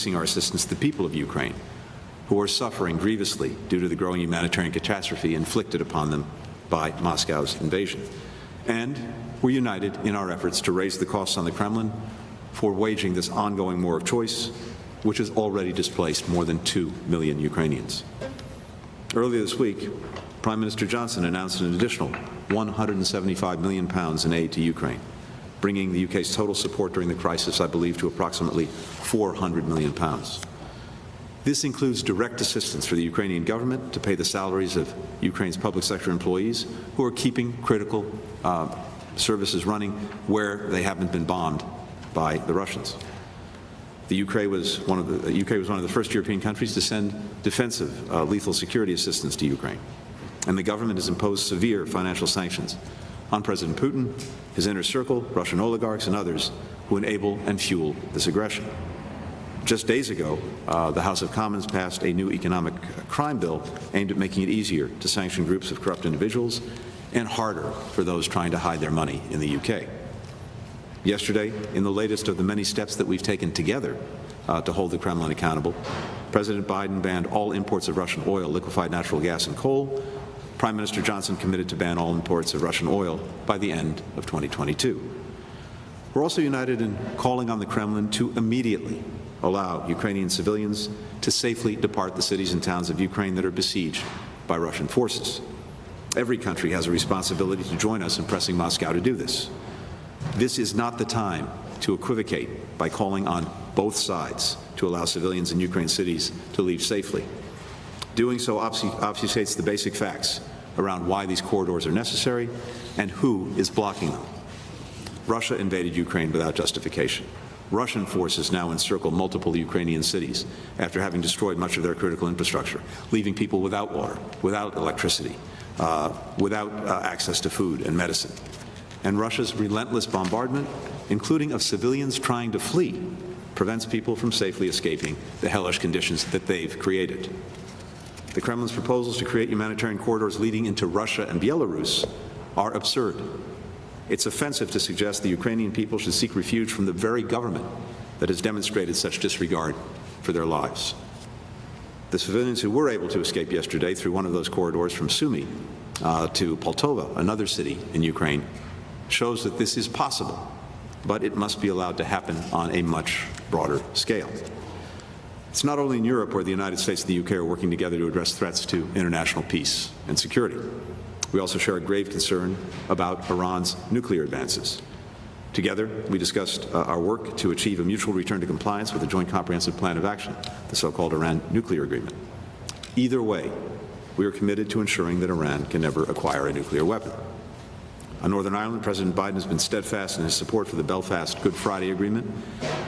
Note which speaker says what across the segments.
Speaker 1: increasing our assistance to the people of Ukraine, who are suffering grievously due to the growing humanitarian catastrophe inflicted upon them by Moscow's invasion. And we're united in our efforts to raise the costs on the Kremlin for waging this ongoing war of choice, which has already displaced more than 2 million Ukrainians. Earlier this week, Prime Minister Johnson announced an additional £175 million in aid to Ukraine, bringing the UK's total support during the crisis, I believe, to approximately £400 million. This includes direct assistance for the Ukrainian government to pay the salaries of Ukraine's public sector employees who are keeping critical services running where they haven't been bombed by the Russians. The UK was one of the first European countries to send defensive lethal security assistance to Ukraine. And the government has imposed severe financial sanctions on President Putin, his inner circle, Russian oligarchs, and others who enable and fuel this aggression. Just days ago, the House of Commons passed a new economic crime bill aimed at making it easier to sanction groups of corrupt individuals and harder for those trying to hide their money in the UK. Yesterday, in the latest of the many steps that we've taken together to hold the Kremlin accountable, President Biden banned all imports of Russian oil, liquefied natural gas, and coal. Prime Minister Johnson committed to ban all imports of Russian oil by the end of 2022. We're also united in calling on the Kremlin to immediately allow Ukrainian civilians to safely depart the cities and towns of Ukraine that are besieged by Russian forces. Every country has a responsibility to join us in pressing Moscow to do this. This is not the time to equivocate by calling on both sides to allow civilians in Ukraine cities to leave safely. Doing so obfuscates the basic facts around why these corridors are necessary and who is blocking them. Russia invaded Ukraine without justification. Russian forces now encircle multiple Ukrainian cities after having destroyed much of their critical infrastructure, leaving people without water, without electricity, without access to food and medicine. And Russia's relentless bombardment, including of civilians trying to flee, prevents people from safely escaping the hellish conditions that they've created. The Kremlin's proposals to create humanitarian corridors leading into Russia and Belarus are absurd. It's offensive to suggest the Ukrainian people should seek refuge from the very government that has demonstrated such disregard for their lives. The civilians who were able to escape yesterday through one of those corridors from Sumy to Poltava, another city in Ukraine, shows that this is possible, but it must be allowed to happen on a much broader scale. It's not only in Europe where the United States and the UK are working together to address threats to international peace and security. We also share a grave concern about Iran's nuclear advances. Together, we discussed our work to achieve a mutual return to compliance with the Joint Comprehensive Plan of Action, the so-called Iran nuclear agreement. Either way, we are committed to ensuring that Iran can never acquire a nuclear weapon. On Northern Ireland, President Biden has been steadfast in his support for the Belfast Good Friday Agreement,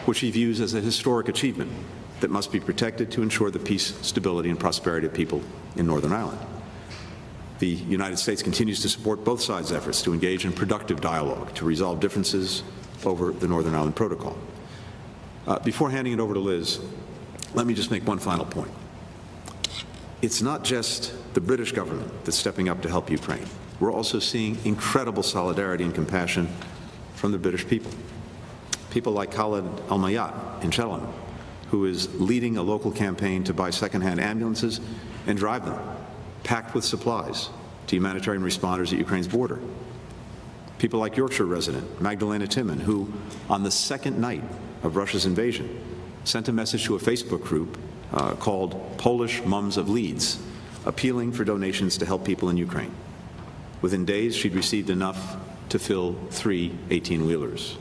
Speaker 1: which he views as a historic achievement that must be protected to ensure the peace, stability, and prosperity of people in Northern Ireland. The United States continues to support both sides' efforts to engage in productive dialogue to resolve differences over the Northern Ireland Protocol. Before handing it over to Liz, let me just make one final point. It's not just the British government that's stepping up to help Ukraine. We're also seeing incredible solidarity and compassion from the British people. People like Khaled Al-Mayat in Cheltenham, who is leading a local campaign to buy second-hand ambulances and drive them, packed with supplies, to humanitarian responders at Ukraine's border. People like Yorkshire resident Magdalena Timon, who, on the second night of Russia's invasion, sent a message to a Facebook group called Polish Mums of Leeds, appealing for donations to help people in Ukraine. Within days, she'd received enough to fill 3 18-wheelers.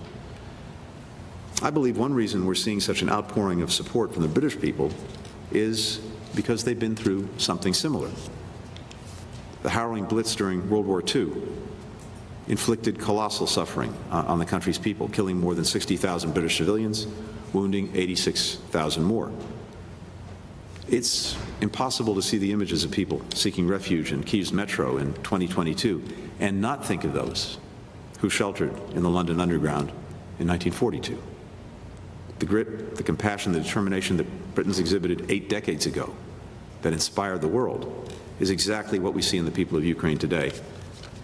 Speaker 1: I believe one reason we're seeing such an outpouring of support from the British people is because they've been through something similar. The harrowing Blitz during World War II inflicted colossal suffering on the country's people, killing more than 60,000 British civilians, wounding 86,000 more. It's impossible to see the images of people seeking refuge in Kyiv's metro in 2022 and not think of those who sheltered in the London Underground in 1942. The grit, the compassion, the determination that Britons exhibited 8 decades ago that inspired the world is exactly what we see in the people of Ukraine today,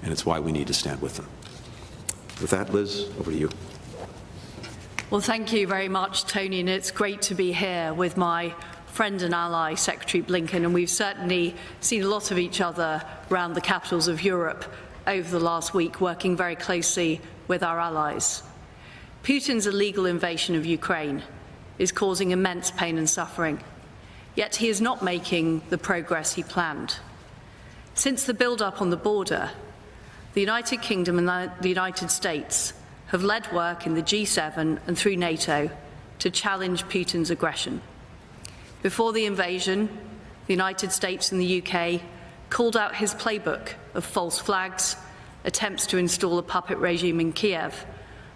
Speaker 1: and it's why we need to stand with them. With that, Liz, over to you.
Speaker 2: Well, thank you very much, Tony, and it's great to be here with my friend and ally, Secretary Blinken, and we've certainly seen a lot of each other around the capitals of Europe over the last week, working very closely with our allies. Putin's illegal invasion of Ukraine is causing immense pain and suffering, yet he is not making the progress he planned. Since the build-up on the border, the United Kingdom and the United States have led work in the G7 and through NATO to challenge Putin's aggression. Before the invasion, the United States and the UK called out his playbook of false flags, attempts to install a puppet regime in Kiev,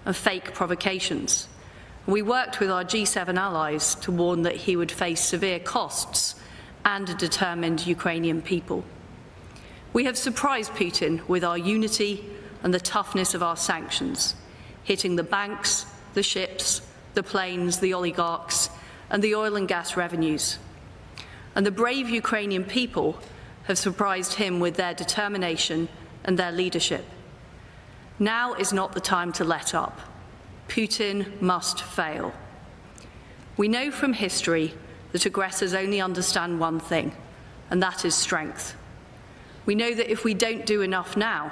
Speaker 2: and fake provocations. We worked with our G7 allies to warn that he would face severe costs and a determined Ukrainian people. We have surprised Putin with our unity and the toughness of our sanctions, hitting the banks, the ships, the planes, the oligarchs, and the oil and gas revenues. And the brave Ukrainian people have surprised him with their determination and their leadership. Now is not the time to let up. Putin must fail. We know from history that aggressors only understand one thing, and that is strength. We know that if we don't do enough now,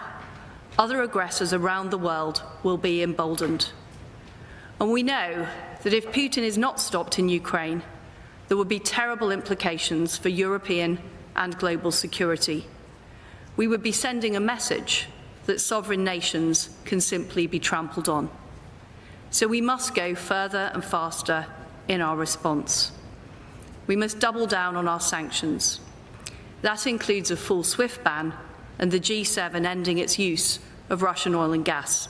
Speaker 2: other aggressors around the world will be emboldened. And we know that if Putin is not stopped in Ukraine, there would be terrible implications for European and global security. We would be sending a message that sovereign nations can simply be trampled on. So we must go further and faster in our response. We must double down on our sanctions. That includes a full SWIFT ban and the G7 ending its use of Russian oil and gas.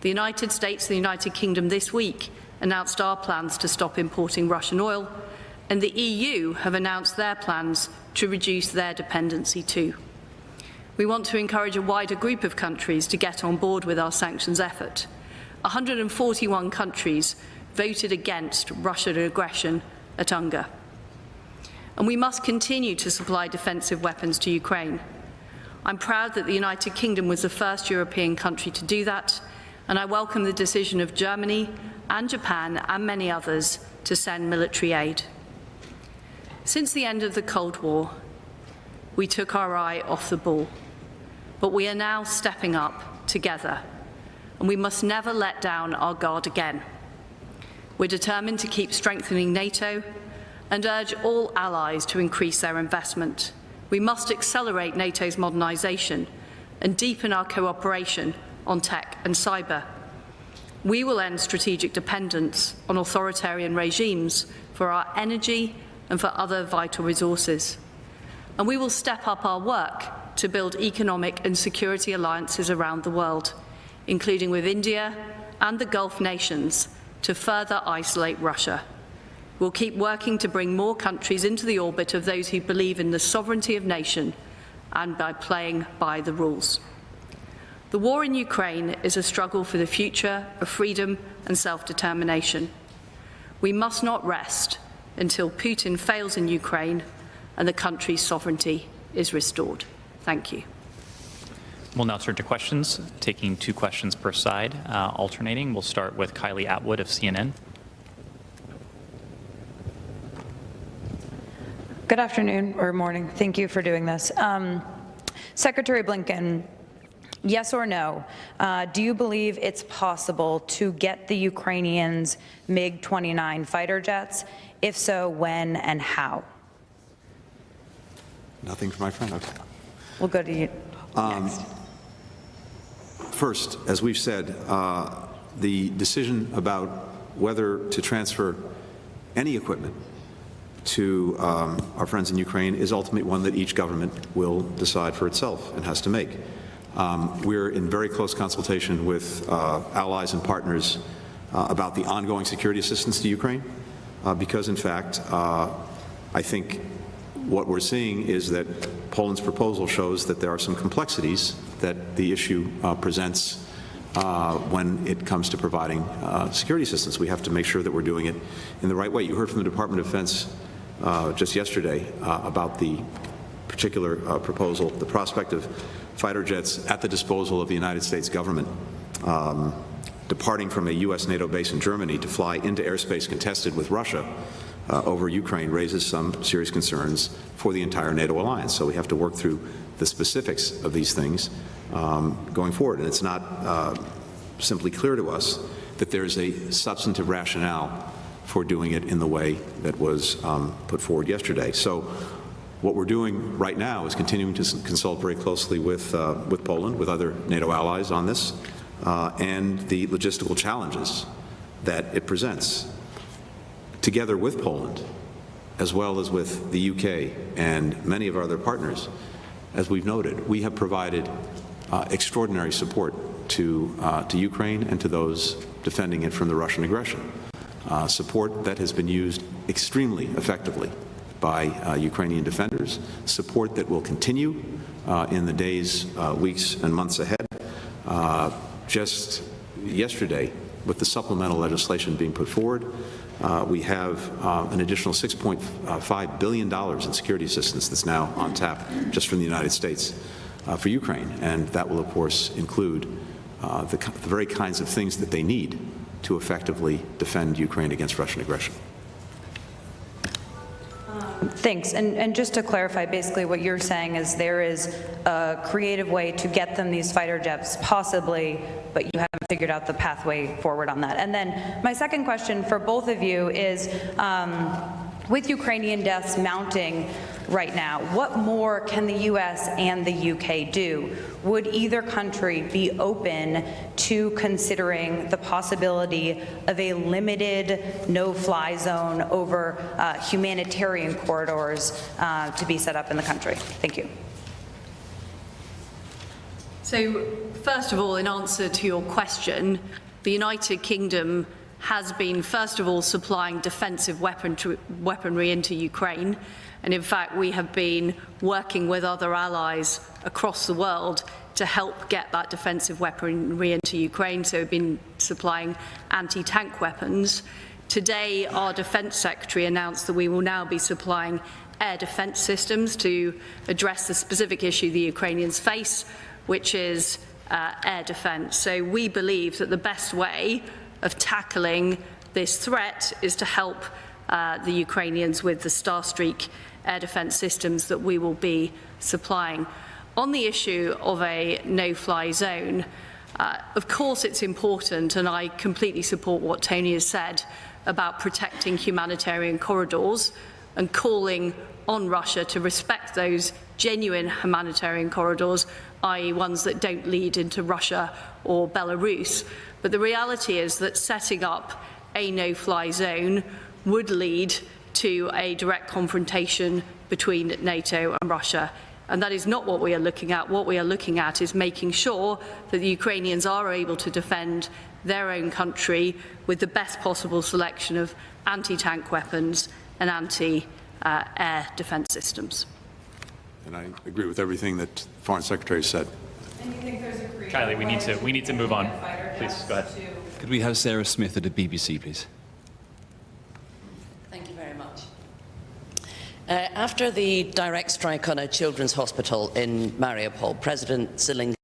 Speaker 2: The United States and the United Kingdom this week announced our plans to stop importing Russian oil, and the EU have announced their plans to reduce their dependency too. We want to encourage a wider group of countries to get on board with our sanctions effort. 141 countries voted against Russian aggression at UNGA. And we must continue to supply defensive weapons to Ukraine. I'm proud that the United Kingdom was the first European country to do that, and I welcome the decision of Germany and Japan and many others to send military aid. Since the end of the Cold War, we took our eye off the ball, but we are now stepping up together, and we must never let down our guard again. We're determined to keep strengthening NATO and urge all allies to increase their investment. We must accelerate NATO's modernisation and deepen our cooperation on tech and cyber. We will end strategic dependence on authoritarian regimes for our energy and for other vital resources. And we will step up our work to build economic and security alliances around the world, including with India and the Gulf nations, to further isolate Russia. We'll keep working to bring more countries into the orbit of those who believe in the sovereignty of nation and by playing by the rules. The war in Ukraine is a struggle for the future of freedom and self-determination. We must not rest until Putin fails in Ukraine and the country's sovereignty is restored. Thank you.
Speaker 3: We'll now turn to questions, taking 2 questions per side, alternating. We'll start with Kylie Atwood of CNN.
Speaker 4: Good afternoon or morning. Thank you for doing this. Secretary Blinken, yes or no, do you believe it's possible to get the Ukrainians MiG-29 fighter jets? If so, when and how?
Speaker 1: Nothing for my friend. Okay.
Speaker 4: We'll go to you next.
Speaker 1: First, as we've said, the decision about whether to transfer any equipment to our friends in Ukraine is ultimately one that each government will decide for itself and has to make. We're in very close consultation with allies and partners about the ongoing security assistance to Ukraine, because in fact, I think what we're seeing is that Poland's proposal shows that there are some complexities that the issue presents when it comes to providing security assistance. We have to make sure that we're doing it in the right way. You heard from the Department of Defense just yesterday about the particular proposal, the prospect of fighter jets at the disposal of the United States government. departing from a U.S. NATO base in Germany to fly into airspace contested with Russia over Ukraine raises some serious concerns for the entire NATO alliance. So we have to work through the specifics of these things going forward. And it's not simply clear to us that there's a substantive rationale for doing it in the way that was put forward yesterday. So what we're doing right now is continuing to consult very closely with Poland, with other NATO allies on this, and the logistical challenges that it presents. Together with Poland, as well as with the UK and many of our other partners, as we've noted, we have provided extraordinary support to Ukraine and to those defending it from the Russian aggression. Support that has been used extremely effectively by Ukrainian defenders, support that will continue in the days, weeks, and months ahead. Just yesterday, with the supplemental legislation being put forward, we have an additional $6.5 billion in security assistance that's now on tap just from the United States for Ukraine, and that will, of course, include the very kinds of things that they need to effectively defend Ukraine against Russian aggression.
Speaker 4: Thanks. And just to clarify, basically what you're saying is there is a creative way to get them these fighter jets, possibly, but you haven't figured out the pathway forward on that. And then my second question for both of you is, with Ukrainian deaths mounting right now, what more can the U.S. and the UK do? Would either country be open to considering the possibility of a limited no-fly zone over humanitarian corridors to be set up in the country? Thank you.
Speaker 2: So, first of all, in answer to your question, the United Kingdom has been, first of all, supplying defensive weaponry into Ukraine. And in fact, we have been working with other allies across the world to help get that defensive weaponry into Ukraine. So we've been supplying anti-tank weapons. Today, our Defence Secretary announced that we will now be supplying air defence systems to address the specific issue the Ukrainians face, which is air defence. So we believe that the best way of tackling this threat is to help the Ukrainians with the Starstreak air defence systems that we will be supplying. On the issue of a no-fly zone, of course it's important, and I completely support what Tony has said about protecting humanitarian corridors and calling on Russia to respect those genuine humanitarian corridors, i.e. ones that don't lead into Russia or Belarus. But the reality is that setting up a no-fly zone would lead to a direct confrontation between NATO and Russia. And that is not what we are looking at. What we are looking at is making sure that the Ukrainians are able to defend their own country with the best possible selection of anti-tank weapons and anti-air defence systems.
Speaker 1: And I agree with everything that the Foreign Secretary said.
Speaker 4: And you think there's a
Speaker 3: Kylie, we need to move on. Please, go ahead.
Speaker 5: Could we have Sarah Smith at the BBC, please?
Speaker 6: Thank you very much. After the direct strike on a children's hospital in Mariupol, President Zelensky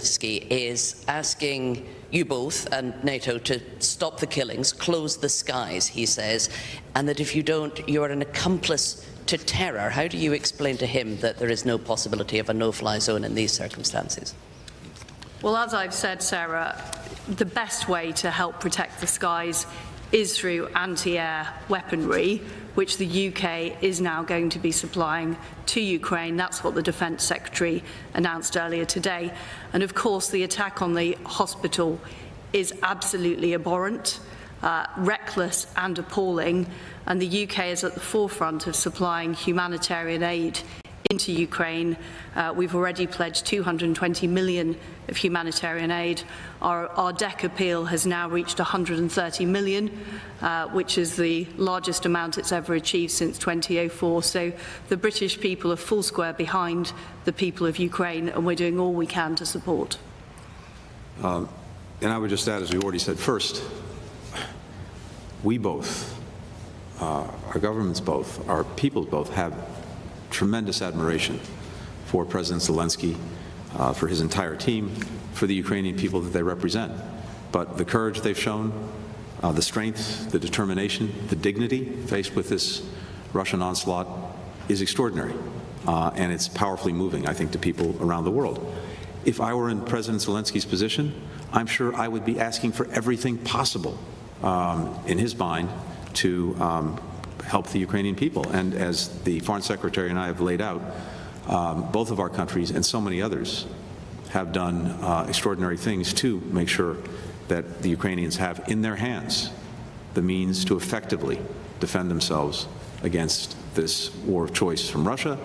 Speaker 6: Zelensky is asking you both and NATO to stop the killings, close the skies, he says, and that if you don't, you are an accomplice to terror. How do you explain to him that there is no possibility of a no-fly zone in these circumstances?
Speaker 2: Well, as I've said, Sarah, the best way to help protect the skies is through anti-air weaponry, which the UK is now going to be supplying to Ukraine. That's what the Defence Secretary announced earlier today. And of course, the attack on the hospital is absolutely abhorrent, reckless and appalling, and the UK is at the forefront of supplying humanitarian aid into Ukraine. We've already pledged 220 million of humanitarian aid. Our DEC appeal has now reached 130 million, which is the largest amount it's ever achieved since 2004. So the British people are full square behind the people of Ukraine, and we're doing all we can to support.
Speaker 1: And I would just add, as we already said, first, we both, our governments both, our peoples both have tremendous admiration for President Zelensky, for his entire team, for the Ukrainian people that they represent. But the courage they've shown, the strength, the determination, the dignity faced with this Russian onslaught is extraordinary. And it's powerfully moving, I think, to people around the world. If I were in President Zelensky's position, I'm sure I would be asking for everything possible in his mind to help the Ukrainian people. And as the Foreign Secretary and I have laid out, both of our countries and so many others have done extraordinary things to make sure that the Ukrainians have in their hands the means to effectively defend themselves against this war of choice from Russia,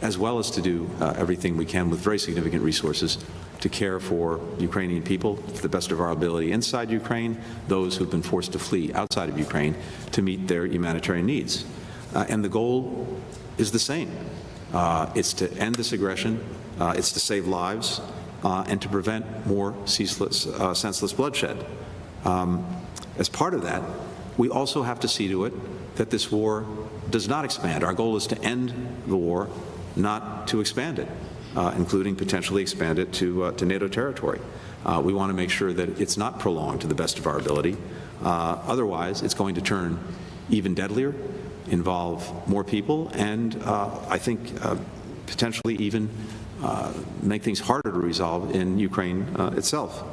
Speaker 1: as well as to do everything we can with very significant resources to care for Ukrainian people to the best of our ability inside Ukraine, those who've been forced to flee outside of Ukraine to meet their humanitarian needs. And the goal is the same. It's to end this aggression, it's to save lives, and to prevent more ceaseless, senseless bloodshed. As part of that, we also have to see to it that this war does not expand. Our goal is to end the war, not to expand it, including potentially expand it to NATO territory. We want to make sure that it's not prolonged to the best of our ability. Otherwise, it's going to turn even deadlier, involve more people, and I think potentially even make things harder to resolve in Ukraine itself.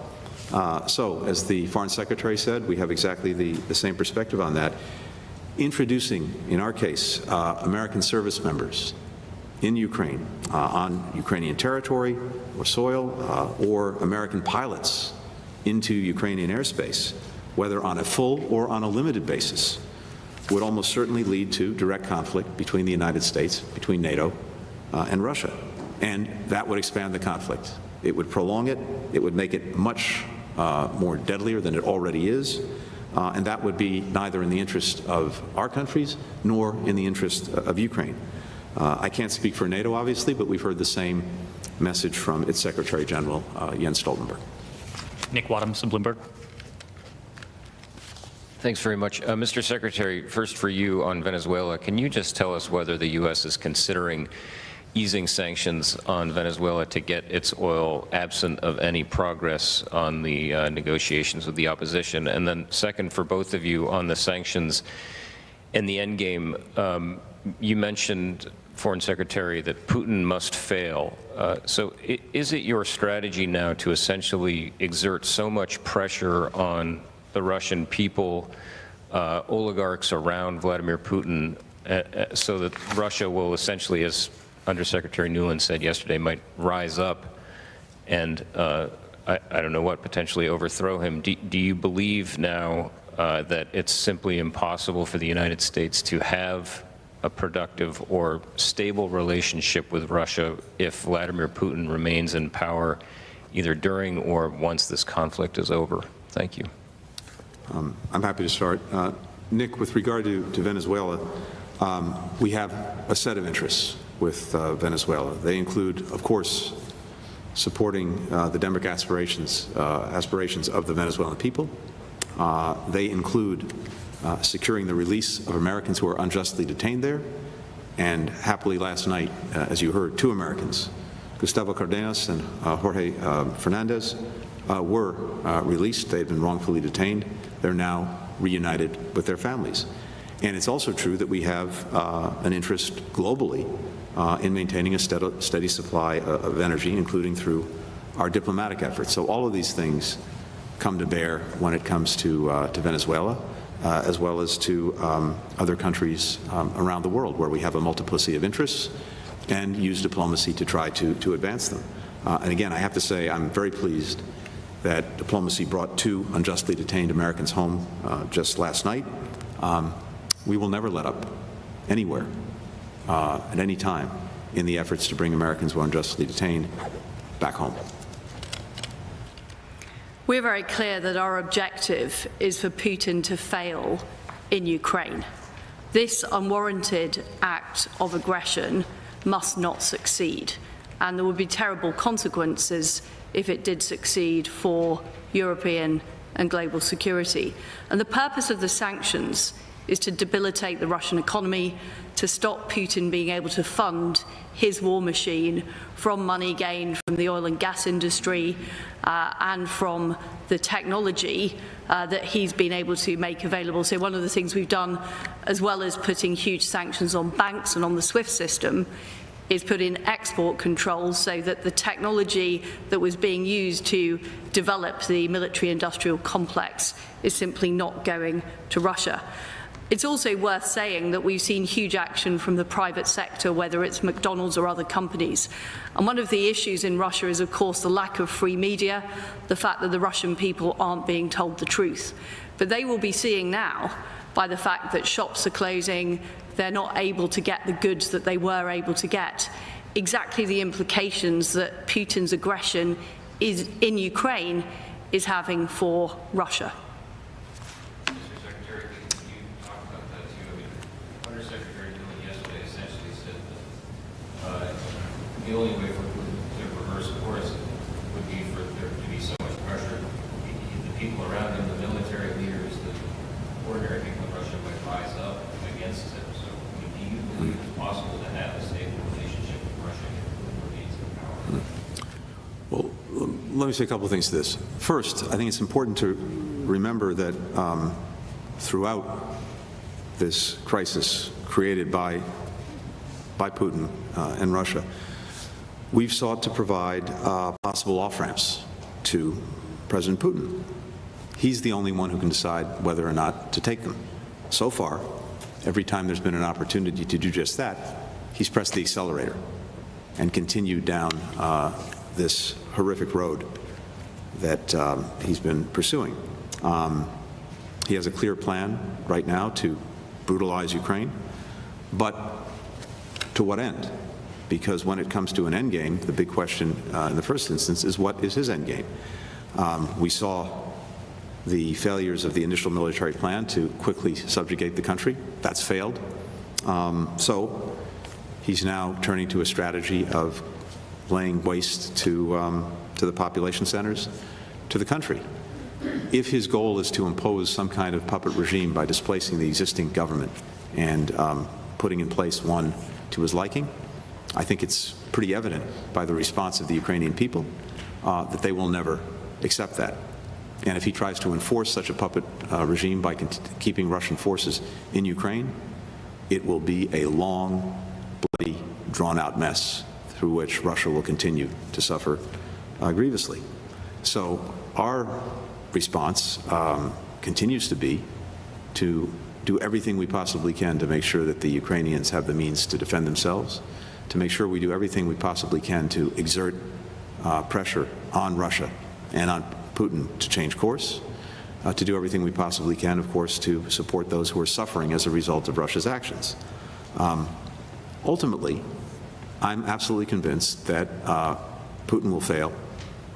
Speaker 1: So, as the Foreign Secretary said, we have exactly the same perspective on that. Introducing, in our case, American service members in Ukraine, on Ukrainian territory or soil, or American pilots into Ukrainian airspace, whether on a full or on a limited basis, would almost certainly lead to direct conflict between the United States, between NATO, and Russia. And that would expand the conflict. It would prolong it. It would make it much more deadlier than it already is. And that would be neither in the interest of our countries nor in the interest of Ukraine. I can't speak for NATO, obviously, but we've heard the same message from its Secretary General, Jens Stoltenberg.
Speaker 3: Nick Wadhams of Bloomberg.
Speaker 7: Thanks very much. Mr. Secretary, first for you on Venezuela, can you just tell us whether the U.S. is considering easing sanctions on Venezuela to get its oil absent of any progress on the negotiations with the opposition? And then second, for both of you on the sanctions and the endgame, you mentioned, Foreign Secretary, that Putin must fail. So is it your strategy now to essentially exert so much pressure on the Russian people, oligarchs around Vladimir Putin, so that Russia will essentially, as Undersecretary Nuland said yesterday, might rise up and, I don't know what, potentially overthrow him? Do you believe now that it's simply impossible for the United States to have a productive or stable relationship with Russia if Vladimir Putin remains in power, either during or once this conflict is over? Thank you.
Speaker 1: I'm happy to start. Nick, with regard to Venezuela, we have a set of interests with Venezuela. They include, of course, supporting the democratic aspirations of the Venezuelan people. They include securing the release of Americans who are unjustly detained there. And happily last night, as you heard, 2 Americans Gustavo Cardenas and Jorge Fernandez were released. They had been wrongfully detained. They're now reunited with their families. And it's also true that we have an interest globally in maintaining a steady supply of energy, including through our diplomatic efforts. So all of these things come to bear when it comes to Venezuela, as well as to other countries around the world where we have a multiplicity of interests and use diplomacy to try to advance them. And again, I have to say I'm very pleased that diplomacy brought 2 unjustly detained Americans home just last night. We will never let up anywhere at any time in the efforts to bring Americans who are unjustly detained back home.
Speaker 2: We're very clear that our objective is for Putin to fail in Ukraine. This unwarranted act of aggression must not succeed, and there would be terrible consequences if it did succeed for European and global security. And the purpose of the sanctions is to debilitate the Russian economy, to stop Putin being able to fund his war machine from money gained from the oil and gas industry and from the technology that he's been able to make available. So one of the things we've done, as well as putting huge sanctions on banks and on the SWIFT system, is put in export controls so that the technology that was being used to develop the military-industrial complex is simply not going to Russia. It's also worth saying that we've seen huge action from the private sector, whether it's McDonald's or other companies. And one of the issues in Russia is, of course, the lack of free media, the fact that the Russian people aren't being told the truth. But they will be seeing now, by the fact that shops are closing, they're not able to get the goods that they were able to get, exactly the implications that Putin's aggression in Ukraine is having for Russia.
Speaker 8: The only way for Putin to reverse course would be for there to be so much pressure. The people around him, the military leaders, the ordinary people in Russia might rise up against him. So do you believe it's possible to have a stable relationship with Russia if Putin remains in power?
Speaker 1: Well, let me say a couple of things to this. First, I think it's important to remember that throughout this crisis created by Putin and Russia, we've sought to provide possible off-ramps to President Putin. He's the only one who can decide whether or not to take them. So far, every time there's been an opportunity to do just that, he's pressed the accelerator and continued down this horrific road that he's been pursuing. He has a clear plan right now to brutalize Ukraine, but to what end? Because when it comes to an end game, the big question in the first instance is, what is his end game? We saw the failures of the initial military plan to quickly subjugate the country. That's failed. So he's now turning to a strategy of laying waste to the population centers, to the country. If his goal is to impose some kind of puppet regime by displacing the existing government and putting in place one to his liking, I think it's pretty evident by the response of the Ukrainian people that they will never accept that. And if he tries to enforce such a puppet regime by keeping Russian forces in Ukraine, it will be a long, bloody, drawn-out mess through which Russia will continue to suffer grievously. So our response continues to be to do everything we possibly can to make sure that the Ukrainians have the means to defend themselves, to make sure we do everything we possibly can to exert pressure on Russia and on Putin to change course, to do everything we possibly can, of course, to support those who are suffering as a result of Russia's actions. Ultimately, I'm absolutely convinced that Putin will fail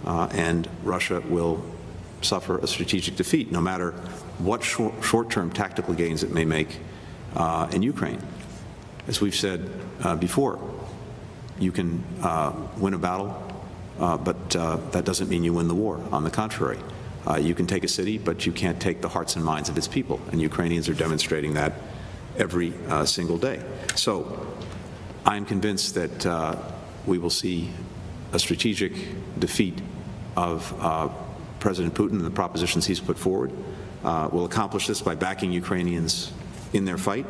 Speaker 1: and Russia will suffer a strategic defeat, no matter what short-term tactical gains it may make in Ukraine. As we've said before, you can win a battle, but that doesn't mean you win the war. On the contrary, you can take a city, but you can't take the hearts and minds of its people, and Ukrainians are demonstrating that every single day. So I'm convinced that we will see a strategic defeat of President Putin and the propositions he's put forward. We'll accomplish this by backing Ukrainians in their fight,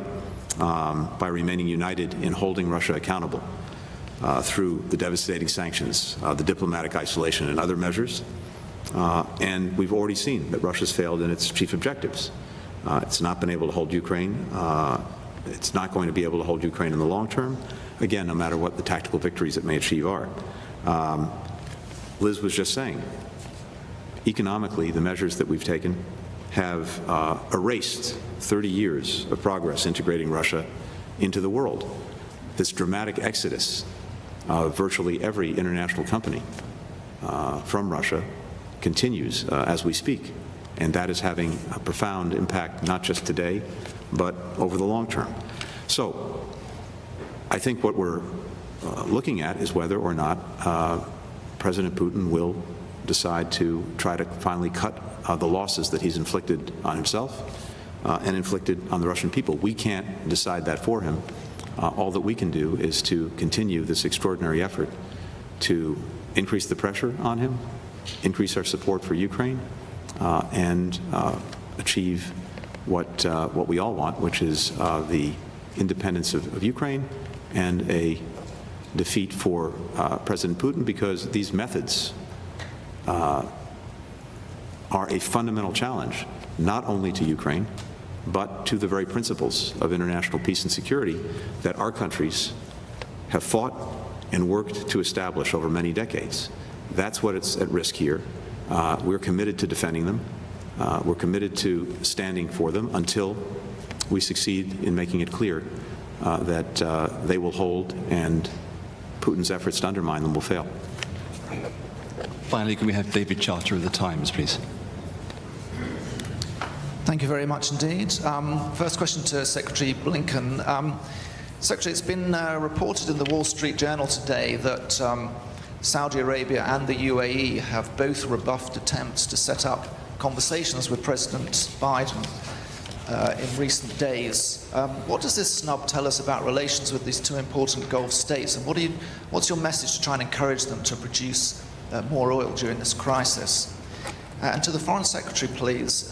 Speaker 1: by remaining united in holding Russia accountable through the devastating sanctions, the diplomatic isolation, and other measures. And we've already seen that Russia's failed in its chief objectives. It's not been able to hold Ukraine. It's not going to be able to hold Ukraine in the long term, again, no matter what the tactical victories it may achieve are. Liz was just saying, economically, the measures that we've taken have erased 30 years of progress integrating Russia into the world. This dramatic exodus of virtually every international company from Russia continues as we speak, and that is having a profound impact not just today, but over the long term. So I think what we're looking at is whether or not President Putin will decide to try to finally cut the losses that he's inflicted on himself and inflicted on the Russian people. We can't decide that for him. All that we can do is to continue this extraordinary effort to increase the pressure on him, increase our support for Ukraine, and achieve what we all want, which is the independence of Ukraine and a defeat for President Putin, because these methods are a fundamental challenge, not only to Ukraine, but to the very principles of international peace and security that our countries have fought and worked to establish over many decades. That's what's at risk here. We're committed to defending them. We're committed to standing for them until we succeed in making it clear that they will hold and Putin's efforts to undermine them will fail.
Speaker 5: Finally, can we have David Charter of the Times, please?
Speaker 9: Thank you very much indeed. First question to Secretary Blinken. Secretary, it's been reported in the Wall Street Journal today that Saudi Arabia and the UAE have both rebuffed attempts to set up conversations with President Biden in recent days. What does this snub tell us about relations with these two important Gulf states, and what's your message to try and encourage them to produce more oil during this crisis? And to the Foreign Secretary, please.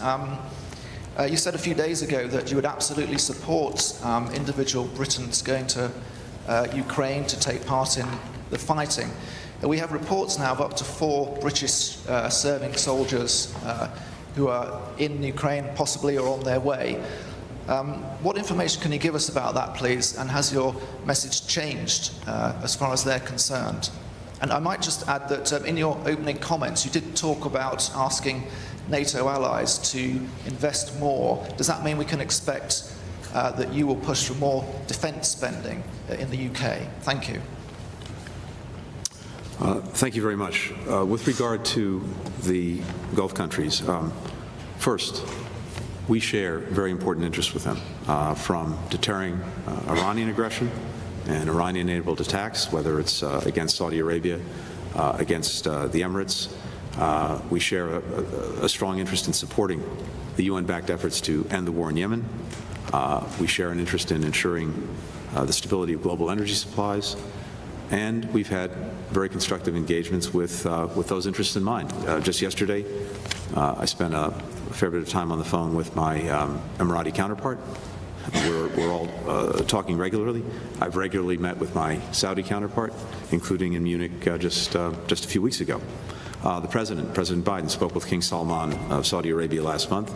Speaker 9: You said a few days ago that you would absolutely support individual Britons going to Ukraine to take part in the fighting. We have reports now of up to 4 British serving soldiers who are in Ukraine, possibly, or on their way. What information can you give us about that, please? And has your message changed as far as they're concerned? And I might just add that in your opening comments, you did talk about asking NATO allies to invest more. Does that mean we can expect that you will push for more defence spending in the UK? Thank you.
Speaker 1: Thank you very much. With regard to the Gulf countries, first, we share very important interests with them, from deterring Iranian aggression and Iranian-enabled attacks, whether it's against Saudi Arabia, against the Emirates. We share a strong interest in supporting the UN-backed efforts to end the war in Yemen. We share an interest in ensuring the stability of global energy supplies. And we've had very constructive engagements with those interests in mind. Just yesterday, I spent a fair bit of time on the phone with my Emirati counterpart. We're all talking regularly. I've regularly met with my Saudi counterpart, including in Munich just a few weeks ago. President Biden, spoke with King Salman of Saudi Arabia last month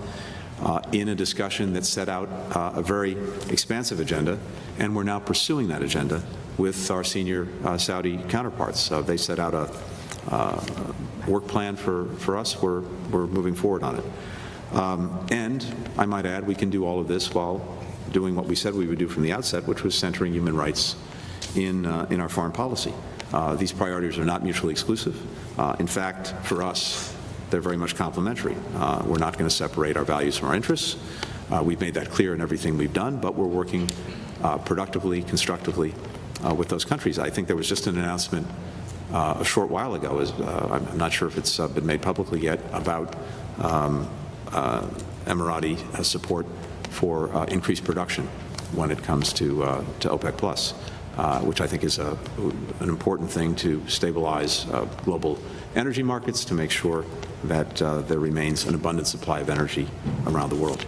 Speaker 1: in a discussion that set out a very expansive agenda, and we're now pursuing that agenda with our senior Saudi counterparts. They set out a work plan for us. We're moving forward on it. And I might add, we can do all of this while doing what we said we would do from the outset, which was centering human rights in our foreign policy. These priorities are not mutually exclusive. In fact, for us, they're very much complementary. We're not going to separate our values from our interests. We've made that clear in everything we've done, but we're working productively, constructively with those countries. I think there was just an announcement a short while ago, I'm not sure if it's been made publicly yet, about Emirati support for increased production when it comes to OPEC+. which I think is an important thing to stabilize global energy markets, to make sure that there remains an abundant supply of energy around the world.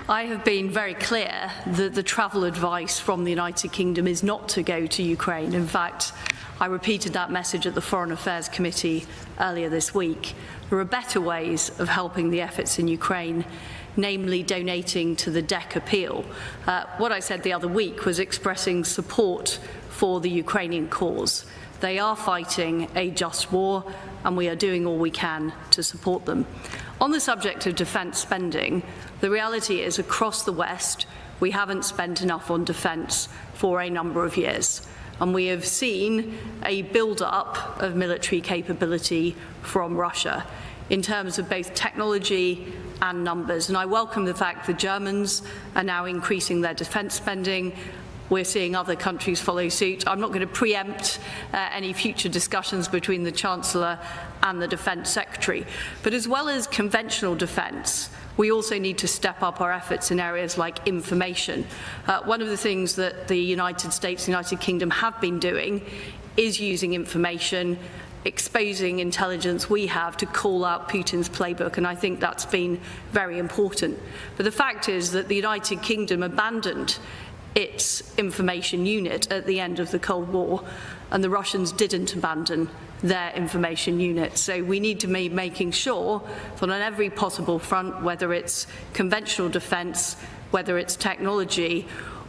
Speaker 2: I have been very clear that the travel advice from the United Kingdom is not to go to Ukraine. In fact, I repeated that message at the Foreign Affairs Committee earlier this week. There are better ways of helping the efforts in Ukraine, namely donating to the DEC appeal. What I said the other week was expressing support for the Ukrainian cause. They are fighting a just war, and we are doing all we can to support them. On the subject of defence spending, the reality is across the West, we haven't spent enough on defence for a number of years. And we have seen a build-up of military capability from Russia in terms of both technology and numbers. And I welcome the fact the Germans are now increasing their defence spending. We're seeing other countries follow suit. I'm not going to preempt any future discussions between the Chancellor and the Defence Secretary. But as well as conventional defence, we also need to step up our efforts in areas like information. One of the things that the United States, the United Kingdom have been doing is using information, exposing intelligence we have to call out Putin's playbook, and I think that's been very important. But the fact is that the United Kingdom abandoned its information unit at the end of the Cold War, and the Russians didn't abandon their information unit. So we need to be making sure that on every possible front, whether it's conventional defence, whether it's technology,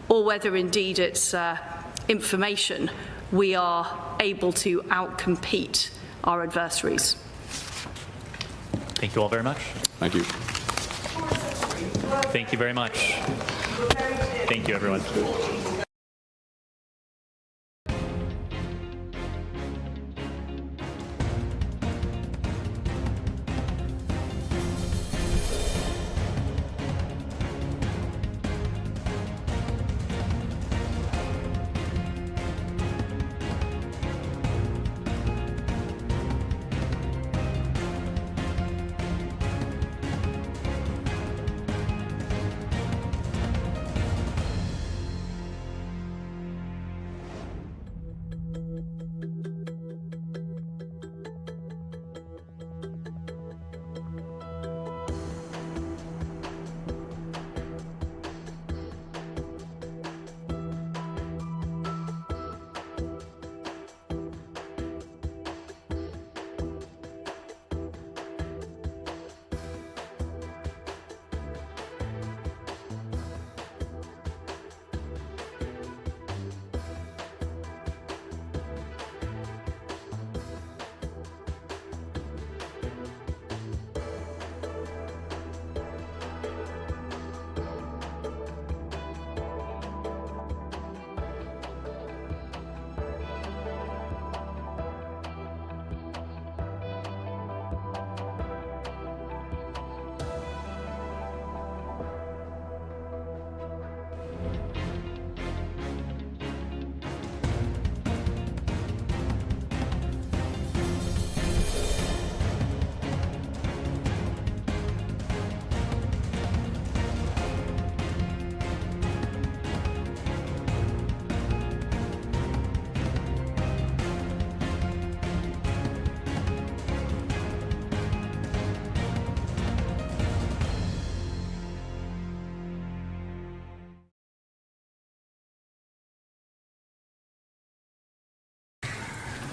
Speaker 2: or whether indeed it's information, we are able to outcompete our adversaries.
Speaker 3: Thank you all very much.
Speaker 1: Thank you.
Speaker 3: Thank you very much. Thank you, everyone.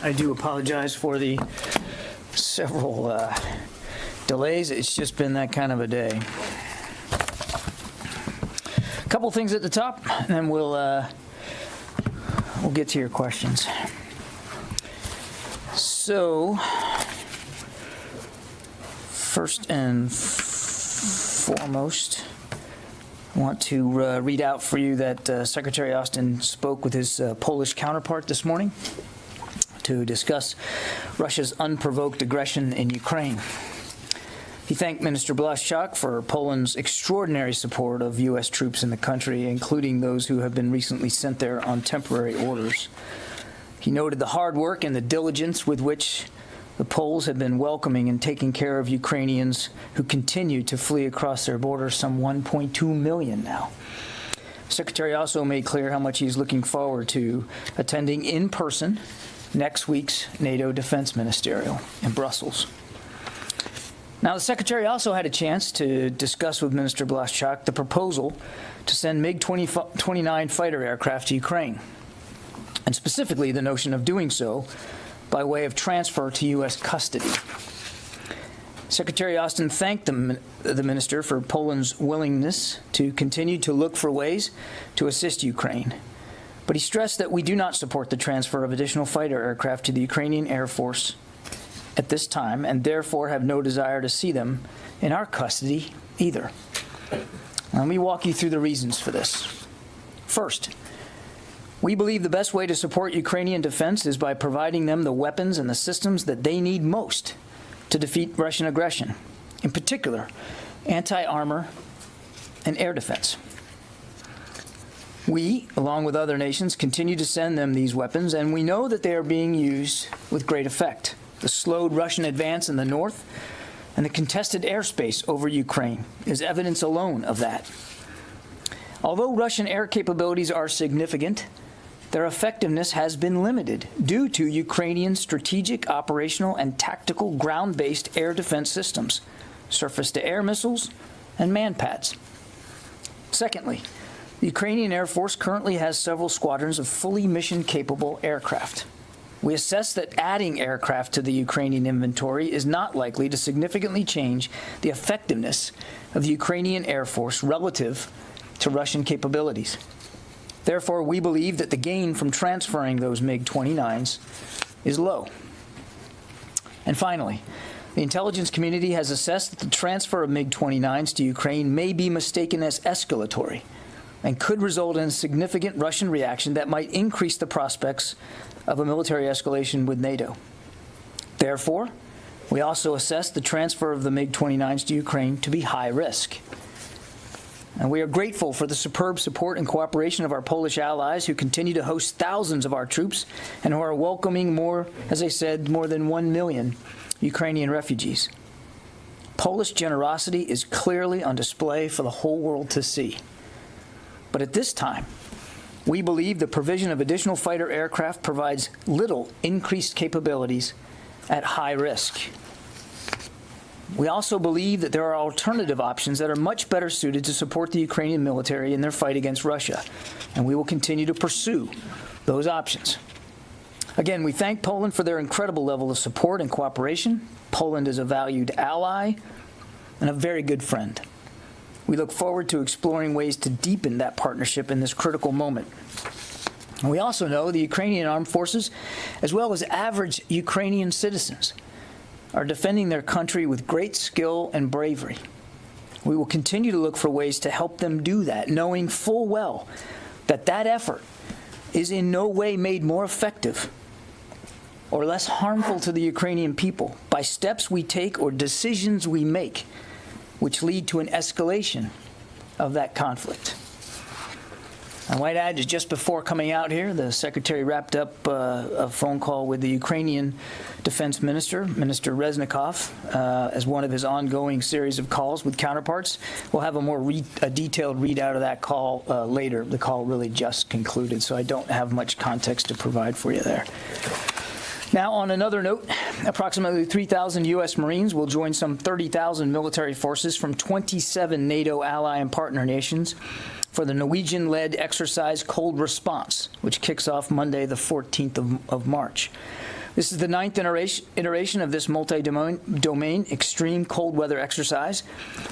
Speaker 10: I do apologize for the several delays. It's just been that kind of a day. A couple things at the top, and then we'll get to your questions. So, first and foremost, I want to read out for you that Secretary Austin spoke with his Polish counterpart this morning to discuss Russia's unprovoked aggression in Ukraine. He thanked Minister Blaszczak for Poland's extraordinary support of U.S. troops in the country, including those who have been recently sent there on temporary orders. He noted the hard work and the diligence with which the Poles have been welcoming and taking care of Ukrainians who continue to flee across their border, some 1.2 million now. The Secretary also made clear how much he's looking forward to attending in person next week's NATO Defense Ministerial in Brussels. Now, the Secretary also had a chance to discuss with Minister Blaszczak the proposal to send MiG-29 fighter aircraft to Ukraine, and specifically the notion of doing so by way of transfer to U.S. custody. Secretary Austin thanked the minister for Poland's willingness to continue to look for ways to assist Ukraine, but he stressed that we do not support the transfer of additional fighter aircraft to the Ukrainian Air Force at this time, and therefore have no desire to see them in our custody either. Let me walk you through the reasons for this. First, we believe the best way to support Ukrainian defense is by providing them the weapons and the systems that they need most to defeat Russian aggression, in particular, anti-armor and air defense. We, along with other nations, continue to send them these weapons, and we know that they are being used with great effect. The slowed Russian advance in the north and the contested airspace over Ukraine is evidence alone of that. Although Russian air capabilities are significant, their effectiveness has been limited due to Ukrainian strategic, operational, and tactical ground-based air defense systems, surface-to-air missiles, and manpads. Secondly, the Ukrainian Air Force currently has several squadrons of fully mission-capable aircraft. We assess that adding aircraft to the Ukrainian inventory is not likely to significantly change the effectiveness of the Ukrainian Air Force relative to Russian capabilities. Therefore, we believe that the gain from transferring those MiG-29s is low. And finally, the intelligence community has assessed that the transfer of MiG-29s to Ukraine may be mistaken as escalatory and could result in a significant Russian reaction that might increase the prospects of a military escalation with NATO. Therefore, we also assess the transfer of the MiG-29s to Ukraine to be high risk. And we are grateful for the superb support and cooperation of our Polish allies who continue to host thousands of our troops and who are welcoming more, as I said, more than 1 million Ukrainian refugees. Polish generosity is clearly on display for the whole world to see. But at this time, we believe the provision of additional fighter aircraft provides little increased capabilities at high risk. We also believe that there are alternative options that are much better suited to support the Ukrainian military in their fight against Russia, and we will continue to pursue those options. Again, we thank Poland for their incredible level of support and cooperation. Poland is a valued ally and a very good friend. We look forward to exploring ways to deepen that partnership in this critical moment. And we also know the Ukrainian armed forces, as well as average Ukrainian citizens, are defending their country with great skill and bravery. We will continue to look for ways to help them do that, knowing full well that that effort is in no way made more effective or less harmful to the Ukrainian people by steps we take or decisions we make which lead to an escalation of that conflict. I might add that just before coming out here, the Secretary wrapped up a phone call with the Ukrainian Defense Minister, Minister Reznikov, as one of his ongoing series of calls with counterparts. We'll have a detailed readout of that call later. The call really just concluded, so I don't have much context to provide for you there. Now, on another note, approximately 3,000 U.S. Marines will join some 30,000 military forces from 27 NATO ally and partner nations for the Norwegian-led exercise Cold Response, which kicks off Monday, the 14th of March. This is the 9th iteration of this multi-domain extreme cold weather exercise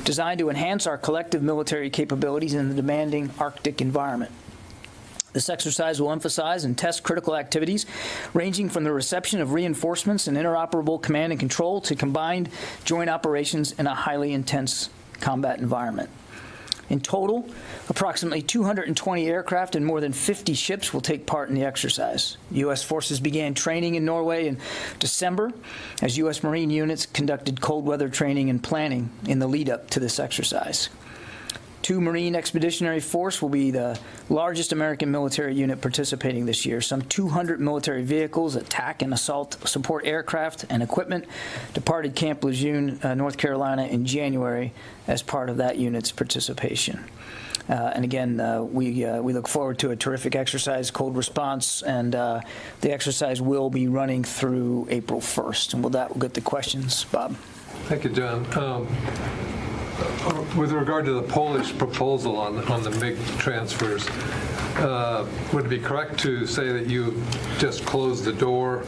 Speaker 10: designed to enhance our collective military capabilities in the demanding Arctic environment. This exercise will emphasize and test critical activities ranging from the reception of reinforcements and interoperable command and control to combined joint operations in a highly intense combat environment. In total, approximately 220 aircraft and more than 50 ships will take part in the exercise. U.S. forces began training in Norway in December as U.S. Marine units conducted cold weather training and planning in the lead-up to this exercise. 2 Marine Expeditionary Force will be the largest American military unit participating this year. Some 200 military vehicles, attack and assault support aircraft and equipment departed Camp Lejeune, North Carolina in January as part of that unit's participation. And again, we look forward to a terrific exercise, cold response, and the exercise will be running through April 1st. And with that, we'll get to questions. Bob.
Speaker 11: Thank you, John. With regard to the Polish proposal on the MiG transfers, would it be correct to say that you just closed the door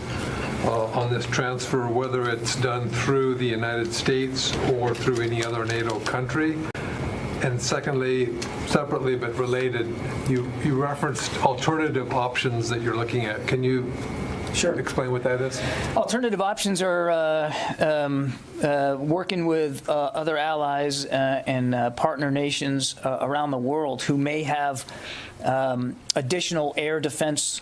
Speaker 11: on this transfer, whether it's done through the United States or through any other NATO country? And secondly, separately but related, you referenced alternative options that you're looking at. Can you explain what that is?
Speaker 10: Alternative options are working with other allies and partner nations around the world who may have additional air defense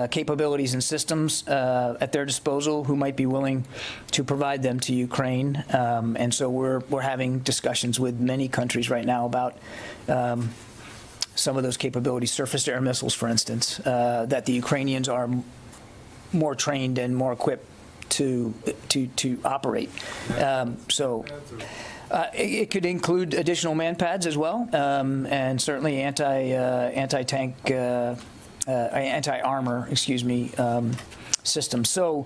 Speaker 10: capabilities and systems at their disposal, who might be willing to provide them to Ukraine. And so we're having discussions with many countries right now about some of those capabilities, surface-to-air missiles, for instance, that the Ukrainians are more trained and more equipped to operate. It could include additional man pads as well, and certainly anti-tank, anti-armor, systems. So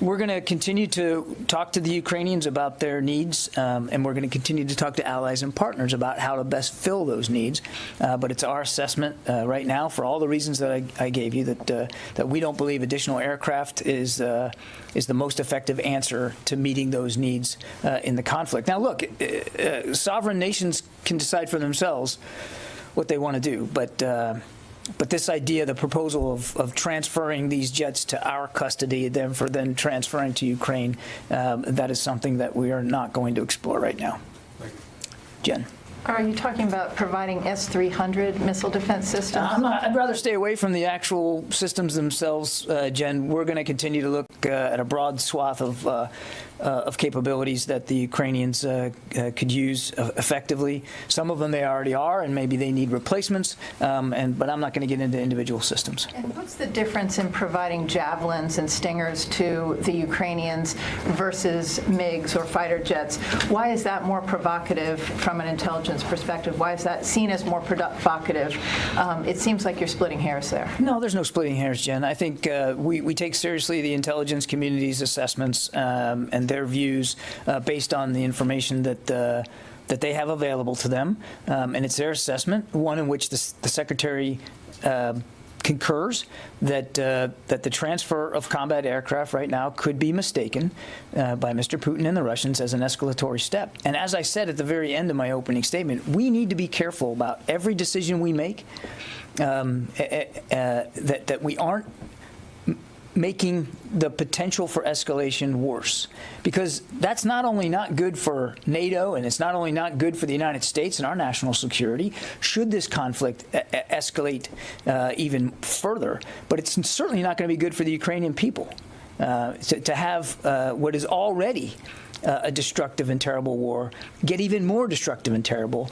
Speaker 10: we're going to continue to talk to the Ukrainians about their needs, and we're going to continue to talk to allies and partners about how to best fill those needs. But it's our assessment right now, for all the reasons that I gave you, that we don't believe additional aircraft is the most effective answer to meeting those needs in the conflict. Now, look, sovereign nations can decide for themselves what they want to do, but this idea, the proposal of transferring these jets to our custody, then transferring to Ukraine, that is something that we are not going to explore right now. Jen.
Speaker 12: Are you talking about providing S-300 missile defense systems?
Speaker 10: I'd rather stay away from the actual systems themselves, Jen. We're going to continue to look at a broad swath of capabilities that the Ukrainians could use effectively. Some of them they already are, and maybe they need replacements, but I'm not going to get into individual systems.
Speaker 12: And what's the difference in providing javelins and stingers to the Ukrainians versus MiGs or fighter jets? Why is that more provocative from an intelligence perspective? Why is that seen as more provocative? It seems like you're splitting hairs there. No,
Speaker 10: there's no splitting hairs, Jen. I think we take seriously the intelligence community's assessments and their views based on the information that they have available to them, and it's their assessment, one in which the Secretary concurs that the transfer of combat aircraft right now could be mistaken by Mr. Putin and the Russians as an escalatory step. And as I said at the very end of my opening statement, we need to be careful about every decision we make, that we aren't making the potential for escalation worse, because that's not only not good for NATO, and it's not only not good for the United States and our national security should this conflict escalate even further, but it's certainly not going to be good for the Ukrainian people to have what is already a destructive and terrible war get even more destructive and terrible,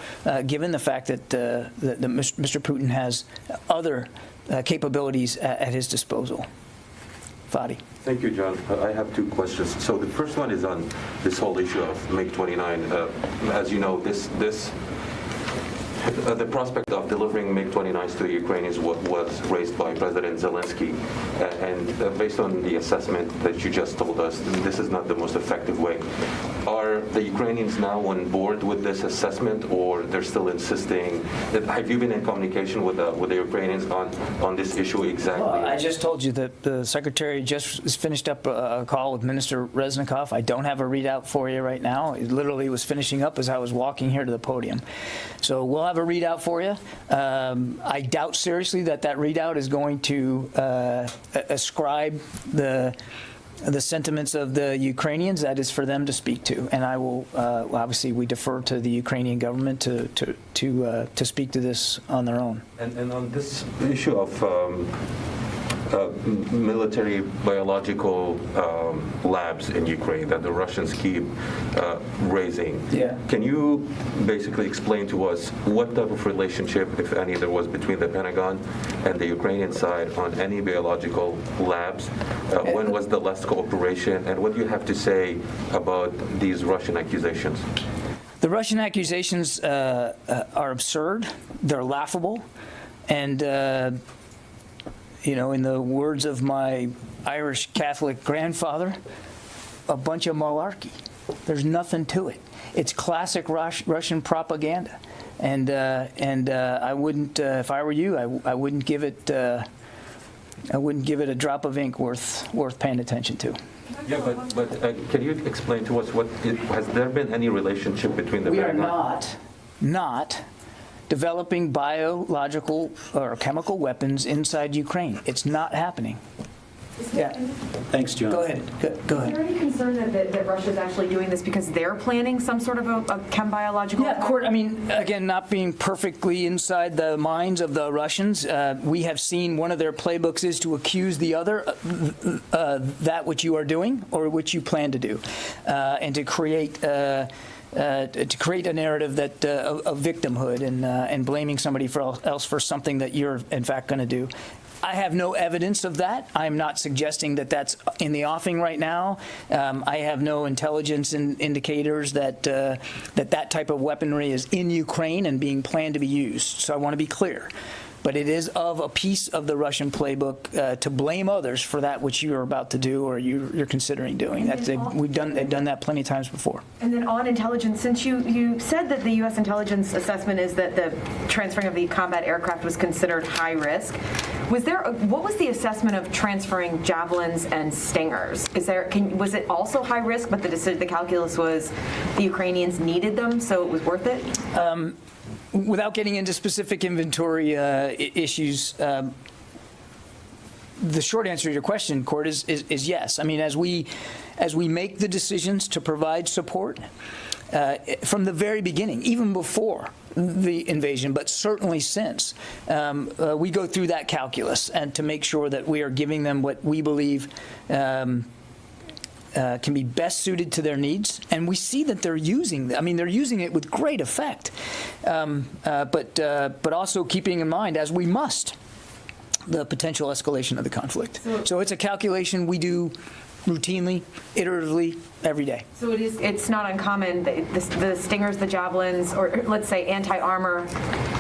Speaker 10: given the fact that Mr. Putin has other capabilities at his disposal. Fadi.
Speaker 13: Thank you, John. I have two questions. So the first one is on this whole issue of MiG-29. As you know, the prospect of delivering MiG-29s to the Ukrainians was raised by President Zelensky. And based on the assessment that you just told us, this is not the most effective way. Are the Ukrainians now on board with this assessment, or they're still insisting? Have you been in communication with the Ukrainians on this issue exactly?
Speaker 10: Well, I just told you that the Secretary just finished up a call with Minister Reznikov. I don't have a readout for you right now. It literally was finishing up as I was walking here to the podium. So we'll have a readout for you. I doubt seriously that readout is going to ascribe the sentiments of the Ukrainians. That is for them to speak to, and I will obviously we defer to the Ukrainian government to speak to this on their own.
Speaker 13: And on this issue of military biological labs in Ukraine that the Russians keep raising.
Speaker 10: Yeah.
Speaker 13: Can you basically explain to us what type of relationship, if any, there was between the Pentagon and the Ukrainian side on any biological labs? When was the last cooperation, and what do you have to say about these Russian accusations?
Speaker 10: The Russian accusations are absurd. They're laughable. And, you know, in the words of my Irish Catholic grandfather, a bunch of malarkey. There's nothing to it. It's classic Russian propaganda. And I wouldn't, if I were you, I wouldn't give it a drop of ink worth paying attention to.
Speaker 13: Yeah, but can you explain to us has there been any relationship between the Pentagon?
Speaker 10: We are not developing biological or chemical weapons inside Ukraine. It's not happening. Yeah.
Speaker 14: Thanks, John.
Speaker 10: Go ahead. Go ahead.
Speaker 15: Is there any concern that Russia's actually doing this because they're planning some sort of a chem-biological attack?
Speaker 10: Yeah, I mean, again, not being perfectly inside the minds of the Russians, we have seen one of their playbooks is to accuse the other that which you are doing or which you plan to do, and to create a narrative that of victimhood and blaming somebody else for something that you're in fact going to do. I have no evidence of that. I'm not suggesting that that's in the offing right now. I have no intelligence indicators that that type of weaponry is in Ukraine and being planned to be used. So I want to be clear. But it is of a piece of the Russian playbook to blame others for that which you are about to do or you're considering doing. They've done that plenty of times before.
Speaker 15: And then on intelligence, since you said that the U.S. intelligence assessment is that the transferring of the combat aircraft was considered high risk, what was the assessment of transferring javelins and stingers? Was it also high risk, but the calculus was the Ukrainians needed them, so it was worth it?
Speaker 10: Without getting into specific inventory issues, the short answer to your question, Court, is yes. I mean, as we make the decisions to provide support from the very beginning, even before the invasion, but certainly since, we go through that calculus and to make sure that we are giving them what we believe can be best suited to their needs, and we see that they're using it with great effect, but also keeping in mind, as we must, the potential escalation of the conflict. So it's a calculation we do routinely, iteratively, every day.
Speaker 15: So it's not uncommon, the stingers, the javelins, or let's say anti-armor,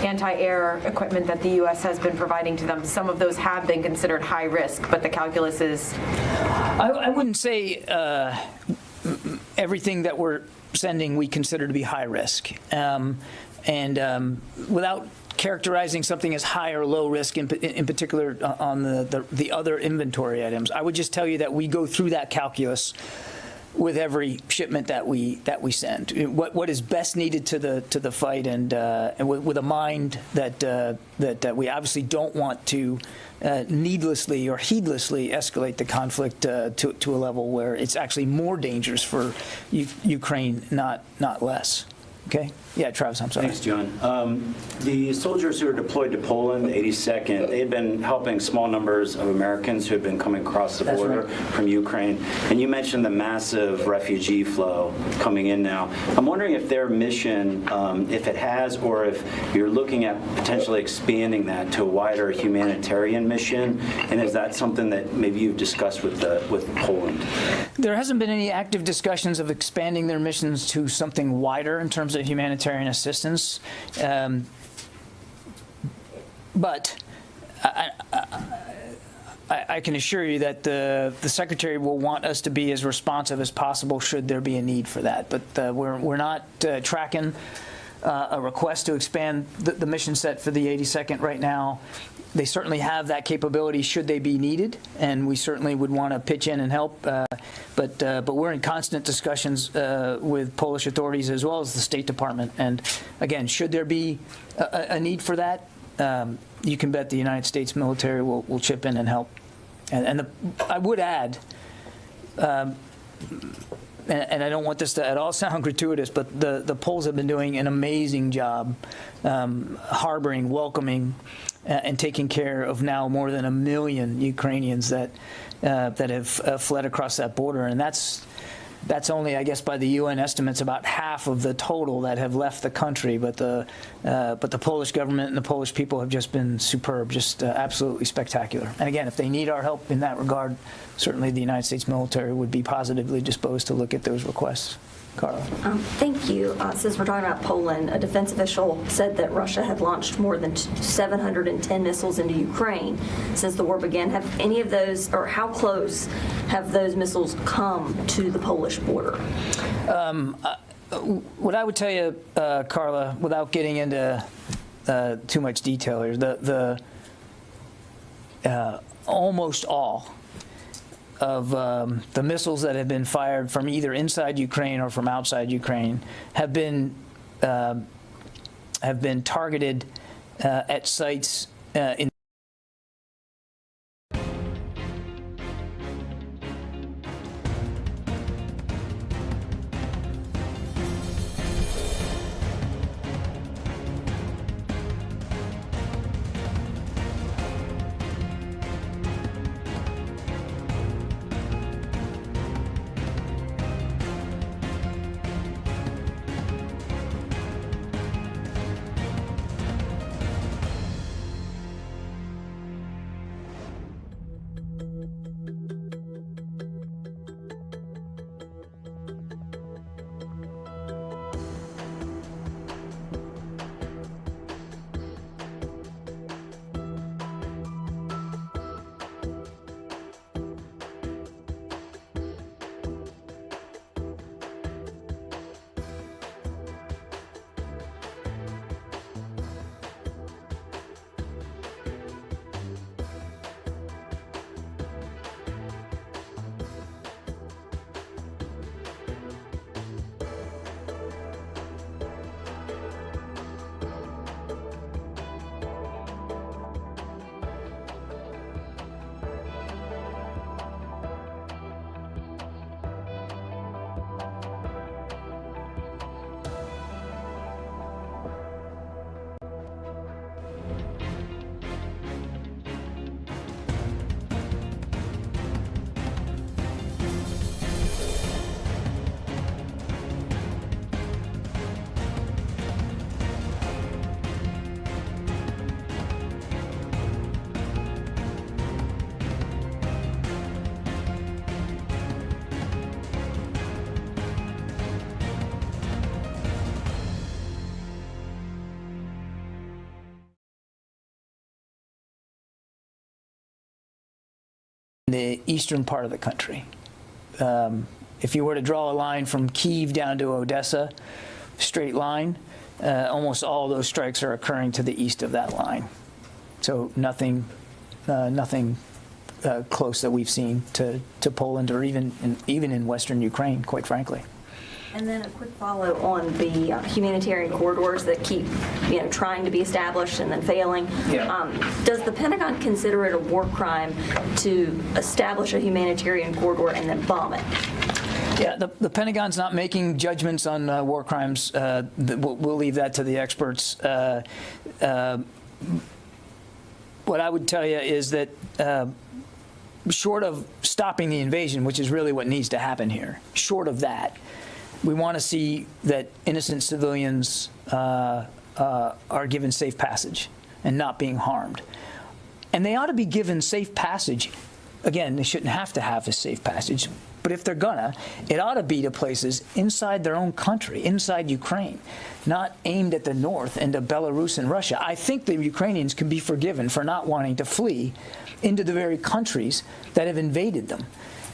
Speaker 15: anti-air equipment that the U.S. has been providing to them, some of those have been considered high risk, but the calculus is...
Speaker 10: I wouldn't say everything that we're sending we consider to be high risk. Without characterizing something as high or low risk, in particular on the other inventory items, I would just tell you that we go through that calculus with every shipment that we send. What is best needed to the fight, and with a mind that we obviously don't want to needlessly or heedlessly escalate the conflict to a level where it's actually more dangerous for Ukraine, not less. Okay? Yeah, Travis, I'm sorry.
Speaker 14: Thanks, John. The soldiers who are deployed to Poland, the 82nd, they've been helping small numbers of Americans who have been coming across the border from Ukraine. And you mentioned the massive refugee flow coming in now. I'm wondering if their mission, if it has, or if you're looking at potentially expanding that to a wider humanitarian mission, and is that something that maybe you've discussed with Poland? There
Speaker 10: hasn't been any active discussions of expanding their missions to something wider in terms of humanitarian assistance, but I can assure you that the Secretary will want us to be as responsive as possible should there be a need for that. But we're not tracking a request to expand the mission set for the 82nd right now. They certainly have that capability should they be needed, and we certainly would want to pitch in and help. But we're in constant discussions with Polish authorities as well as the State Department. And again, should there be a need for that, you can bet the United States military will chip in and help. And I would add, and I don't want this to at all sound gratuitous, but the Poles have been doing an amazing job harboring, welcoming and taking care of now more than 1 million Ukrainians that have fled across that border. And that's only, I guess, by the UN estimates, about half of the total that have left the country. But the Polish government and the Polish people have just been superb, just absolutely spectacular. And again, if they need our help in that regard, certainly the United States military would be positively disposed to look at those requests. Carla.
Speaker 16: Thank you. Since we're talking about Poland, a defense official said that Russia had launched more than 710 missiles into Ukraine since the war began. Have any of those, or how close have those missiles come to the Polish border?
Speaker 10: What I would tell you, Carla, without getting into too much detail here, almost all of the missiles that have been fired from either inside Ukraine or from outside Ukraine have been targeted at sites in the eastern part of the country. If you were to draw a line from Kyiv down to Odessa, straight line, almost all of those strikes are occurring to the east of that line. So nothing close that we've seen to Poland or even in western Ukraine, quite frankly.
Speaker 16: And then a quick follow on the humanitarian corridors that keep, trying to be established and then failing.
Speaker 10: Yeah.
Speaker 16: Does the Pentagon consider it a war crime to establish a humanitarian corridor and then bomb it?
Speaker 10: Yeah, the Pentagon's not making judgments on war crimes. We'll leave that to the experts. What I would tell you is that short of stopping the invasion, which is really what needs to happen here, short of that, we want to see that innocent civilians are given safe passage and not being harmed. And they ought to be given safe passage. Again, they shouldn't have to have a safe passage, but if they're gonna, it ought to be to places inside their own country, inside Ukraine, not aimed at the north into Belarus and Russia. I think the Ukrainians can be forgiven for not wanting to flee into the very countries that have invaded them.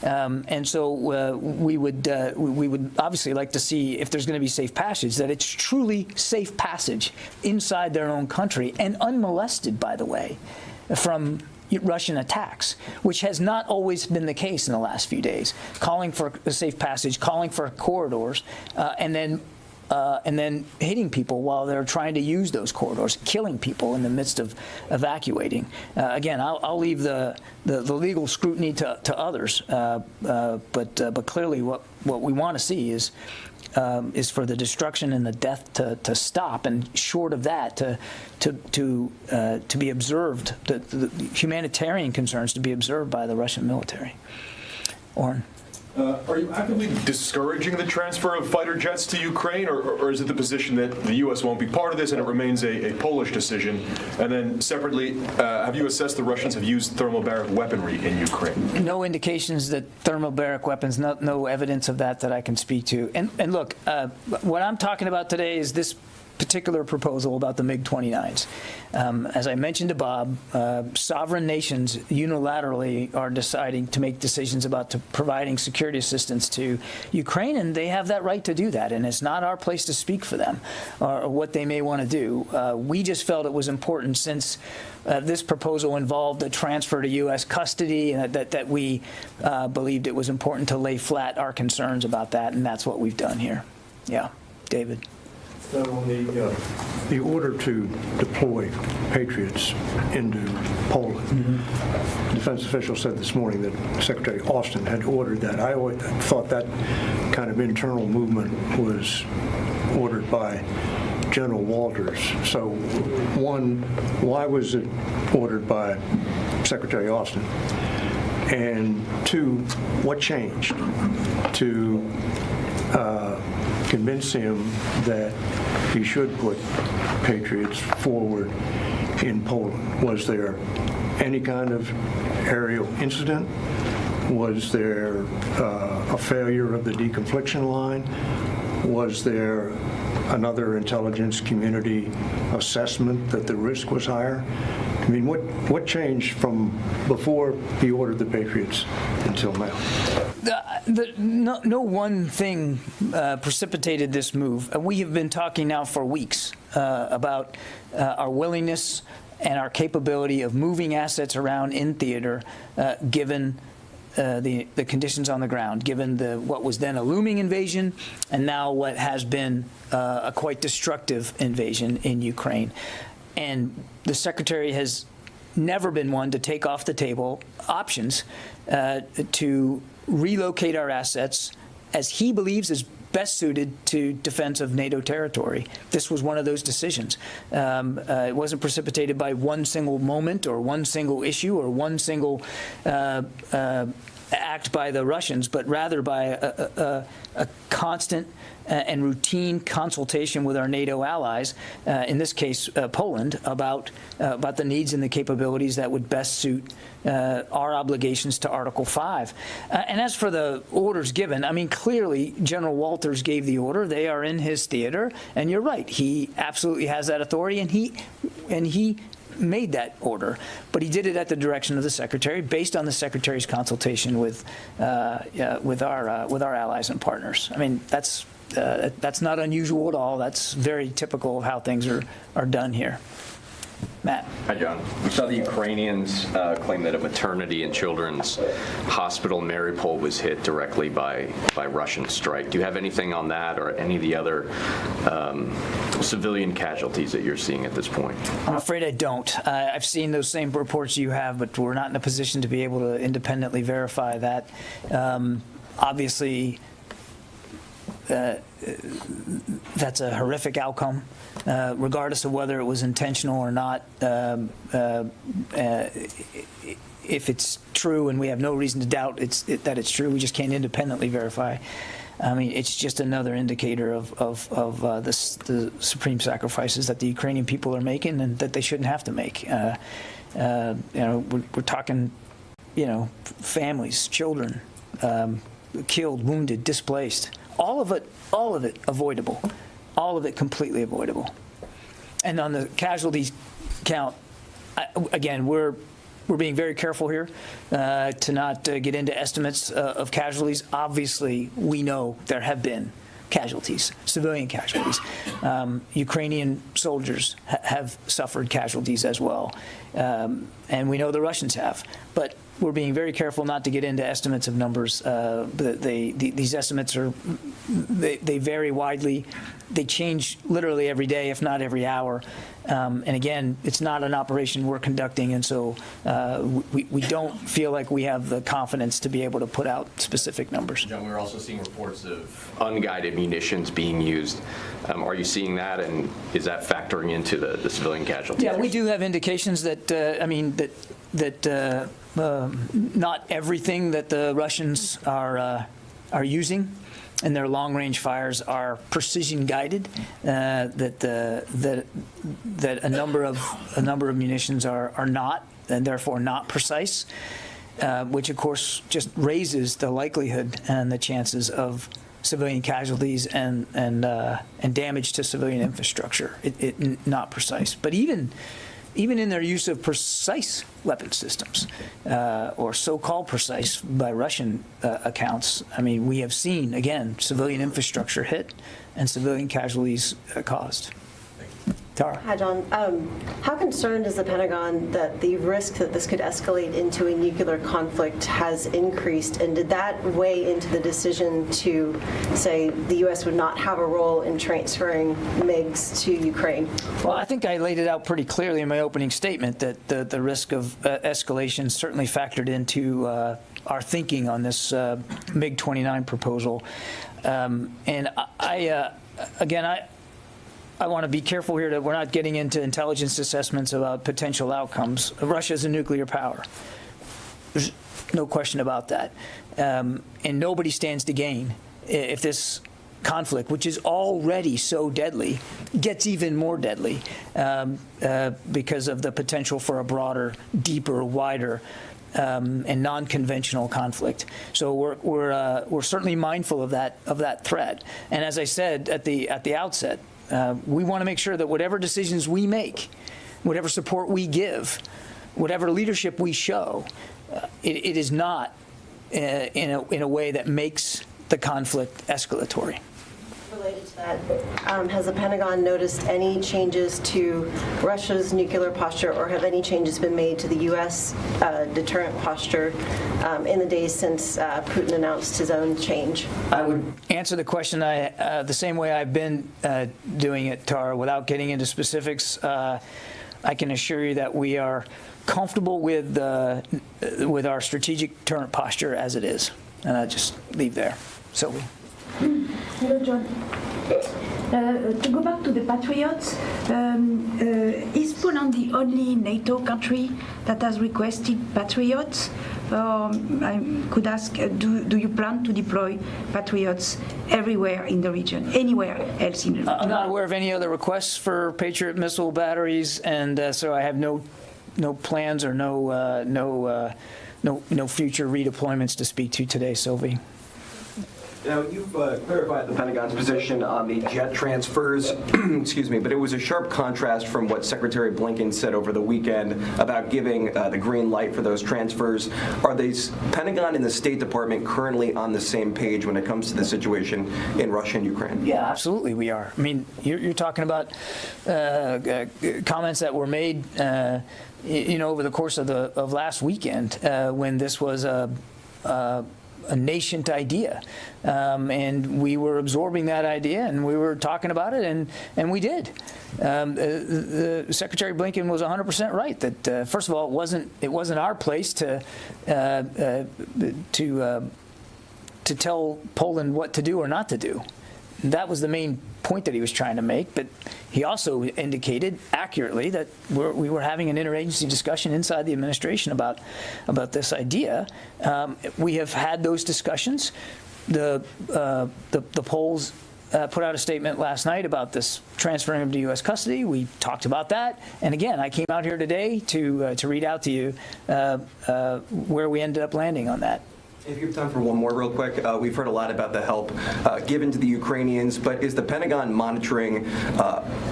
Speaker 10: And so we would obviously like to see, if there's going to be safe passage, that it's truly safe passage inside their own country and unmolested, by the way, from Russian attacks, which has not always been the case in the last few days. Calling for a safe passage, calling for corridors, and then and then hitting people while they're trying to use those corridors, killing people in the midst of evacuating. Again, I'll leave the legal scrutiny to others, but clearly what we want to see is for the destruction and the death to stop, and short of that, to be observed, the humanitarian concerns to be observed by the Russian military. Oren.
Speaker 17: Are you actively discouraging the transfer of fighter jets to Ukraine, or is it the position that the U.S. won't be part of this and it remains a Polish decision? And then separately, have you assessed the Russians have used thermobaric weaponry in Ukraine?
Speaker 10: No indications that thermobaric weapons, no evidence of that I can speak to. And look, what I'm talking about today is this particular proposal about the MiG-29s. As I mentioned to Bob, sovereign nations unilaterally are deciding to make decisions about providing security assistance to Ukraine, and they have that right to do that, and it's not our place to speak for them or what they may want to do. We just felt it was important, since this proposal involved a transfer to U.S. custody, and that we believed it was important to lay flat our concerns about that, and that's what we've done here. Yeah, David.
Speaker 18: So on the order to deploy Patriots into Poland, defense officials said this morning that Secretary Austin had ordered that. I always thought that kind of internal movement was ordered by General Walters. So, one, why was it ordered by Secretary Austin? And two, what changed to convince him that he should put Patriots forward in Poland? Was there any kind of aerial incident? Was there a failure of the deconfliction line? Was there another intelligence community assessment that the risk was higher? I mean, what changed from before he ordered the Patriots until now?
Speaker 10: No one thing precipitated this move. We have been talking now for weeks about our willingness and our capability of moving assets around in theater, given the conditions on the ground, given what was then a looming invasion, and now what has been a quite destructive invasion in Ukraine. And the Secretary has never been one to take off the table options to relocate our assets as he believes is best suited to defense of NATO territory. This was one of those decisions. It wasn't precipitated by one single moment or one single issue or one single act by the Russians, but rather by a constant and routine consultation with our NATO allies, in this case Poland, about the needs and the capabilities that would best suit our obligations to Article 5. And as for the orders given, I mean, clearly General Walters gave the order. They are in his theater, and you're right. He absolutely has that authority, and he made that order, but he did it at the direction of the Secretary, based on the Secretary's consultation with our allies and partners. I mean, that's not unusual at all. That's very typical of how things are done here. Matt.
Speaker 19: Hi, John. We saw the Ukrainians claim that a maternity and children's hospital in Mariupol was hit directly by Russian strike. Do you have anything on that or any of the other civilian casualties that you're seeing at this point?
Speaker 10: I'm afraid I don't. I've seen those same reports you have, but we're not in a position to be able to independently verify that. Obviously, that's a horrific outcome, regardless of whether it was intentional or not. If it's true, and we have no reason to doubt that it's true, we just can't independently verify. I mean, it's just another indicator of the supreme sacrifices that the Ukrainian people are making, and that they shouldn't have to make. We're talking, families, children, killed, wounded, displaced. All of it avoidable. All of it completely avoidable. And on the casualties count, again, we're being very careful here to not get into estimates of casualties. Obviously, we know there have been casualties, civilian casualties. Ukrainian soldiers have suffered casualties as well. And we know the Russians have. But we're being very careful not to get into estimates of numbers. These estimates they vary widely. They change literally every day, if not every hour. And again, it's not an operation we're conducting, and so we don't feel like we have the confidence to be able to put out specific numbers.
Speaker 19: John, we're also seeing reports of unguided munitions being used. Are you seeing that, and is that factoring into the civilian casualties?
Speaker 10: Yeah, we do have indications that not everything that the Russians are using and their long-range fires are precision-guided. That a number of munitions are not, and therefore not precise, which of course just raises the likelihood and the chances of civilian casualties and damage to civilian infrastructure. It not precise, but even in their use of precise weapon systems, or so-called precise by Russian accounts, I mean, we have seen, again, civilian infrastructure hit and civilian casualties caused. Tara.
Speaker 20: Hi, John. How concerned is the Pentagon that the risk that this could escalate into a nuclear conflict has increased, and did that weigh into the decision to say the U.S. would not have a role in transferring MiGs to Ukraine?
Speaker 10: Well, I think I laid it out pretty clearly in my opening statement that the risk of escalation certainly factored into our thinking on this MiG-29 proposal. And I want to be careful here that we're not getting into intelligence assessments about potential outcomes. Russia is a nuclear power. There's no question about that. And nobody stands to gain if this conflict, which is already so deadly, gets even more deadly because of the potential for a broader, deeper, wider, and non-conventional conflict. So we're certainly mindful of that threat. And as I said at the outset, we want to make sure that whatever decisions we make, whatever support we give, whatever leadership we show, it is not in a way that makes the conflict escalatory.
Speaker 20: Related to that, has the Pentagon noticed any changes to Russia's nuclear posture, or have any changes been made to the U.S. Deterrent posture in the days since Putin announced his own change?
Speaker 10: I would answer the question the same way I've been doing it, Tara, without getting into specifics. I can assure you that we are comfortable with our strategic deterrent posture as it is, and I just leave there. Sylvie.
Speaker 21: Hello, John. To go back to the Patriots, is Poland the only NATO country that has requested Patriots? I could ask, do you plan to deploy Patriots everywhere in the region, anywhere else in the region?
Speaker 10: I'm not aware of any other requests for Patriot missile batteries, and so I have no plans or no future redeployments to speak to today, Sylvie.
Speaker 22: Now, you've clarified the Pentagon's position on the jet transfers, excuse me, but it was a sharp contrast from what Secretary Blinken said over the weekend about giving the green light for those transfers. Are the Pentagon and the State Department currently on the same page when it comes to the situation in Russia and Ukraine?
Speaker 10: Yeah, absolutely we are. I mean, you're talking about comments that were made, over the course of last weekend when this was a nascent idea, and we were absorbing that idea, and we were talking about it, and we did. The Secretary Blinken was 100% right that first of all, it wasn't our place to tell Poland what to do or not to do. That was the main point that he was trying to make, but he also indicated accurately that we were having an interagency discussion inside the administration about this idea. We have had those discussions. The Poles put out a statement last night about this transferring him to U.S. custody. We talked about that, and again, I came out here today to read out to you where we ended up landing on that.
Speaker 22: If you have time for one more real quick, we've heard a lot about the help given to the Ukrainians, but is the Pentagon monitoring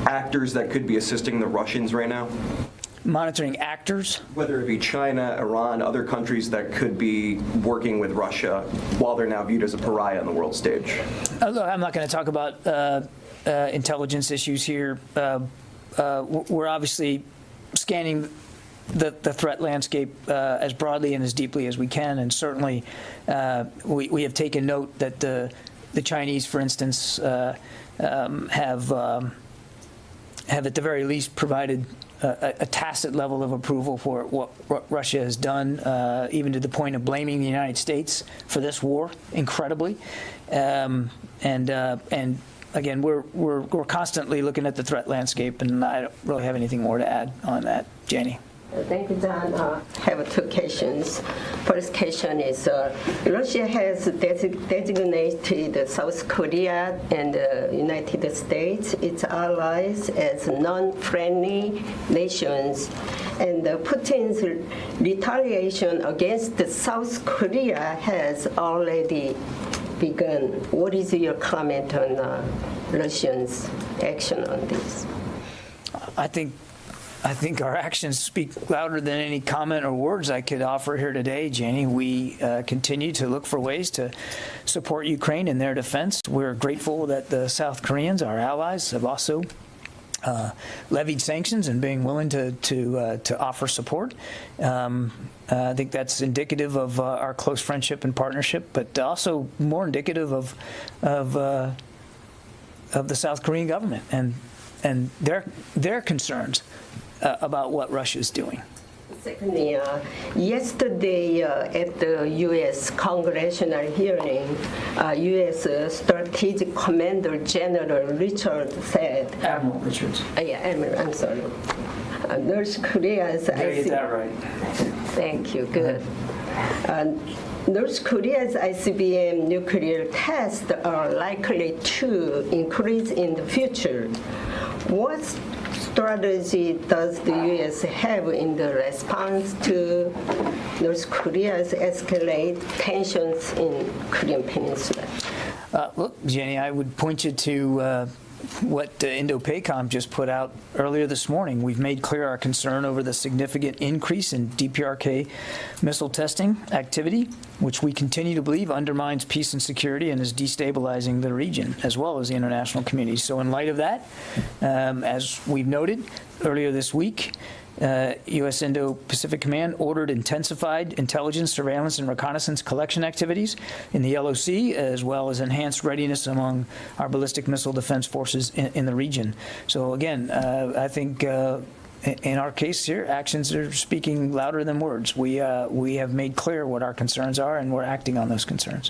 Speaker 22: actors that could be assisting the Russians right now?
Speaker 10: Monitoring actors?
Speaker 22: Whether it be China, Iran, other countries that could be working with Russia while they're now viewed as a pariah on the world stage.
Speaker 10: Look, I'm not going to talk about intelligence issues here. We're obviously scanning the threat landscape as broadly and as deeply as we can, and certainly we have taken note that the Chinese, for instance, have at the very least provided a tacit level of approval for what Russia has done, even to the point of blaming the United States for this war, incredibly. And again, we're constantly looking at the threat landscape, and I don't really have anything more to add on that. Janie.
Speaker 4: Thank you, John. I have two questions. First question is, Russia has designated South Korea and the United States, its allies, as non-friendly nations. And Putin's retaliation against South Korea has already begun. What is your comment on Russians' action on this?
Speaker 10: I think our actions speak louder than any comment or words I could offer here today, Janie. We continue to look for ways to support Ukraine in their defense. We're grateful that the South Koreans, our allies, have also levied sanctions and being willing to offer support. I think that's indicative of our close friendship and partnership, but also more indicative of the South Korean government and their concerns about what Russia's doing.
Speaker 4: Secondly, yesterday at the U.S. congressional hearing, U.S. Strategic Commander General Richard said...
Speaker 10: Admiral Richards.
Speaker 4: Yeah, Admiral, I'm sorry. North Korea's...
Speaker 10: Did I get that right?
Speaker 4: Thank you, good. North Korea's ICBM nuclear tests are likely to increase in the future. What strategy does the U.S. have in the response to North Korea's escalate tensions in Korean Peninsula?
Speaker 10: Look, Jenny, I would point you to what Indo-PACOM just put out earlier this morning. We've made clear our concern over the significant increase in DPRK missile testing activity, which we continue to believe undermines peace and security and is destabilizing the region as well as the international community. So in light of that, as we've noted earlier this week, U.S. Indo-Pacific Command ordered intensified intelligence, surveillance, and reconnaissance collection activities in the LOC, as well as enhanced readiness among our ballistic missile defense forces in the region. So again, I think in our case here, actions are speaking louder than words. We have made clear what our concerns are, and we're acting on those concerns.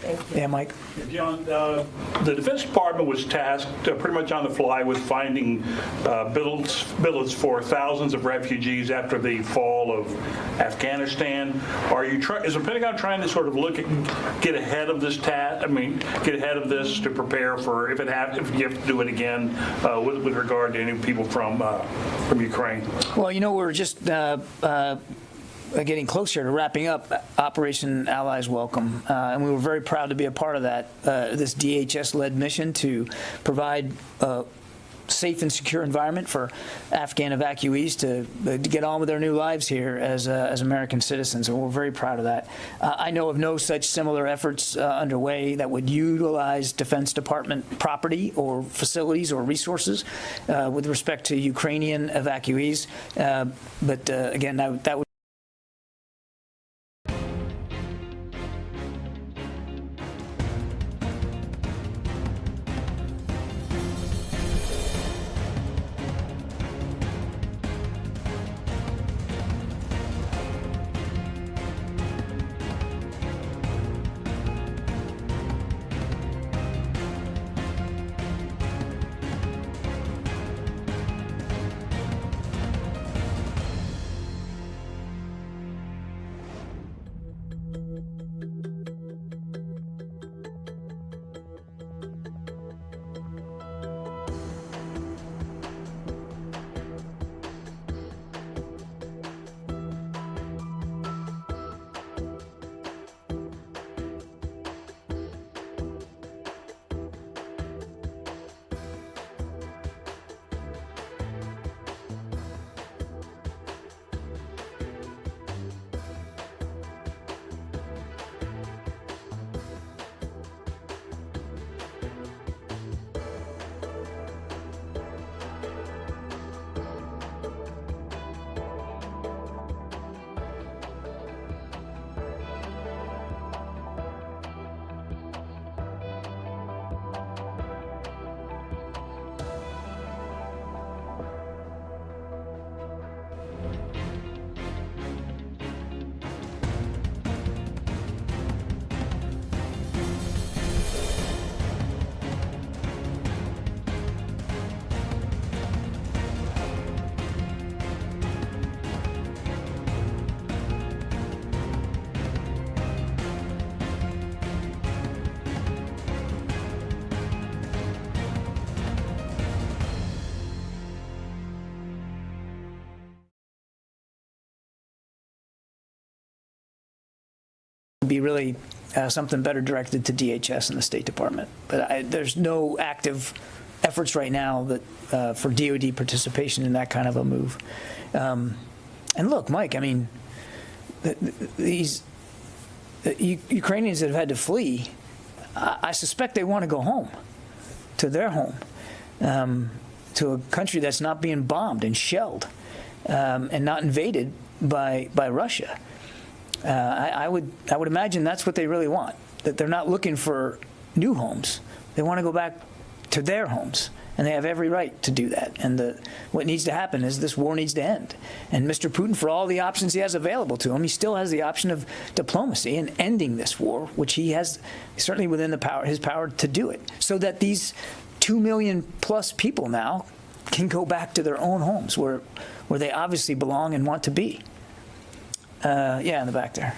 Speaker 4: Thank you.
Speaker 10: Yeah, Mike.
Speaker 6: John, the Defense Department was tasked pretty much on the fly with finding billets for thousands of refugees after the fall of Afghanistan. Is the Pentagon trying to sort of get ahead of this task? I mean, get ahead of this to prepare for if you have to do it again with regard to any people from Ukraine?
Speaker 10: Well, you know, we're just getting closer to wrapping up Operation Allies Welcome, and we were very proud to be a part of that, this DHS-led mission to provide a safe and secure environment for Afghan evacuees to get on with their new lives here as American citizens, and we're very proud of that. I know of no such similar efforts underway that would utilize Defense Department property or facilities or resources with respect to Ukrainian evacuees, but again, that would be really something better directed to DHS and the State Department. But there's no active efforts right now that for DoD participation in that kind of a move. And look, Mike, I mean, these Ukrainians that have had to flee, I suspect they want to go home, to their home, to a country that's not being bombed and shelled and not invaded by Russia. I would imagine that's what they really want, that they're not looking for new homes. They want to go back to their homes, and they have every right to do that. And what needs to happen is this war needs to end. And Mr. Putin, for all the options he has available to him, he still has the option of diplomacy and ending this war, which he has certainly within his power to do it, so that these 2 million plus people now can go back to their own homes where they obviously belong and want to be. Yeah, in the back there.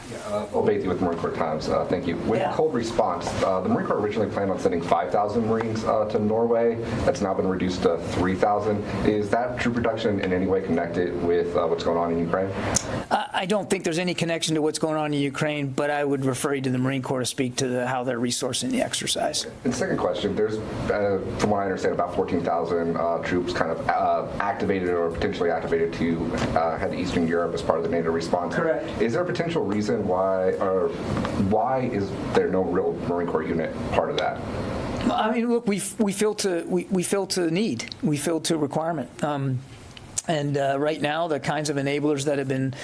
Speaker 7: Obethi with Marine Corps Times. Thank you. With cold response, the Marine Corps originally planned on sending 5,000 Marines to Norway. That's now been reduced to 3,000. Is that troop reduction in any way connected with what's going on in Ukraine?
Speaker 10: I don't think there's any connection to what's going on in Ukraine, but I would refer you to the Marine Corps to speak to how they're resourcing the exercise.
Speaker 7: And second question, there's, from what I understand, about 14,000 troops kind of activated or potentially activated to head to Eastern Europe as part of the NATO response.
Speaker 10: Correct.
Speaker 7: Is there a potential reason why is there no real Marine Corps unit part of that?
Speaker 10: I mean, look, we feel to need, we feel to requirement. And right now, the kinds of enablers that have been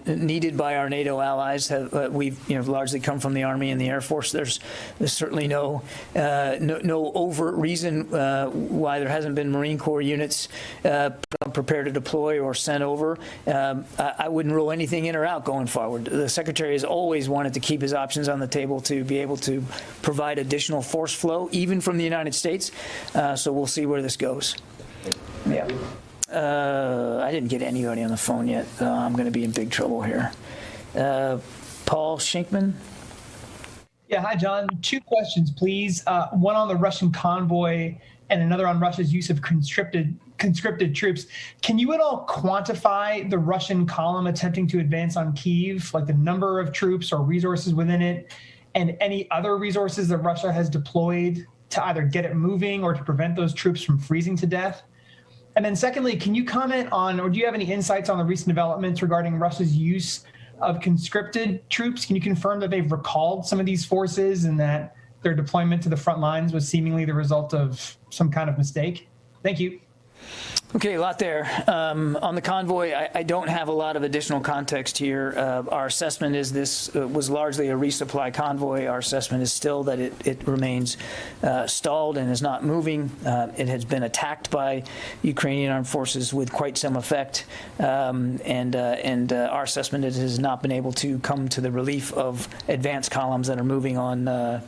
Speaker 10: needed by our NATO allies we've largely come from the Army and the Air Force. There's certainly no overt reason why there hasn't been Marine Corps units prepared to deploy or sent over. I wouldn't rule anything in or out going forward. The Secretary has always wanted to keep his options on the table to be able to provide additional force flow, even from the United States. So we'll see where this goes. Yeah. I didn't get anybody on the phone yet. I'm going to be in big trouble here. Paul Shinkman.
Speaker 8: Yeah, hi, John. 2 questions, please. One on the Russian convoy and another on Russia's use of conscripted troops. Can you at all quantify the Russian column attempting to advance on Kyiv, like the number of troops or resources within it, and any other resources that Russia has deployed to either get it moving or to prevent those troops from freezing to death? And then secondly, can you comment on, or do you have any insights on the recent developments regarding Russia's use of conscripted troops? Can you confirm that they've recalled some of these forces and that their deployment to the front lines was seemingly the result of some kind of mistake? Thank you.
Speaker 10: Okay, a lot there. On the convoy, I don't have a lot of additional context here. Our assessment is this was largely a resupply convoy. Our assessment is still that it remains stalled and is not moving. It has been attacked by Ukrainian armed forces with quite some effect, and our assessment is it has not been able to come to the relief of advanced columns that are moving on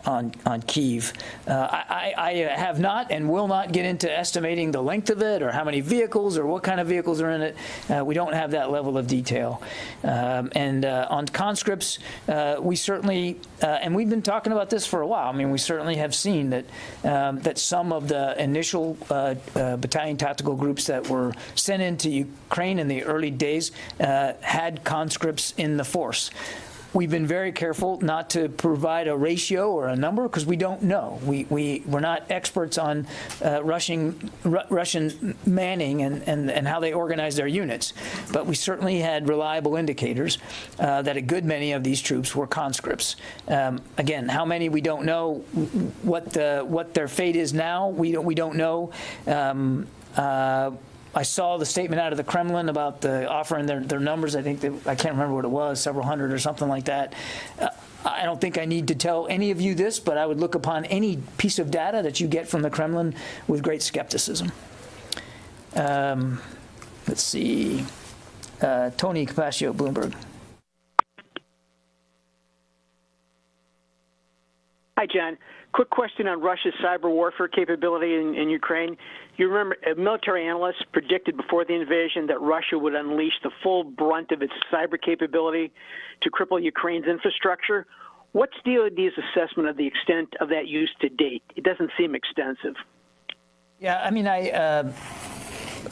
Speaker 10: Kyiv. I have not and will not get into estimating the length of it or how many vehicles or what kind of vehicles are in it. We don't have that level of detail. And on conscripts, we certainly, and we've been talking about this for a while, I mean, we certainly have seen that, that some of the initial battalion tactical groups that were sent into Ukraine in the early days had conscripts in the force. We've been very careful not to provide a ratio or a number because we don't know. We're not experts on Russian manning and how they organize their units, but we certainly had reliable indicators that a good many of these troops were conscripts. Again, how many we don't know. What their fate is now, we don't know. I saw the statement out of the Kremlin about the offering their numbers. I think I can't remember what it was, several hundred or something like that. I don't think I need to tell any of you this, but I would look upon any piece of data that you get from the Kremlin with great skepticism. Let's see. Tony Capaccio, Bloomberg.
Speaker 23: Hi, John. Quick question on Russia's cyber warfare capability in Ukraine. You remember military analysts predicted before the invasion that Russia would unleash the full brunt of its cyber capability to cripple Ukraine's infrastructure. What's DoD's assessment of the extent of that use to date? It doesn't seem extensive.
Speaker 10: Yeah, I mean,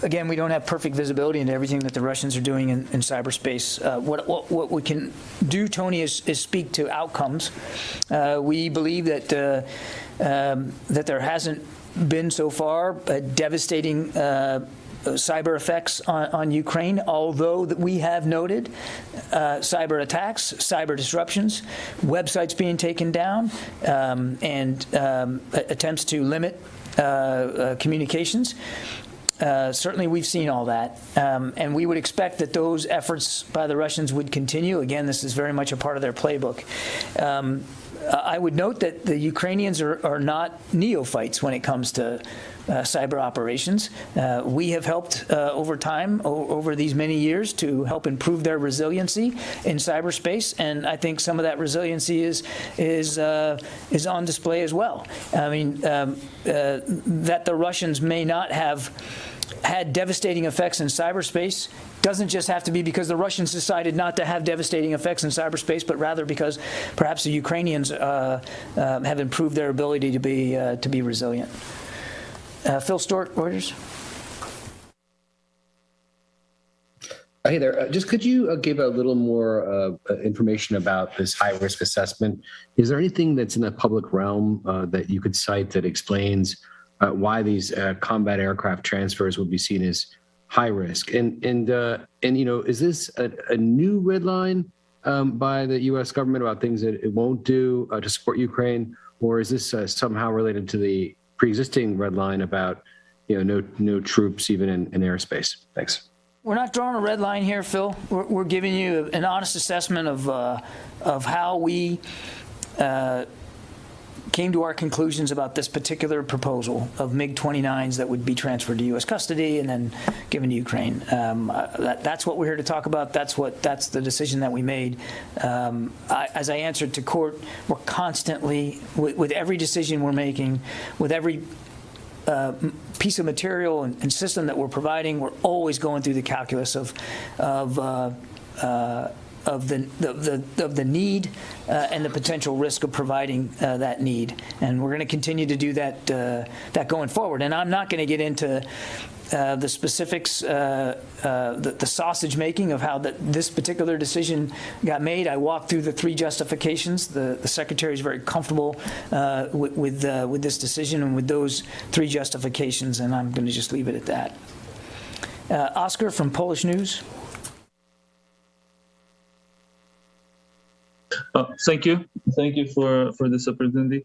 Speaker 10: again, we don't have perfect visibility into everything that the Russians are doing in cyberspace. What we can do, Tony, is speak to outcomes. We believe that that there hasn't been so far a devastating cyber effects on Ukraine, although that we have noted cyber attacks, cyber disruptions, websites being taken down, and attempts to limit communications. Certainly we've seen all that, and we would expect that those efforts by the Russians would continue. Again, this is very much a part of their playbook. I would note that the Ukrainians are not neophytes when it comes to cyber operations. We have helped over time, over these many years, to help improve their resiliency in cyberspace, and I think some of that resiliency is on display as well. I mean, that the Russians may not have had devastating effects in cyberspace doesn't just have to be because the Russians decided not to have devastating effects in cyberspace, but rather because perhaps the Ukrainians have improved their ability to be resilient. Phil Stork, Reuters.
Speaker 2: Hey there. Just could you give a little more information about this high-risk assessment? Is there anything that's in the public realm that you could cite that explains why these combat aircraft transfers would be seen as high risk? And you know, is this a new red line by the U.S. government about things that it won't do to support Ukraine, or is this somehow related to the pre-existing red line about, you know, no troops even in airspace? Thanks.
Speaker 10: We're not drawing a red line here, Phil. We're giving you an honest assessment of how we came to our conclusions about this particular proposal of MiG-29s that would be transferred to U.S. custody and then given to Ukraine. That's what we're here to talk about. That's the decision that we made. As I answered to court, we're constantly, with every decision we're making, with every piece of material and system that we're providing, we're always going through the calculus of the need and the potential risk of providing that need, and we're going to continue to do that going forward. And I'm not going to get into the specifics, the sausage making of how this particular decision got made. I walked through the three justifications. The Secretary is very comfortable with this decision and with those three justifications, and I'm going to just leave it at that. Oscar from Polish News.
Speaker 5: Thank you for this opportunity.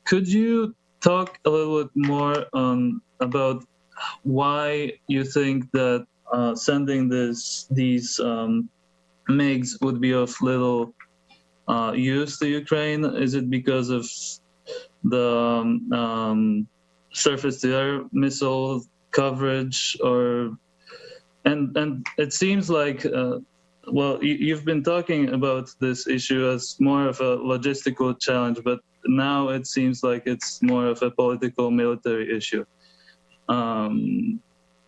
Speaker 5: Could you talk a little bit more about why you think that sending these MiGs would be of little use to Ukraine? Is it because of the surface-to-air missile coverage, and it seems like well, you've been talking about this issue as more of a logistical challenge, but now it seems like it's more of a political military issue. And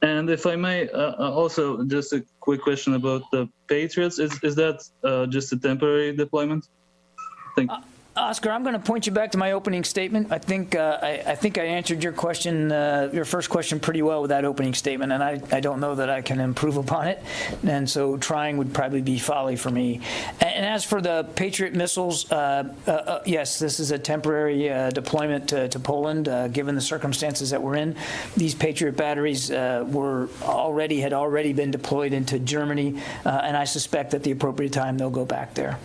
Speaker 5: if I may, also just a quick question about the Patriots. Is that just a temporary deployment? Thank you.
Speaker 10: Oscar, I'm going to point you back to my opening statement. I think I answered your question, your first question, pretty well with that opening statement, and I don't know that I can improve upon it, and so trying would probably be folly for me. And as for the Patriot missiles, yes, this is a temporary deployment to Poland, given the circumstances that we're in. These Patriot batteries had already been deployed into Germany, and I suspect at the appropriate time they'll go back there.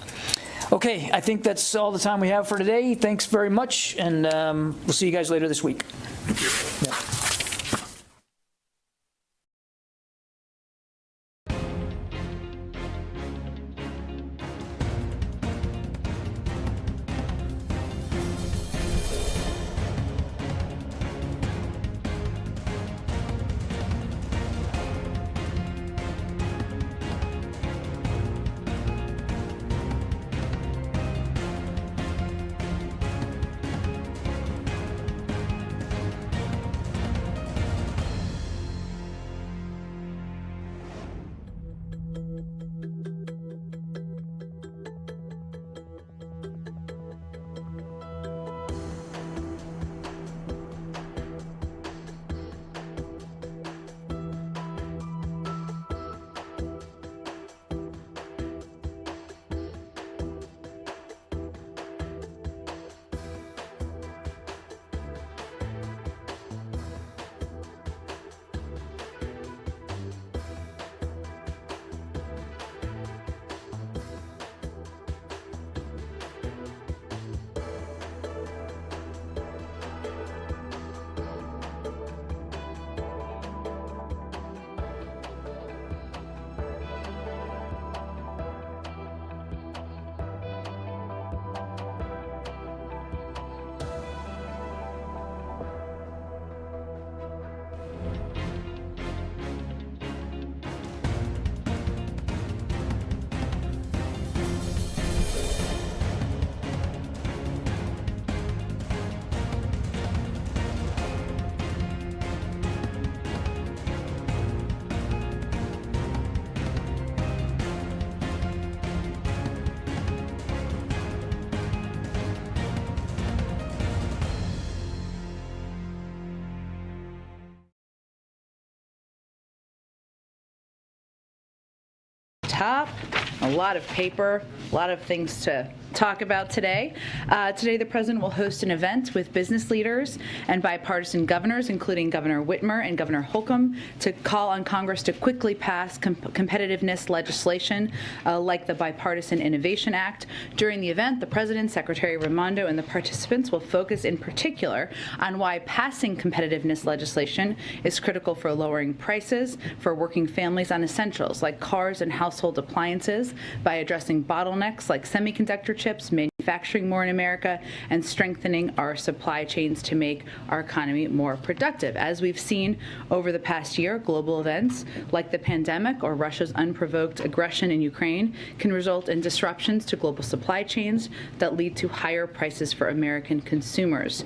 Speaker 10: Okay, I think that's all the time we have for today. Thanks very much, and we'll see you guys later this week. Yeah.
Speaker 1: top. A lot of paper, a lot of things to talk about today. Today, the president will host an event with business leaders and bipartisan governors, including Governor Whitmer and Governor Holcomb, to call on Congress to quickly pass competitiveness legislation like the Bipartisan Innovation Act. During the event, the president, Secretary Raimondo, and the participants will focus in particular on why passing competitiveness legislation is critical for lowering prices for working families on essentials like cars and household appliances by addressing bottlenecks like semiconductor chips, manufacturing more in America, and strengthening our supply chains to make our economy more productive. As we've seen over the past year, global events like the pandemic or Russia's unprovoked aggression in Ukraine can result in disruptions to global supply chains that lead to higher prices for American consumers,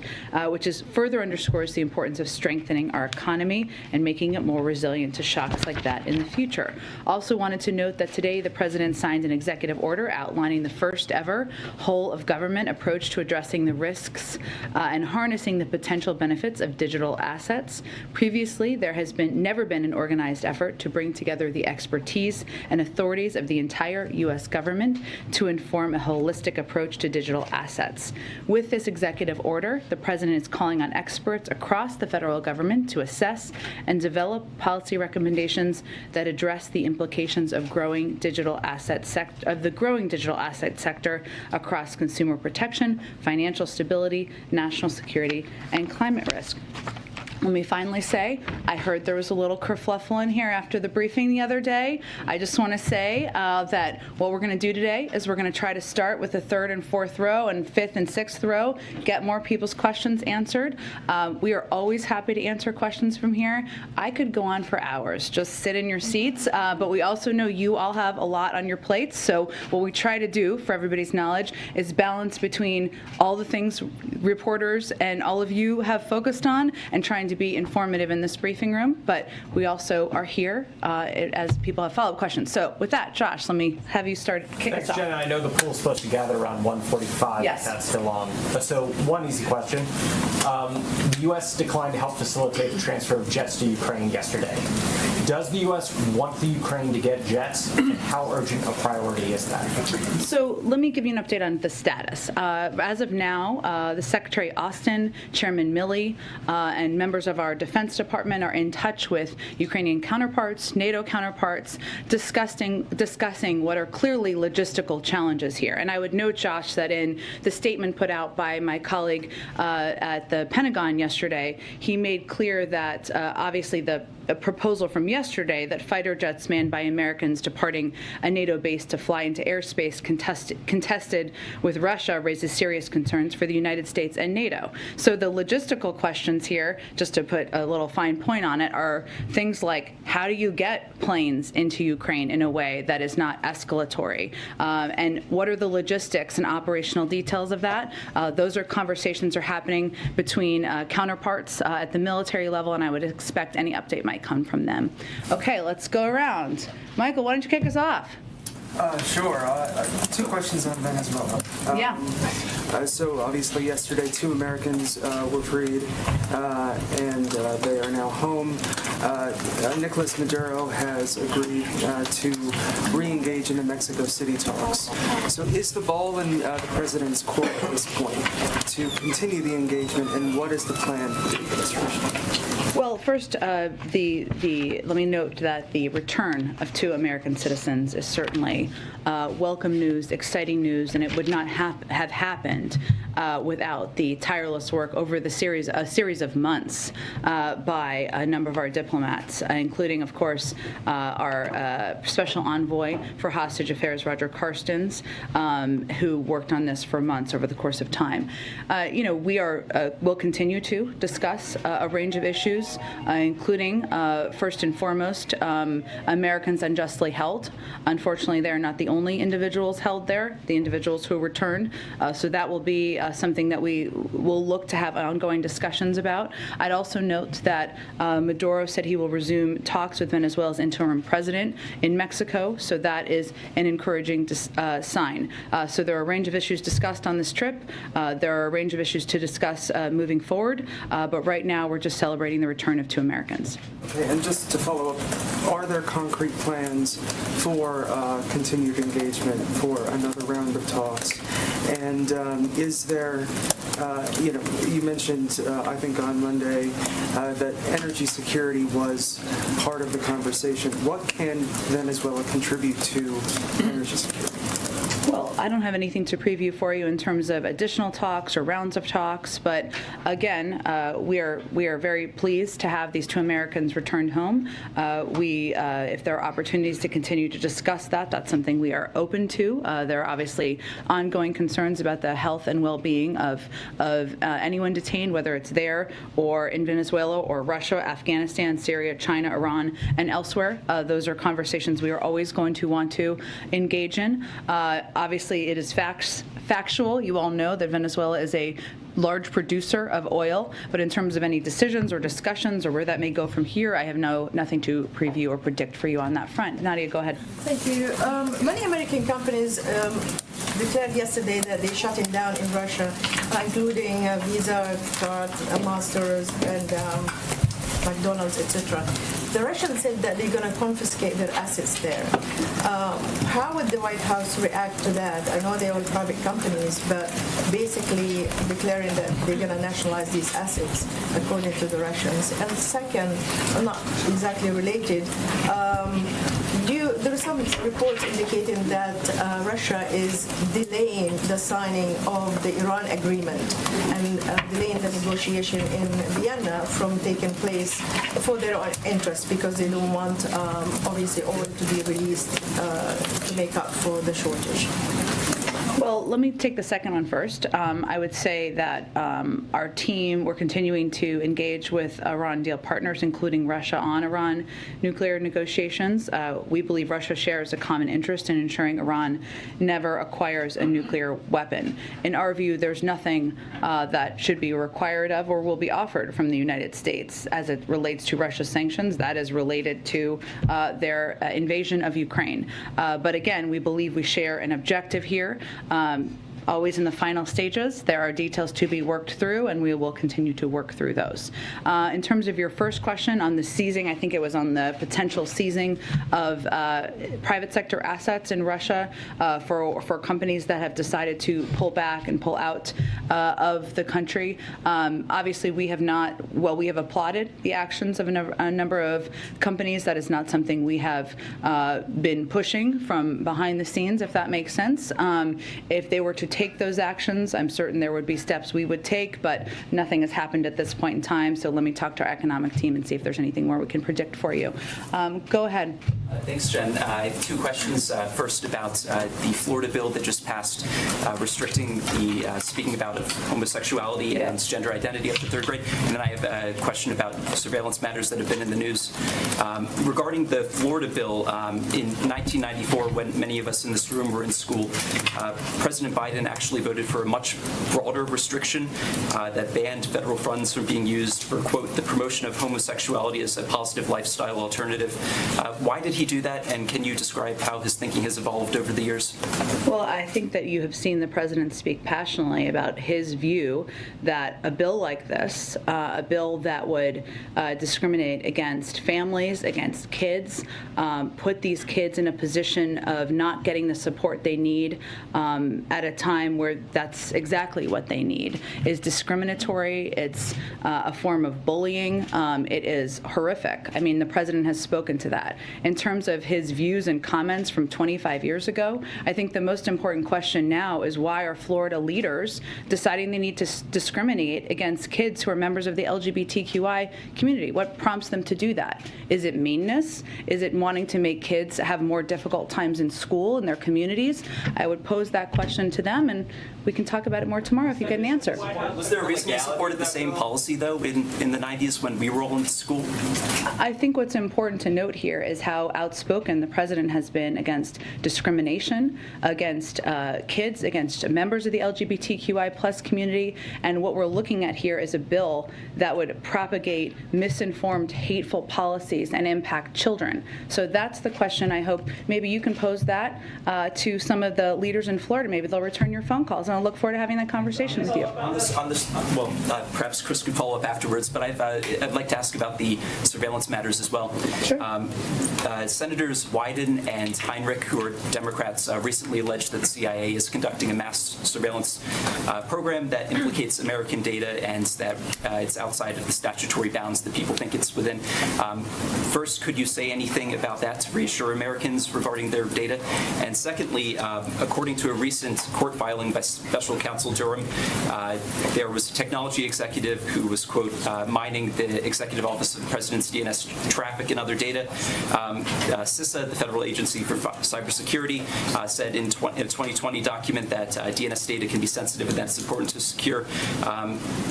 Speaker 1: which is further underscores the importance of strengthening our economy and making it more resilient to shocks like that in the future. Also wanted to note that today the president signed an executive order outlining the first ever whole of government approach to addressing the risks and harnessing the potential benefits of digital assets. Previously, there has never been an organized effort to bring together the expertise and authorities of the entire U.S. government to inform a holistic approach to digital assets. With this executive order, the president is calling on experts across the federal government to assess and develop policy recommendations that address the implications of the growing digital asset sector across consumer protection, financial stability, national security, and climate risk. Let me finally say, I heard there was a little kerfluffle in here after the briefing the other day. I just want to say that what we're going to do today is we're going to try to start with the third and fourth row and fifth and sixth row, get more people's questions answered. We are always happy to answer questions from here. I could go on for hours. Just sit in your seats, but we also know you all have a lot on your plates, so what we try to do, for everybody's knowledge, is balance between all the things reporters and all of you have focused on and trying to be informative in this briefing room, but we also are here as people have follow-up questions. So with that, Josh, let me have you kick us off.
Speaker 3: Thanks, Jenna. I know the pool's supposed to gather around 1:45.
Speaker 1: Yes.
Speaker 3: That's still on. So one easy question. The U.S. declined to help facilitate the transfer of jets to Ukraine yesterday. Does the U.S. want the Ukraine to get jets, and how urgent a priority is that?
Speaker 1: So let me give you an update on the status. As of now, the Secretary Austin, Chairman Milley, and members of our Defense Department are in touch with Ukrainian counterparts, NATO counterparts, discussing what are clearly logistical challenges here. And I would note, Josh, that in the statement put out by my colleague at the Pentagon yesterday, he made clear that obviously a proposal from yesterday that fighter jets manned by Americans departing a NATO base to fly into airspace contested with Russia raises serious concerns for the United States and NATO. So the logistical questions here, just to put a little fine point on it, are things like how do you get planes into Ukraine in a way that is not escalatory? And what are the logistics and operational details of that? Those conversations are happening between counterparts at the military level, and I would expect any update might come from them. Okay, let's go around. Michael, why don't you kick us off?
Speaker 9: Sure. Two questions on Venezuela. So obviously yesterday 2 Americans were freed and they are now home. Nicolas Maduro has agreed to re-engage in the Mexico City talks. So is the ball in the president's court at this point to continue the engagement, and what is the plan for the administration?
Speaker 1: Well, first, let me note that the return of 2 American citizens is certainly welcome news, exciting news, and it would not have happened without the tireless work over a series of months by a number of our diplomats, including, of course, our special envoy for hostage affairs, Roger Carstens, who worked on this for months over the course of time. We'll continue to discuss a range of issues, including, first and foremost, Americans unjustly held. Unfortunately, they are not the only individuals held there, the individuals who returned. So that will be something that we will look to have ongoing discussions about. I'd also note that Maduro said he will resume talks with Venezuela's interim president in Mexico, so that is an encouraging sign. So there are a range of issues discussed on this trip. There are a range of issues to discuss moving forward, but right now we're just celebrating the return of 2 Americans.
Speaker 9: Okay, and just to follow up, are there concrete plans for continued engagement for another round of talks? And is there, you mentioned, I think on Monday, that energy security was part of the conversation. What can Venezuela contribute to energy security?
Speaker 1: Well, I don't have anything to preview for you in terms of additional talks or rounds of talks, but again, we are very pleased to have these 2 Americans returned home. If there are opportunities to continue to discuss that, that's something we are open to. There are obviously ongoing concerns about the health and well-being of anyone detained, whether it's there or in Venezuela or Russia, Afghanistan, Syria, China, Iran, and elsewhere. Those are conversations we are always going to want to engage in. Obviously, it is factual. You all know that Venezuela is a large producer of oil, but in terms of any decisions or discussions or where that may go from here, I have nothing to preview or predict for you on that front. Nadia, go ahead.
Speaker 11: Thank you. Many American companies declared yesterday that they're shutting down in Russia, including Visa, Card, Masters, and McDonald's, etc. The Russians said that they're going to confiscate their assets there. How would the White House react to that? I know they're all private companies, but basically declaring that they're going to nationalize these assets, according to the Russians. And second, not exactly related, there are some reports indicating that Russia is delaying the signing of the Iran agreement and delaying the negotiation in Vienna from taking place for their own interest, because they don't want, obviously, oil to be released to make up for the shortage.
Speaker 1: Well, let me take the second one first. I would say that our team, we're continuing to engage with Iran deal partners, including Russia, on Iran nuclear negotiations. We believe Russia shares a common interest in ensuring Iran never acquires a nuclear weapon. In our view, there's nothing that should be required of or will be offered from the United States as it relates to Russia's sanctions. That is related to their invasion of Ukraine. But again, we believe we share an objective here. Always in the final stages. There are details to be worked through, and we will continue to work through those. In terms of your first question on the seizing, I think it was on the potential seizing of private sector assets in Russia for companies that have decided to pull back and pull out of the country. Obviously, we have applauded the actions of a number of companies. That is not something we have been pushing from behind the scenes, if that makes sense. If they were to take those actions, I'm certain there would be steps we would take, but nothing has happened at this point in time. So let me talk to our economic team and see if there's anything more we can predict for you. Go ahead.
Speaker 12: Thanks, Jen. I have 2 questions. First, about the Florida bill that just passed, restricting the speaking about homosexuality and gender identity up to 3rd grade. And then I have a question about surveillance matters that have been in the news. Regarding the Florida bill, in 1994, when many of us in this room were in school, President Biden actually voted for a much broader restriction that banned federal funds from being used for, quote, the promotion of homosexuality as a positive lifestyle alternative. Why did he do that, and can you describe how his thinking has evolved over the years?
Speaker 1: Well, I think that you have seen the president speak passionately about his view that a bill like this, a bill that would discriminate against families, against kids, put these kids in a position of not getting the support they need at a time where that's exactly what they need, is discriminatory. It's a form of bullying. It is horrific. I mean, the president has spoken to that. In terms of his views and comments from 25 years ago, I think the most important question now is why are Florida leaders deciding they need to discriminate against kids who are members of the LGBTQI community? What prompts them to do that? Is it meanness? Is it wanting to make kids have more difficult times in school in their communities? I would pose that question to them, and we can talk about it more tomorrow if you get an answer.
Speaker 12: Was there a reason you supported the same policy, though, in the 90s when we were all in school?
Speaker 1: I think what's important to note here is how outspoken the president has been against discrimination, against kids, against members of the LGBTQI+ community, and what we're looking at here is a bill that would propagate misinformed, hateful policies and impact children. So that's the question. I hope maybe you can pose that to some of the leaders in Florida. Maybe they'll return your phone calls, and I'll look forward to having that conversation with you.
Speaker 12: On this, well, perhaps Chris could follow up afterwards, but I'd like to ask about the surveillance matters as well.
Speaker 1: Sure.
Speaker 12: Senators Wyden and Heinrich, who are Democrats, recently alleged that the CIA is conducting a mass surveillance program that implicates American data and that it's outside of the statutory bounds that people think it's within. First, could you say anything about that to reassure Americans regarding their data? And secondly, according to a recent court filing by Special Counsel Durham, there was a technology executive who was, quote, mining the Executive Office of the President's DNS traffic and other data. CISA, the Federal Agency for Cybersecurity, said in a 2020 document that DNS data can be sensitive and that's important to secure.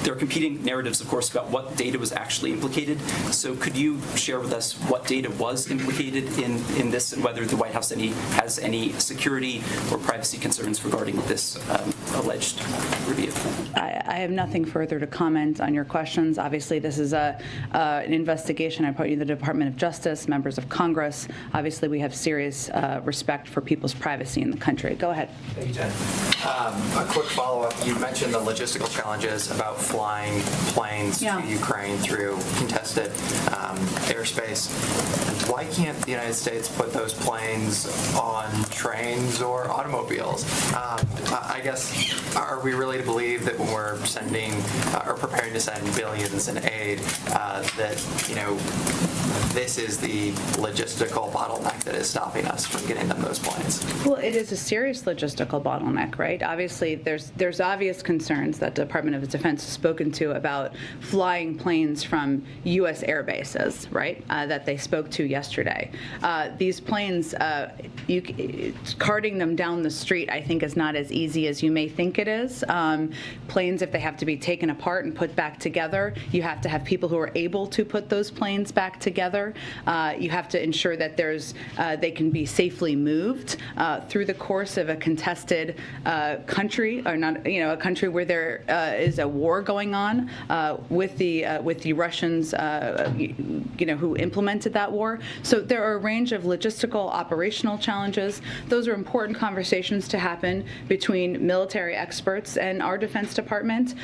Speaker 12: There are competing narratives, of course, about what data was actually implicated. So could you share with us what data was implicated in this and whether the White House has any security or privacy concerns regarding this alleged review?
Speaker 1: I have nothing further to comment on your questions. Obviously, this is an investigation. I put you in the Department of Justice, members of Congress. Obviously, we have serious respect for people's privacy in the country. Go ahead.
Speaker 13: Thank you, Jen. A quick follow-up. You mentioned the logistical challenges about flying planes to Ukraine through contested airspace. Why can't the United States put those planes on trains or automobiles? I guess, are we really to believe that when we're sending or preparing to send billions in aid, that, this is the logistical bottleneck that is stopping us from getting them those planes?
Speaker 1: Well, it is a serious logistical bottleneck, right? Obviously, there's obvious concerns that the Department of Defense has spoken to about flying planes from U.S. air bases, right, that they spoke to yesterday. These planes, carting them down the street, I think, is not as easy as you may think it is. Planes, if they have to be taken apart and put back together, you have to have people who are able to put those planes back together. You have to ensure that they can be safely moved through the course of a contested country, or not, a country where there is a war going on with the Russians, who implemented that war. So there are a range of logistical, operational challenges. Those are important conversations to happen between military experts and our Defense Department,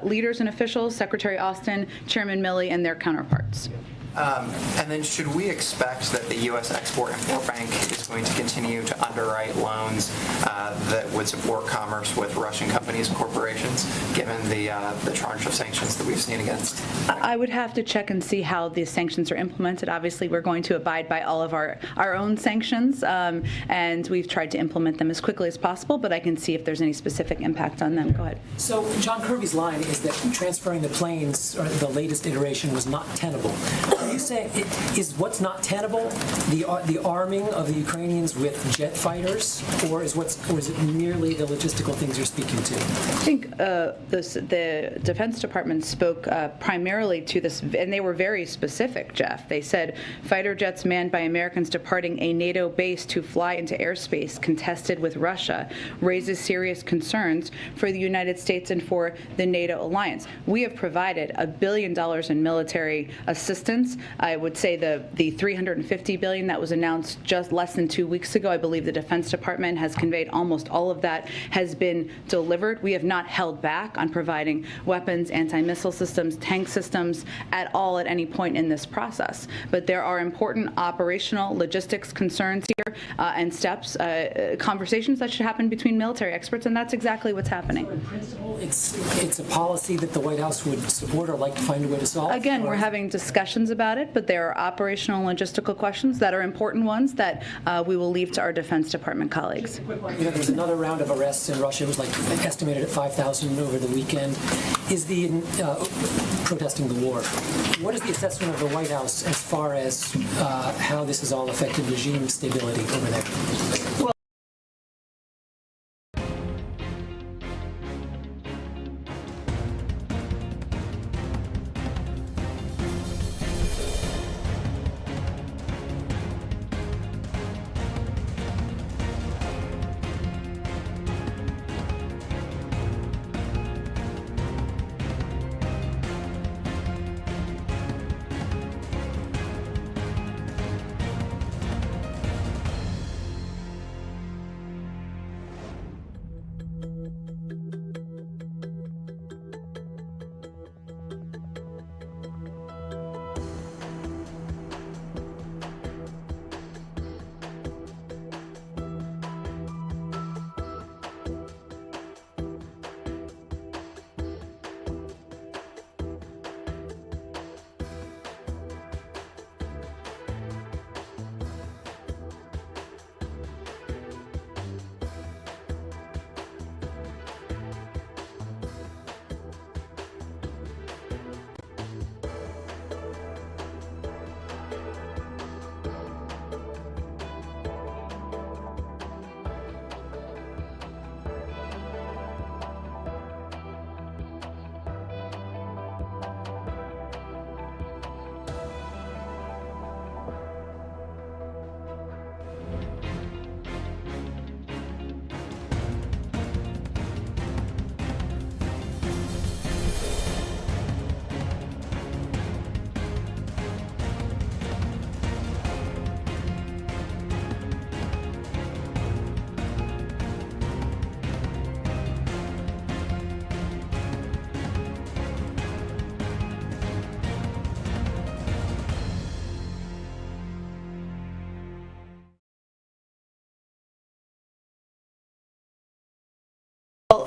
Speaker 1: leaders and officials, Secretary Austin, Chairman Milley, and their counterparts.
Speaker 13: And then should we expect that the U.S. Export-Import Bank is going to continue to underwrite loans that would support commerce with Russian companies and corporations, given the tranche of sanctions that we've seen against?
Speaker 1: I would have to check and see how the sanctions are implemented. Obviously, we're going to abide by all of our own sanctions, and we've tried to implement them as quickly as possible, but I can see if there's any specific impact on them. Go ahead.
Speaker 14: So John Kirby's line is that transferring the planes, or the latest iteration, was not tenable. Are you saying is what's not tenable the arming of the Ukrainians with jet fighters, or is it merely the logistical things you're speaking to?
Speaker 1: I think the Defense Department spoke primarily to this, and they were very specific, Jeff. They said fighter jets manned by Americans departing a NATO base to fly into airspace contested with Russia raises serious concerns for the United States and for the NATO alliance. We have provided $1 billion in military assistance. I would say the $350 billion that was announced just less than 2 weeks ago, I believe the Defense Department has conveyed almost all of that has been delivered. We have not held back on providing weapons, anti-missile systems, tank systems at all at any point in this process. But there are important operational logistics concerns here and steps, conversations that should happen between military experts, and that's exactly what's happening.
Speaker 14: So in principle, it's a policy that the White House would support or like to find a way to solve?
Speaker 1: Again, we're having discussions about it, but there are operational and logistical questions that are important ones that we will leave to our Defense Department colleagues.
Speaker 14: There was another round of arrests in Russia. It was estimated at 5,000 over the weekend. Is the protesting the war? What is the assessment of the White House as far as how this has all affected regime stability over there?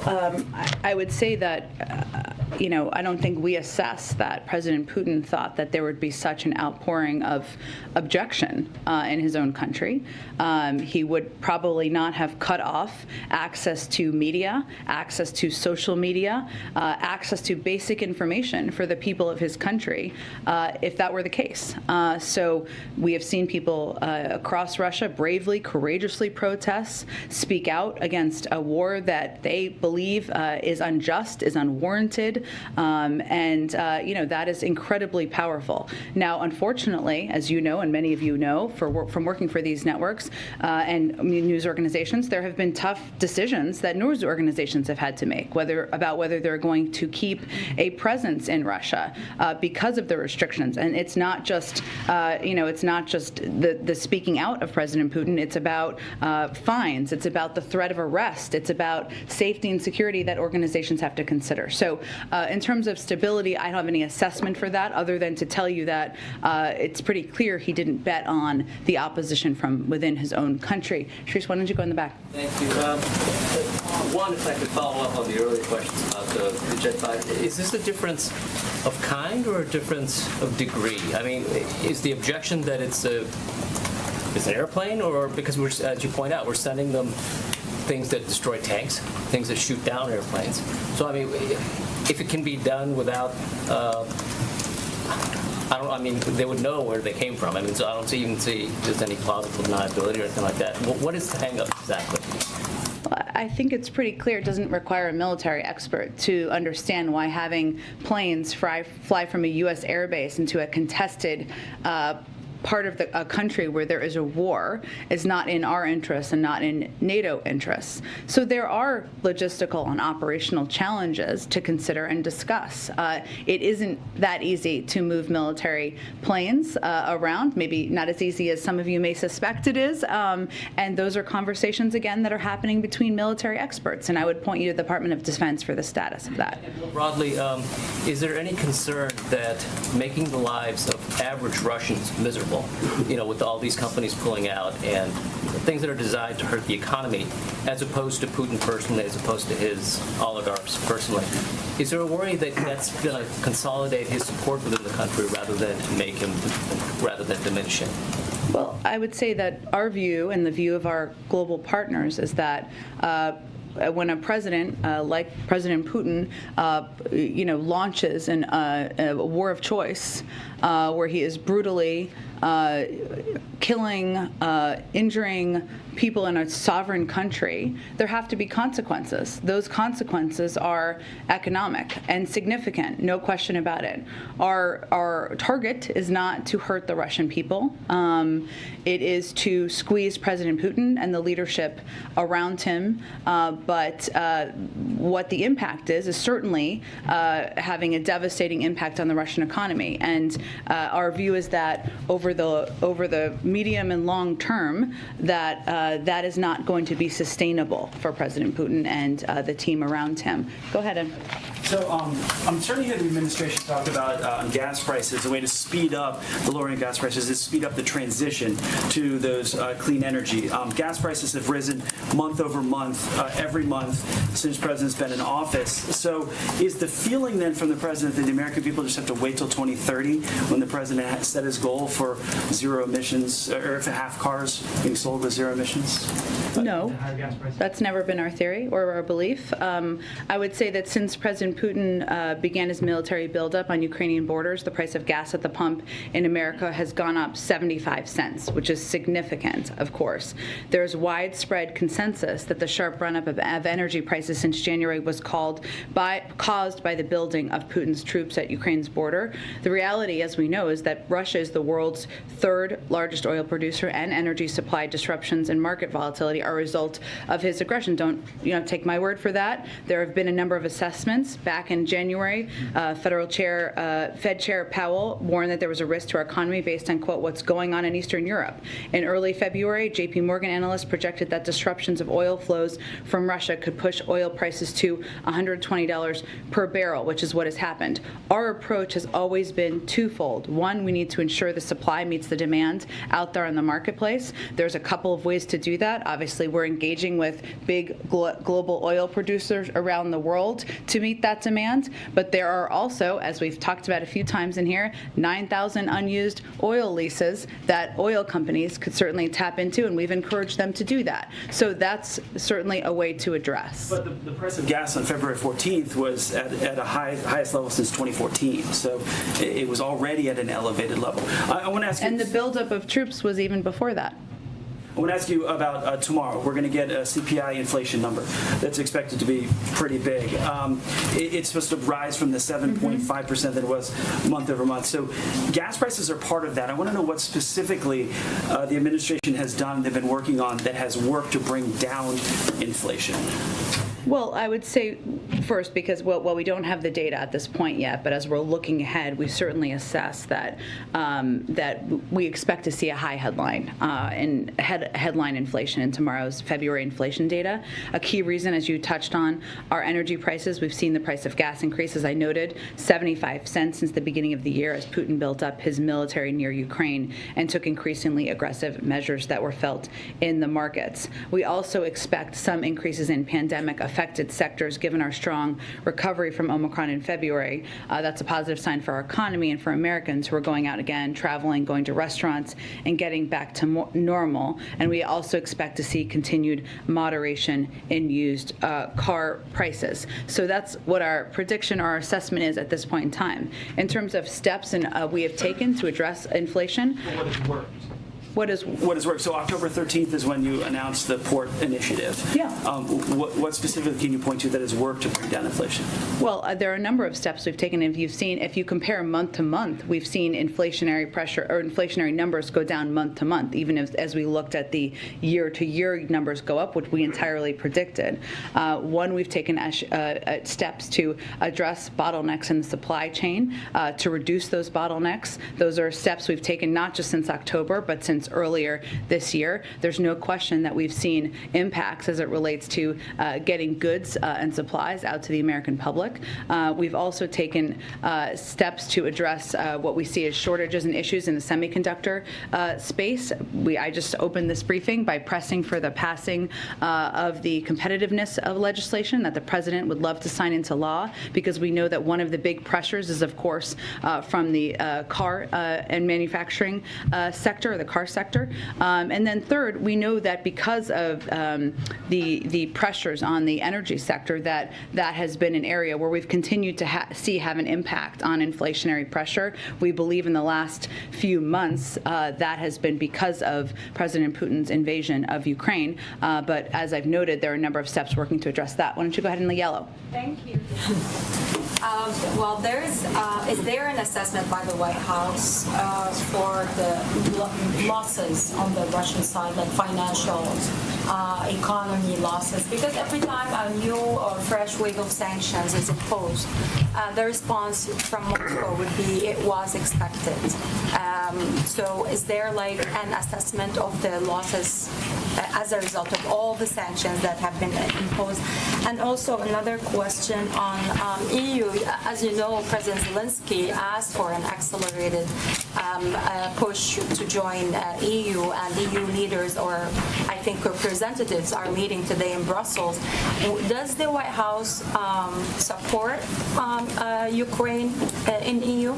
Speaker 1: I would say that, I don't think we assess that President Putin thought that there would be such an outpouring of objection in his own country. He would probably not have cut off access to media, access to social media, access to basic information for the people of his country if that were the case. So we have seen people across Russia bravely, courageously protest, speak out against a war that they believe is unjust, is unwarranted, and that is incredibly powerful. Now, unfortunately, as you know, and many of you know, from working for these networks and news organizations, there have been tough decisions that news organizations have had to make, about whether they're going to keep a presence in Russia because of the restrictions. And it's not just, it's not just the speaking out of President Putin. It's about fines. It's about the threat of arrest. It's about safety and security that organizations have to consider. So in terms of stability, I don't have any assessment for that other than to tell you that it's pretty clear he didn't bet on the opposition from within his own country. Sharice, why don't you go in the back?
Speaker 15: Thank you. One, if I could follow up on the earlier questions about the jet fighter, is this a difference of kind or a difference of degree? I mean, is the objection that it's an airplane, or because we're, as you point out, we're sending them things that destroy tanks, things that shoot down airplanes. So I mean, if it can be done without, they would know where they came from. I mean, so I don't even see there's any plausible deniability or anything like that. What is the hang-up exactly?
Speaker 1: I think it's pretty clear it doesn't require a military expert to understand why having planes fly from a U.S. airbase into a contested part of a country where there is a war is not in our interests and not in NATO interests. So there are logistical and operational challenges to consider and discuss. It isn't that easy to move military planes around, maybe not as easy as some of you may suspect it is, and those are conversations, again, that are happening between military experts, and I would point you to the Department of Defense for the status of that.
Speaker 15: Broadly, is there any concern that making the lives of average Russians miserable, with all these companies pulling out and things that are designed to hurt the economy, as opposed to Putin personally, as opposed to his oligarchs personally, is there a worry that that's going to consolidate his support within the country rather than diminish him?
Speaker 1: Well, I would say that our view and the view of our global partners is that when a president like President Putin, launches a war of choice where he is brutally killing, injuring people in a sovereign country, there have to be consequences. Those consequences are economic and significant, no question about it. Our target is not to hurt the Russian people. It is to squeeze President Putin and the leadership around him. But what the impact is certainly having a devastating impact on the Russian economy. And our view is that over the medium and long term, that is not going to be sustainable for President Putin and the team around him. Go ahead, Ed.
Speaker 16: So I'm starting to hear the administration talk about gas prices. A way to speed up the lowering of gas prices is speed up the transition to those clean energy. Gas prices have risen month over month, every month since the president's been in office. So is the feeling then from the president that the American people just have to wait till 2030 when the president has set his goal for zero emissions, or if half cars being sold with zero emissions?
Speaker 1: No, that's never been our theory or our belief. I would say that since President Putin began his military buildup on Ukrainian borders, the price of gas at the pump in America has gone up 75 cents, which is significant, of course. There's widespread consensus that the sharp run-up of energy prices since January was caused by the building of Putin's troops at Ukraine's border. The reality, as we know, is that Russia is the world's third largest oil producer, and energy supply disruptions and market volatility are a result of his aggression. Don't take my word for that. There have been a number of assessments. Back in January, Fed Chair Powell warned that there was a risk to our economy based on, quote, what's going on in Eastern Europe. In early February, JP Morgan analysts projected that disruption interruptions of oil flows from Russia could push oil prices to $120 per barrel, which is what has happened. Our approach has always been twofold. One, we need to ensure the supply meets the demand out there in the marketplace. There's a couple of ways to do that. Obviously, we're engaging with big global oil producers around the world to meet that demand, but there are also, as we've talked about a few times in here, 9,000 unused oil leases that oil companies could certainly tap into, and we've encouraged them to do that. So that's certainly a way to address.
Speaker 16: But the price of gas on February 14th was at a highest level since 2014, so it was already at an elevated level. I want to ask you,
Speaker 1: and the buildup of troops was even before that.
Speaker 16: I want to ask you about tomorrow. We're going to get a CPI inflation number that's expected to be pretty big. It's supposed to rise from the 7.5% that it was month over month. So gas prices are part of that. I want to know what specifically the administration has done, they've been working on, that has worked to bring down inflation.
Speaker 1: Well, I would say first, because well, we don't have the data at this point yet, but as we're looking ahead, we certainly assess that that we expect to see a high headline headline inflation in tomorrow's February inflation data. A key reason, as you touched on, are energy prices. We've seen the price of gas increase, as I noted, 75 cents since the beginning of the year as Putin built up his military near Ukraine and took increasingly aggressive measures that were felt in the markets. We also expect some increases in pandemic-affected sectors given our strong recovery from Omicron in February. That's a positive sign for our economy and for Americans who are going out again, traveling, going to restaurants, and getting back to normal. And we also expect to see continued moderation in used car prices. So that's what our prediction or our assessment is at this point in time. In terms of steps we have taken to address inflation.
Speaker 16: What has worked?
Speaker 1: What has worked?
Speaker 16: So October 13th is when you announced the port initiative.
Speaker 1: Yeah.
Speaker 16: What specifically can you point to that has worked to bring down inflation?
Speaker 1: Well, there are a number of steps we've taken. If you compare month to month, we've seen inflationary pressure or inflationary numbers go down month to month, even as we looked at the year-to-year numbers go up, which we entirely predicted. One, we've taken steps to address bottlenecks in the supply chain, to reduce those bottlenecks. Those are steps we've taken not just since October, but since earlier this year. There's no question that we've seen impacts as it relates to getting goods and supplies out to the American public. We've also taken steps to address what we see as shortages and issues in the semiconductor space. I just opened this briefing by pressing for the passing of the competitiveness of legislation that the president would love to sign into law, because we know that one of the big pressures is, of course, from the car and manufacturing sector, or the car sector. And then third, we know that because of the pressures on the energy sector, that has been an area where we've continued to have an impact on inflationary pressure. We believe in the last few months that has been because of President Putin's invasion of Ukraine. But as I've noted, there are a number of steps working to address that. Why don't you go ahead in the yellow?
Speaker 17: Thank you. Well, is there an assessment by the White House for the losses on the Russian side, like financial, economy losses? Because every time a new or fresh wave of sanctions is imposed, the response from Moscow would be it was expected. So is there like an assessment of the losses as a result of all the sanctions that have been imposed? And also another question on EU. As you know, President Zelensky asked for an accelerated push to join EU, and EU leaders, or I think representatives, are meeting today in Brussels. Does the White House support Ukraine in EU?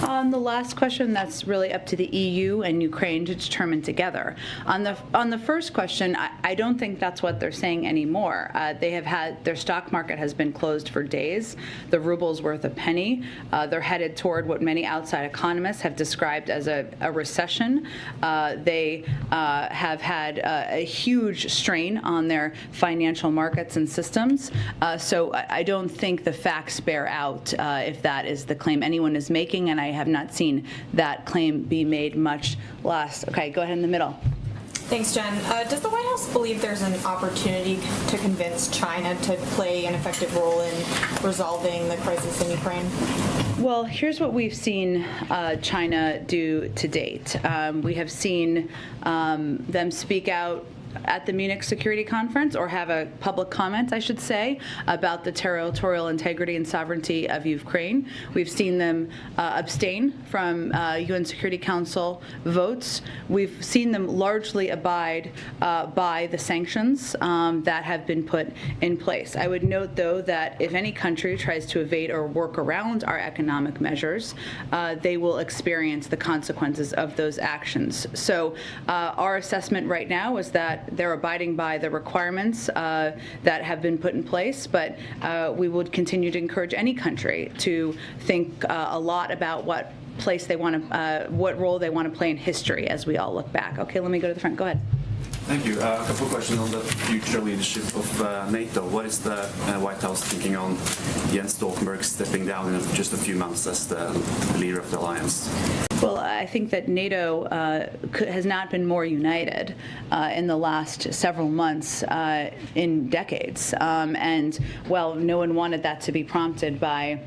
Speaker 1: On the last question, that's really up to the EU and Ukraine to determine together. On the first question, I don't think that's what they're saying anymore. They have had their stock market has been closed for days. The ruble's worth a penny. They're headed toward what many outside economists have described as a recession. They have had a huge strain on their financial markets and systems. So I don't think the facts bear out if that is the claim anyone is making, and I have not seen that claim be made much less. Okay, go ahead in the middle.
Speaker 18: Thanks, Jen. Does the White House believe there's an opportunity to convince China to play an effective role in resolving the crisis in Ukraine?
Speaker 1: Well, here's what we've seen China do to date. We have seen them speak out at the Munich Security Conference, or have a public comment, I should say, about the territorial integrity and sovereignty of Ukraine. We've seen them abstain from UN Security Council votes. We've seen them largely abide by the sanctions that have been put in place. I would note, though, that if any country tries to evade or work around our economic measures, they will experience the consequences of those actions. So our assessment right now is that they're abiding by the requirements that have been put in place, but we would continue to encourage any country to think a lot about what role they want to play in history as we all look back. Okay, let me go to the front. Go ahead.
Speaker 19: Thank you. A couple of questions on the future leadership of NATO. What is the White House thinking on Jens Stoltenberg stepping down in just a few months as the leader of the alliance?
Speaker 1: Well, I think that NATO has not been more united in the last several months in decades. And while no one wanted that to be prompted by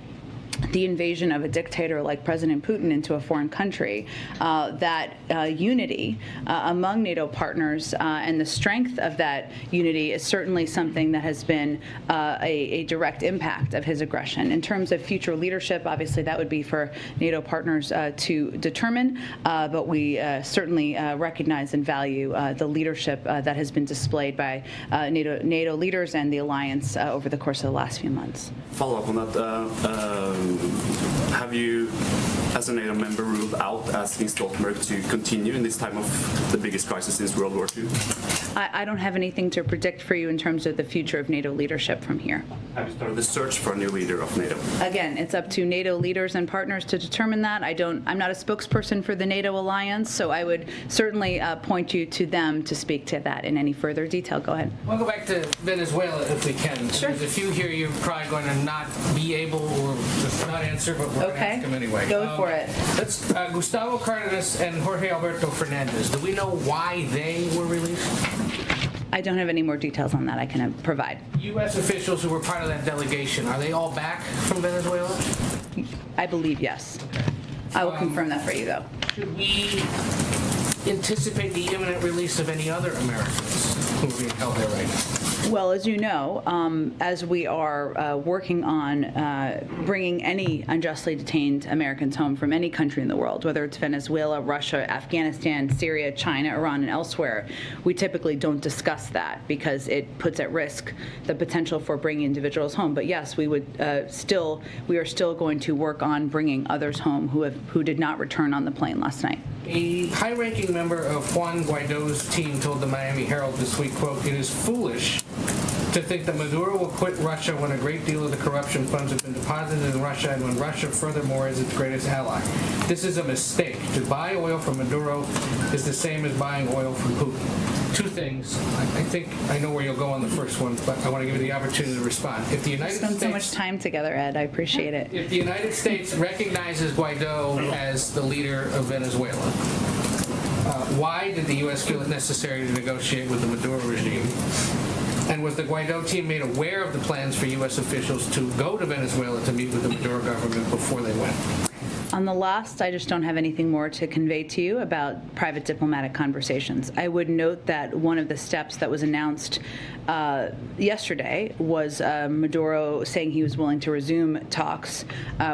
Speaker 1: the invasion of a dictator like President Putin into a foreign country, that unity among NATO partners and the strength of that unity is certainly something that has been a direct impact of his aggression. In terms of future leadership, obviously that would be for NATO partners to determine, but we certainly recognize and value the leadership that has been displayed by NATO leaders and the alliance over the course of the last few months.
Speaker 19: Follow up on that. Have you, as a NATO member, ruled out asking Stoltenberg to continue in this time of the biggest crisis since World War II?
Speaker 1: I don't have anything to predict for you in terms of the future of NATO leadership from here.
Speaker 19: Have you started the search for a new leader of NATO?
Speaker 1: Again, it's up to NATO leaders and partners to determine that. I'm not a spokesperson for the NATO alliance, so I would certainly point you to them to speak to that in any further detail. Go ahead.
Speaker 20: We'll go back to Venezuela if we can.
Speaker 1: Sure.
Speaker 20: There's a few here you're probably going to not be able or just not answer, but we're going to ask them anyway.
Speaker 1: Go for it.
Speaker 20: Let's Gustavo Cardenas and Jorge Alberto Fernandez. Do we know why they were released?
Speaker 1: I don't have any more details on that I can provide.
Speaker 20: U.S. officials who were part of that delegation, are they all back from Venezuela?
Speaker 1: I believe yes. Okay. I will confirm that for you, though.
Speaker 20: Should we anticipate the imminent release of any other Americans who are being held there right now?
Speaker 1: Well, as you know, as we are working on bringing any unjustly detained Americans home from any country in the world, whether it's Venezuela, Russia, Afghanistan, Syria, China, Iran, and elsewhere, we typically don't discuss that because it puts at risk the potential for bringing individuals home. But yes, we are still going to work on bringing others home who did not return on the plane last night.
Speaker 20: A high-ranking member of Juan Guaido's team told the Miami Herald this week, quote, "It is foolish to think that Maduro will quit Russia when a great deal of the corruption funds have been deposited in Russia and when Russia, furthermore, is its greatest ally. This is a mistake. To buy oil from Maduro is the same as buying oil from Putin." Two things. I think I know where you'll go on the first one, but I want to give you the opportunity to respond. If the United
Speaker 1: States...
Speaker 20: States...
Speaker 1: so much time together, Ed. I appreciate it.
Speaker 20: If the United States recognizes Guaido as the leader of Venezuela, why did the U.S. feel it necessary to negotiate with the Maduro regime? And was the Guaido team made aware of the plans for U.S. officials to go to Venezuela to meet with the Maduro government before they went?
Speaker 1: On the last, I just don't have anything more to convey to you about private diplomatic conversations. I would note that one of the steps that was announced yesterday was Maduro saying he was willing to resume talks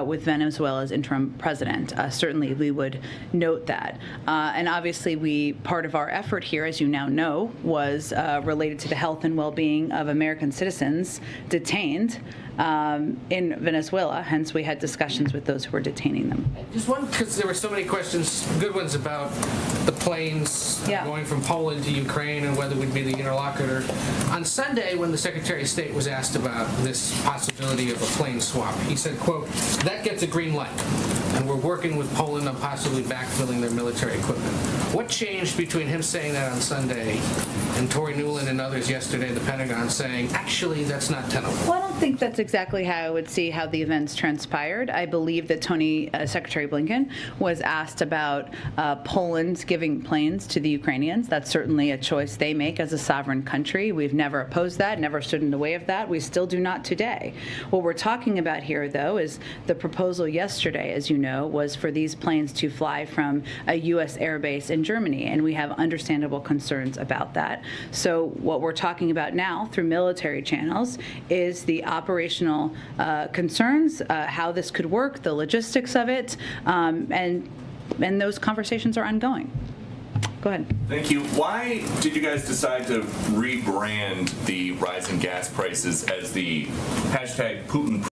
Speaker 1: with Venezuela's interim president. Certainly, we would note that. And obviously, part of our effort here, as you now know, was related to the health and well-being of American citizens detained in Venezuela. Hence, we had discussions with those who were detaining them.
Speaker 20: Just one, because there were so many questions, good ones about the planes going from Poland to Ukraine and whether we'd be the interlocutor. On Sunday, when the Secretary of State was asked about this possibility of a plane swap, he said, quote, "That gets a green light, and we're working with Poland on possibly backfilling their military equipment." What changed between him saying that on Sunday and Tory Newland and others yesterday at the Pentagon saying, actually, that's not tenable?
Speaker 1: Well, I don't think that's exactly how I would see how the events transpired. I believe that Secretary Blinken was asked about Poland giving planes to the Ukrainians. That's certainly a choice they make as a sovereign country. We've never opposed that, never stood in the way of that. We still do not today. What we're talking about here, though, is the proposal yesterday, as you know, was for these planes to fly from a U.S. airbase in Germany, and we have understandable concerns about that. So what we're talking about now through military channels is the operational concerns, how this could work, the logistics of it, and those conversations are ongoing. Go ahead.
Speaker 4: Thank you. Why did you guys decide to rebrand the rise in gas prices as the hashtag Putin?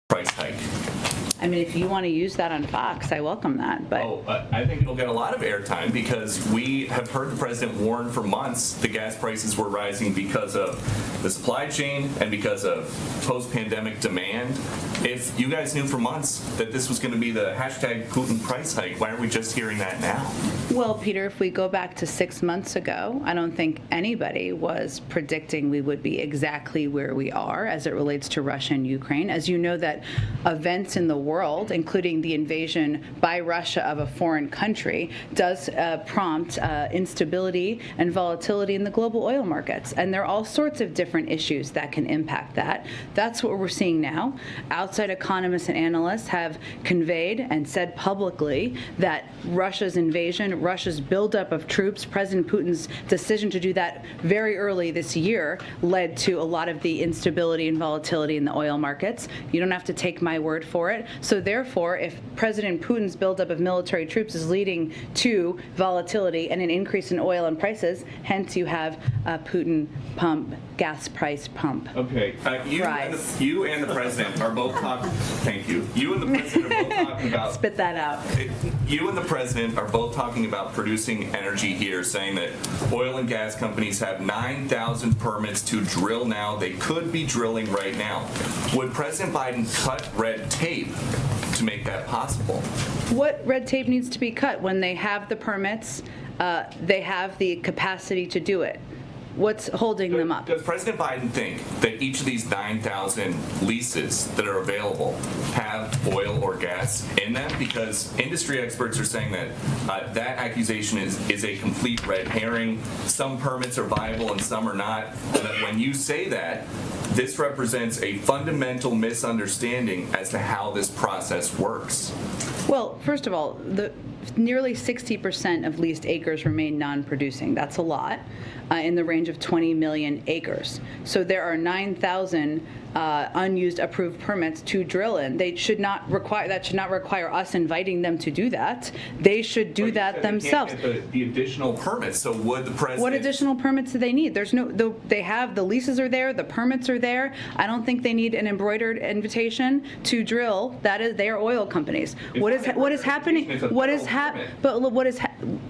Speaker 4: Price hike.
Speaker 1: I mean, if you want to use that on Fox, I welcome that. But
Speaker 4: I think it'll get a lot of airtime because we have heard the president warn for months the gas prices were rising because of the supply chain and because of post-pandemic demand. If you guys knew for months that this was going to be the hashtag Putin price hike, why are we just hearing that now?
Speaker 1: Well, Peter, if we go back to 6 months ago, I don't think anybody was predicting we would be exactly where we are as it relates to Russia and Ukraine. As you know, that events in the world, including the invasion by Russia of a foreign country, does prompt instability and volatility in the global oil markets. And there are all sorts of different issues that can impact that. That's what we're seeing now. Outside economists and analysts have conveyed and said publicly that Russia's invasion, Russia's buildup of troops, President Putin's decision to do that very early this year led to a lot of the instability and volatility in the oil markets. You don't have to take my word for it. So therefore, if President Putin's buildup of military troops is leading to volatility and an increase in oil and prices, hence you have a Putin pump, gas price pump.
Speaker 4: Okay, you and the president are both talking. Thank you. You and the president are both talking about.
Speaker 1: Spit that out.
Speaker 4: You and the president are both talking about producing energy here, saying that oil and gas companies have 9,000 permits to drill now. They could be drilling right now. Would President Biden cut red tape to make that possible?
Speaker 1: What red tape needs to be cut? When they have the permits, they have the capacity to do it. What's holding them up?
Speaker 4: Does President Biden think that each of these 9,000 leases that are available have oil or gas in them? Because industry experts are saying that that accusation is a complete red herring. Some permits are viable and some are not. And that when you say that, this represents a fundamental misunderstanding as to how this process works.
Speaker 1: Well, first of all, nearly 60% of leased acres remain non-producing. That's a lot, in the range of 20 million acres. So there are 9,000 unused approved permits to drill in. That should not require us inviting them to do that. They should do that themselves.
Speaker 4: They can't get the additional permits. So would the president?
Speaker 1: What additional permits do they need? There's no. They have the leases are there. The permits are there. I don't think they need an embroidered invitation to drill. That is, they are oil companies. What is happening?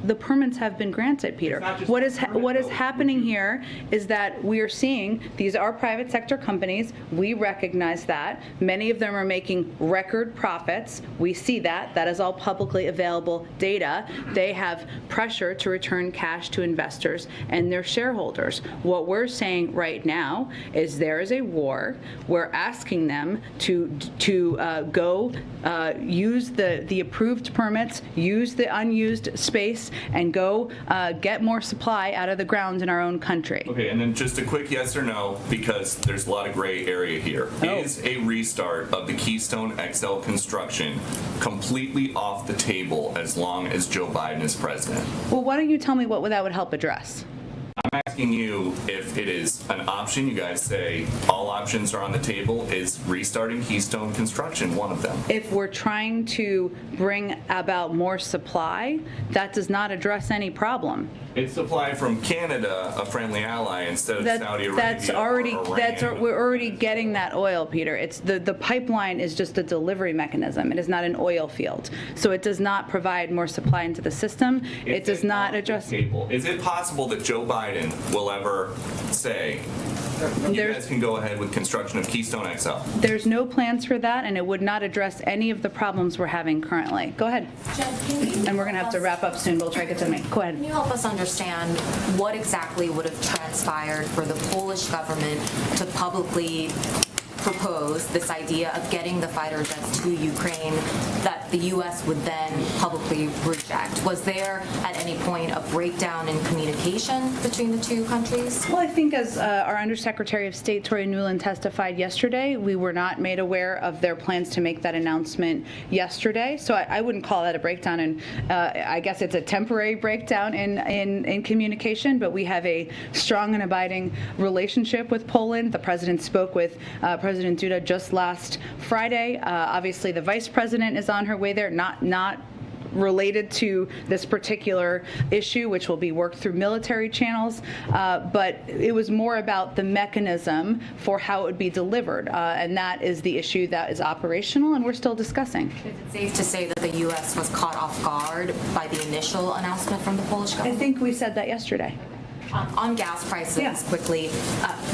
Speaker 1: The permits have been granted, Peter. What is happening here is that we are seeing these are private sector companies. We recognize that. Many of them are making record profits. We see that. That is all publicly available data. They have pressure to return cash to investors and their shareholders. What we're saying right now is there is a war. We're asking them to go use the approved permits, use the unused space, and go get more supply out of the ground in our own country.
Speaker 4: Okay, and then just a quick yes or no, because there's a lot of gray area here. Is a restart of the Keystone XL construction completely off the table as long as Joe Biden is president?
Speaker 1: Well, why don't you tell me what that would help address?
Speaker 4: I'm asking you if it is an option. You guys say all options are on the table. Is restarting Keystone construction one of them?
Speaker 1: If we're trying to bring about more supply, that does not address any problem.
Speaker 4: It's supply from Canada, a friendly ally, instead of Saudi Arabia.
Speaker 1: We're already getting that oil, Peter. It's the pipeline is just a delivery mechanism. It is not an oil field, so it does not provide more supply into the system. It does not address.
Speaker 4: Is it possible that Joe Biden will ever say, you guys can go ahead with construction of Keystone XL?
Speaker 1: There's no plans for that, and it would not address any of the problems we're having currently. Go ahead. And we're going to have to wrap up soon. We'll try to get to me. Go ahead.
Speaker 6: Can you help us understand what exactly would have transpired for the Polish government to publicly propose this idea of getting the fighter jets to Ukraine that the U.S. would then publicly reject? Was there at any point a breakdown in communication between the two countries?
Speaker 1: Well, I think as our Undersecretary of State, Tory Nuland, testified yesterday, we were not made aware of their plans to make that announcement yesterday. So I wouldn't call that a breakdown, and I guess it's a temporary breakdown in communication, but we have a strong and abiding relationship with Poland. The President spoke with President Duda just last Friday. Obviously, the Vice President is on her way there, not related to this particular issue, which will be worked through military channels, but it was more about the mechanism for how it would be delivered, and that is the issue that is operational, and we're still discussing.
Speaker 6: Is it safe to say that the U.S. was caught off guard by the initial announcement from the Polish government?
Speaker 1: I think we said that yesterday.
Speaker 6: On gas prices, quickly,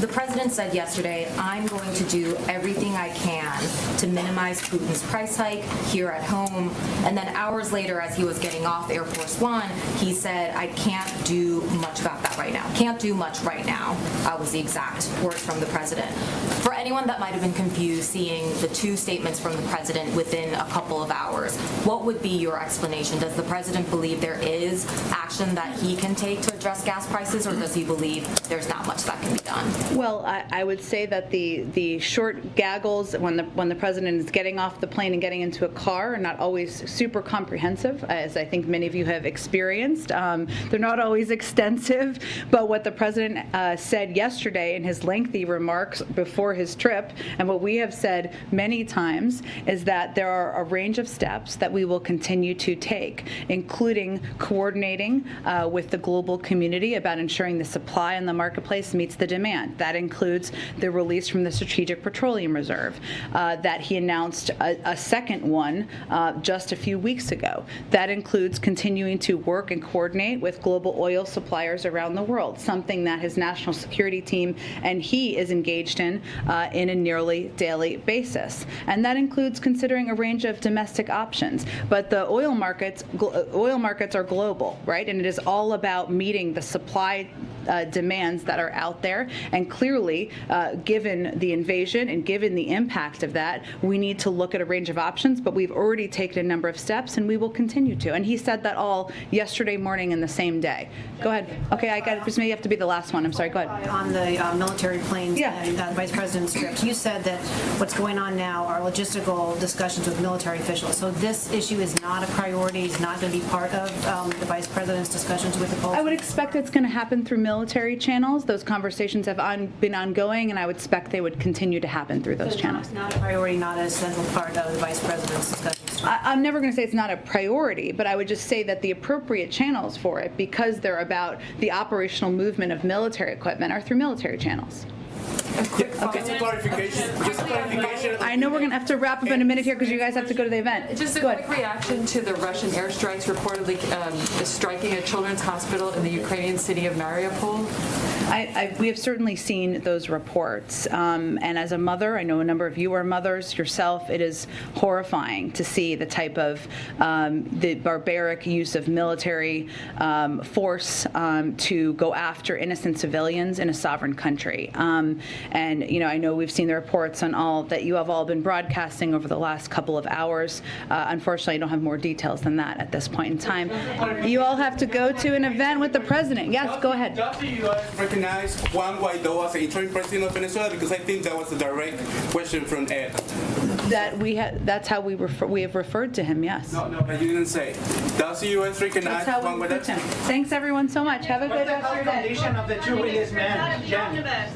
Speaker 6: the president said yesterday, I'm going to do everything I can to minimize Putin's price hike here at home. And then hours later, as he was getting off Air Force One, he said, I can't do much about that right now. Can't do much right now, was the exact words from the president. For anyone that might have been confused seeing the two statements from the president within a couple of hours, what would be your explanation? Does the president believe there is action that he can take to address gas prices, or does he believe there's not much that can be done?
Speaker 1: Well, I would say that the short gaggles when the president is getting off the plane and getting into a car are not always super comprehensive, as I think many of you have experienced. They're not always extensive, but what the president said yesterday in his lengthy remarks before his trip, and what we have said many times, is that there are a range of steps that we will continue to take, including coordinating with the global community about ensuring the supply in the marketplace meets the demand. That includes the release from the Strategic Petroleum Reserve that he announced a second one just a few weeks ago. That includes continuing to work and coordinate with global oil suppliers around the world, something that his national security team and he is engaged in a nearly daily basis. And that includes considering a range of domestic options. But the oil markets are global, right? And it is all about meeting the supply demands that are out there. And clearly, given the invasion and given the impact of that, we need to look at a range of options, but we've already taken a number of steps and we will continue to. And he said that all yesterday morning in the same day. Go ahead. Okay, I got it. This may have to be the last one. I'm sorry. Go ahead.
Speaker 21: On the military planes and Vice President's trip, you said that what's going on now are logistical discussions with military officials. So this issue is not a priority, is not going to be part of the Vice President's discussions with the Polish.
Speaker 1: I would expect it's going to happen through military military channels. Those conversations have been ongoing, and I would expect they would continue to happen through those channels.
Speaker 21: Not a priority, not a central part of the Vice President's discussions.
Speaker 1: I'm never going to say it's not a priority, but I would just say that the appropriate channels for it, because they're about the operational movement of military equipment, are through military channels.
Speaker 7: Just a clarification.
Speaker 1: I know we're going to have to wrap up in a minute here because you guys have to go to the event.
Speaker 8: Just a quick reaction to the Russian airstrikes reportedly striking a children's hospital in the Ukrainian city of Mariupol.
Speaker 1: We have certainly seen those reports. And as a mother, I know a number of you are mothers yourself, it is horrifying to see the type of the barbaric use of military force to go after innocent civilians in a sovereign country. And, you know, I know we've seen the reports on all that you have all been broadcasting over the last couple of hours. Unfortunately, I don't have more details than that at this point in time. You all have to go to an event with the president. Yes, go ahead.
Speaker 7: Does the U.S. recognize Juan Guaido as the interim president of Venezuela? Because I think that was a direct question from Ed.
Speaker 1: That's how we have referred to him, yes.
Speaker 7: No, but you didn't say. Does the U.S. recognize Juan Guaido?
Speaker 1: Thanks, everyone, so much. Have a good rest of your day.
Speaker 7: Condition of the two released men.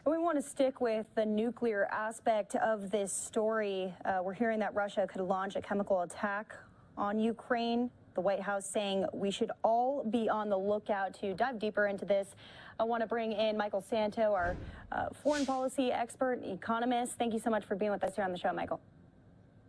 Speaker 22: We want to stick with the nuclear aspect of this story. We're hearing that Russia could launch a chemical attack on Ukraine. The White House saying we should all be on the lookout. To dive deeper into this, I want to bring in Michael Santo, our foreign policy expert, economist. Thank you so much for being with us here on the show, Michael.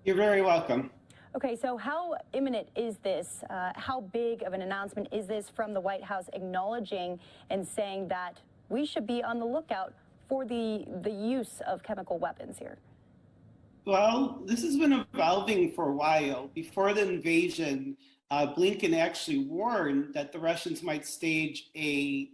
Speaker 24: You're very welcome.
Speaker 22: Okay, so how imminent is this? How big of an announcement is this from the White House acknowledging and saying that we should be on the lookout for the use of chemical weapons here?
Speaker 24: Well, this has been evolving for a while. Before the invasion, Blinken actually warned that the Russians might stage a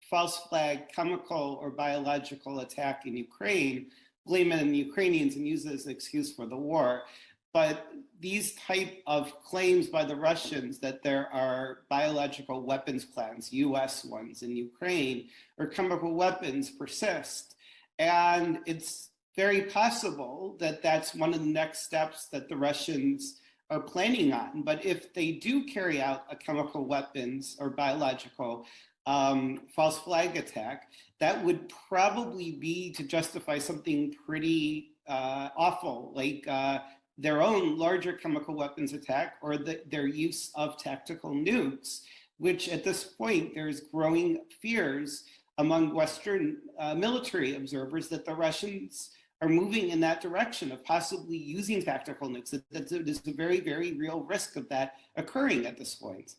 Speaker 24: false flag chemical or biological attack in Ukraine, blame it on the Ukrainians and use it as an excuse for the war. But these type of claims by the Russians that there are biological weapons plans, US ones in Ukraine, or chemical weapons persist. And it's very possible that that's one of the next steps that the Russians are planning on. But if they do carry out a chemical weapons or biological false flag attack, that would probably be to justify something pretty awful, like their own larger chemical weapons attack or their use of tactical nukes, which at this point there's growing fears among Western military observers that the Russians are moving in that direction of possibly using tactical nukes. There's a very, very real risk of that occurring at this point.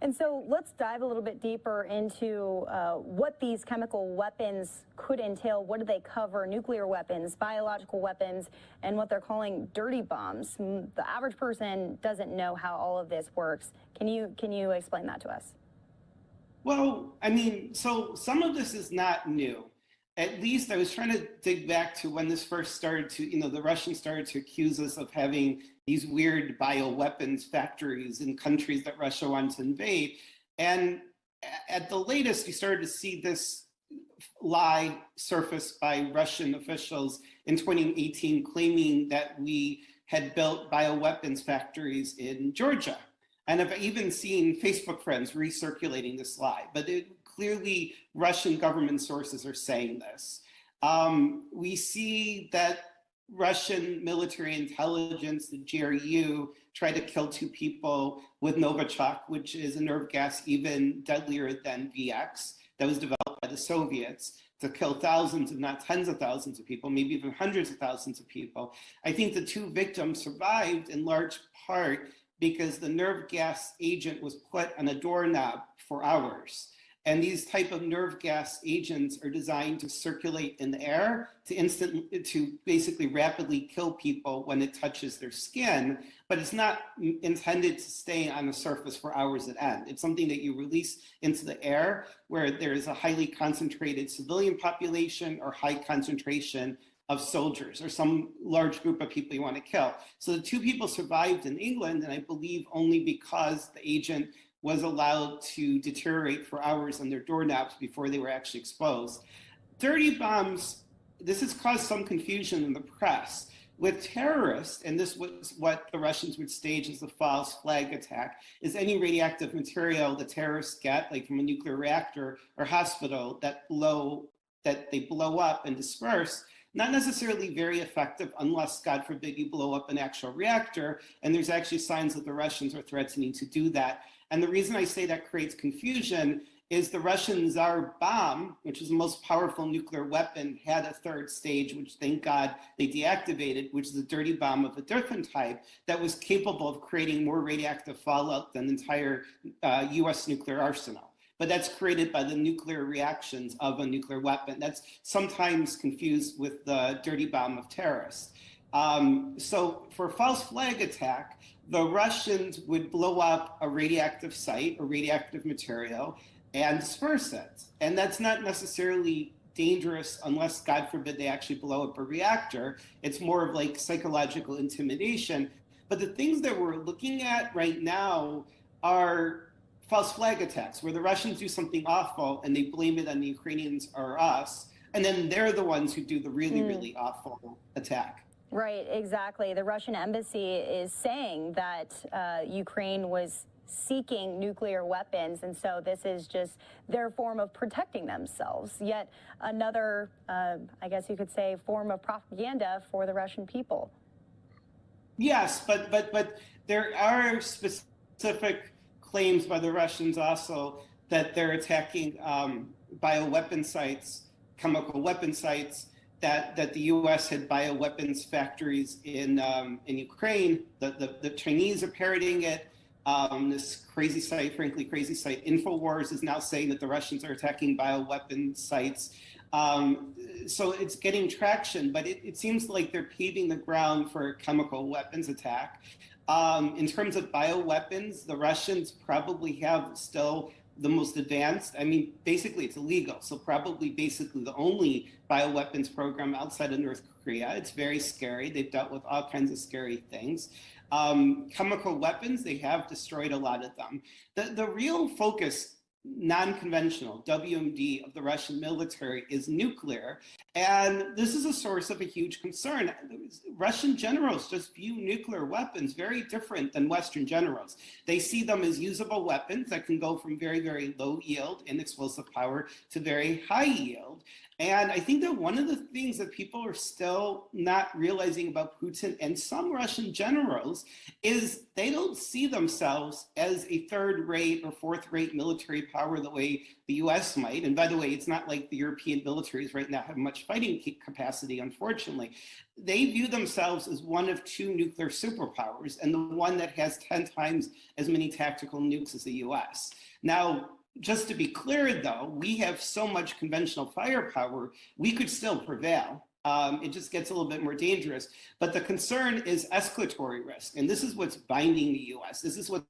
Speaker 22: And so let's dive a little bit deeper into what these chemical weapons could entail. What do they cover? Nuclear weapons, biological weapons, and what they're calling dirty bombs. The average person doesn't know how all of this works. Can you explain that to us?
Speaker 24: Well, I mean, so some of this is not new. At least I was trying to dig back to when this first started to, the Russians started to accuse us of having these weird bioweapons factories in countries that Russia wants to invade. And at the latest, you started to see this lie surfaced by Russian officials in 2018, claiming that we had built bioweapons factories in Georgia. And I've even seen Facebook friends recirculating this lie, but clearly Russian government sources are saying this. We see that Russian military intelligence, the GRU, tried to kill 2 people with Novichok, which is a nerve gas even deadlier than VX, that was developed by the Soviets to kill thousands, if not tens of thousands of people, maybe even hundreds of thousands of people. I think the 2 victims survived in large part because the nerve gas agent was put on a doorknob for hours. And these type of nerve gas agents are designed to circulate in the air to basically rapidly kill people when it touches their skin, but it's not intended to stay on the surface for hours at end. It's something that you release into the air where there is a highly concentrated civilian population or high concentration of soldiers or some large group of people you want to kill. So the 2 people survived in England, and I believe only because the agent was allowed to deteriorate for hours on their doorknobs before they were actually exposed. Dirty bombs, this has caused some confusion in the press. With terrorists, and this was what the Russians would stage as the false flag attack, is any radioactive material the terrorists get, like from a nuclear reactor or hospital, that they blow up and disperse, not necessarily very effective unless, God forbid, you blow up an actual reactor. And there's actually signs that the Russians are threatening to do that. And the reason I say that creates confusion is the Russian Tsar bomb, which is the most powerful nuclear weapon, had a 3rd stage, which thank God they deactivated, which is a dirty bomb of a different type that was capable of creating more radioactive fallout than the entire US nuclear arsenal. But that's created by the nuclear reactions of a nuclear weapon. That's sometimes confused with the dirty bomb of terrorists. So for a false flag attack, the Russians would blow up a radioactive site or radioactive material and disperse it. And that's not necessarily dangerous unless, God forbid, they actually blow up a reactor. It's more of like psychological intimidation. But the things that we're looking at right now are false flag attacks, where the Russians do something awful and they blame it on the Ukrainians or us, and then they're the ones who do the really, really awful attack.
Speaker 22: Right, exactly. The Russian embassy is saying that Ukraine was seeking nuclear weapons, and so this is just their form of protecting themselves. Yet another, I guess you could say, form of propaganda for the Russian people.
Speaker 24: Yes, but there are specific claims by the Russians also that they're attacking bioweapon sites, chemical weapon sites, that the U.S. had bioweapons factories in Ukraine. The Chinese are parroting it. This crazy site, frankly crazy site, InfoWars, is now saying that the Russians are attacking bioweapon sites. So it's getting traction, but it seems like they're paving the ground for a chemical weapons attack. In terms of bioweapons, the Russians probably have still the most advanced. I mean, basically it's illegal. So probably basically the only bioweapons program outside of North Korea. It's very scary. They've dealt with all kinds of scary things. Chemical weapons, they have destroyed a lot of them. The real focus, non-conventional, WMD, of the Russian military is nuclear. And this is a source of a huge concern. Russian generals just view nuclear weapons very different than Western generals. They see them as usable weapons that can go from very, very low yield and explosive power to very high yield. And I think that one of the things that people are still not realizing about Putin and some Russian generals is they don't see themselves as a third-rate or fourth-rate military power the way the US might. And by the way, it's not like the European militaries right now have much fighting capacity, unfortunately. They view themselves as one of two nuclear superpowers and the one that has 10 times as many tactical nukes as the US. Now, just to be clear, though, we have so much conventional firepower, we could still prevail. It just gets a little bit more dangerous. But the concern is escalatory risk. And this is what's binding the US. This is what's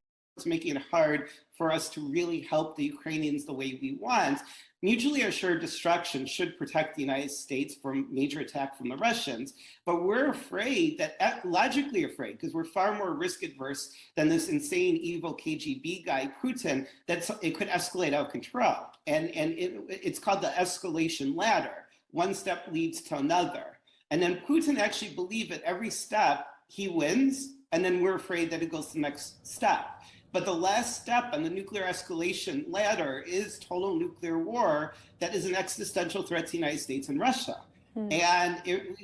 Speaker 24: making it hard for us to really help the Ukrainians the way we want. Mutually assured destruction should protect the United States from major attack from the Russians, but we're afraid, that logically afraid, because we're far more risk adverse than this insane, evil KGB guy, Putin, that it could escalate out of control. And it's called the escalation ladder. One step leads to another. And then Putin actually believes at every step he wins, and then we're afraid that it goes to the next step. But the last step on the nuclear escalation ladder is total nuclear war that is an existential threat to the United States and Russia. And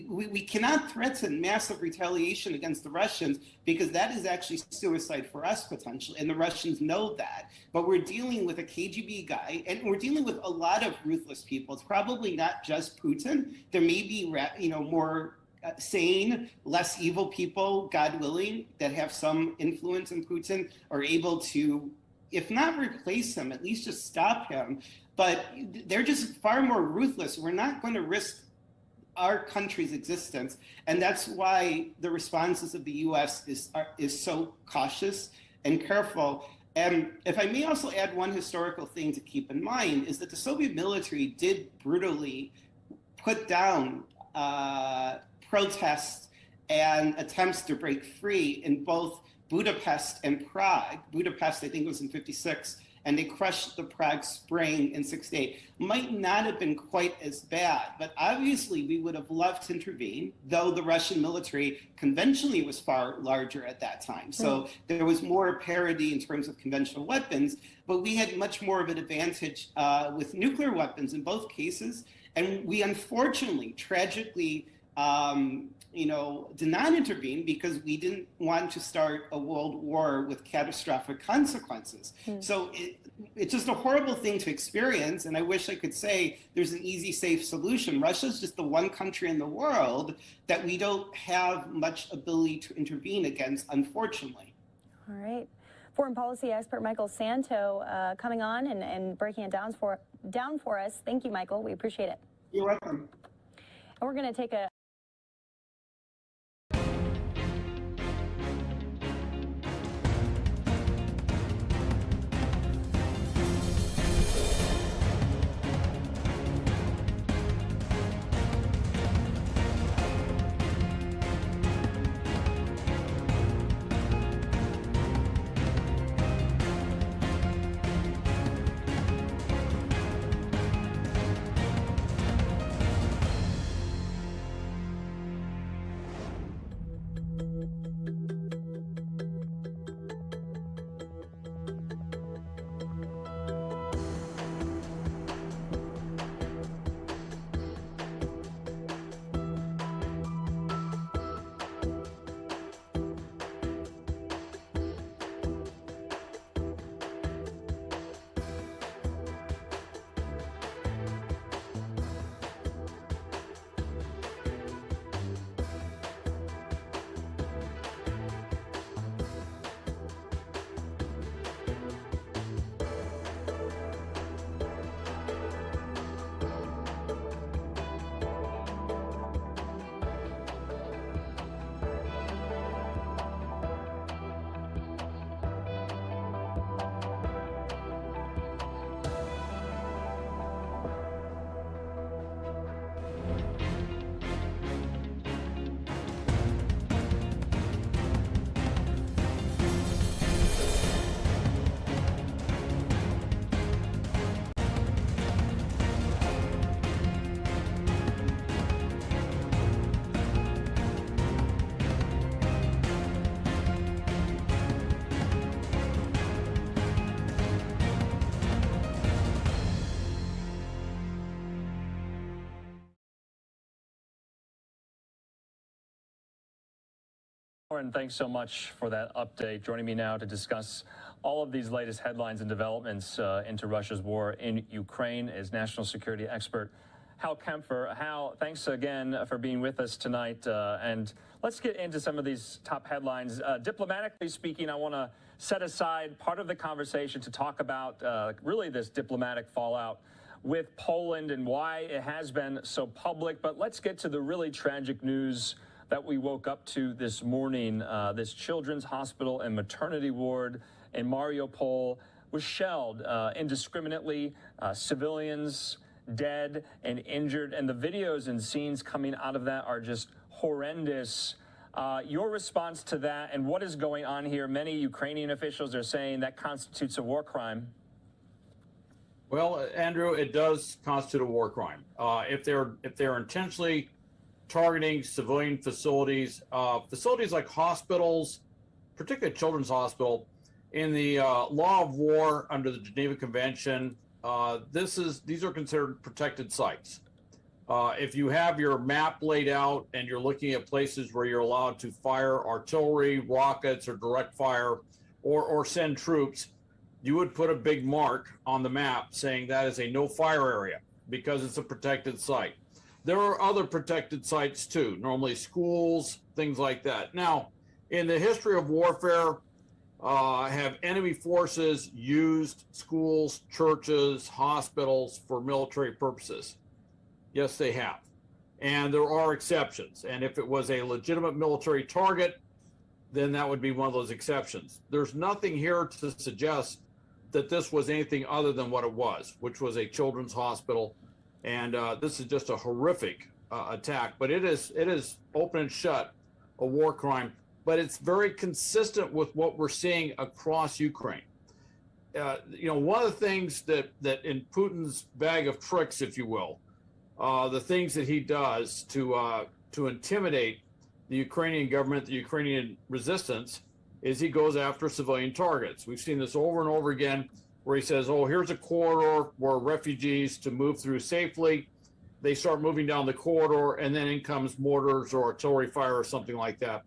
Speaker 24: we cannot threaten massive retaliation against the Russians because that is actually suicide for us potentially, and the Russians know that. But we're dealing with a KGB guy, and we're dealing with a lot of ruthless people. It's probably not just Putin. There may be more sane, less evil people, God willing, that have some influence in Putin, are able to, if not replace him, at least just stop him. But they're just far more ruthless. We're not going to risk our country's existence. And that's why the responses of the US is so cautious and careful. And if I may also add one historical thing to keep in mind is that the Soviet military did brutally put down protests and attempts to break free in both Budapest and Prague. Budapest, I think, was in '56, and they crushed the Prague Spring in '68. Might not have been quite as bad, but obviously we would have loved to intervene, though the Russian military conventionally was far larger at that time. So there was more parity in terms of conventional weapons, but we had much more of an advantage with nuclear weapons in both cases. And we unfortunately, tragically, did not intervene because we didn't want to start a world war with catastrophic consequences. So it's just a horrible thing to experience. And I wish I could say there's an easy, safe solution. Russia's just the one country in the world that we don't have much ability to intervene against, unfortunately.
Speaker 22: All right. Foreign policy expert Michael Santo coming on and breaking it down for us. Thank you, Michael. We appreciate it.
Speaker 24: You're welcome.
Speaker 22: And we're going to take a
Speaker 2: Lauren, thanks so much for that update. Joining me now to discuss all of these latest headlines and developments into Russia's war in Ukraine is national security expert Hal Kempfer. Hal, thanks again for being with us tonight. And let's get into some of these top headlines. Diplomatically speaking, I want to set aside part of the conversation to talk about really this diplomatic fallout with Poland and why it has been so public. But let's get to the really tragic news that we woke up to this morning. This children's hospital and maternity ward in Mariupol was shelled indiscriminately. Civilians dead and injured, and the videos and scenes coming out of that are just horrendous. Your response to that and what is going on here? Many Ukrainian officials are saying that constitutes a war crime.
Speaker 5: Well, Andrew, it does constitute a war crime. If they're intentionally targeting civilian facilities, facilities like hospitals, particularly Children's Hospital, in the law of war under the Geneva Convention, these are considered protected sites. If you have your map laid out and you're looking at places where you're allowed to fire artillery, rockets, or direct fire, or send troops, you would put a big mark on the map saying that is a no-fire area because it's a protected site. There are other protected sites too, normally schools, things like that. Now, in the history of warfare, have enemy forces used schools, churches, hospitals for military purposes? Yes, they have. And there are exceptions. And if it was a legitimate military target, then that would be one of those exceptions. There's nothing here to suggest that this was anything other than what it was, which was a children's hospital. And this is just a horrific attack. But it is open and shut a war crime. But it's very consistent with what we're seeing across Ukraine. One of the things that in Putin's bag of tricks, if you will, the things that he does to intimidate the Ukrainian government, the Ukrainian resistance, is he goes after civilian targets. We've seen this over and over again, where he says, "Oh, here's a corridor where refugees to move through safely." They start moving down the corridor, and then in comes mortars or artillery fire or something like that.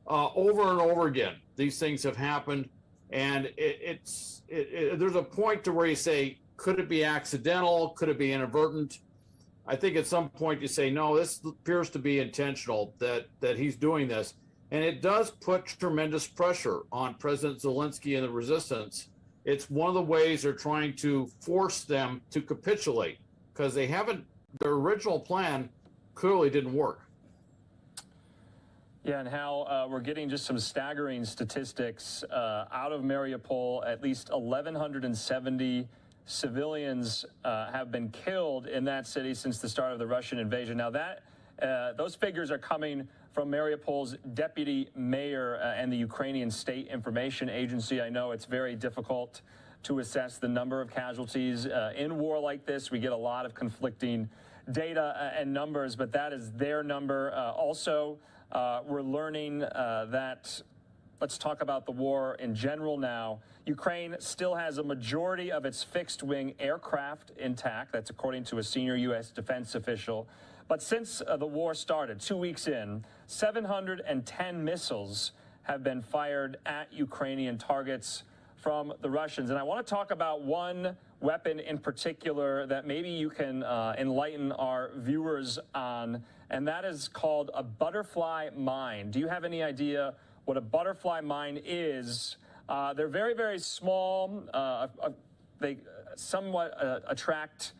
Speaker 5: Over and over again, these things have happened, and there's a point to where you say, could it be accidental? Could it be inadvertent? I think at some point you say, no, this appears to be intentional, that he's doing this. And it does put tremendous pressure on President Zelensky and the resistance. It's one of the ways they're trying to force them to capitulate, because their original plan clearly didn't work.
Speaker 2: Yeah, and Hal, we're getting just some staggering statistics out of Mariupol. At least 1,170 civilians have been killed in that city since the start of the Russian invasion. Now, those figures are coming from Mariupol's deputy mayor and the Ukrainian State Information Agency. I know it's very difficult to assess the number of casualties. In war like this, we get a lot of conflicting data and numbers, but that is their number. Also, we're learning that, let's talk about the war in general now. Ukraine still has a majority of its fixed-wing aircraft intact. That's according to a senior U.S. defense official. But since the war started, 2 weeks in, 710 missiles have been fired at Ukrainian targets from the Russians. And I want to talk about one weapon in particular that maybe you can enlighten our viewers on, and that is called a butterfly mine. Do you have any idea what a butterfly mine is? They're very, very small. They somewhat attract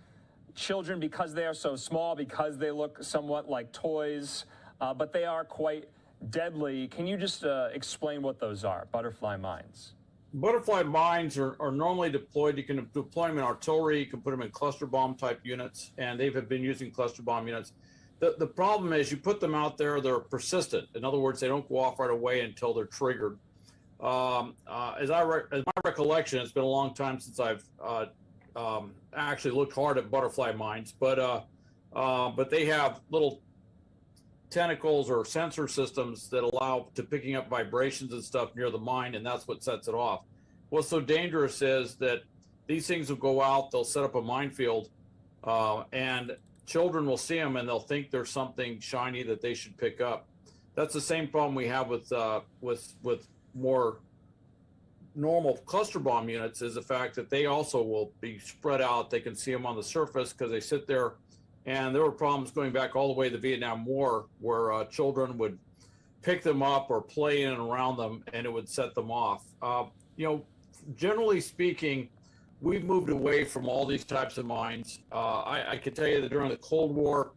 Speaker 2: children because they are so small, because they look somewhat like toys, but they are quite deadly. Can you just explain what those are, butterfly mines?
Speaker 5: Butterfly mines are normally deployed. You can deploy them in artillery, you can put them in cluster bomb type units, and they have been using cluster bomb units. The problem is you put them out there, they're persistent. In other words, they don't go off right away until they're triggered. As my recollection, it's been a long time since I've actually looked hard at butterfly mines, but they have little tentacles or sensor systems that allow to picking up vibrations and stuff near the mine, and that's what sets it off. What's so dangerous is that these things will go out, they'll set up a minefield, and children will see them and they'll think there's something shiny that they should pick up. That's the same problem we have with more normal cluster bomb units, is the fact that they also will be spread out. They can see them on the surface because they sit there. And there were problems going back all the way to the Vietnam War where children would pick them up or play in and around them, and it would set them off. You know, generally speaking, we've moved away from all these types of mines. I can tell you that during the Cold War,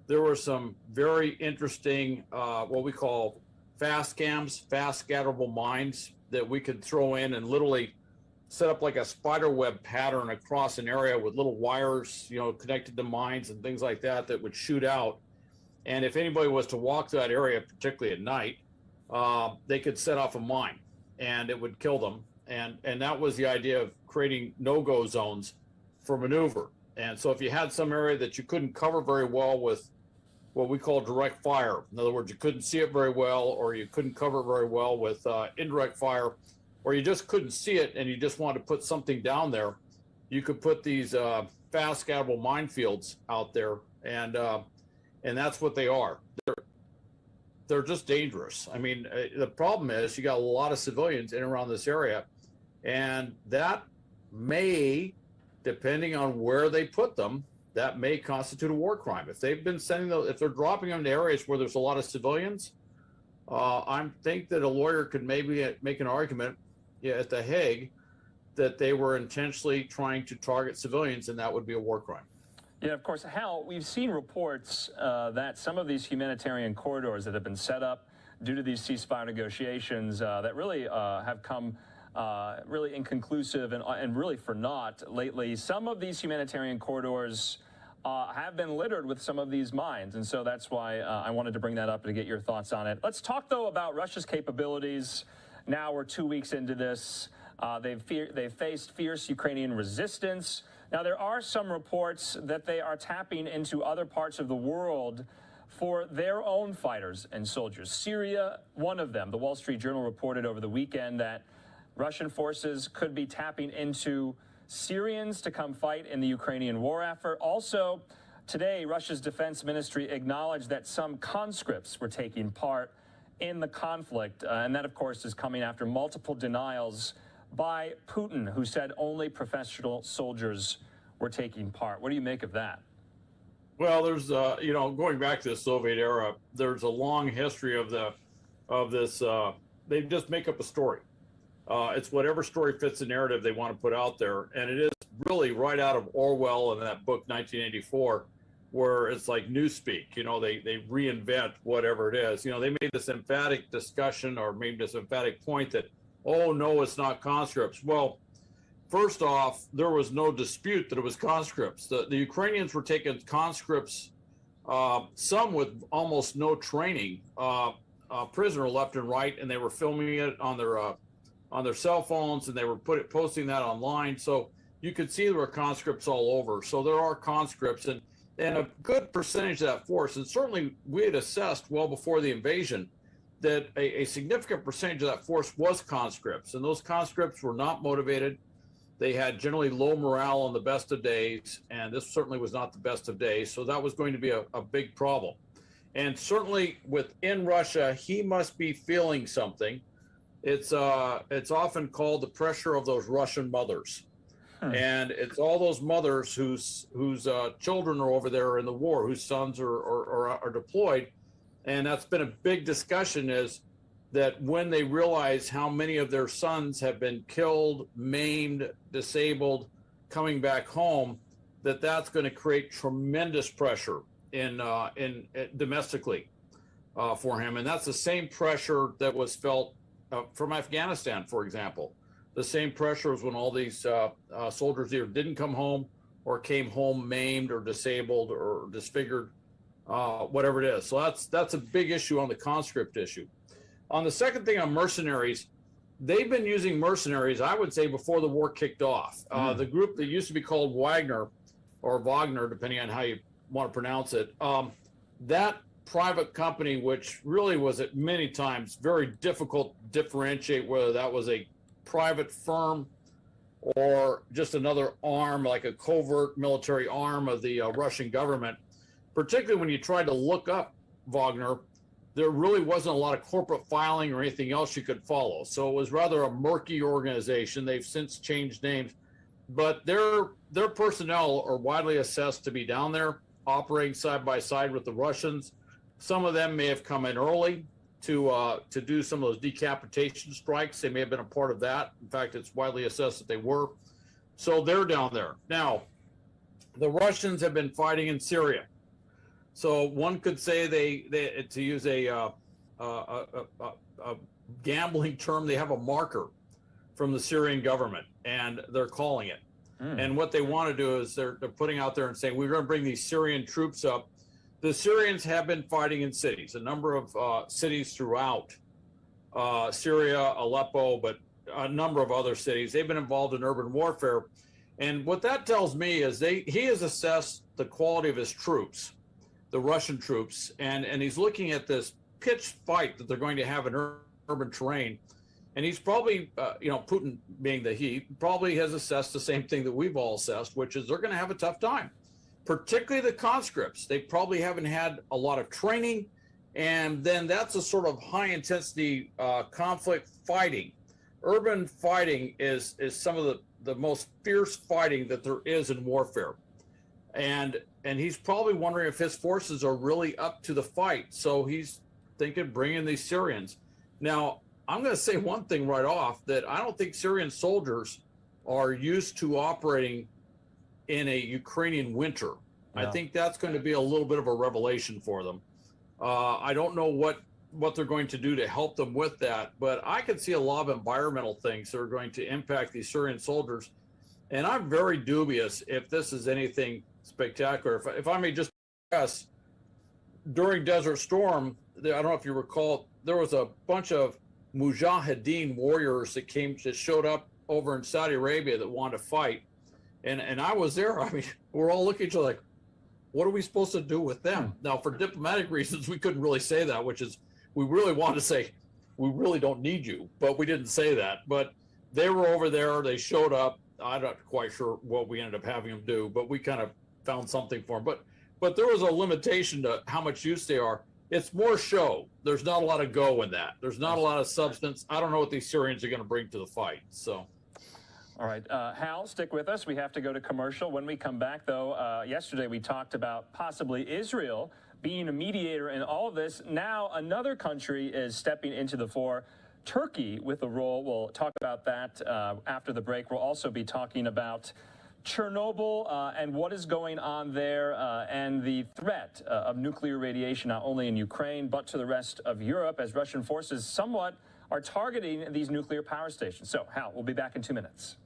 Speaker 5: there were some very interesting, what we call fast scatterable mines that we could throw in and literally set up like a spider web pattern across an area with little wires, you know, connected to mines and things like that that would shoot out. And if anybody was to walk that area, particularly at night, they could set off a mine and it would kill them. And that was the idea of creating no-go zones for maneuver. And so if you had some area that you couldn't cover very well with what we call direct fire, in other words, you couldn't see it very well, or you couldn't cover it very well with indirect fire, or you just couldn't see it and you just wanted to put something down there, you could put these fast scatterable minefields out there, and that's what they are. They're just dangerous. I mean, the problem is you got a lot of civilians in and around this area, and that may, depending on where they put them, that may constitute a war crime. If they've been sending those, if they're dropping them to areas where there's a lot of civilians, I think that a lawyer could maybe make an argument at The Hague that they were intentionally trying to target civilians, and that would be a war crime.
Speaker 2: Yeah, of course. Hal, we've seen reports that some of these humanitarian corridors that have been set up due to these ceasefire negotiations that really have come really inconclusive and really for naught lately. Some of these humanitarian corridors have been littered with some of these mines, and so that's why I wanted to bring that up and to get your thoughts on it. Let's talk, though, about Russia's capabilities. Now we're 2 weeks into this. They've faced fierce Ukrainian resistance. Now, there are some reports that they are tapping into other parts of the world for their own fighters and soldiers. Syria, one of them. The Wall Street Journal reported over the weekend that Russian forces could be tapping into Syrians to come fight in the Ukrainian war effort. Also, today, Russia's defense ministry acknowledged that some conscripts were taking part in the conflict. And that, of course, is coming after multiple denials by Putin, who said only professional soldiers were taking part. What do you make of that?
Speaker 5: Well, there's, you know, going back to the Soviet era, there's a long history of this. They just make up a story. It's whatever story fits the narrative they want to put out there. And it is really right out of Orwell and that book, 1984, where it's like newspeak. You know, they reinvent whatever it is. You know, they made this emphatic discussion or made this emphatic point that, oh, no, it's not conscripts. Well, first off, there was no dispute that it was conscripts. The Ukrainians were taking conscripts, some with almost no training, prisoner left and right, and they were filming it on their cell phones, and they were posting that online. So you could see there were conscripts all over. So there are conscripts, and a good percentage of that force, and certainly we had assessed well before the invasion that a significant percentage of that force was conscripts, and those conscripts were not motivated. They had generally low morale on the best of days, and this certainly was not the best of days, so that was going to be a big problem. And certainly within Russia, he must be feeling something. It's often called the pressure of those Russian mothers. And it's all those mothers whose children are over there in the war, whose sons are deployed. And that's been a big discussion, is that when they realize how many of their sons have been killed, maimed, disabled, coming back home, that's going to create tremendous pressure in domestically for him. And that's the same pressure that was felt from Afghanistan, for example. The same pressure was when all these soldiers either didn't come home or came home maimed or disabled or disfigured. Whatever it is. So that's a big issue on the conscript issue. On the second thing on mercenaries, they've been using mercenaries, I would say, before the war kicked off. The group that used to be called Wagner, or Wagner, depending on how you want to pronounce it, that private company, which really was at many times very difficult to differentiate whether that was a private firm or just another arm, like a covert military arm of the Russian government. Particularly when you tried to look up Wagner, there really wasn't a lot of corporate filing or anything else you could follow. So it was rather a murky organization. They've since changed names, but their personnel are widely assessed to be down there operating side by side with the Russians. Some of them may have come in early to do some of those decapitation strikes. They may have been a part of that. In fact, it's widely assessed that they were. So they're down there. Now, the Russians have been fighting in Syria. So one could say they to use a gambling term, they have a marker from the Syrian government, and they're calling it. And what they want to do is they're putting out there and saying, we're going to bring these Syrian troops up. The Syrians have been fighting in cities, a number of cities throughout Syria, Aleppo, but a number of other cities. They've been involved in urban warfare. And what that tells me is he has assessed the quality of his troops, the Russian troops, and he's looking at this pitched fight that they're going to have in urban terrain. And he's probably, Putin being he probably has assessed the same thing that we've all assessed, which is they're going to have a tough time, particularly the conscripts. They probably haven't had a lot of training. And then that's a sort of high intensity conflict fighting. Urban fighting is some of the most fierce fighting that there is in warfare. And he's probably wondering if his forces are really up to the fight. So he's thinking bring in these Syrians. Now, I'm going to say one thing right off, that I don't think Syrian soldiers are used to operating in a Ukrainian winter. No. I think that's going to be a little bit of a revelation for them. I don't know what they're going to do to help them with that, but I could see a lot of environmental things that are going to impact these Syrian soldiers. And I'm very dubious if this is anything spectacular. If I may just guess, during Desert Storm, I don't know if you recall, there was a bunch of Mujahideen warriors that showed up over in Saudi Arabia that wanted to fight. And I was there. I mean, we're all looking at each other like, what are we supposed to do with them? Now, for diplomatic reasons, we couldn't really say that, which is we really wanted to say, we really don't need you, but we didn't say that. But they were over there. They showed up. I'm not quite sure what we ended up having them do, but we kind of found something for them. But there was a limitation to how much use they are. It's more show. There's not a lot of go in that. There's not a lot of substance. I don't know what these Syrians are going to bring to the fight. So,
Speaker 2: all right, Hal, stick with us. We have to go to commercial. When we come back, though, yesterday we talked about possibly Israel being a mediator in all of this. Now another country is stepping into the fore, Turkey, with a role. We'll talk about that after the break. We'll also be talking about Chernobyl and what is going on there and the threat of nuclear radiation, not only in Ukraine, but to the rest of Europe, as Russian forces somewhat are targeting these nuclear power stations. So, Hal, we'll be back in 2 minutes.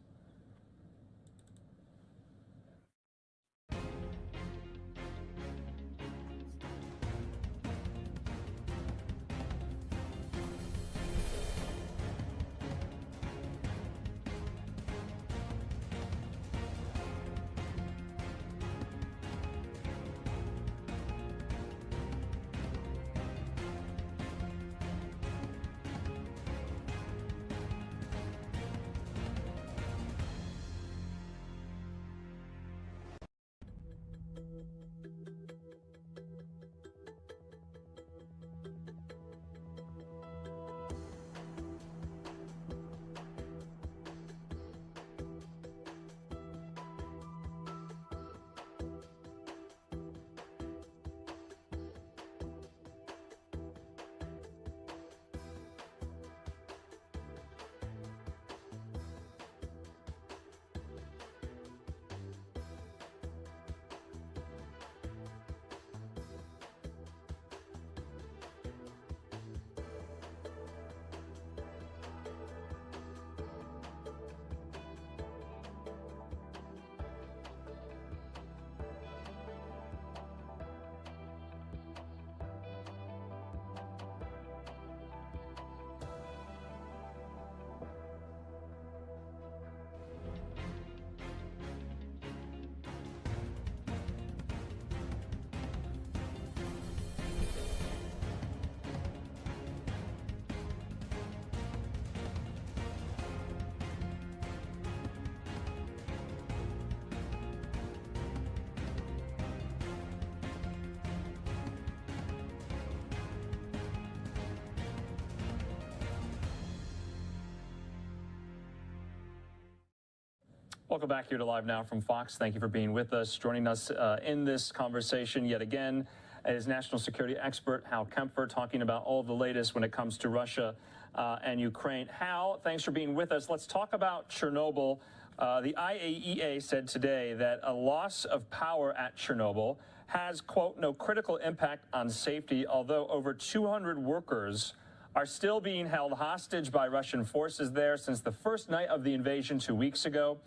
Speaker 2: Welcome back here to Live Now from Fox. Thank you for being with us. Joining us in this conversation yet again is national security expert Hal Kempfer, talking about all the latest when it comes to Russia and Ukraine. Hal, thanks for being with us. Let's talk about Chernobyl. The IAEA said today that a loss of power at Chernobyl has, quote, no critical impact on safety, although over 200 workers are still being held hostage by Russian forces there since the first night of the invasion 2 weeks ago.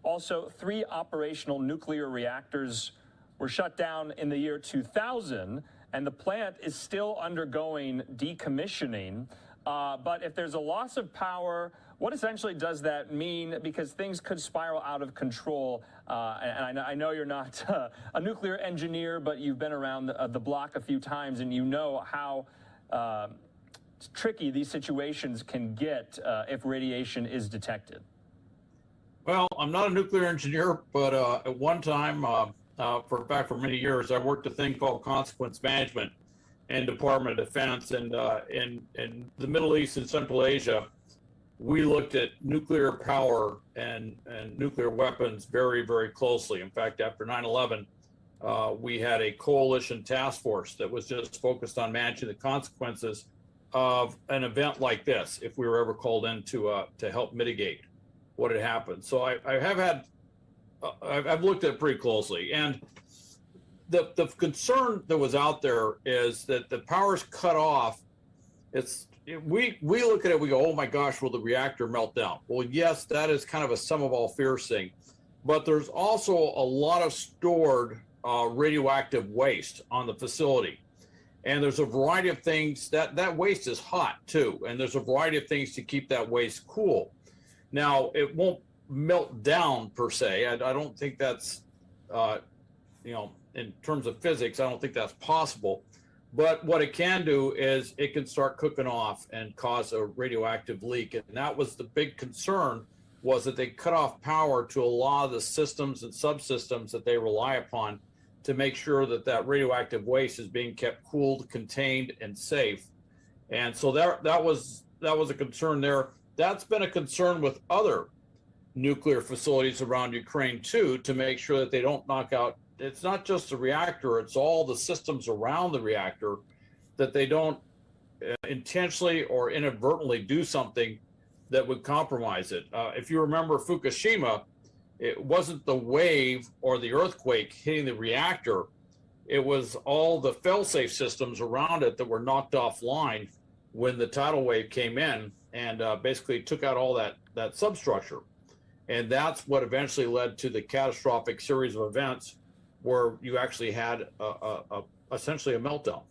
Speaker 2: Also, 3 operational nuclear reactors were shut down in the year 2000, and the plant is still undergoing decommissioning. But if there's a loss of power, what essentially does that mean? Because things could spiral out of control. And I know you're not a nuclear engineer, but you've been around the block a few times, and you know how tricky these situations can get if radiation is detected.
Speaker 5: Well, I'm not a nuclear engineer, but at one time, for many years, I worked a thing called consequence management in Department of Defense, and in the Middle East and Central Asia, we looked at nuclear power and nuclear weapons very, very closely. In fact, after 9/11, we had a coalition task force that was just focused on managing the consequences of an event like this, if we were ever called in to help mitigate what had happened. So I've looked at it pretty closely, and the concern that was out there is that the power's cut off. We look at it, we go, oh my gosh, will the reactor melt down? Well, yes, that is kind of a sum of all fears thing, but there's also a lot of stored radioactive waste on the facility. And there's a variety of things that waste is hot too. And there's a variety of things to keep that waste cool. Now, it won't melt down per se. I don't think that's, in terms of physics, I don't think that's possible. But what it can do is it can start cooking off and cause a radioactive leak. And that was the big concern, was that they cut off power to a lot of the systems and subsystems that they rely upon to make sure that that radioactive waste is being kept cooled, contained, and safe. And so that was a concern there. That's been a concern with other nuclear facilities around Ukraine too, to make sure that they don't knock out. It's not just the reactor, it's all the systems around the reactor, that they don't intentionally or inadvertently do something that would compromise it. If you remember Fukushima, it wasn't the wave or the earthquake hitting the reactor, it was all the fail-safe systems around it that were knocked offline when the tidal wave came in and basically took out all that substructure. And that's what eventually led to the catastrophic series of events where you actually had essentially a meltdown.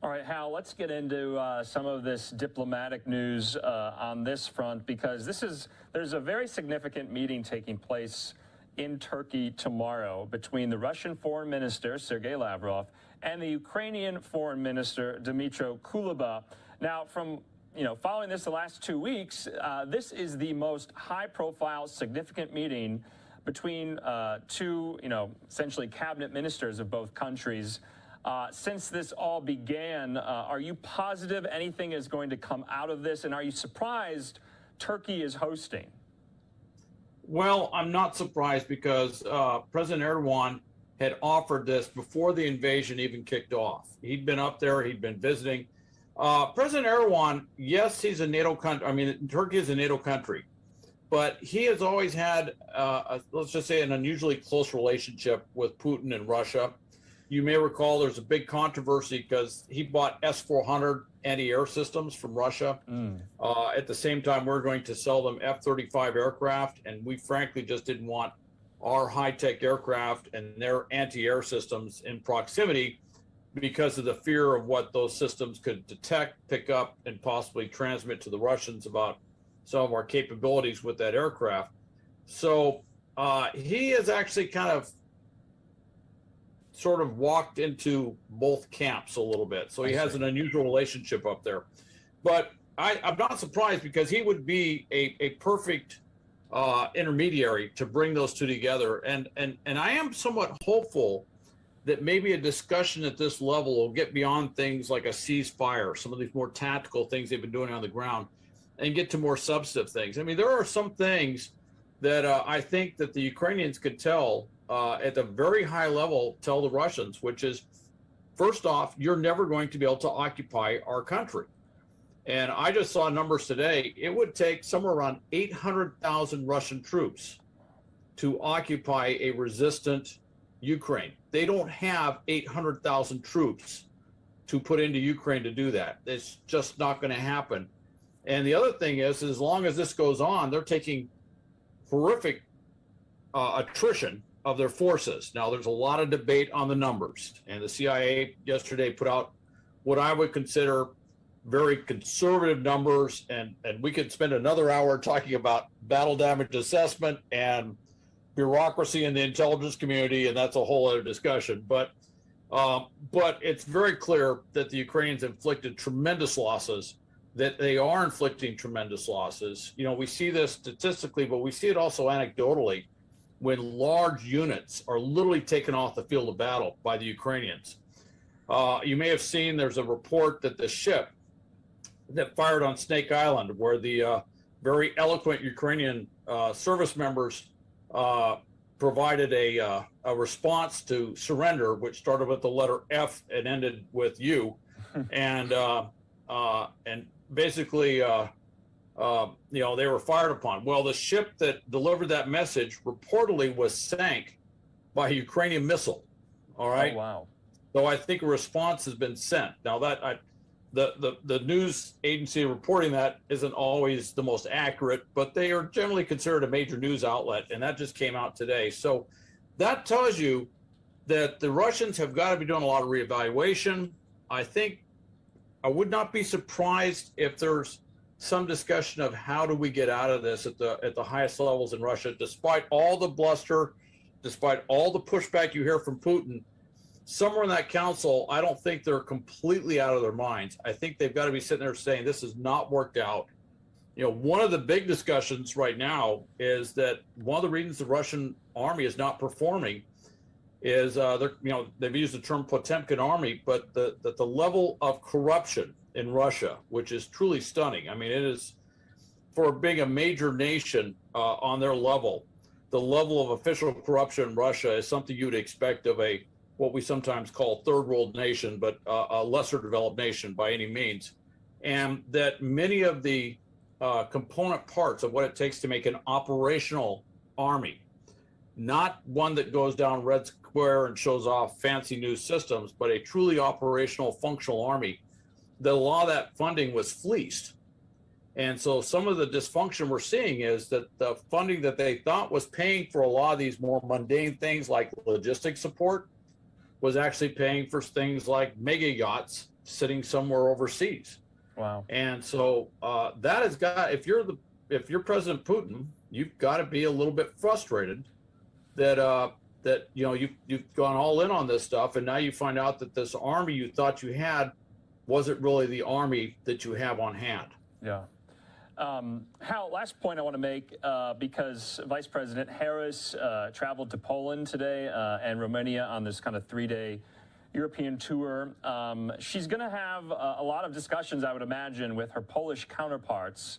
Speaker 2: All right, Hal, let's get into some of this diplomatic news on this front, because there's a very significant meeting taking place in Turkey tomorrow between the Russian Foreign Minister, Sergei Lavrov, and the Ukrainian Foreign Minister, Dmytro Kuleba. Now, from following this the last 2 weeks, this is the most high-profile, significant meeting between two, essentially cabinet ministers of both countries. Since this all began, are you positive anything is going to come out of this? And are you surprised Turkey is hosting?
Speaker 5: Well, I'm not surprised, because President Erdogan had offered this before the invasion even kicked off. He'd been up there, he'd been visiting. President Erdogan, yes, he's a NATO country. I mean, Turkey is a NATO country, but he has always had, let's just say, an unusually close relationship with Putin and Russia. You may recall there's a big controversy because he bought S-400 anti-air systems from Russia. At the same time, we're going to sell them F-35 aircraft, and we frankly just didn't want our high-tech aircraft and their anti-air systems in proximity because of the fear of what those systems could detect, pick up, and possibly transmit to the Russians about some of our capabilities with that aircraft. So he has actually kind of sort of walked into both camps a little bit. So he has an unusual relationship up there. But I'm not surprised, because he would be a perfect intermediary to bring those two together. And I am somewhat hopeful that maybe a discussion at this level will get beyond things like a ceasefire, some of these more tactical things they've been doing on the ground, and get to more substantive things. I mean, there are some things that I think that the Ukrainians could tell at a very high level, tell the Russians, which is, first off, you're never going to be able to occupy our country. And I just saw numbers today. It would take somewhere around 800,000 Russian troops to occupy a resistant Ukraine. They don't have 800,000 troops to put into Ukraine to do that. It's just not going to happen. And the other thing is, as long as this goes on, they're taking horrific attrition of their forces. Now, there's a lot of debate on the numbers, and the CIA yesterday put out what I would consider very conservative numbers, and we could spend another hour talking about battle damage assessment and bureaucracy in the intelligence community, and that's a whole other discussion. But it's very clear that the Ukrainians inflicted tremendous losses, that they are inflicting tremendous losses. You know, we see this statistically, but we see it also anecdotally when large units are literally taken off the field of battle by the Ukrainians. You may have seen there's a report that the ship that fired on Snake Island, where the very eloquent Ukrainian service members provided a response to surrender, which started with the letter F and ended with U, and basically, you know, they were fired upon. Well, the ship that delivered that message reportedly was sank by a Ukrainian missile. All right.
Speaker 2: Oh, wow.
Speaker 5: So I think a response has been sent. Now that the news agency reporting that isn't always the most accurate, but they are generally considered a major news outlet, and that just came out today. So that tells you that the Russians have got to be doing a lot of reevaluation. I think I would not be surprised if there's some discussion of how do we get out of this at the highest levels in Russia, despite all the bluster, despite all the pushback you hear from Putin. Somewhere in that council, I don't think they're completely out of their minds. I think they've got to be sitting there saying this has not worked out. You know, one of the big discussions right now is that one of the reasons the Russian army is not performing is they've used the term Potemkin army, but the level of corruption in Russia, which is truly stunning. I mean, it is, for being a major nation on their level, the level of official corruption in Russia is something you would expect of what we sometimes call third world nation, but a lesser developed nation by any means. And that many of the component parts of what it takes to make an operational army, not one that goes down Red Square and shows off fancy new systems, but a truly operational, functional army, that a lot of that funding was fleeced. And so some of the dysfunction we're seeing is that the funding that they thought was paying for a lot of these more mundane things like logistics support was actually paying for things like mega yachts sitting somewhere overseas.
Speaker 2: Wow.
Speaker 5: And so that has got, if you're President Putin, you've got to be a little bit frustrated that you know you've gone all in on this stuff, and now you find out that this army you thought you had wasn't really the army that you have on hand.
Speaker 2: Yeah. Hal, last point I want to make, because Vice President Harris traveled to Poland today and Romania on this kind of 3-day European tour. She's going to have a lot of discussions, I would imagine, with her Polish counterparts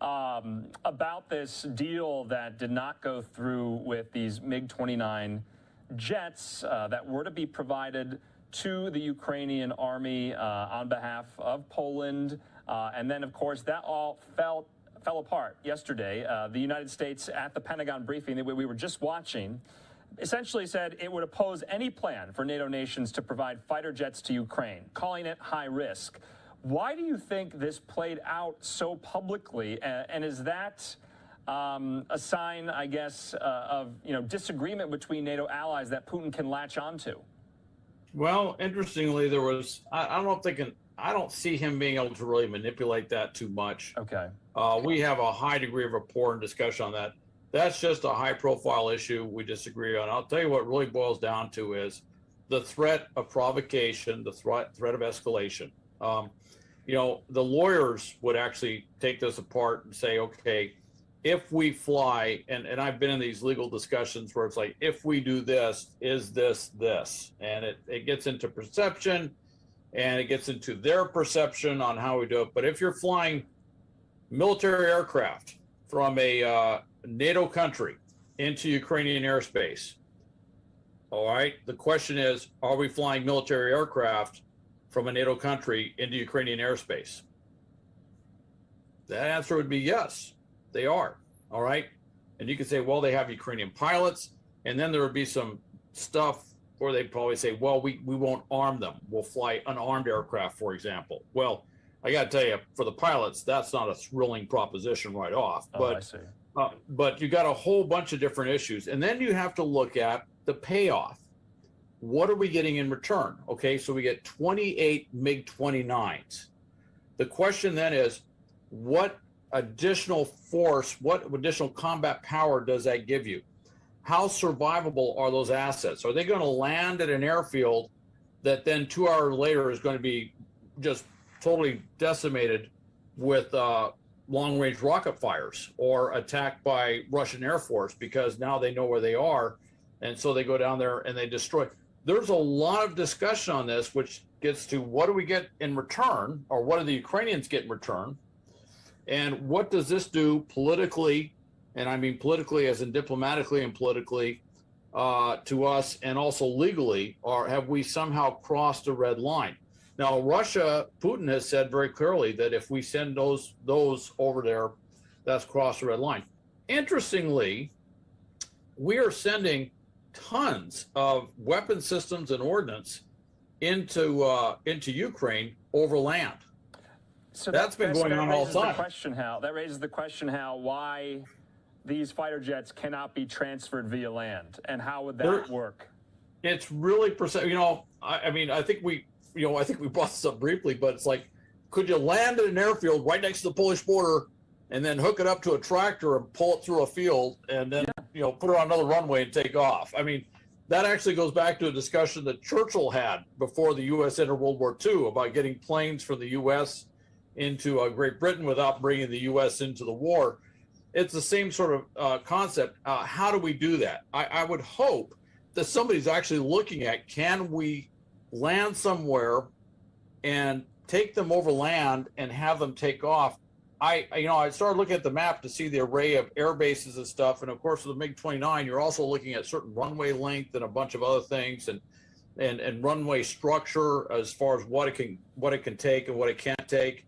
Speaker 2: about this deal that did not go through with these MiG-29 jets that were to be provided to the Ukrainian army on behalf of Poland. And then, of course, that all fell apart yesterday. The United States, at the Pentagon briefing that we were just watching, essentially said it would oppose any plan for NATO nations to provide fighter jets to Ukraine, calling it high risk. Why do you think this played out so publicly? And is that a sign, I guess, of disagreement between NATO allies that Putin can latch onto?
Speaker 5: Well, interestingly, there was, I don't see him being able to really manipulate that too much.
Speaker 2: Okay.
Speaker 5: We have a high degree of rapport and discussion on that. That's just a high profile issue we disagree on. I'll tell you what it really boils down to is the threat of provocation, the threat of escalation. The lawyers would actually take this apart and say, okay, if we fly, and I've been in these legal discussions where it's like, if we do this, is this? And it gets into perception, and it gets into their perception on how we do it. But if you're flying military aircraft from a NATO country into Ukrainian airspace, all right, the question is, are we flying military aircraft from a NATO country into Ukrainian airspace? That answer would be yes, they are, all right? And you could say, well, they have Ukrainian pilots, and then there would be some stuff where they'd probably say, well, we won't arm them. We'll fly unarmed aircraft, for example. Well, I got to tell you, for the pilots, that's not a thrilling proposition right off. But,
Speaker 2: I see.
Speaker 5: But you got a whole bunch of different issues. And then you have to look at the payoff. What are we getting in return? Okay, so we get 28 MiG-29s. The question then is, what additional force, what additional combat power does that give you? How survivable are those assets? Are they going to land at an airfield that then 2 hours later is going to be just totally decimated with long-range rocket fires or attacked by Russian Air Force because now they know where they are, and so they go down there and they destroy? There's a lot of discussion on this, which gets to what do we get in return, or what do the Ukrainians get in return, and what does this do politically, and I mean politically as in diplomatically and politically, to us, and also legally, or have we somehow crossed a red line? Now, Russia, Putin has said very clearly that if we send those over there, that's crossed a red line. Interestingly, we are sending tons of weapon systems and ordnance into Ukraine over land.
Speaker 2: So
Speaker 5: that's been going on all the time.
Speaker 2: That raises the question how why these fighter jets cannot be transferred via land, and how would that work?
Speaker 5: It's really, I mean, I think we brought this up briefly, but it's like, could you land at an airfield right next to the Polish border and then hook it up to a tractor and pull it through a field and then, put it on another runway and take off? I mean, that actually goes back to a discussion that Churchill had before the U.S. entered World War II about getting planes from the U.S. into Great Britain without bringing the U.S. into the war. It's the same sort of concept. How do we do that? I would hope that somebody's actually looking at, can we land somewhere and take them over land and have them take off? I started looking at the map to see the array of air bases and stuff, and of course with the MiG-29, you're also looking at certain runway length and a bunch of other things, and runway structure as far as what it can take and what it can't take,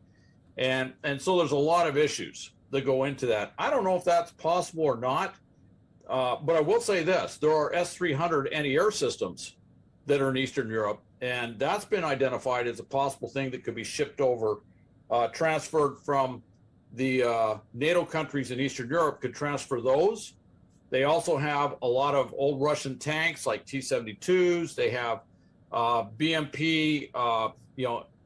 Speaker 5: and so there's a lot of issues that go into that. I don't know if that's possible or not, but I will say this: there are S-300 anti-air systems that are in Eastern Europe, and that's been identified as a possible thing that could be shipped over, transferred from the NATO countries in Eastern Europe, could transfer those. They also have a lot of old Russian tanks like T-72s. They have BMP,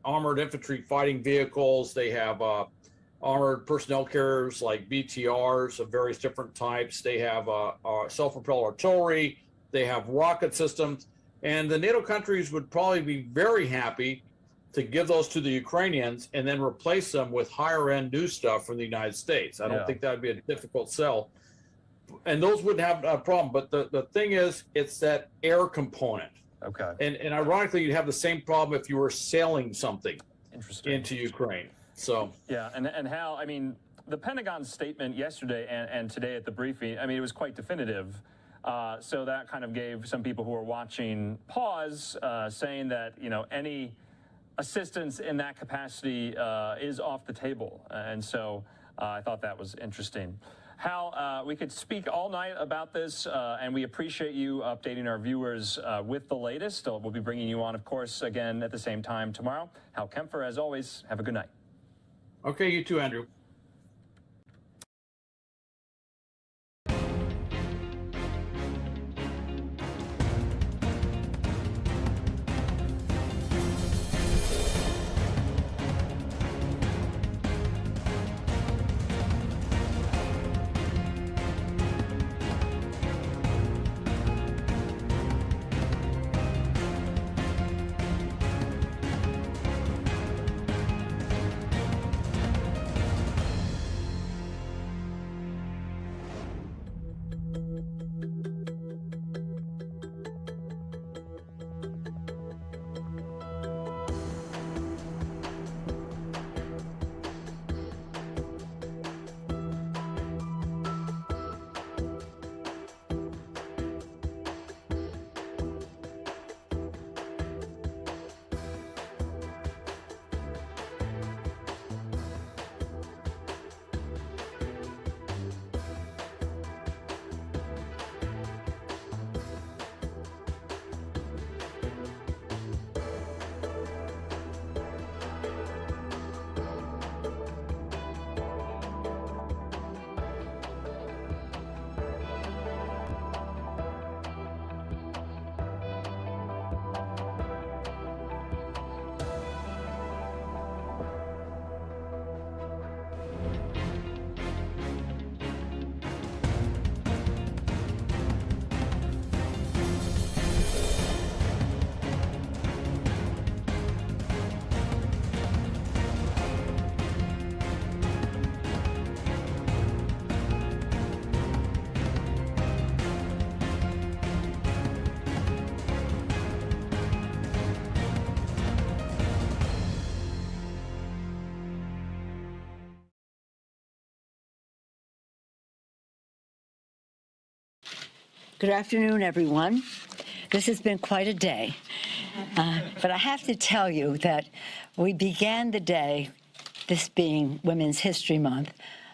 Speaker 5: armored infantry fighting vehicles. They have armored personnel carriers like BTRs of various different types. They have self-propelled artillery. They have rocket systems. And the NATO countries would probably be very happy to give those to the Ukrainians and then replace them with higher end new stuff from the United States. I don't think that would be a difficult sell. And those wouldn't have a problem. But the thing is, it's that air component.
Speaker 2: Okay.
Speaker 5: And ironically, you'd have the same problem if you were sailing something into Ukraine. So
Speaker 2: yeah, and how, I mean, the Pentagon's statement yesterday and today at the briefing, I mean, it was quite definitive. So that kind of gave some people who are watching pause, saying that, any assistance in that capacity is off the table. And so I thought that was interesting. Hal, we could speak all night about this, and we appreciate you updating our viewers with the latest. We'll be bringing you on, of course, again at the same time tomorrow. Hal Kempfer, as always, have a good night.
Speaker 5: Okay, you too, Andrew.
Speaker 3: Good afternoon, everyone. This has been quite a day. But I have to tell you that we began the day, this being Women's History Month,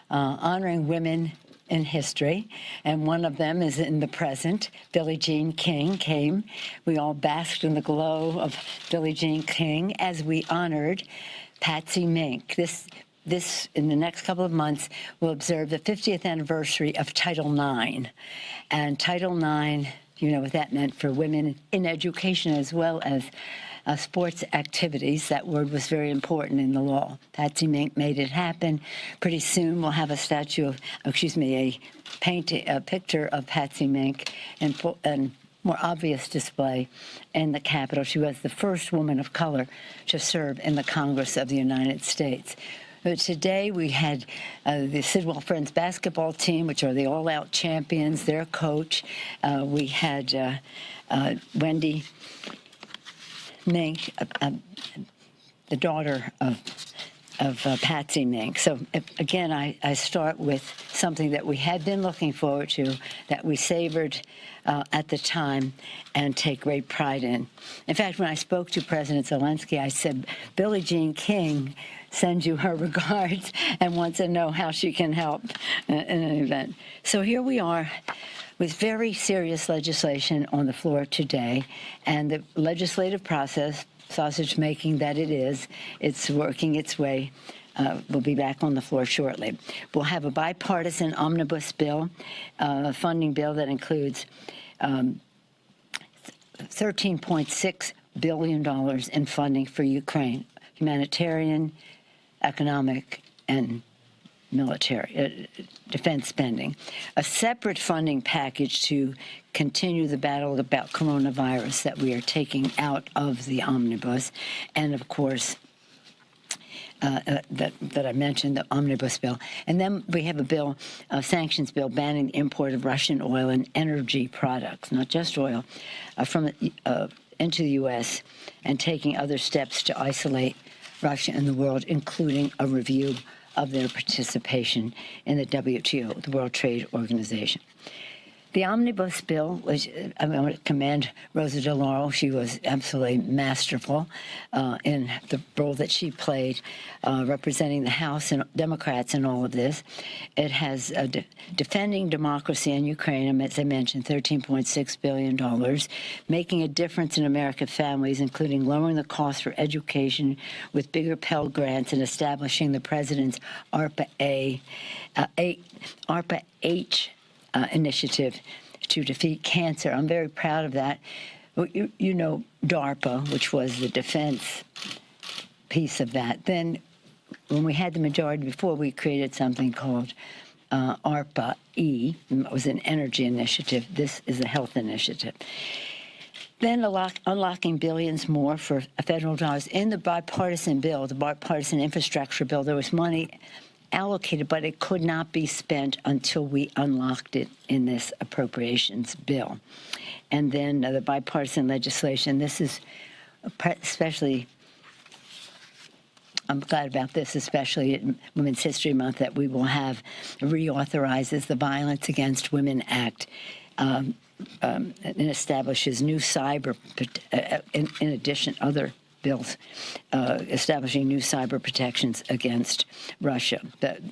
Speaker 3: honoring women in history, and one of them is in the present. Billie Jean King came. We all basked in the glow of Billie Jean King as we honored Patsy Mink. This, in the next couple of months, will observe the 50th anniversary of Title IX. And Title IX, you know what that meant for women in education as well as sports activities. That word was very important in the law. Patsy Mink made it happen. Pretty soon we'll have a a picture of Patsy Mink and more obvious display in the Capitol. She was the first woman of color to serve in the Congress of the United States. But today we had the Sidwell Friends basketball team, which are the all-out champions, their coach. We had Wendy Mink, the daughter of Patsy Mink. So again, I start with something that we had been looking forward to, that we savored at the time and take great pride in. In fact, when I spoke to President Zelensky, I said, Billie Jean King sends you her regards and wants to know how she can help in an event. So here we are with very serious legislation on the floor today, and the legislative process, sausage-making that it is, it's working its way. We'll be back on the floor shortly. We'll have a bipartisan omnibus bill, a funding bill that includes $13.6 billion in funding for Ukraine, humanitarian, economic, and military defense spending. A separate funding package to continue the battle about coronavirus that we are taking out of the omnibus, and of course, that I mentioned, the omnibus bill. And then we have a bill, a sanctions bill, banning the import of Russian oil and energy products, not just oil, from into the U.S., and taking other steps to isolate Russia in the world, including a review of their participation in the WTO, the World Trade Organization. The omnibus bill, which I want to commend Rosa DeLauro. She was absolutely masterful in the role that she played representing the House and Democrats in all of this. It has defending democracy in Ukraine, as I mentioned, $13.6 billion, making a difference in American families, including lowering the cost for education with bigger Pell Grants and establishing the president's ARPA-H initiative to defeat cancer. I'm very proud of that. You know DARPA, which was the defense piece of that. Then when we had the majority before, we created something called ARPA-E. It was an energy initiative. This is a health initiative. Then unlocking billions more for federal dollars. In the bipartisan bill, the bipartisan infrastructure bill, there was money allocated, but it could not be spent until we unlocked it in this appropriations bill. And then the bipartisan legislation, this is especially, I'm glad about this, especially in Women's History Month, that we will have reauthorizes the Violence Against Women Act and establishes new cyber, in addition, other bills establishing new cyber protections against Russia.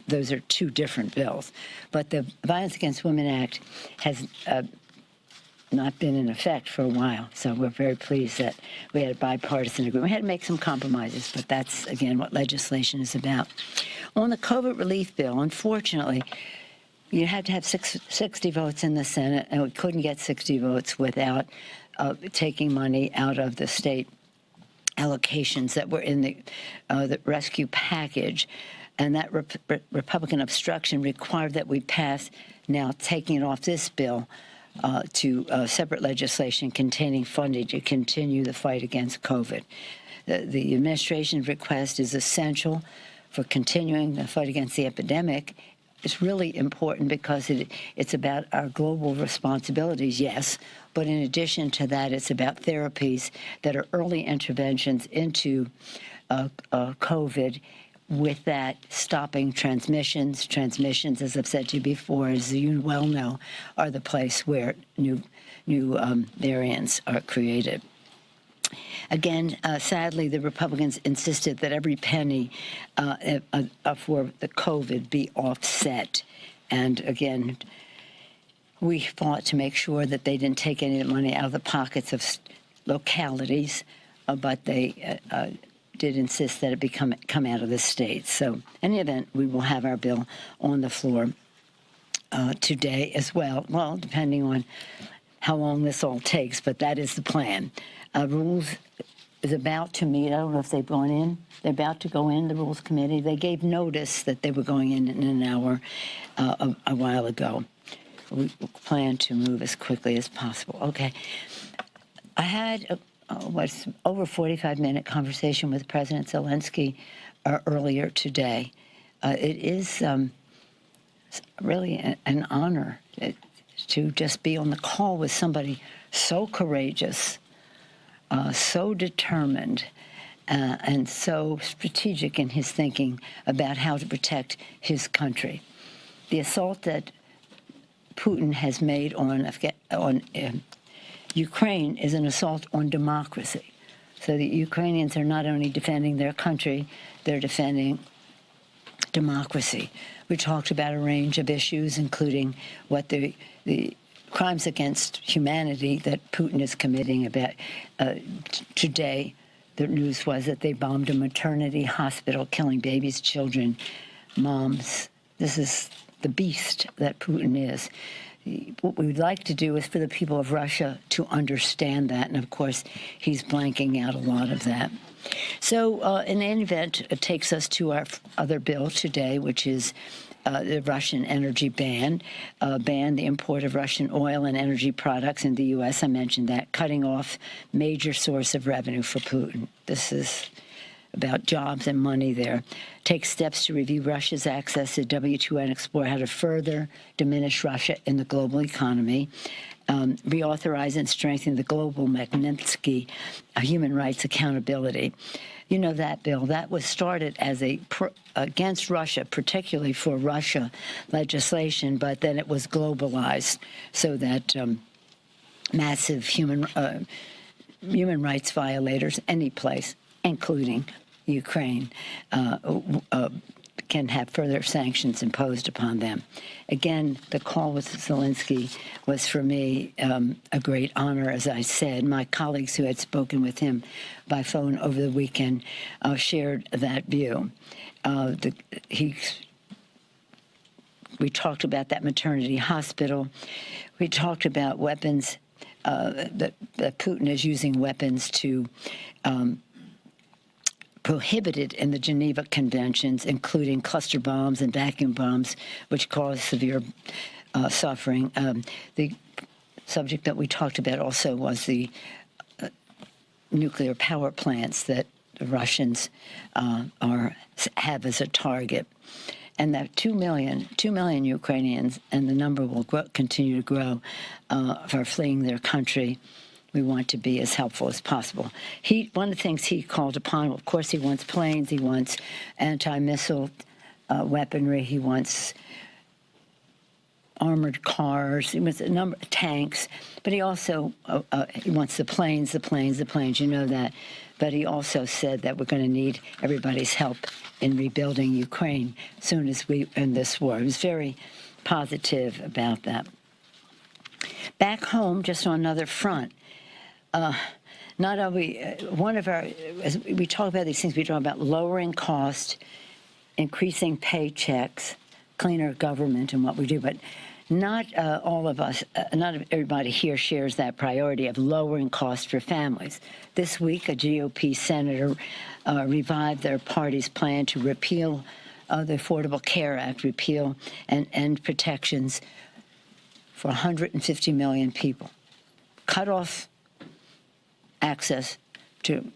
Speaker 3: Those are two different bills. But the Violence Against Women Act has not been in effect for a while, so we're very pleased that we had a bipartisan agreement. We had to make some compromises, but that's, again, what legislation is about. On the COVID relief bill, unfortunately, you had to have 60 votes in the Senate, and we couldn't get 60 votes without taking money out of the state allocations that were in the rescue package, and that Republican obstruction required that we pass, now taking it off this bill, to separate legislation containing funding to continue the fight against COVID. The administration's request is essential for continuing the fight against the epidemic. It's really important because it's about our global responsibilities, yes, but in addition to that, it's about therapies that are early interventions into COVID with that, stopping transmissions. Transmissions, as I've said to you before, as you well know, are the place where new variants are created. Again, sadly, the Republicans insisted that every penny for the COVID be offset. And again, we fought to make sure that they didn't take any of the money out of the pockets of localities, but they did insist that it come out of the states. So in any event, we will have our bill on the floor today as well. Well, depending on how long this all takes, but that is the plan. Rules is about to meet. I don't know if they've gone in. They're about to go in, the Rules Committee. They gave notice that they were going in an hour a while ago. We plan to move as quickly as possible. Okay. I had was over 45-minute conversation with President Zelensky earlier today. It is really an honor to just be on the call with somebody so courageous, so determined, and so strategic in his thinking about how to protect his country. The assault that Putin has made on Ukraine is an assault on democracy. So the Ukrainians are not only defending their country, they're defending democracy. We talked about a range of issues, including what the crimes against humanity that Putin is committing. About today, the news was that they bombed a maternity hospital, killing babies, children, moms. This is the beast that Putin is. What we would like to do is for the people of Russia to understand that, and of course, he's blanking out a lot of that. So in any event, it takes us to our other bill today, which is the Russian energy ban the import of Russian oil and energy products in the U.S. I mentioned that, cutting off major source of revenue for Putin. This is about jobs and money there. Take steps to review Russia's access to WTO and explore how to further diminish Russia in the global economy. Reauthorize and strengthen the global Magnitsky human rights accountability. You know that bill, that was started as against Russia, particularly for Russia legislation, but then it was globalized so that massive human rights violators, any place, including Ukraine, can have further sanctions imposed upon them. Again, the call with Zelensky was for me a great honor, as I said. My colleagues who had spoken with him by phone over the weekend shared that view. We talked about that maternity hospital. We talked about weapons, that Putin is using weapons to prohibited in the Geneva Conventions, including cluster bombs and vacuum bombs, which cause severe suffering. The subject that we talked about also was the nuclear power plants that the Russians have as a target. And that 2 million Ukrainians, and the number will continue to grow, are fleeing their country. We want to be as helpful as possible. One of the things he called upon, of course, he wants planes, he wants anti-missile weaponry, he wants armored cars, he wants a number of tanks, but he also he wants the planes, you know that. But he also said that we're going to need everybody's help in rebuilding Ukraine as soon as we end this war. He was very positive about that. Back home, just on another front, not only one of our, as we talk about these things, we talk about lowering cost, increasing paychecks, cleaner government, and what we do, but not all of us, not everybody here shares that priority of lowering costs for families. This week, a GOP senator revived their party's plan to repeal the Affordable Care Act, repeal and end protections for 150 million people. Cut off access to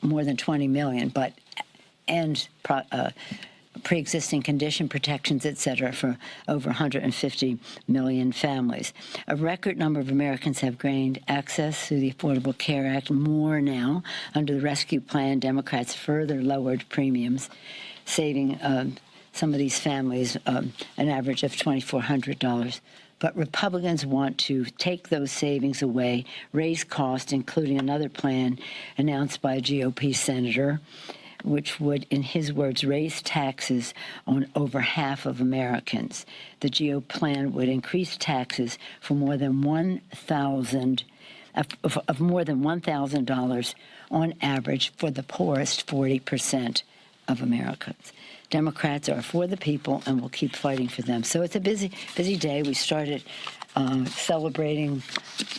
Speaker 3: more than 20 million, but end pre-existing condition protections, et cetera, for over 150 million families. A record number of Americans have gained access through the Affordable Care Act. More now. Under the Rescue Plan, Democrats further lowered premiums, saving some of these families an average of $2,400. But Republicans want to take those savings away, raise costs, including another plan announced by a GOP senator, which would, in his words, raise taxes on over half of Americans. The GOP plan would increase taxes for more than $1,000 on average for the poorest 40% of Americans. Democrats are for the people and will keep fighting for them. So it's a busy day. We started celebrating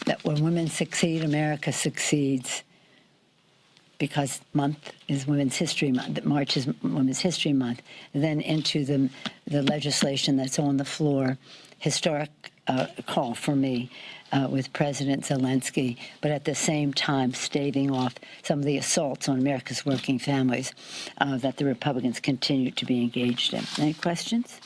Speaker 3: that when women succeed, America succeeds, because month is Women's History Month. March is Women's History Month. Then into the legislation that's on the floor, historic call for me with President Zelensky, but at the same time staving off some of the assaults on America's working families that the Republicans continue to be engaged in. Any questions?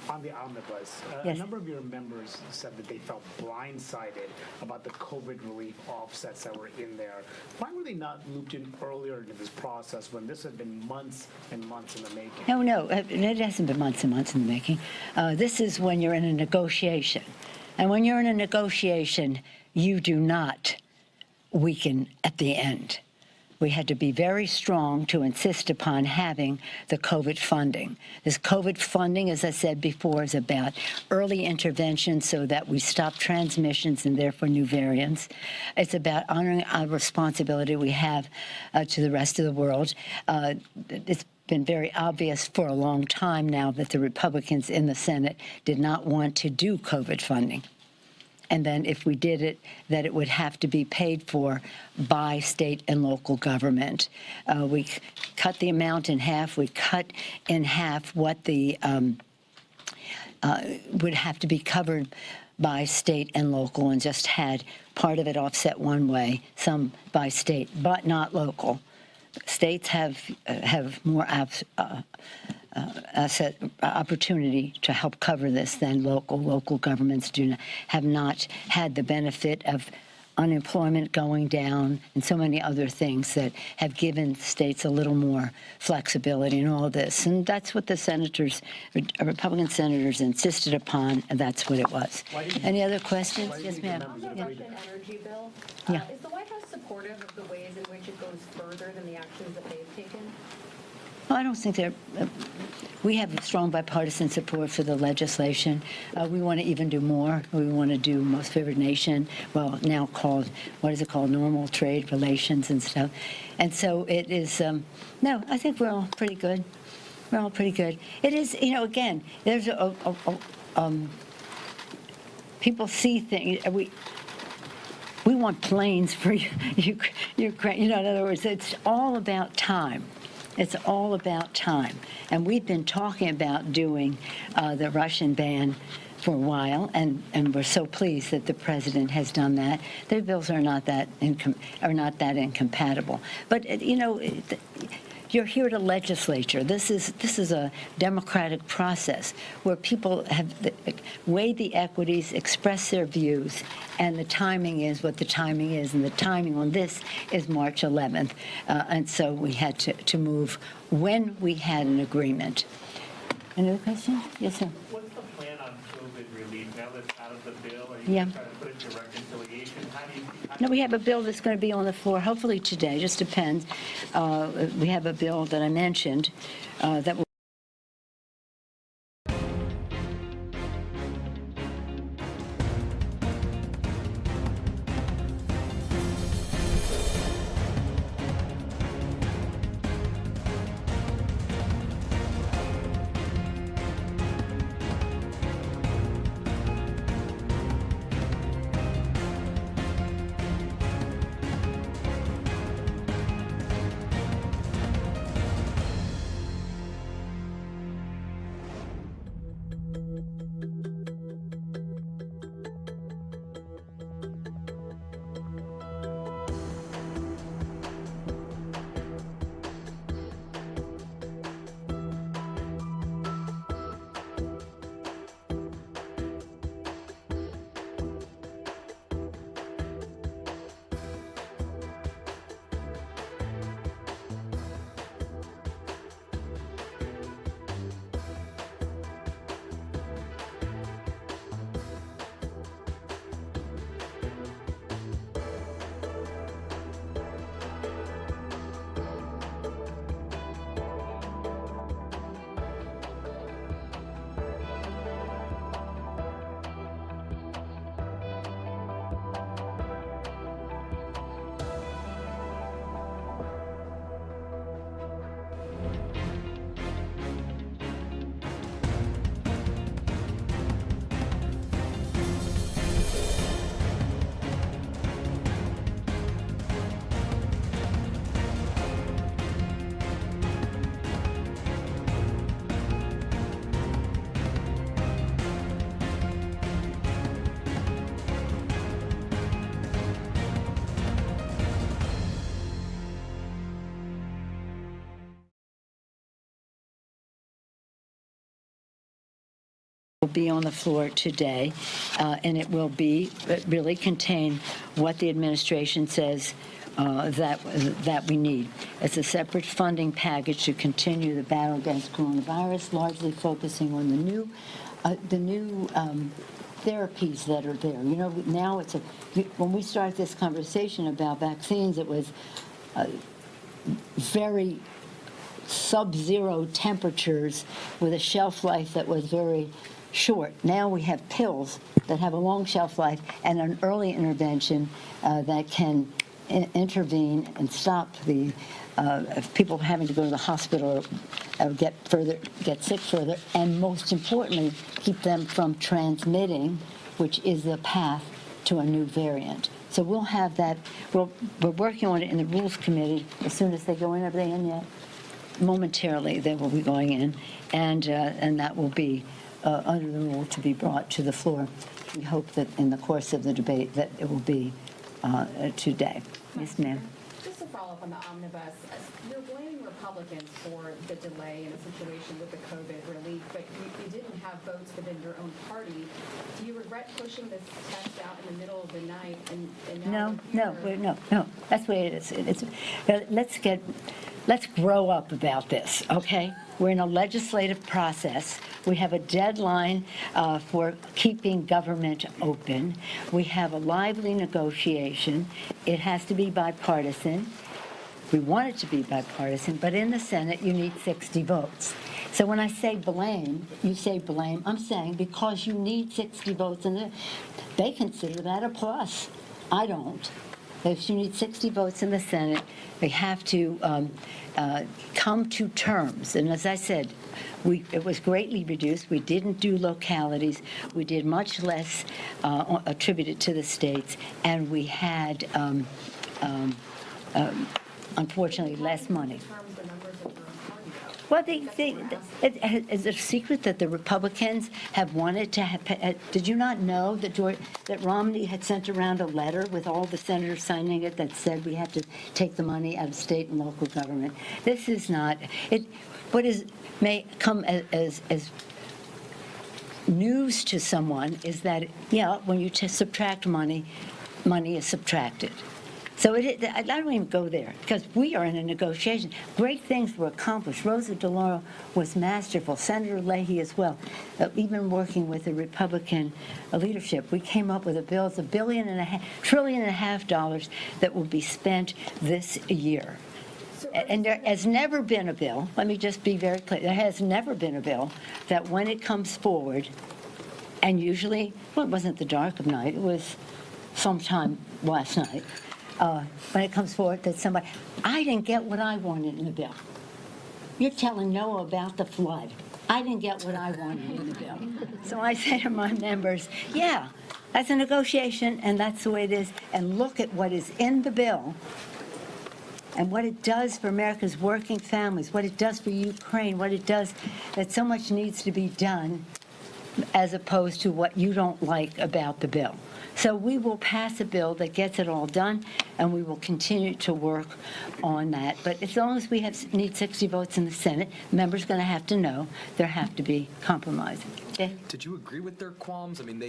Speaker 9: On the omnibus,
Speaker 3: Yes.
Speaker 9: a number of your members said that they felt blindsided about the COVID relief offsets that were in there. Why were they not looped in earlier into this process when this had been months and months in the making?
Speaker 3: No, it hasn't been months and months in the making. This is when you're in a negotiation. And when you're in a negotiation, you do not weaken at the end. We had to be very strong to insist upon having the COVID funding. This COVID funding, as I said before, is about early intervention so that we stop transmissions and therefore new variants. It's about honoring our responsibility we have to the rest of the world. It's been very obvious for a long time now that the Republicans in the Senate did not want to do COVID funding. And then if we did it, that it would have to be paid for by state and local government. We cut the amount in half. We cut in half what the would have to be covered by state and local, and just had part of it offset one way, some by state, but not local. States have more opportunity to help cover this than local governments have not had the benefit of unemployment going down and so many other things that have given states a little more flexibility in all this. And that's what the Republican senators insisted upon, and that's what it was. Any other questions? Yes, ma'am.
Speaker 22: On the Russian energy bill,
Speaker 3: Yeah.
Speaker 22: is the White House supportive of the ways in which it goes further than the actions that they've taken?
Speaker 3: Well, I don't think we have strong bipartisan support for the legislation. We want to even do more. We want to do most favored nation, well, now called, what is it called, normal trade relations and stuff. And so it is, no, I think we're all pretty good. We're all pretty good. It is, again, there's people see things, we want planes for Ukraine. In other words, it's all about time. It's all about time. And we've been talking about doing the Russian ban for a while, and we're so pleased that the president has done that. Their bills are not that incompatible. But you're here at a legislature. This is a democratic process where people have weighed the equities, expressed their views, and the timing is what the timing is. And the timing on this is March 11th. And so we had to move when we had an agreement. Any other questions? Yes, sir.
Speaker 9: What's the plan on COVID relief now that's out of the bill? Are you
Speaker 3: Yeah.
Speaker 9: trying to put it to reconciliation?
Speaker 3: No, we have a bill that's going to be on the floor, hopefully today, just depends. We have a bill that I mentioned that will will be on the floor today, and it will really contain what the administration says that we need. It's a separate funding package to continue the battle against coronavirus, largely focusing on the new therapies that are there. You know, now when we started this conversation about vaccines, it was very sub-zero temperatures with a shelf life that was very short. Now we have pills that have a long shelf life and an early intervention that can intervene and stop the people having to go to the hospital or get sick further, and most importantly, keep them from transmitting, which is the path to a new variant. So we'll have that. We're working on it in the Rules Committee. As soon as they go in, are they in yet? Momentarily, they will be going in, and that will be under the rule to be brought to the floor. We hope that in the course of the debate that it will be today. Yes, ma'am.
Speaker 10: Just to follow up on the omnibus, you're blaming Republicans for the delay in the situation with the COVID relief, but you didn't have votes within your own party. Do you regret pushing this text out in the middle of the night?
Speaker 3: No. That's the way it is. Let's grow up about this, okay? We're in a legislative process. We have a deadline for keeping government open. We have a lively negotiation. It has to be bipartisan. We want it to be bipartisan, but in the Senate, you need 60 votes. So when I say blame, you say blame. I'm saying because you need 60 votes, and they consider that a plus. I don't. If you need 60 votes in the Senate, we have to come to terms. And as I said, it was greatly reduced. We didn't do localities. We did much less attributed to the states. And we had, unfortunately, less money. Well, it's a secret that the Republicans have wanted to have. Did you not know that Romney had sent around a letter with all the senators signing it that said we have to take the money out of state and local government? This is not it. What may come as news to someone is that when you subtract money is subtracted. So I don't even go there, because we are in a negotiation. Great things were accomplished. Rosa DeLauro was masterful. Senator Leahy as well. Even working with the Republican leadership, we came up with a bill. It's $1.5 trillion that will be spent this year. And there has never been a bill, let me just be very clear, there has never been a bill that when it comes forward, and usually, well, it wasn't the dark of night, it was sometime last night, when it comes forward that somebody, I didn't get what I wanted in the bill. You're telling Noah about the flood. I didn't get what I wanted in the bill. So I say to my members, yeah, that's a negotiation, and that's the way it is. And look at what is in the bill and what it does for America's working families, what it does for Ukraine, what it does, that so much needs to be done as opposed to what you don't like about the bill. So we will pass a bill that gets it all done, and we will continue to work on that. But as long as we need 60 votes in the Senate, members are going to have to know there have to be compromises. Okay?
Speaker 11: Did you agree with their qualms? I mean,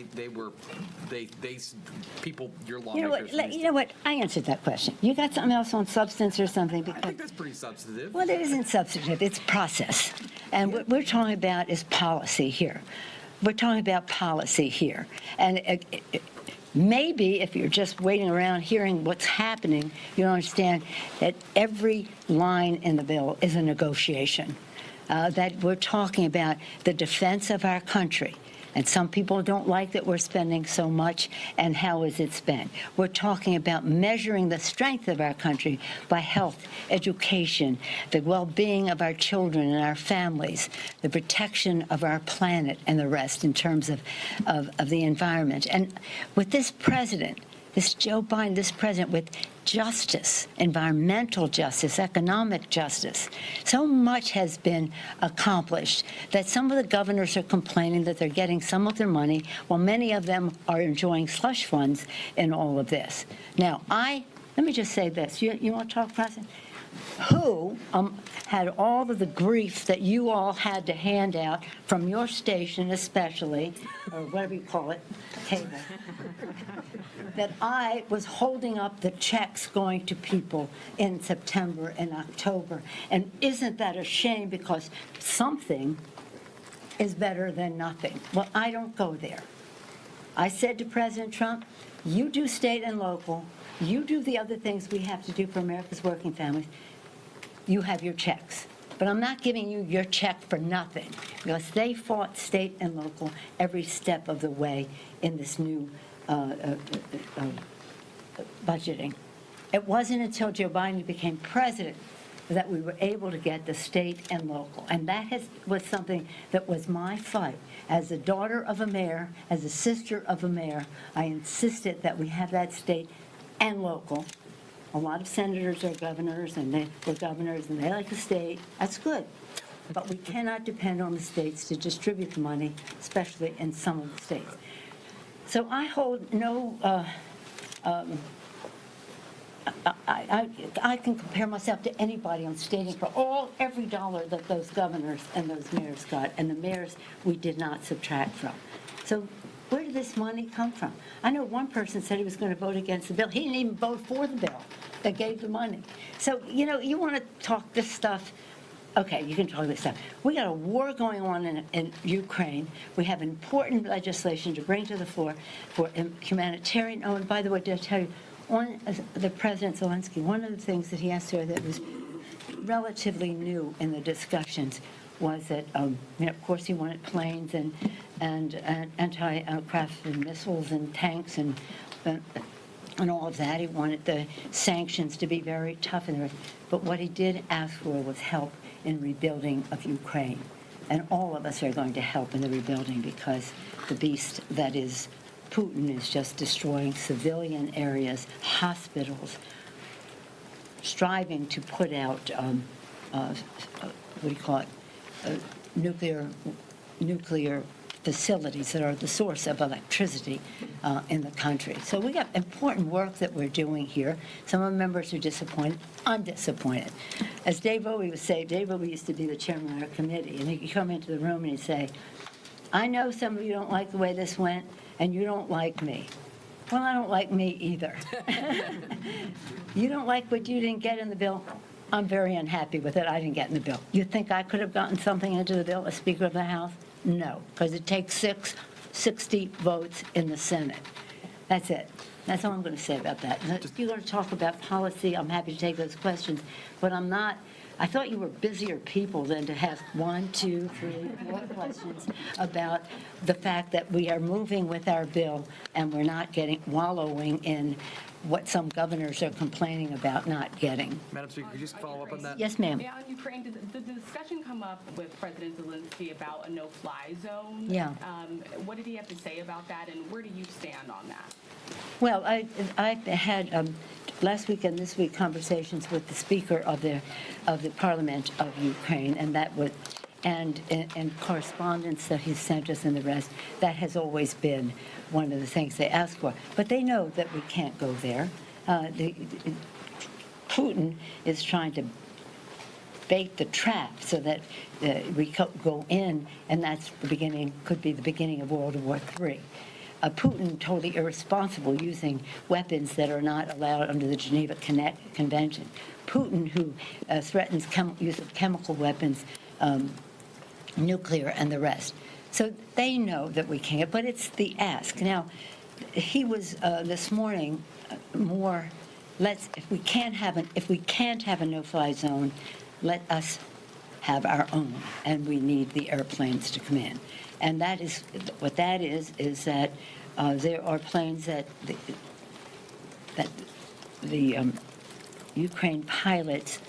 Speaker 11: people, your lawmakers.
Speaker 3: You know what? I answered that question. You got something else on substance or something?
Speaker 11: I think that's pretty substantive.
Speaker 3: Well, it isn't substantive. It's process. And what we're talking about is policy here. We're talking about policy here. And maybe if you're just waiting around hearing what's happening, you don't understand that every line in the bill is a negotiation, that we're talking about the defense of our country. And some people don't like that we're spending so much, and how is it spent? We're talking about measuring the strength of our country by health, education, the well-being of our children and our families, the protection of our planet, and the rest in terms of the environment. And with this president, this Joe Biden, this president, with justice, environmental justice, economic justice, so much has been accomplished that some of the governors are complaining that they're getting some of their money, while many of them are enjoying slush funds in all of this. Now, let me just say this. You want to talk, President? who had all of the grief that you all had to hand out from your station especially, or whatever you call it, cable, that I was holding up the checks going to people in September and October. And isn't that a shame, because something is better than nothing? Well, I don't go there. I said to President Trump, you do state and local, you do the other things we have to do for America's working families, you have your checks. But I'm not giving you your check for nothing, because they fought state and local every step of the way in this new budgeting. It wasn't until Joe Biden became president that we were able to get the state and local. And that was something that was my fight. As a daughter of a mayor, as a sister of a mayor, I insisted that we have that state and local. A lot of senators are governors, and they like the state. That's good. But we cannot depend on the states to distribute the money, especially in some of the states. So I hold no, I can compare myself to anybody on stating for every dollar that those governors and those mayors got, and the mayors we did not subtract from. So where did this money come from? I know one person said he was going to vote against the bill. He didn't even vote for the bill that gave the money. So, you want to talk this stuff. Okay, you can talk this stuff. We got a war going on in Ukraine. We have important legislation to bring to the floor for humanitarian. Oh, and by the way, did I tell you, on the President Zelensky, one of the things that he asked her that was relatively new in the discussions was that, of course, he wanted planes and anti-aircraft missiles and tanks and all of that. He wanted the sanctions to be very tough. But what he did ask for was help in rebuilding of Ukraine. And all of us are going to help in the rebuilding, because the beast that is Putin is just destroying civilian areas, hospitals, striving to put out, nuclear facilities that are the source of electricity in the country. So we got important work that we're doing here. Some of the members are disappointed. I'm disappointed. As Dave Bowie would say, Dave Bowie used to be the chairman of our committee, and he'd come into the room and he'd say, I know some of you don't like the way this went, and you don't like me. Well, I don't like me either. You don't like what you didn't get in the bill? I'm very unhappy with it. I didn't get in the bill. You think I could have gotten something into the bill as Speaker of the House? No, because it takes 60 votes in the Senate. That's it. That's all I'm going to say about that. If you're going to talk about policy, I'm happy to take those questions, but I'm not. I thought you were busier people than to have 1, 2, 3, 4 questions about the fact that we are moving with our bill and we're not wallowing in what some governors are complaining about not getting.
Speaker 11: Madam Speaker, could you just follow up on that?
Speaker 3: Yes, ma'am.
Speaker 12: Yeah, on Ukraine, did the discussion come up with President Zelensky about a no-fly zone?
Speaker 3: Yeah.
Speaker 12: What did he have to say about that, and where do you stand on that?
Speaker 3: Well, I had last week and this week conversations with the Speaker of the Parliament of Ukraine, and that was, and correspondence that he sent us and the rest. That has always been one of the things they ask for. But they know that we can't go there. Putin is trying to bait the trap so that we go in, and that's the beginning, could be the beginning of World War III. Putin totally irresponsible, using weapons that are not allowed under the Geneva Convention. Putin, who threatens use of chemical weapons, nuclear, and the rest. So they know that we can't, but it's the ask. Now, he was this morning more. If we can't have a no-fly zone, let us have our own, and we need the airplanes to come in. And that is what that is that there are planes that the Ukraine pilots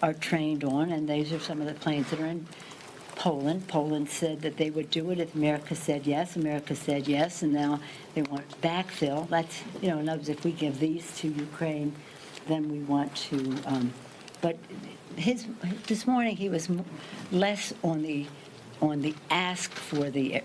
Speaker 3: are trained on, and these are some of the planes that are in Poland. Poland said that they would do it if America said yes. America said yes, and now they want backfill. That's, in other words, if we give these to Ukraine, then we want to. But this morning he was less on the ask for the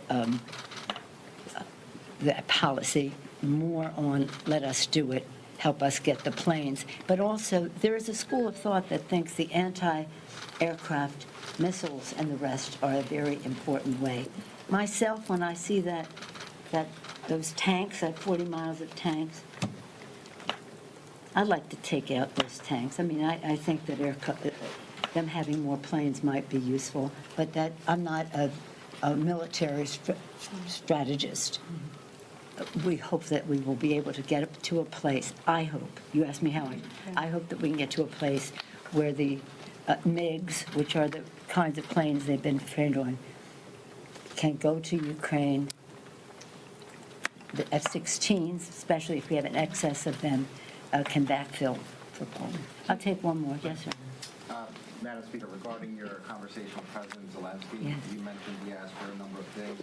Speaker 3: policy, more on let us do it, help us get the planes. But also, there is a school of thought that thinks the anti-aircraft missiles and the rest are a very important way. Myself, when I see those tanks, that 40 miles of tanks, I'd like to take out those tanks. I mean, I think that them having more planes might be useful, but that I'm not a military strategist. We hope that we will be able to get up to a place. I hope. You asked me how. I hope that we can get to a place where the MiGs, which are the kinds of planes they've been trained on, can go to Ukraine. The F-16s, especially if we have an excess of them, can backfill for Poland. I'll take one more. Yes, sir.
Speaker 11: Madam Speaker, regarding your conversation with President Zelensky,
Speaker 3: Yes.
Speaker 11: you mentioned he asked for a number of things.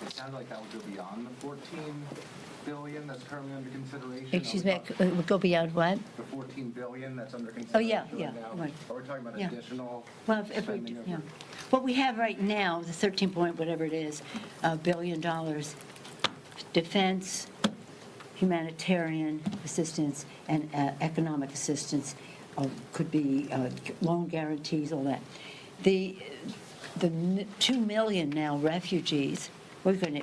Speaker 11: It sounded like that would go beyond the $14 billion that's currently under consideration.
Speaker 3: Excuse me, it would go beyond what?
Speaker 11: The $14 billion that's under
Speaker 3: Oh,
Speaker 11: consideration
Speaker 3: yeah,
Speaker 11: now.
Speaker 3: right.
Speaker 11: Are we talking about
Speaker 3: Yeah.
Speaker 11: additional
Speaker 3: Well, if we,
Speaker 11: spending?
Speaker 3: yeah. What we have right now, the 13 point whatever it is, billion dollars, defense, humanitarian assistance, and economic assistance could be loan guarantees, all that. The 2 million now refugees, we're going to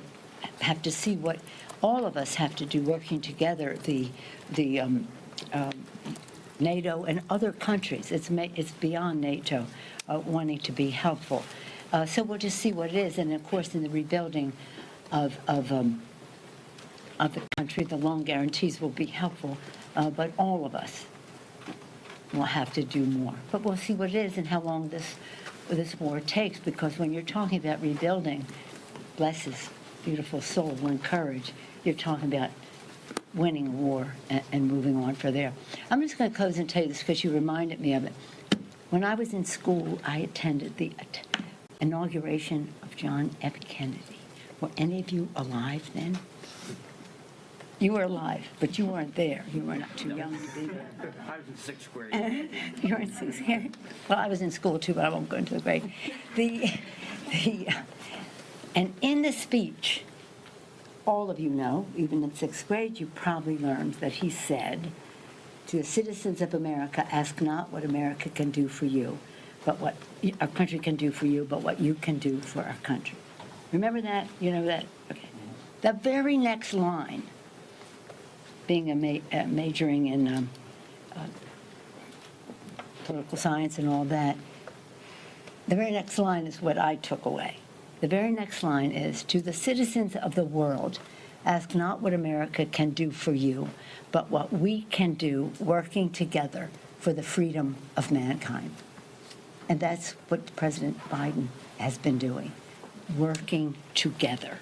Speaker 3: have to see what all of us have to do working together, the NATO and other countries. It's beyond NATO wanting to be helpful. So we'll just see what it is. And of course, in the rebuilding of the country, the loan guarantees will be helpful. But all of us will have to do more. But we'll see what it is and how long this war takes, because when you're talking about rebuilding, bless his beautiful soul, one courage, you're talking about winning a war and moving on from there. I'm just going to close and tell you this because you reminded me of it. When I was in school, I attended the inauguration of John F. Kennedy. Were any of you alive then? You were alive, but you weren't there. You were not too young to be there.
Speaker 11: I was in sixth grade.
Speaker 3: You were in sixth grade? Well, I was in school too, but I won't go into the grade. And in the speech, all of you know, even in sixth grade, you probably learned that he said, to the citizens of America, ask not what America can do for you, but what our country can do for you, but what you can do for our country. Remember that? You know that? Okay. The very next line, being majoring in political science and all that, the very next line is what I took away. The very next line is, to the citizens of the world, ask not what America can do for you, but what we can do working together for the freedom of mankind. And that's what President Biden has been doing, working together.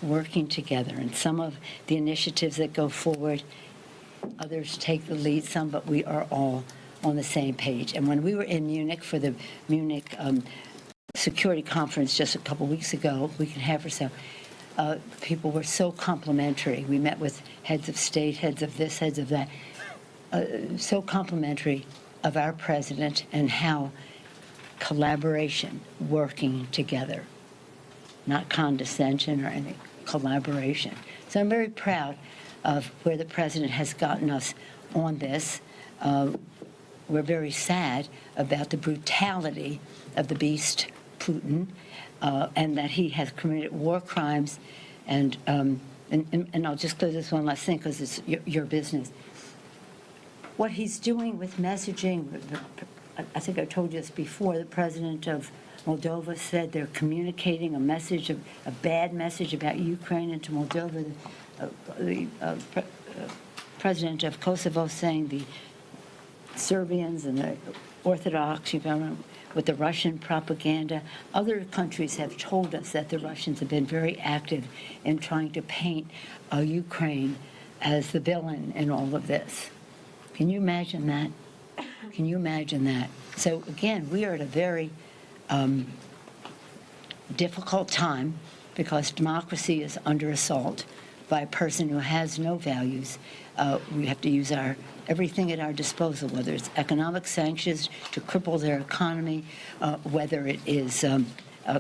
Speaker 3: Working together. And some of the initiatives that go forward, others take the lead, some, but we are all on the same page. And when we were in Munich for the Munich Security Conference just a couple weeks ago, a week and a half or so, people were so complimentary. We met with heads of state, heads of this, heads of that, so complimentary of our president and how collaboration, working together, not condescension or anything, collaboration. So I'm very proud of where the president has gotten us on this. We're very sad about the brutality of the beast, Putin, and that he has committed war crimes. And I'll just close this one last thing because it's your business. What he's doing with messaging, I think I told you this before, the president of Moldova said they're communicating a bad message about Ukraine into Moldova. The president of Kosovo saying the Serbians and the Orthodox, with the Russian propaganda. Other countries have told us that the Russians have been very active in trying to paint Ukraine as the villain in all of this. Can you imagine that? Can you imagine that? So again, we are at a very difficult time because democracy is under assault by a person who has no values. We have to use everything at our disposal, whether it's economic sanctions to cripple their economy, whether it is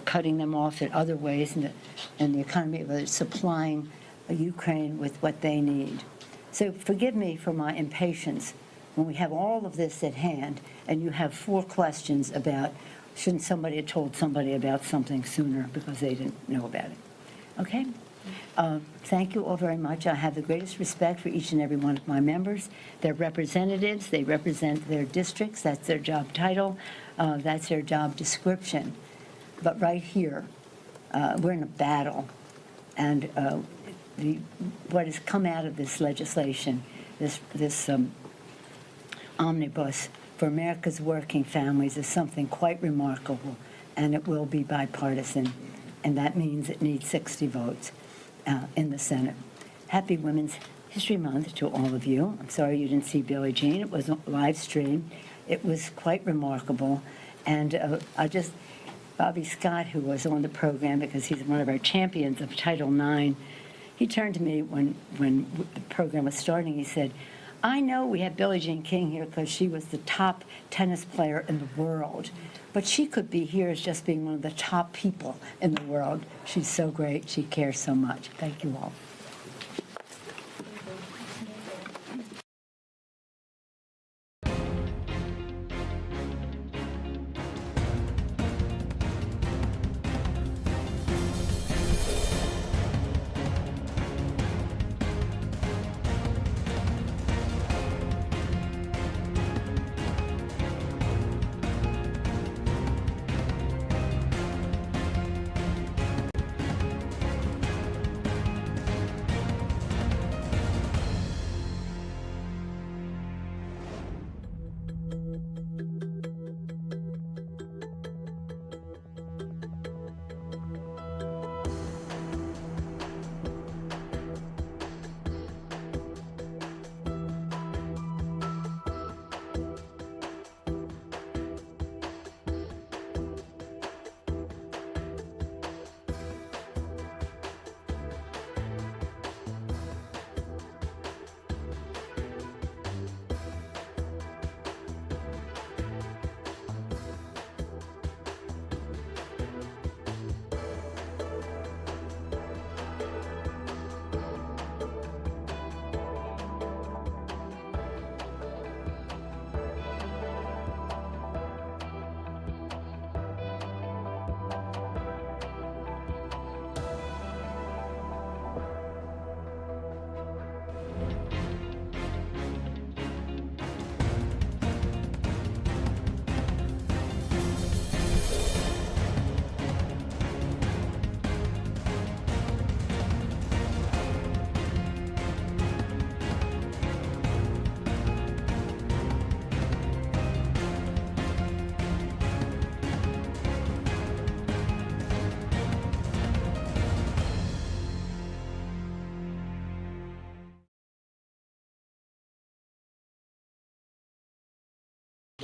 Speaker 3: cutting them off in other ways in the economy, whether it's supplying Ukraine with what they need. So forgive me for my impatience when we have all of this at hand and you have 4 questions about shouldn't somebody have told somebody about something sooner because they didn't know about it. Okay? Thank you all very much. I have the greatest respect for each and every one of my members. They're representatives. They represent their districts. That's their job title. That's their job description. But right here, we're in a battle. And what has come out of this legislation, this omnibus for America's working families is something quite remarkable, and it will be bipartisan. And that means it needs 60 votes in the Senate. Happy Women's History Month to all of you. I'm sorry you didn't see Billie Jean. It was a live stream. It was quite remarkable. And Bobby Scott, who was on the program because he's one of our champions of Title IX, he turned to me when the program was starting. He said, I know we have Billie Jean King here because she was the top tennis player in the world, but she could be here as just being one of the top people in the world. She's so great. She cares so much. Thank you all.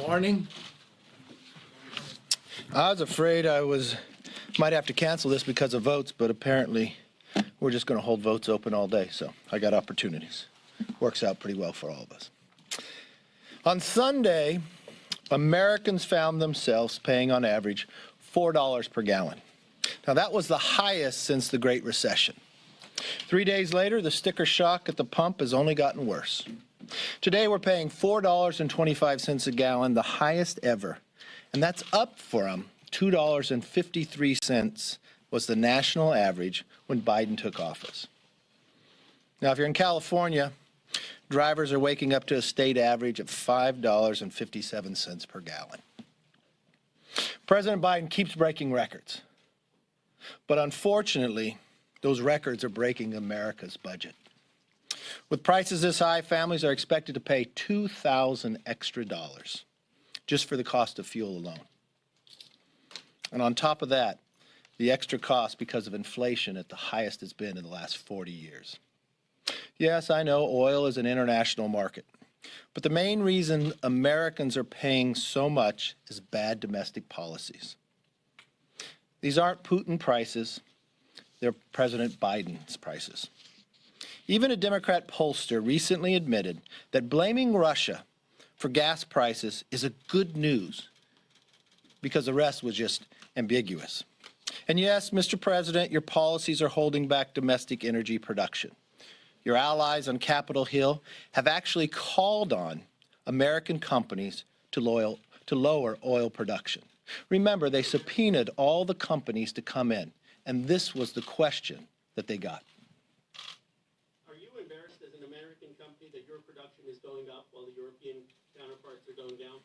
Speaker 13: Morning. I was afraid might have to cancel this because of votes, but apparently we're just going to hold votes open all day, so I got opportunities. Works out pretty well for all of us. On Sunday, Americans found themselves paying on average $4 per gallon. Now that was the highest since the Great Recession. 3 days later, the sticker shock at the pump has only gotten worse. Today we're paying $4.25 a gallon, the highest ever, and that's up from $2.53 was the national average when Biden took office. Now, if you're in California, drivers are waking up to a state average of $5.57 per gallon. President Biden keeps breaking records, but unfortunately, those records are breaking America's budget. With prices this high, families are expected to pay $2,000 extra just for the cost of fuel alone. And on top of that, the extra cost because of inflation at the highest it's been in the last 40 years. Yes, I know oil is an international market, but the main reason Americans are paying so much is bad domestic policies. These aren't Putin prices, they're President Biden's prices. Even a Democrat pollster recently admitted that blaming Russia for gas prices is a good news because the rest was just ambiguous. And yes, Mr. President, your policies are holding back domestic energy production. your allies on Capitol Hill, have actually called on American companies to lower oil production. Remember, they subpoenaed all the companies to come in, and this was the question that they got.
Speaker 14: Are you embarrassed as an American company that your production is going up while the European counterparts are going down?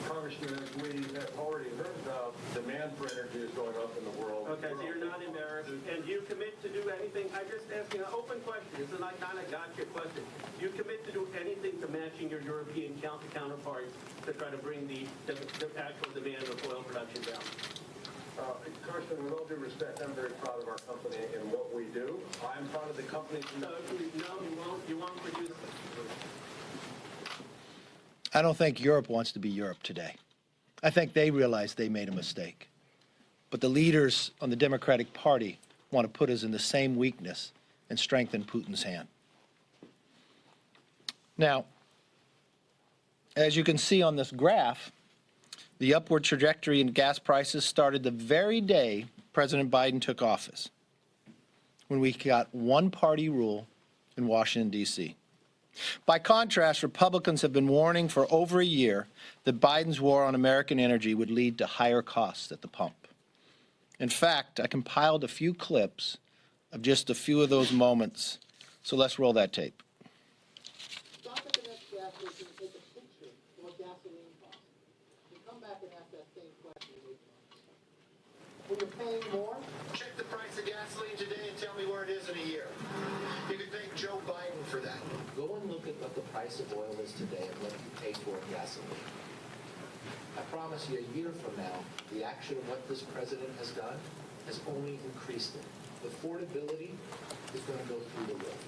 Speaker 15: Congressman, as we have already heard about, demand for energy is going up in the world.
Speaker 14: Okay, so you're not embarrassed, and do you commit to do anything? I'm just asking an open question. This is not a gotcha question. Do you commit to do anything to matching your European counterparts to try to bring the actual demand of oil production down?
Speaker 15: Congressman, with all due respect, I'm very proud of our company and what we do. I'm proud of the company.
Speaker 14: No, you won't produce.
Speaker 13: I don't think Europe wants to be Europe today. I think they realize they made a mistake. But the leaders on the Democratic Party want to put us in the same weakness and strengthen Putin's hand. Now, as you can see on this graph, the upward trajectory in gas prices started the very day President Biden took office, when we got one-party rule in Washington, D.C. By contrast, Republicans have been warning for over a year that Biden's war on American energy would lead to higher costs at the pump. In fact, I compiled a few clips of just a few of those moments, so let's roll that tape.
Speaker 16: Stop at the next gas station and take a picture of what gasoline costs. And come back and ask that same question in 8 months. When you're paying more, check the price of gasoline today and tell me where it is in a year. You can thank Joe Biden for that.
Speaker 23: Go and look at what the price of oil is today and what you pay for in gasoline. I promise you, a year from now, the action of what this president has done has only increased it. Affordability is going to go through the roof.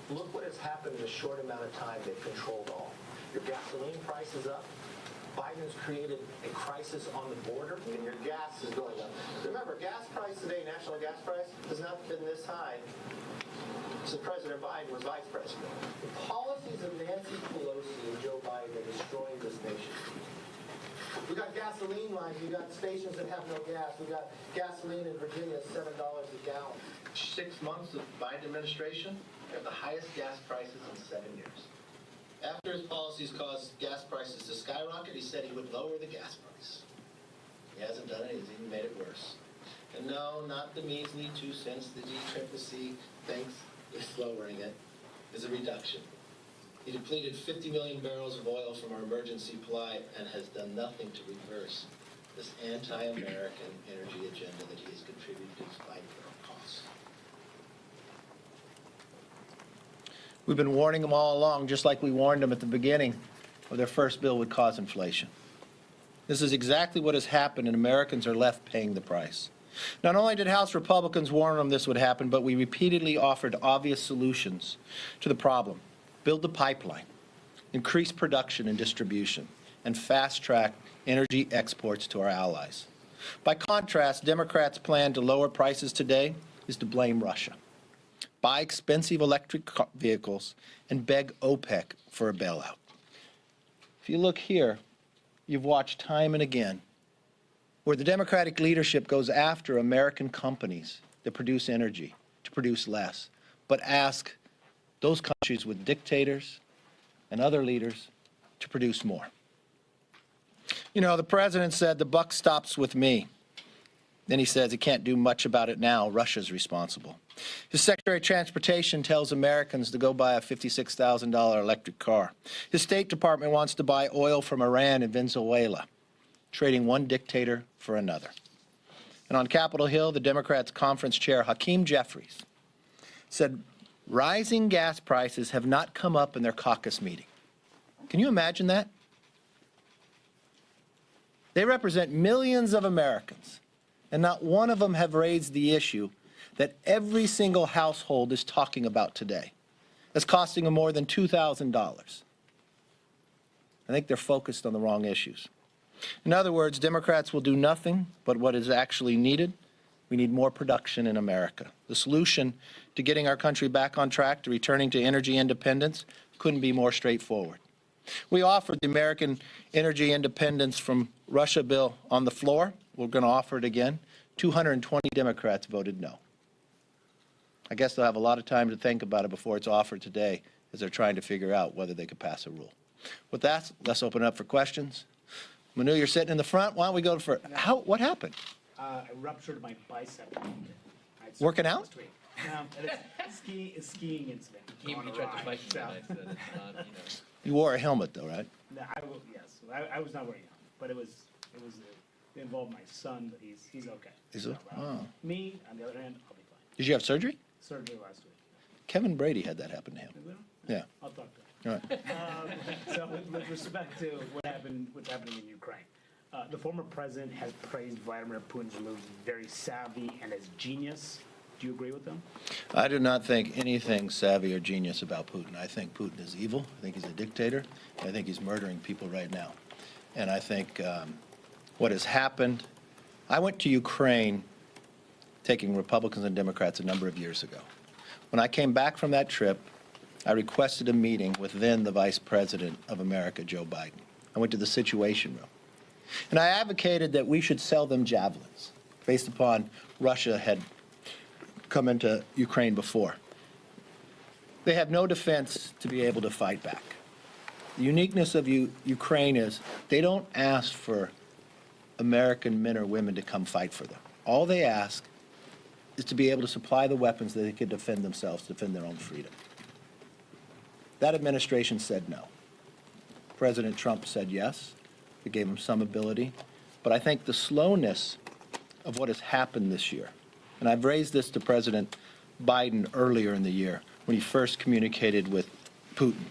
Speaker 23: Look what has happened in a short amount of time. They've controlled all. Your gasoline price is up. Biden's created a crisis on the border, and your gas is going up. Remember, gas price today, national gas price, has not been this high since President Biden was vice president. The policies of Nancy Pelosi and Joe Biden are destroying this nation. We got gasoline lines. We got stations that have no gas. We got gasoline in Virginia, $7 a gallon. 6 months of Biden administration, we have the highest gas prices in 7 years. After his policies caused gas prices to skyrocket, he said he would lower the gas price. He hasn't done it. He's even made it worse. And no, not the measly 2 cents the GCCC thinks is lowering it. Is a reduction. He depleted 50 million barrels of oil from our emergency supply and has done nothing to reverse this anti-American energy agenda that he has contributed to despite our costs.
Speaker 13: We've been warning them all along, just like we warned them at the beginning of their first bill would cause inflation. This is exactly what has happened, and Americans are left paying the price. Not only did House Republicans warn them this would happen, but we repeatedly offered obvious solutions to the problem. Build the pipeline, increase production and distribution, and fast-track energy exports to our allies. By contrast, Democrats' plan to lower prices today is to blame Russia, buy expensive electric vehicles, and beg OPEC for a bailout. If you look here, you've watched time and again where the Democratic leadership goes after American companies that produce energy to produce less, but ask those countries with dictators and other leaders to produce more. You know, the president said the buck stops with me. Then he says he can't do much about it now. Russia's responsible. His Secretary of Transportation tells Americans to go buy a $56,000 electric car. His State Department wants to buy oil from Iran and Venezuela, trading one dictator for another. And on Capitol Hill, the Democrats' conference chair, Hakeem Jeffries, said rising gas prices have not come up in their caucus meeting. Can you imagine that? They represent millions of Americans, and not one of them have raised the issue that every single household is talking about today. That's costing them more than $2,000. I think they're focused on the wrong issues. In other words, Democrats will do nothing but what is actually needed. We need more production in America. The solution to getting our country back on track, to returning to energy independence, couldn't be more straightforward. We offered the American energy independence from Russia bill on the floor. We're going to offer it again. 220 Democrats voted no. I guess they'll have a lot of time to think about it before it's offered today as they're trying to figure out whether they could pass a rule. With that, let's open it up for questions. Manu, you're sitting in the front. Why don't we go for what happened?
Speaker 9: I ruptured my bicep.
Speaker 13: Working out?
Speaker 9: Skiing incident.
Speaker 17: He tried to fight you that night, said it's not, you know.
Speaker 13: You wore a helmet, though, right?
Speaker 9: No, yes, I was not wearing it, but it involved my son, but he's okay.
Speaker 13: Is it? Oh.
Speaker 9: Me, on the other hand, I'll be fine.
Speaker 13: Did you have surgery?
Speaker 9: Surgery last week.
Speaker 13: Kevin Brady had that happen to him. Yeah.
Speaker 9: I'll talk to him.
Speaker 13: All right.
Speaker 9: So with respect to what's happening in Ukraine, the former president has praised Vladimir Putin's moves very savvy and as genius. Do you agree with them?
Speaker 13: I do not think anything savvy or genius about Putin. I think Putin is evil. I think he's a dictator. I think he's murdering people right now. And I think what has happened, I went to Ukraine taking Republicans and Democrats a number of years ago. When I came back from that trip, I requested a meeting with then the Vice President of America, Joe Biden. I went to the Situation Room. And I advocated that we should sell them javelins based upon Russia had come into Ukraine before. They have no defense to be able to fight back. The uniqueness of Ukraine is they don't ask for American men or women to come fight for them. All they ask is to be able to supply the weapons that they could defend themselves, defend their own freedom. That administration said no. President Trump said yes. It gave him some ability. But I think the slowness of what has happened this year, and I've raised this to President Biden earlier in the year when he first communicated with Putin.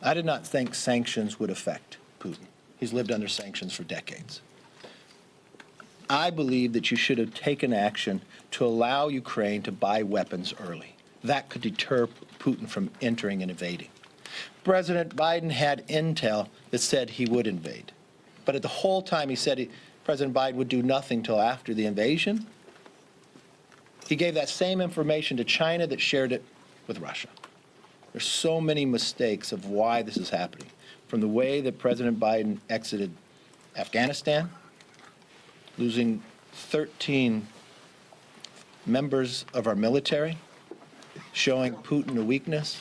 Speaker 13: I did not think sanctions would affect Putin. He's lived under sanctions for decades. I believe that you should have taken action to allow Ukraine to buy weapons early. That could deter Putin from entering and invading. President Biden had intel that said he would invade. But at the whole time he said President Biden would do nothing till after the invasion. He gave that same information to China that shared it with Russia. There's so many mistakes of why this is happening, from the way that President Biden exited Afghanistan, losing 13 members of our military, showing Putin a weakness.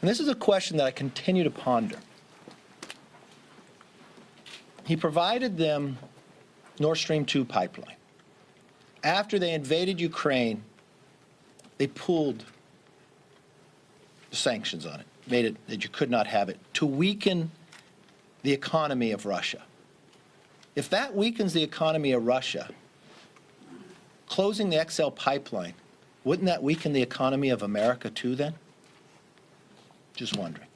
Speaker 13: And this is a question that I continue to ponder. He provided them Nord Stream 2 pipeline. After they invaded Ukraine, they pulled the sanctions on it, made it that you could not have it, to weaken the economy of Russia. If that weakens the economy of Russia, closing the XL pipeline, wouldn't that weaken the economy of America too then? Just wondering.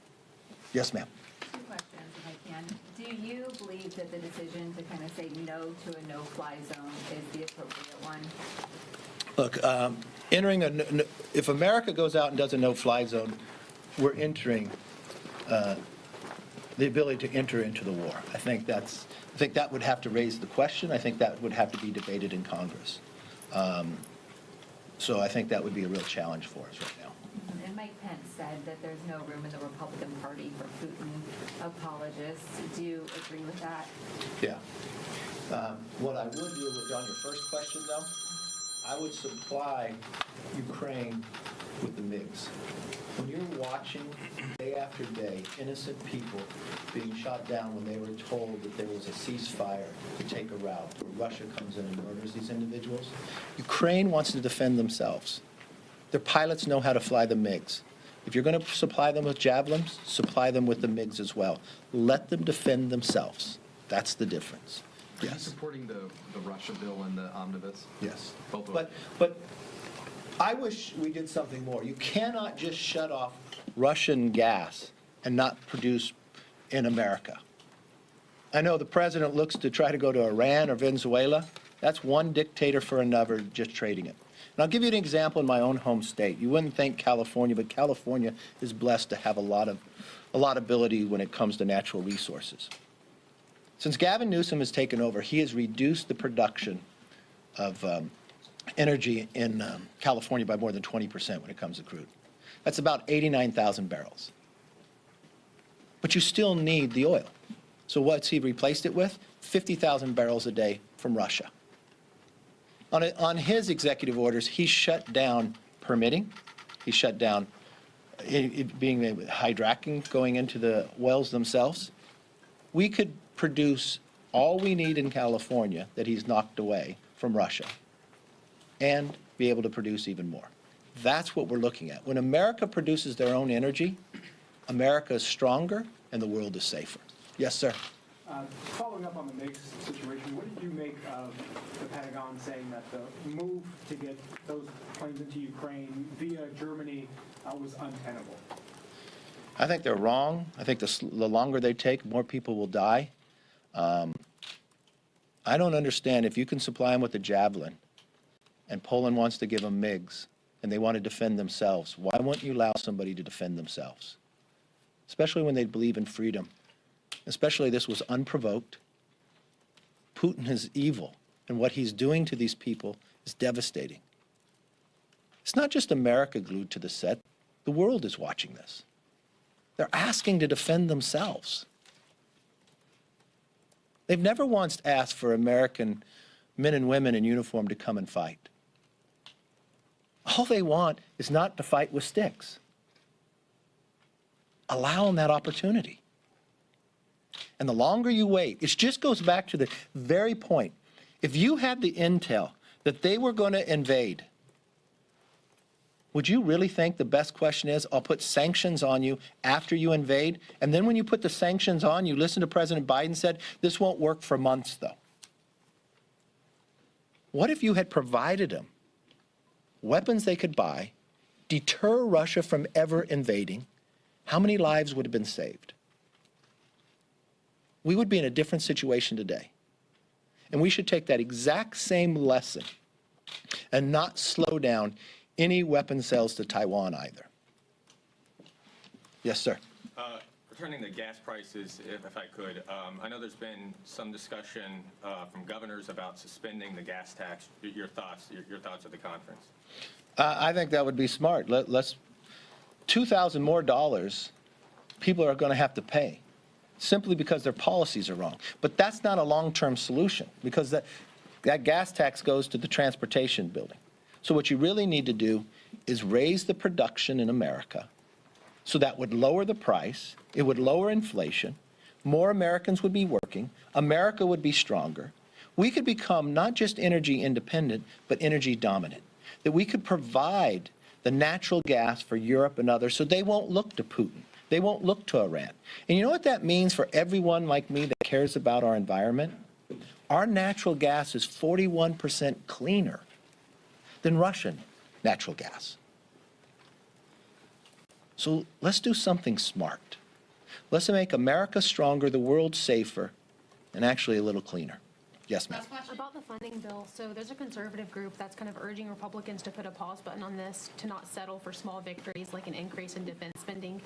Speaker 13: Yes, ma'am.
Speaker 18: Two questions, if I can. Do you believe that the decision to kind of say no to a no-fly zone is the appropriate one?
Speaker 13: Look, if America goes out and does a no-fly zone, we're entering the ability to enter into the war. I think that would have to raise the question. I think that would have to be debated in Congress. So I think that would be a real challenge for us right now.
Speaker 18: And Mike Pence said that there's no room in the Republican Party for Putin apologists. Do you agree with that?
Speaker 13: Yeah. What I would do with on your first question, though, I would supply Ukraine with the MiGs. When you're watching day after day innocent people being shot down when they were told that there was a ceasefire to take a route, where Russia comes in and murders these individuals, Ukraine wants to defend themselves. Their pilots know how to fly the MiGs. If you're going to supply them with javelins, supply them with the MiGs as well. Let them defend themselves. That's the difference.
Speaker 11: Are you supporting the Russia bill and the omnibus?
Speaker 13: Yes.
Speaker 11: Both of them.
Speaker 13: But I wish we did something more. You cannot just shut off Russian gas and not produce in America. I know the president looks to try to go to Iran or Venezuela. That's one dictator for another, just trading it. And I'll give you an example in my own home state. You wouldn't think California, but California is blessed to have a lot of ability when it comes to natural resources. Since Gavin Newsom has taken over, he has reduced the production of energy in California by more than 20% when it comes to crude. That's about 89,000 barrels. But you still need the oil. So what's he replaced it with? 50,000 barrels a day from Russia. On his executive orders, he shut down permitting. He shut down being hydrocking going into the wells themselves. We could produce all we need in California that he's knocked away from Russia and be able to produce even more. That's what we're looking at. When America produces their own energy, America is stronger and the world is safer. Yes, sir.
Speaker 9: Following up on the MiGs situation, what did you make of the Pentagon saying that the move to get those planes into Ukraine via Germany was untenable?
Speaker 13: I think they're wrong. I think the longer they take, more people will die. I don't understand if you can supply them with a Javelin and Poland wants to give them MiGs and they want to defend themselves, why won't you allow somebody to defend themselves? Especially when they believe in freedom. Especially this was unprovoked. Putin is evil, and what he's doing to these people is devastating. It's not just America glued to the set. The world is watching this. They're asking to defend themselves. They've never once asked for American men and women in uniform to come and fight. All they want is not to fight with sticks. Allow them that opportunity. And the longer you wait, it just goes back to the very point. If you had the intel that they were going to invade, would you really think the best question is, I'll put sanctions on you after you invade? And then when you put the sanctions on, you listen to President Biden said, this won't work for months, though. What if you had provided them weapons they could buy, deter Russia from ever invading? How many lives would have been saved? We would be in a different situation today. And we should take that exact same lesson and not slow down any weapon sales to Taiwan either. Yes, sir.
Speaker 4: Returning to gas prices, if I could, I know there's been some discussion from governors about suspending the gas tax. Your thoughts at the conference?
Speaker 13: I think that would be smart. Let's $2,000 more people are going to have to pay simply because their policies are wrong. But that's not a long-term solution because that gas tax goes to the transportation building. So what you really need to do is raise the production in America so that would lower the price, it would lower inflation, more Americans would be working, America would be stronger. We could become not just energy independent, but energy dominant. That we could provide the natural gas for Europe and others so they won't look to Putin. They won't look to Iran. And you know what that means for everyone like me that cares about our environment? Our natural gas is 41% cleaner than Russian natural gas. So let's do something smart. Let's make America stronger, the world safer, and actually a little cleaner. Yes, ma'am.
Speaker 6: About the funding bill, so there's a conservative group that's kind of urging Republicans to put a pause button on this, to not settle for small victories like an increase in defense spending.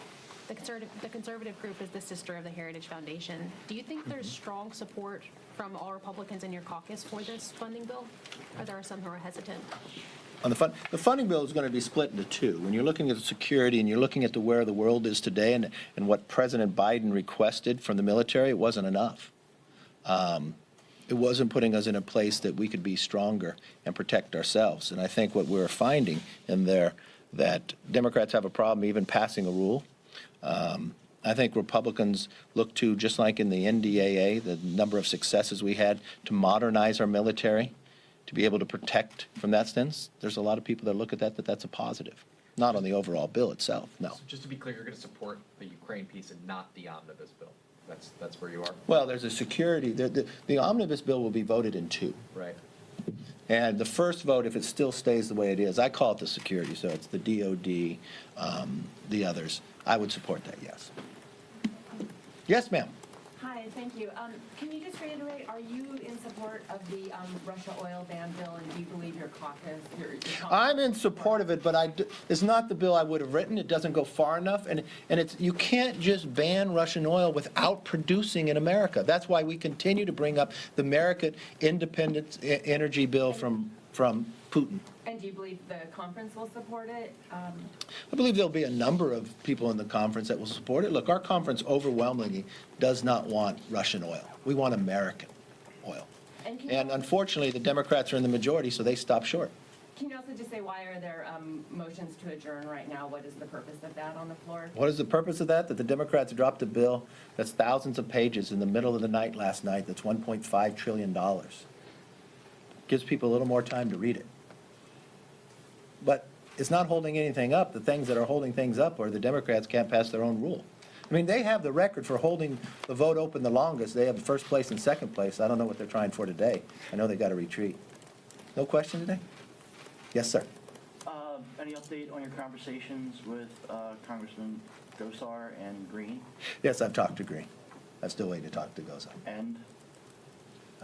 Speaker 6: The conservative group is the sister of the Heritage Foundation. Do you think there's strong support from all Republicans in your caucus for this funding bill, or there are some who are hesitant?
Speaker 13: On the funding bill is going to be split into two. When you're looking at the security and you're looking at where the world is today and what President Biden requested from the military, it wasn't enough. It wasn't putting us in a place that we could be stronger and protect ourselves. And I think what we're finding in there, that Democrats have a problem even passing a rule. I think Republicans look to, just like in the NDAA, the number of successes we had to modernize our military, to be able to protect from that sense. There's a lot of people that look at that's a positive. Not on the overall bill itself, no.
Speaker 17: So just to be clear, you're going to support the Ukraine piece and not the omnibus bill. That's where you are?
Speaker 13: Well, there's a security. The omnibus bill will be voted in two.
Speaker 17: Right.
Speaker 13: And the first vote, if it still stays the way it is, I call it the security, so it's the DOD, the others. I would support that, yes. Yes, ma'am.
Speaker 19: Hi, thank you. Can you just reiterate, are you in support of the Russia oil ban bill, and do you believe your caucus?
Speaker 13: I'm in support of it, but it's not the bill I would have written. It doesn't go far enough, and you can't just ban Russian oil without producing in America. That's why we continue to bring up the American independence energy bill from Putin.
Speaker 19: And do you believe the conference will support it?
Speaker 13: I believe there'll be a number of people in the conference that will support it. Look, our conference overwhelmingly does not want Russian oil. We want American oil. And unfortunately, the Democrats are in the majority, so they stop short.
Speaker 19: Can you also just say why are there motions to adjourn right now? What is the purpose of that on the floor?
Speaker 13: What is the purpose of that? That the Democrats dropped a bill that's thousands of pages in the middle of the night last night that's $1.5 trillion. Gives people a little more time to read it. But it's not holding anything up. The things that are holding things up are the Democrats can't pass their own rule. I mean, they have the record for holding the vote open the longest. They have first place and second place. I don't know what they're trying for today. I know they got to retreat. No question today? Yes, sir.
Speaker 1: Any update on your conversations with Congressman Gosar and Green?
Speaker 13: Yes, I've talked to Green. I'm still waiting to talk to Gosar.
Speaker 1: And?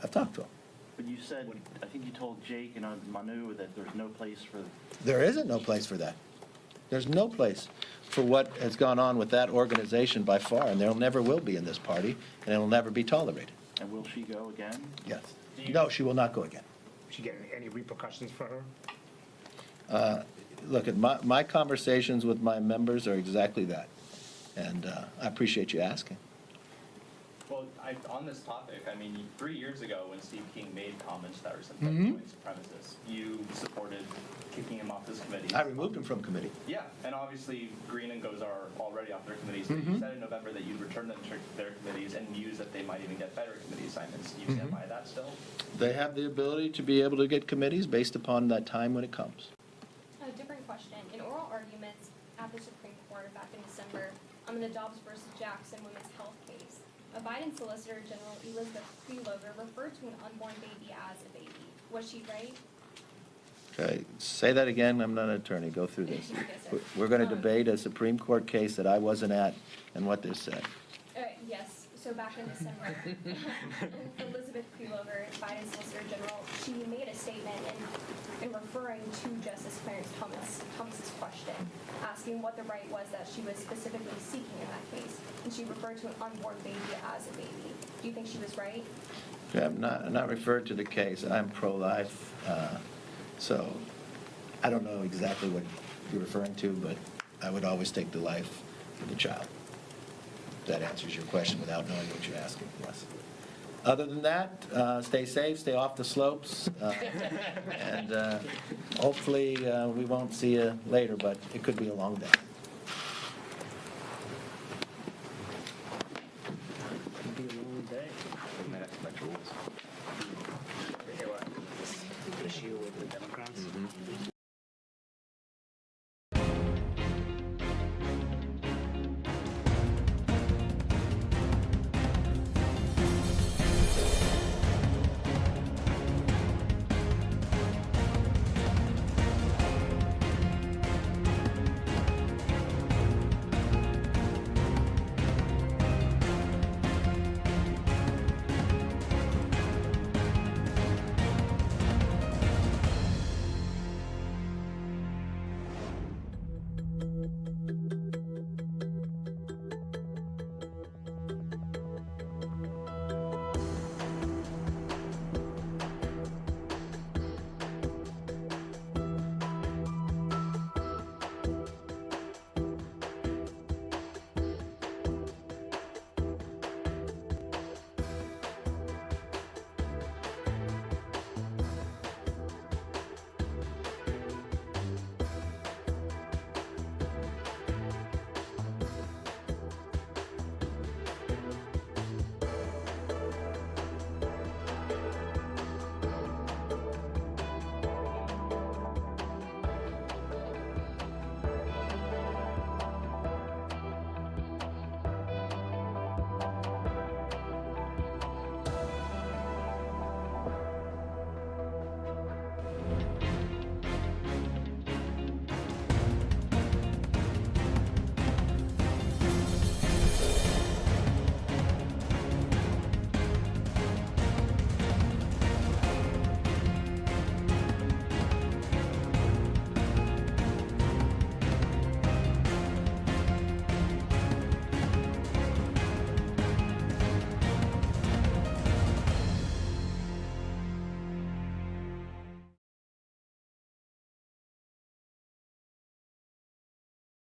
Speaker 13: I've talked to him.
Speaker 1: But you said, I think you told Jake and Manu that there's no place for...
Speaker 13: There isn't no place for that. There's no place for what has gone on with that organization by far, and there never will be in this party, and it will never be tolerated.
Speaker 1: And will she go again?
Speaker 13: Yes. No, she will not go again.
Speaker 9: She get any repercussions for her?
Speaker 13: Look, at my conversations with my members are exactly that, and I appreciate you asking.
Speaker 8: Well, on this topic, I mean, 3 years ago when Steve King made comments that were sympathetic to white supremacists, you supported kicking him off this committee.
Speaker 13: I removed him from committee.
Speaker 8: Yeah, and obviously Green and Gosar are already off their committees, but you said in November that you'd return them to their committees and use that they might even get better committee assignments. Do you stand by that still?
Speaker 13: They have the ability to be able to get committees based upon that time when it comes.
Speaker 6: A different question. In oral arguments at the Supreme Court back in December on the Dobbs versus Jackson women's health case, a Biden Solicitor General Elizabeth Prelogar referred to an unborn baby as a baby. Was she right?
Speaker 13: Okay, say that again. I'm not an attorney. Go through this. We're going to debate a Supreme Court case that I wasn't at and what this said.
Speaker 6: Yes. So back in December, Elizabeth Prelogar, Biden Solicitor General, she made a statement in referring to Justice Clarence Thomas's question, asking what the right was that she was specifically seeking in that case, and she referred to an unborn baby as a baby. Do you think she was right?
Speaker 13: Okay, I'm not referred to the case. I'm pro-life, so I don't know exactly what you're referring to, but I would always take the life of the child. That answers your question without knowing what you're asking, yes. Other than that, stay safe, stay off the slopes, and hopefully we won't see you later, but it could be a long day.
Speaker 9: Could be a long day. Issue with the Democrats.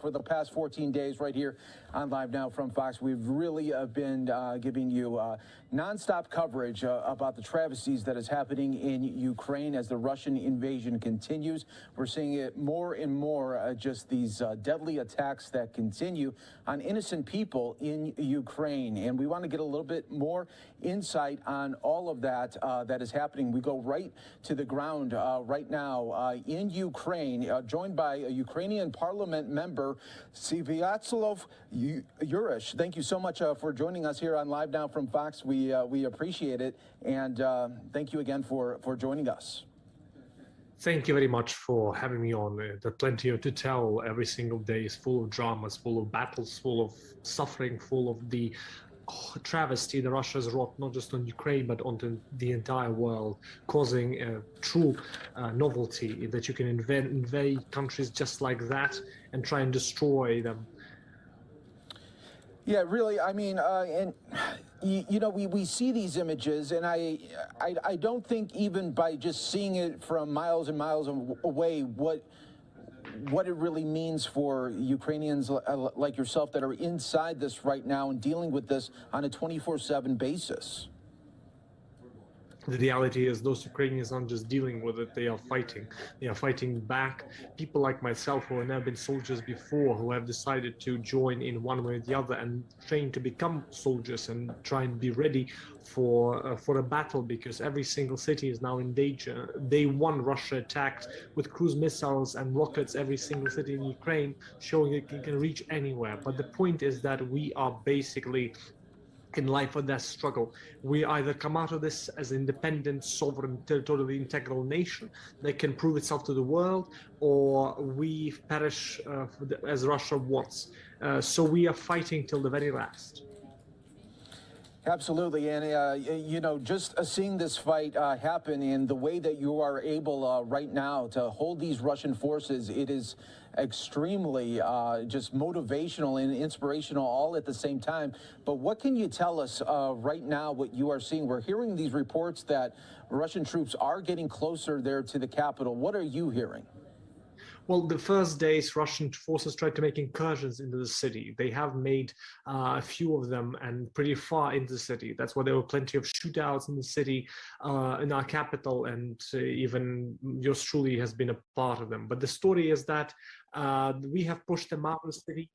Speaker 7: For the past 14 days right here on Live Now from Fox, we've really been giving you nonstop coverage about the travesties that is happening in Ukraine as the Russian invasion continues. We're seeing it more and more, just these deadly attacks that continue on innocent people in Ukraine. And we want to get a little bit more insight on all of that that is happening. We go right to the ground right now in Ukraine, joined by a Ukrainian parliament member, Sviatoslav Yurish. Thank you so much for joining us here on Live Now from Fox. We appreciate it, and thank you again for joining us.
Speaker 20: Thank you very much for having me on. There's plenty to tell. Every single day is full of dramas, full of battles, full of suffering, full of the travesty that Russia has wrought not just on Ukraine but onto the entire world, causing a true novelty that you can invade countries just like that and try and destroy them.
Speaker 7: Yeah, really. I mean, and you know, we see these images, and I don't think even by just seeing it from miles and miles away what it really means for Ukrainians like yourself that are inside this right now and dealing with this on a 24/7 basis.
Speaker 20: The reality is those Ukrainians aren't just dealing with it, they are fighting. They are fighting back. People like myself who have never been soldiers before, who have decided to join in one way or the other and train to become soldiers and try and be ready for a battle, because every single city is now in danger. Day one, Russia attacked with cruise missiles and rockets every single city in Ukraine, showing it can reach anywhere. But the point is that we are basically in life or death struggle. We either come out of this as an independent, sovereign, territorially integral nation that can prove itself to the world, or we perish as Russia wants. So we are fighting till the very last.
Speaker 7: Absolutely, and you know, just seeing this fight happen in the way that you are able right now to hold these Russian forces, it is extremely just motivational and inspirational all at the same time. But what can you tell us right now, what you are seeing? We're hearing these reports that Russian troops are getting closer there to the capital. What are you hearing?
Speaker 20: Well, the first days, Russian forces tried to make incursions into the city. They have made a few of them and pretty far into the city. That's why there were plenty of shootouts in the city, in our capital, and even yours truly has been a part of them. But the story is that we have pushed them out of the city,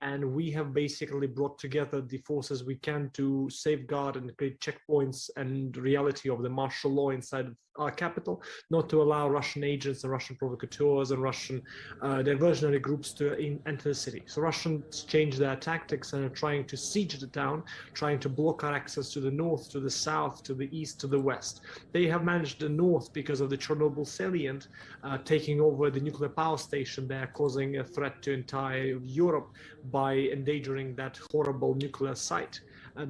Speaker 20: and we have basically brought together the forces we can to safeguard and create checkpoints and reality of the martial law inside of our capital, not to allow Russian agents and Russian provocateurs and Russian diversionary groups to enter the city. So Russians changed their tactics and are trying to siege the town, trying to block our access to the north, to the south, to the east, to the west. They have managed the north because of the Chernobyl salient, taking over the nuclear power station there, causing a threat to entire Europe by endangering that horrible nuclear site.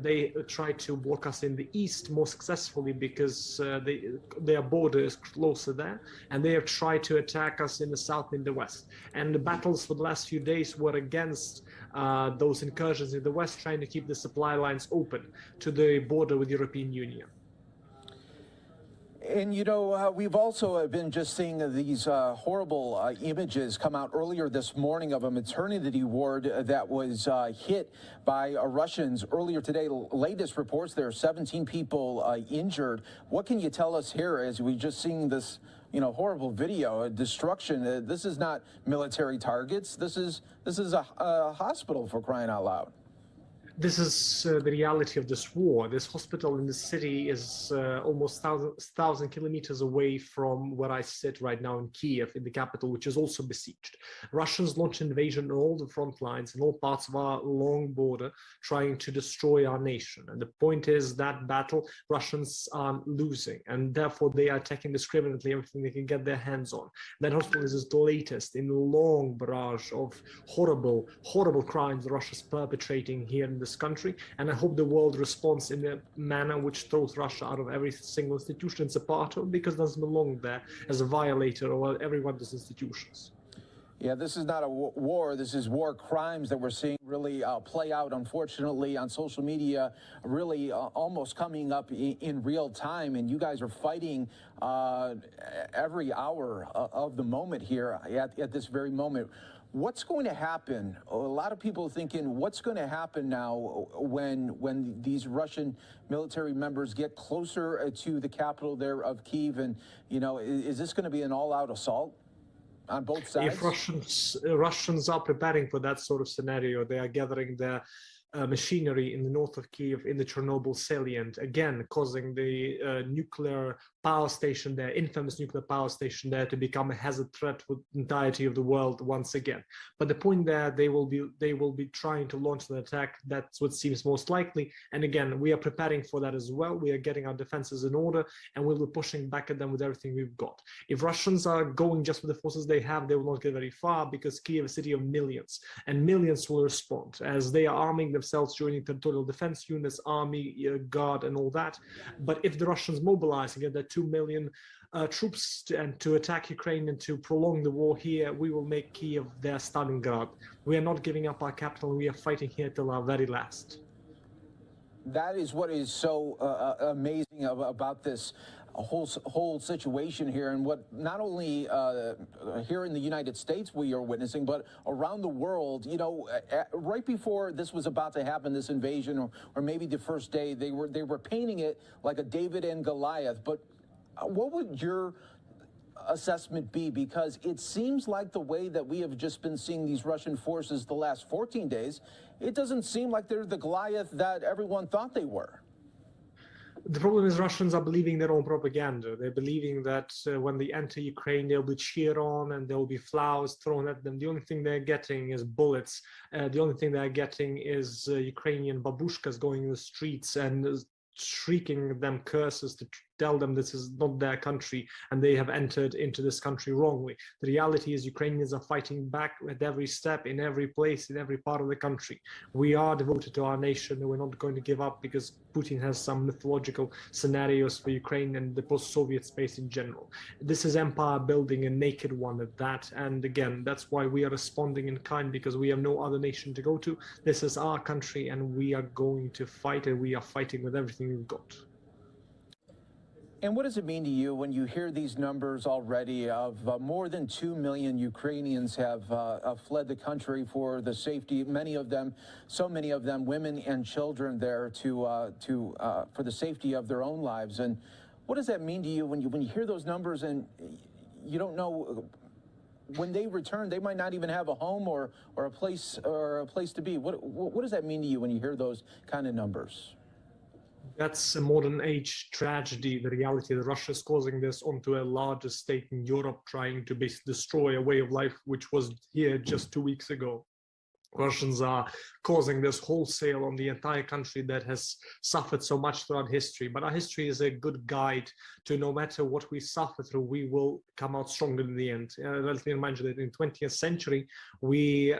Speaker 20: They try to block us in the east more successfully because their border is closer there, and they have tried to attack us in the south and the west. And the battles for the last few days were against those incursions in the west, trying to keep the supply lines open to the border with the European Union.
Speaker 7: And, you know, we've also been just seeing these horrible images come out earlier this morning of a maternity ward that was hit by Russians earlier today. Latest reports, there are 17 people injured. What can you tell us here as we just seeing this, you know, horrible video, destruction? This is not military targets. This is a hospital, for crying out loud.
Speaker 20: This is the reality of this war. This hospital in the city is almost 1,000 kilometers away from where I sit right now in Kiev, in the capital, which is also besieged. Russians launched invasion on all the front lines in all parts of our long border, trying to destroy our nation. And the point is that battle, Russians are losing, and therefore they are attacking indiscriminately everything they can get their hands on. That hospital is the latest in a long barrage of horrible, horrible crimes Russia's perpetrating here in the country, and I hope the world responds in a manner which throws Russia out of every single institution it's a part of, because it doesn't belong there as a violator of every one of those institutions.
Speaker 7: Yeah, this is not a war. This is war crimes that we're seeing really play out, unfortunately, on social media, really almost coming up in real time. And you guys are fighting every hour of the moment here at this very moment. What's going to happen? A lot of people are thinking, what's going to happen now when these Russian military members get closer to the capital there of Kyiv? And, you know, is this going to be an all-out assault on both sides?
Speaker 20: If Russians are preparing for that sort of scenario, they are gathering their machinery in the north of Kyiv, in the Chernobyl salient, again causing the nuclear power station there, infamous nuclear power station there, to become a hazard threat for the entirety of the world once again. But the point there, they will be trying to launch an attack. That's what seems most likely. And again, we are preparing for that as well. We are getting our defenses in order, and we'll be pushing back at them with everything we've got. If Russians are going just with the forces they have, they will not get very far, because Kyiv is a city of millions, and millions will respond as they are arming themselves, joining territorial defense units, army, guard, and all that. But if the Russians mobilize and get their 2 million troops to attack Ukraine and to prolong the war here, we will make Kyiv their Stalingrad. We are not giving up our capital. We are fighting here till our very last.
Speaker 7: That is what is so amazing about this whole situation here, and what not only here in the United States we are witnessing, but around the world. You know, right before this was about to happen, this invasion, or maybe the first day, they were painting it like a David and Goliath. But what would your assessment be? Because it seems like the way that we have just been seeing these Russian forces the last 14 days, it doesn't seem like they're the Goliath that everyone thought they were.
Speaker 20: The problem is Russians are believing their own propaganda. They're believing that when they enter Ukraine, they'll be cheered on and there will be flowers thrown at them. The only thing they're getting is bullets. The only thing they're getting is Ukrainian babushkas going in the streets and shrieking them curses to tell them this is not their country and they have entered into this country wrongly. The reality is Ukrainians are fighting back at every step, in every place, in every part of the country. We are devoted to our nation and we're not going to give up, because Putin has some mythological scenarios for Ukraine and the post-Soviet space in general. This is empire building, a naked one at that. And again, that's why we are responding in kind, because we have no other nation to go to. This is our country and we are going to fight, and we are fighting with everything we've got.
Speaker 7: And what does it mean to you when you hear these numbers already of more than 2 million Ukrainians have fled the country for the safety, many of them, so many of them, women and children there for the safety of their own lives? And what does that mean to you when you hear those numbers and you don't know when they return, they might not even have a home or a place to be? What does that mean to you when you hear those kind of numbers?
Speaker 20: That's a modern age tragedy. The reality that Russia is causing this onto a larger state in Europe, trying to basically destroy a way of life which was here just 2 weeks ago. Russians are causing this wholesale on the entire country that has suffered so much throughout history. But our history is a good guide to, no matter what we suffer through, we will come out stronger in the end. Let me remind you that in the 20th century, we,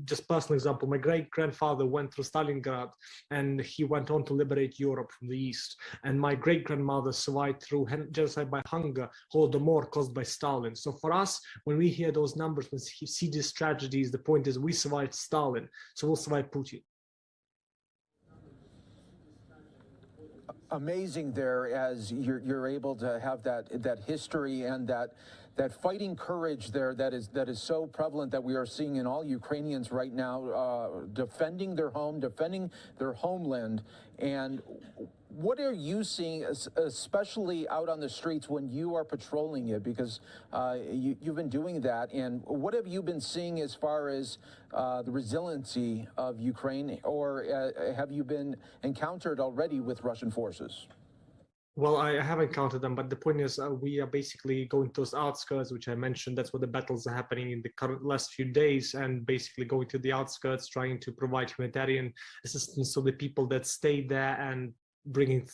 Speaker 20: just personal example, my great-grandfather went through Stalingrad and he went on to liberate Europe from the East. And my great-grandmother survived through genocide by hunger, Holodomor caused by Stalin. So for us, when we hear those numbers, when we see these tragedies, the point is we survived Stalin, so we'll survive Putin.
Speaker 7: Amazing there, as you're able to have that history and that fighting courage there that is so prevalent, that we are seeing in all Ukrainians right now, defending their home, defending their homeland. And what are you seeing, especially out on the streets when you are patrolling it? Because you've been doing that. And what have you been seeing as far as the resiliency of Ukraine, or have you been encountered already with Russian forces?
Speaker 20: Well, I haven't counted them, but the point is we are basically going to those outskirts, which I mentioned. That's where the battles are happening in the current last few days, and basically going to the outskirts, trying to provide humanitarian assistance to the people that stay there and bringing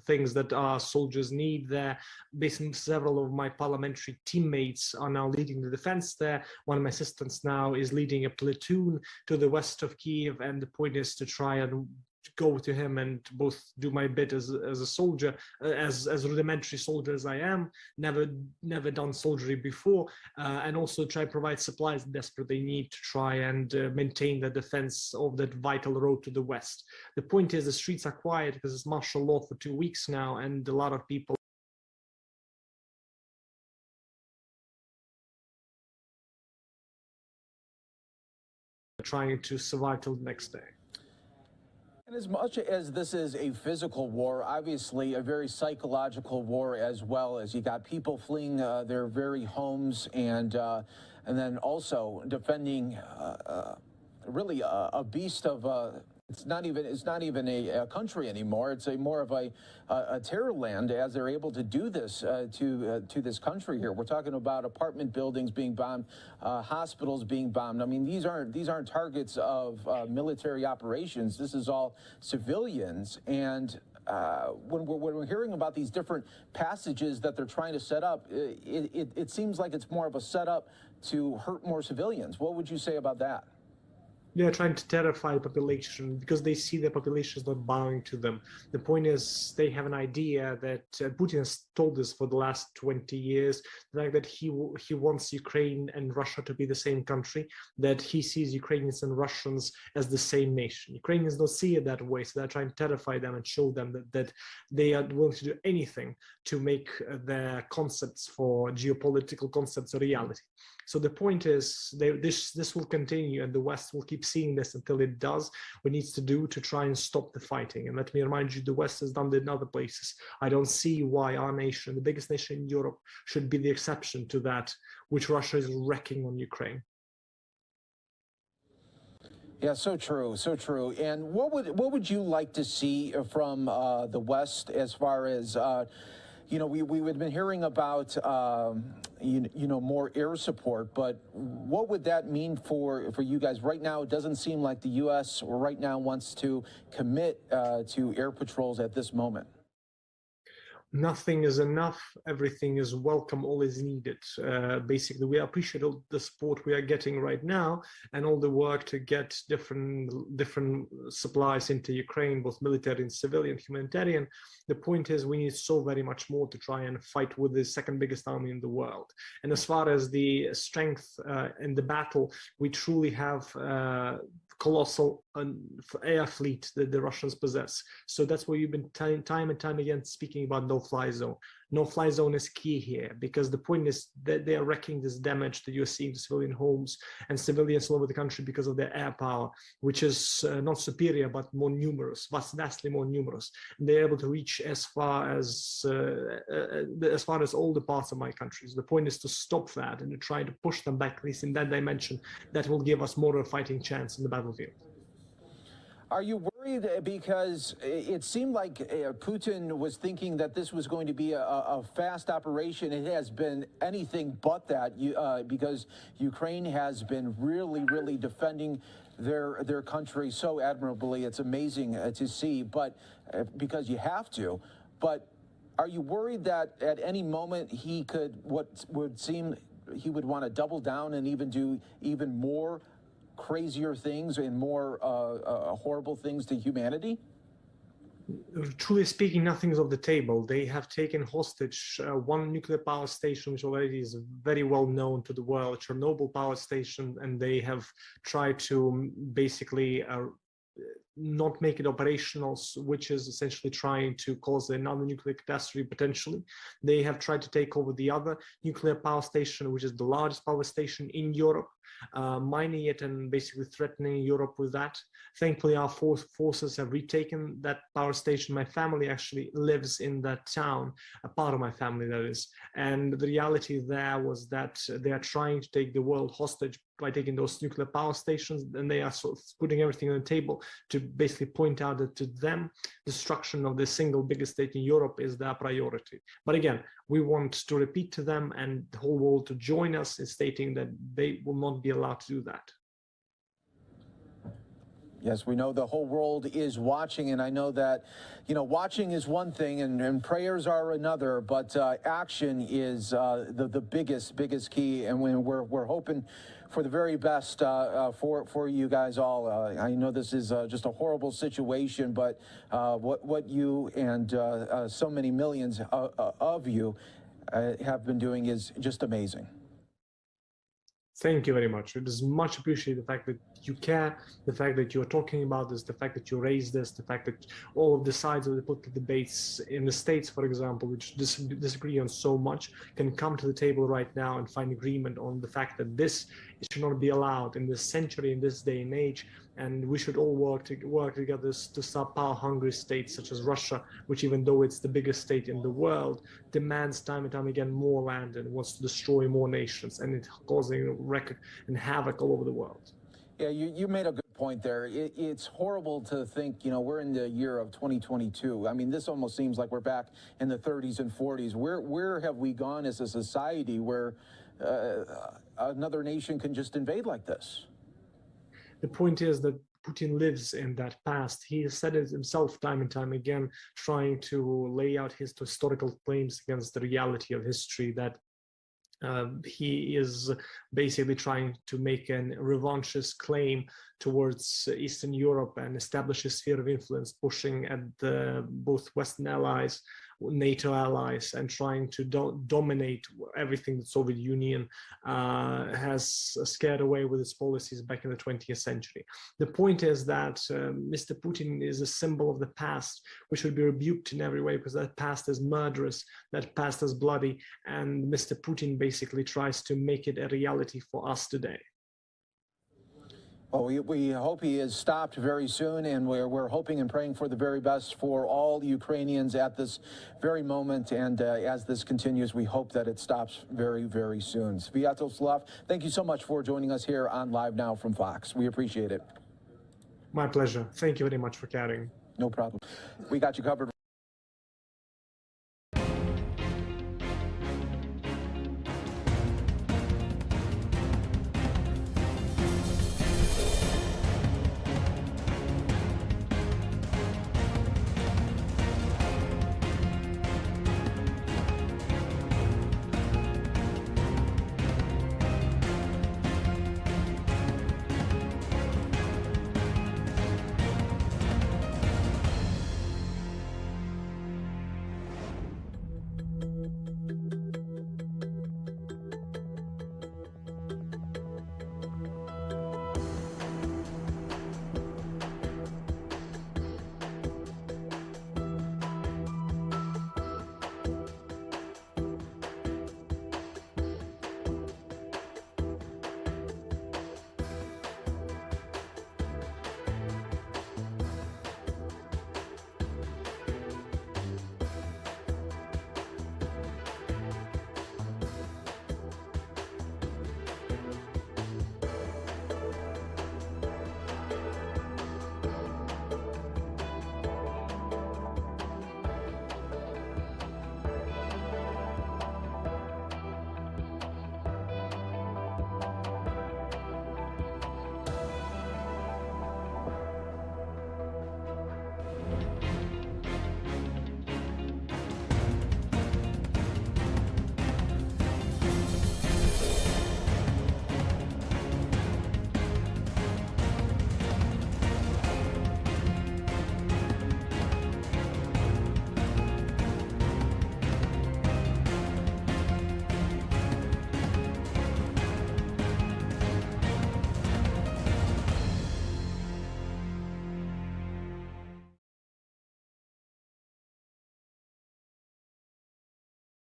Speaker 20: things that our soldiers need there. Basically, several of my parliamentary teammates are now leading the defense there. One of my assistants now is leading a platoon to the west of Kyiv, and the point is to try and go to him and both do my bit as a soldier, as rudimentary soldier as I am, never done soldiery before, and also try to provide supplies desperate they need to try and maintain the defense of that vital road to the west. The point is the streets are quiet because it's martial law for 2 weeks now, and a lot of people are trying to survive till the next day.
Speaker 7: And as much as this is a physical war, obviously a very psychological war as well, as you got people fleeing their very homes and then also defending really a beast of it's not even a country anymore. It's more of a terror land, as they're able to do this to this country here. We're talking about apartment buildings being bombed, hospitals being bombed. I mean, these aren't targets of military operations. This is all civilians. And when we're hearing about these different passages that they're trying to set up, it seems like it's more of a setup to hurt more civilians. What would you say about that?
Speaker 20: They're trying to terrify the population because they see the population is not bowing to them. The point is they have an idea that Putin has told us for the last 20 years, that he wants Ukraine and Russia to be the same country, that he sees Ukrainians and Russians as the same nation. Ukrainians don't see it that way, so they're trying to terrify them and show them that they are willing to do anything to make their concepts for geopolitical concepts a reality. So the point is, this will continue, and the West will keep seeing this until it does what it needs to do to try and stop the fighting. And let me remind you, the West has done it in other places. I don't see why our nation, the biggest nation in Europe, should be the exception to that, which Russia is wrecking on Ukraine.
Speaker 7: Yeah, so true, so true. And what would you like to see from the West as far as we've been hearing about more air support, but what would that mean for you guys? Right now, it doesn't seem like the U.S. right now wants to commit to air patrols at this moment.
Speaker 20: Nothing is enough. Everything is welcome. All is needed. Basically, we appreciate all the support we are getting right now and all the work to get different supplies into Ukraine, both military and civilian, humanitarian. The point is we need so very much more to try and fight with the second biggest army in the world. And as far as the strength in the battle, we truly have colossal air fleet that the Russians possess. So that's where you've been time and time again speaking about no-fly zone. No-fly zone is key here because the point is that they are wrecking this damage that you're seeing to civilian homes and civilians all over the country because of their air power, which is not superior but more numerous, vastly more numerous. And they're able to reach as far as all the parts of my country. So the point is to stop that and to try to push them back, at least in that dimension. That will give us more of a fighting chance in the battlefield.
Speaker 7: Are you worried because it seemed like Putin was thinking that this was going to be a fast operation? It has been anything but that because Ukraine has been really defending their country so admirably. It's amazing to see, but because you have to. But are you worried that at any moment he could, what would seem, he would want to double down and even do even more crazier things and more horrible things to humanity?
Speaker 20: Truly speaking, nothing's off the table. They have taken hostage one nuclear power station, which already is very well known to the world, Chernobyl power station, and they have tried to basically not make it operational, which is essentially trying to cause another nuclear catastrophe potentially. They have tried to take over the other nuclear power station, which is the largest power station in Europe, mining it and basically threatening Europe with that. Thankfully, our forces have retaken that power station. My family actually lives in that town, a part of my family that is. And the reality there was that they are trying to take the world hostage by taking those nuclear power stations, and they are sort of putting everything on the table to basically point out that to them, destruction of the single biggest state in Europe is their priority. But again, we want to repeat to them and the whole world to join us in stating that they will not be allowed to do that.
Speaker 7: Yes, we know the whole world is watching, and I know that, you know, watching is one thing and prayers are another, but action is the biggest key, and we're hoping for the very best for you guys all. I know this is just a horrible situation, but what you and so many millions of you have been doing is just amazing.
Speaker 20: Thank you very much. It is much appreciated, the fact that you care, the fact that you're talking about this, the fact that you raise this, the fact that all of the sides of the political debates in the States, for example, which disagree on so much, can come to the table right now and find agreement on the fact that this should not be allowed in this century, in this day and age, and we should all work together to stop power-hungry states such as Russia, which, even though it's the biggest state in the world, demands time and time again more land and wants to destroy more nations, and it's causing record and havoc all over the world.
Speaker 7: Yeah, you made a good point there. It's horrible to think, you know, we're in the year of 2022. I mean, this almost seems like we're back in the 30s and 40s. Where have we gone as a society where another nation can just invade like this?
Speaker 20: The point is that Putin lives in that past. He has said it himself time and time again, trying to lay out his historical claims against the reality of history, that he is basically trying to make a revanchist claim towards Eastern Europe and establish a sphere of influence, pushing at both Western allies, NATO allies, and trying to dominate everything the Soviet Union has scared away with its policies back in the 20th century. The point is that Mr. Putin is a symbol of the past, which should be rebuked in every way, because that past is murderous, that past is bloody, and Mr. Putin basically tries to make it a reality for us today.
Speaker 7: Well, we hope he is stopped very soon, and we're hoping and praying for the very best for all Ukrainians at this very moment. And as this continues, we hope that it stops very, very soon. Sviatoslav, thank you so much for joining us here on Live Now from Fox. We appreciate it.
Speaker 20: My pleasure. Thank you very much for carrying.
Speaker 7: No problem. We got you covered.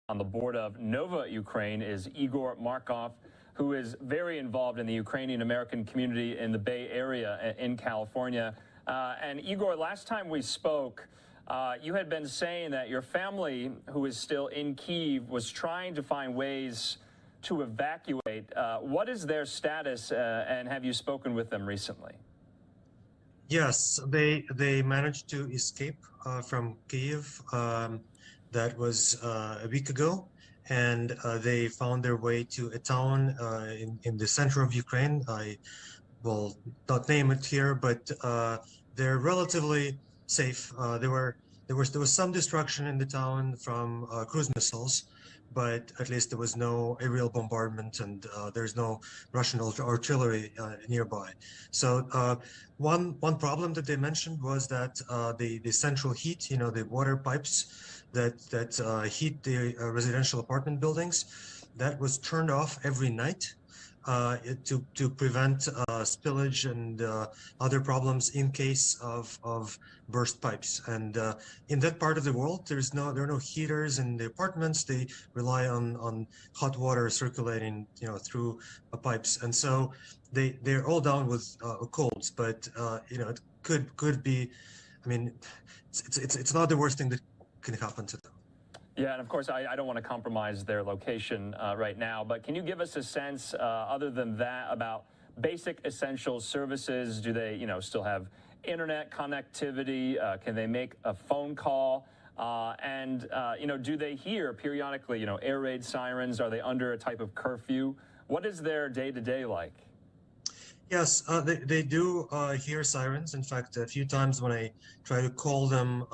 Speaker 2: On the board of Nova Ukraine is Igor Markov, who is very involved in the Ukrainian-American community in the Bay Area in California. And Igor, last time we spoke, you had been saying that your family, who is still in Kyiv, was trying to find ways to evacuate. What is their status, and have you spoken with them recently?
Speaker 5: Yes, they managed to escape from Kyiv. That was a week ago, and they found their way to a town in the center of Ukraine. I will not name it here, but they're relatively safe. There was some destruction in the town from cruise missiles, but at least there was no aerial bombardment, and there's no Russian artillery nearby. So one problem that they mentioned was that the central heat, the water pipes that heat the residential apartment buildings, that was turned off every night to prevent spillage and other problems in case of burst pipes. And in that part of the world, there are no heaters in the apartments. They rely on hot water circulating, through pipes, and so they're all down with colds. But it could be. I mean, it's not the worst thing that can happen to them.
Speaker 2: Yeah, and of course, I don't want to compromise their location right now, but can you give us a sense, other than that, about basic essential services? Do they, still have internet connectivity? Can they make a phone call? And do they hear periodically, air raid sirens? Are they under a type of curfew? What is their day-to-day like?
Speaker 5: Yes, they do hear sirens. In fact, a few times when I try to call them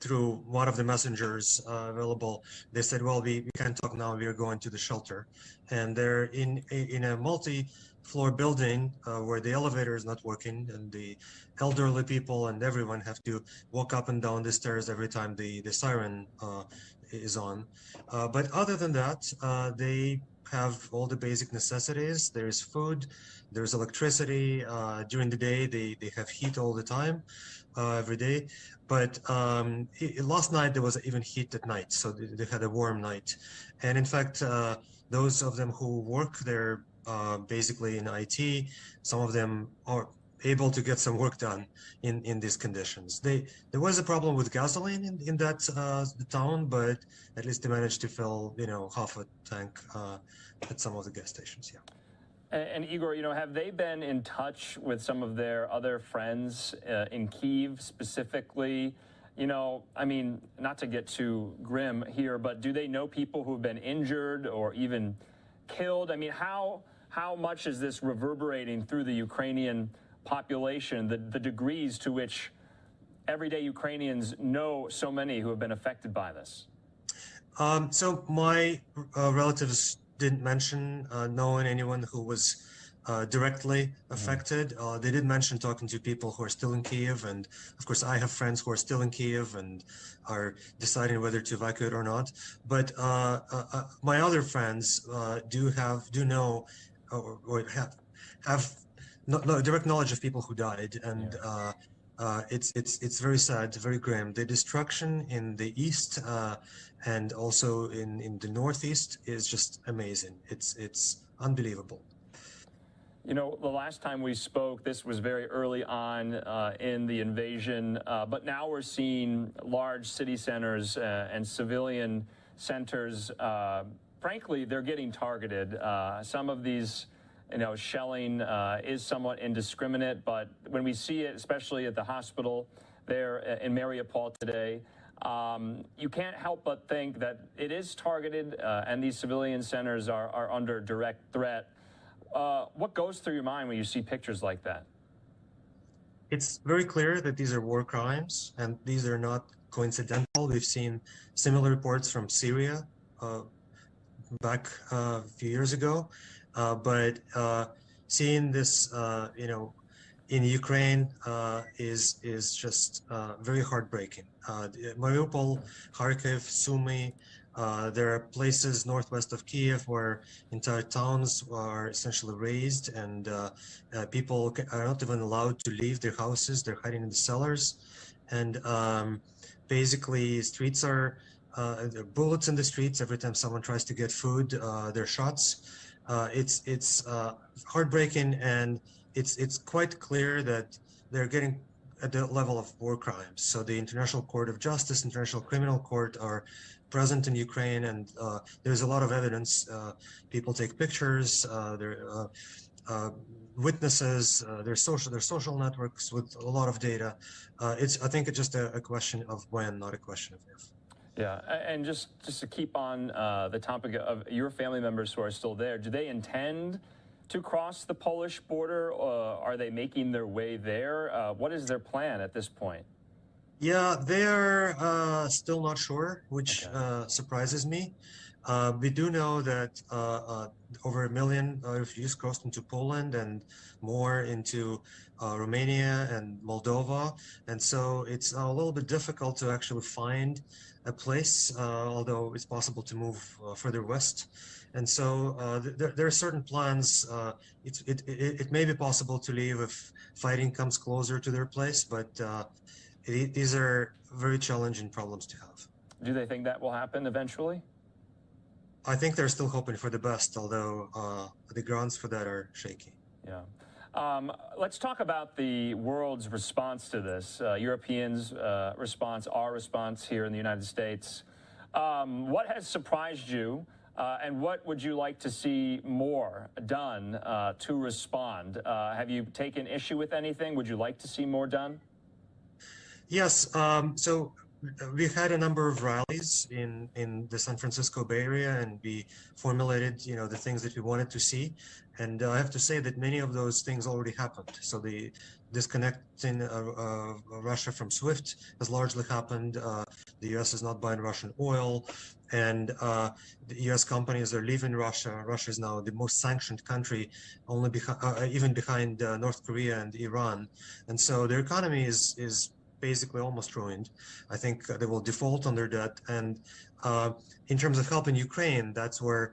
Speaker 5: through one of the messengers available, they said, well, we can't talk now, we are going to the shelter. And they're in a multi-floor building where the elevator is not working, and the elderly people and everyone have to walk up and down the stairs every time the siren is on. But other than that, they have all the basic necessities. There's food, there's electricity. During the day, they have heat all the time, every day. But last night there was even heat at night, so they had a warm night. And in fact, those of them who work there basically in IT, some of them are able to get some work done in these conditions. There was a problem with gasoline in that town, but at least they managed to fill half a tank at some of the gas stations. Yeah.
Speaker 2: And Igor, have they been in touch with some of their other friends in Kyiv specifically? I mean, not to get too grim here, but do they know people who have been injured or even killed? I mean, how much is this reverberating through the Ukrainian population, the degrees to which everyday Ukrainians know so many who have been affected by this?
Speaker 5: So my relatives didn't mention knowing anyone who was directly affected. They did mention talking to people who are still in Kyiv, and of course I have friends who are still in Kyiv and are deciding whether to evacuate or not. But my other friends do know or have no direct knowledge of people who died, and it's very sad, very grim. The destruction in the east and also in the northeast is just amazing. It's unbelievable.
Speaker 2: The last time we spoke, this was very early on in the invasion, but now we're seeing large city centers and civilian centers. Frankly, they're getting targeted. Some of these shelling is somewhat indiscriminate, but when we see it, especially at the hospital there in Mariupol today, you can't help but think that it is targeted and these civilian centers are under direct threat. What goes through your mind when you see pictures like that?
Speaker 5: It's very clear that these are war crimes, and these are not coincidental. We've seen similar reports from Syria back a few years ago. But seeing this, in Ukraine is just very heartbreaking. Mariupol, Kharkiv, Sumy, there are places northwest of Kyiv where entire towns are essentially razed, and people are not even allowed to leave their houses. They're hiding in the cellars, and basically streets are there are bullets in the streets every time someone tries to get food. There are shots. It's heartbreaking, and it's quite clear that they're getting at the level of war crimes. So the International Court of Justice, International Criminal Court are present in Ukraine, and there's a lot of evidence. People take pictures. There are witnesses. There's social networks with a lot of data. I think it's just a question of when, not a question of if.
Speaker 2: Yeah, and just to keep on the topic of your family members who are still there, do they intend to cross the Polish border? Are they making their way there? What is their plan at this point?
Speaker 5: Yeah, they're still not sure, which surprises me. We do know that over 1 million refugees crossed into Poland and more into Romania and Moldova. And so it's a little bit difficult to actually find a place, although it's possible to move further west. And so there are certain plans. It may be possible to leave if fighting comes closer to their place, but these are very challenging problems to have.
Speaker 2: Do they think that will happen eventually?
Speaker 5: I think they're still hoping for the best, although the grounds for that are shaky.
Speaker 2: Yeah. Let's talk about the world's response to this, Europeans' response, our response here in the United States. What has surprised you, and what would you like to see more done to respond? Have you taken issue with anything? Would you like to see more done?
Speaker 5: Yes. So we've had a number of rallies in the San Francisco Bay Area, and we formulated, the things that we wanted to see. And I have to say that many of those things already happened. So the disconnecting Russia from SWIFT has largely happened. The U.S. is not buying Russian oil, and the U.S. companies are leaving Russia. Russia is now the most sanctioned country, only even behind North Korea and Iran. And so their economy is basically almost ruined. I think they will default on their debt. And in terms of helping Ukraine, that's where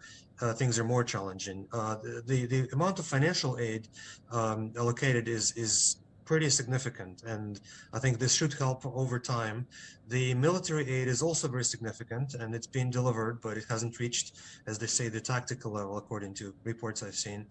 Speaker 5: things are more challenging. The amount of financial aid allocated is pretty significant, and I think this should help over time. The military aid is also very significant, and it's being delivered, but it hasn't reached, as they say, the tactical level, according to reports I've seen.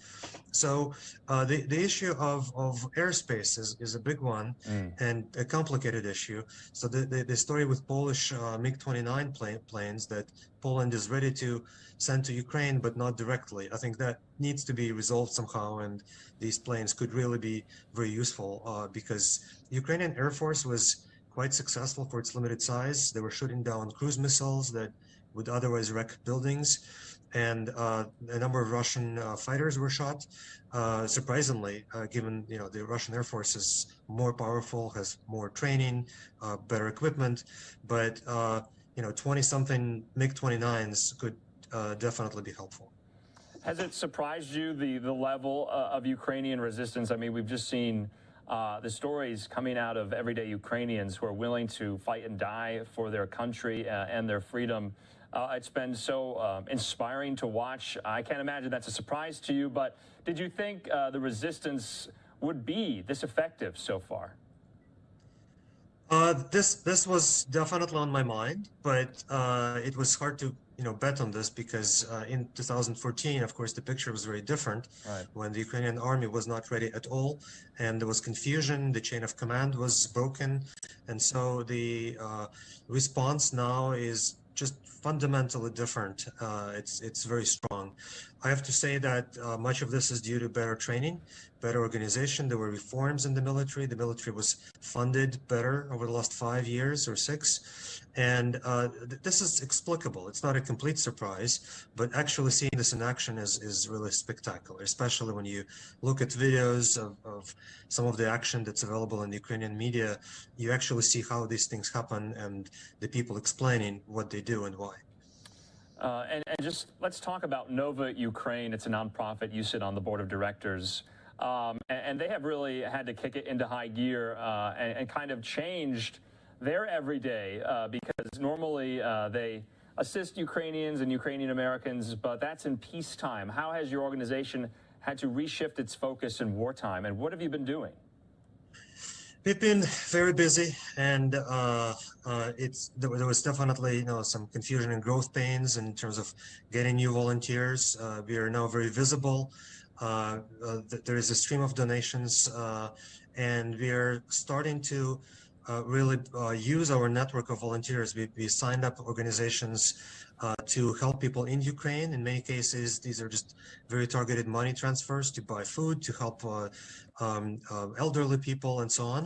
Speaker 5: So the issue of airspace is a big one and a complicated issue. So the story with Polish MiG-29 planes that Poland is ready to send to Ukraine, but not directly. I think that needs to be resolved somehow, and these planes could really be very useful because Ukrainian Air Force was quite successful for its limited size. They were shooting down cruise missiles that would otherwise wreck buildings, and a number of Russian fighters were shot. Surprisingly, given the Russian Air Force is more powerful, has more training, better equipment, but 20-something MiG-29s could definitely be helpful.
Speaker 2: Has it surprised you the level of Ukrainian resistance? I mean, we've just seen the stories coming out of everyday Ukrainians who are willing to fight and die for their country and their freedom. It's been so inspiring to watch. I can't imagine that's a surprise to you, but did you think the resistance would be this effective so far?
Speaker 5: This was definitely on my mind, but it was hard to bet on this because in 2014, of course, the picture was very different when the Ukrainian army was not ready at all, and there was confusion. The chain of command was broken, and so the response now is just fundamentally different. It's very strong. I have to say that much of this is due to better training, better organization. There were reforms in the military. The military was funded better over the last 5 years or 6. And this is explicable. It's not a complete surprise, but actually seeing this in action is really spectacular, especially when you look at videos of some of the action that's available in the Ukrainian media. You actually see how these things happen and the people explaining what they do and why.
Speaker 2: And just let's talk about Nova Ukraine. It's a nonprofit. You sit on the board of directors. And they have really had to kick it into high gear and kind of changed their everyday because normally they assist Ukrainians and Ukrainian Americans, but that's in peacetime. How has your organization had to reshift its focus in wartime, and what have you been doing?
Speaker 5: We've been very busy, and there was definitely some confusion and growth pains in terms of getting new volunteers. We are now very visible. There is a stream of donations, and we are starting to really use our network of volunteers. We signed up organizations to help people in Ukraine. In many cases, these are just very targeted money transfers to buy food, to help elderly people and so on.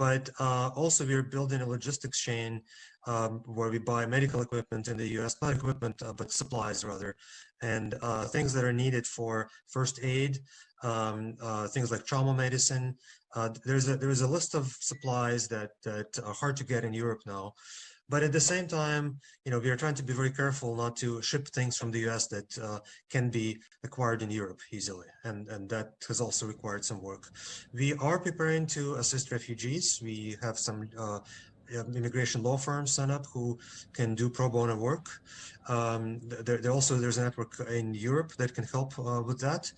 Speaker 5: But also we're building a logistics chain where we buy medical equipment in the U.S., not equipment, but supplies rather, and things that are needed for first aid, things like trauma medicine. There is a list of supplies that are hard to get in Europe now. But at the same time, we are trying to be very careful not to ship things from the U.S. that can be acquired in Europe easily, and that has also required some work. We are preparing to assist refugees. We have some immigration law firms set up who can do pro bono work. There's a network in Europe that can help with that.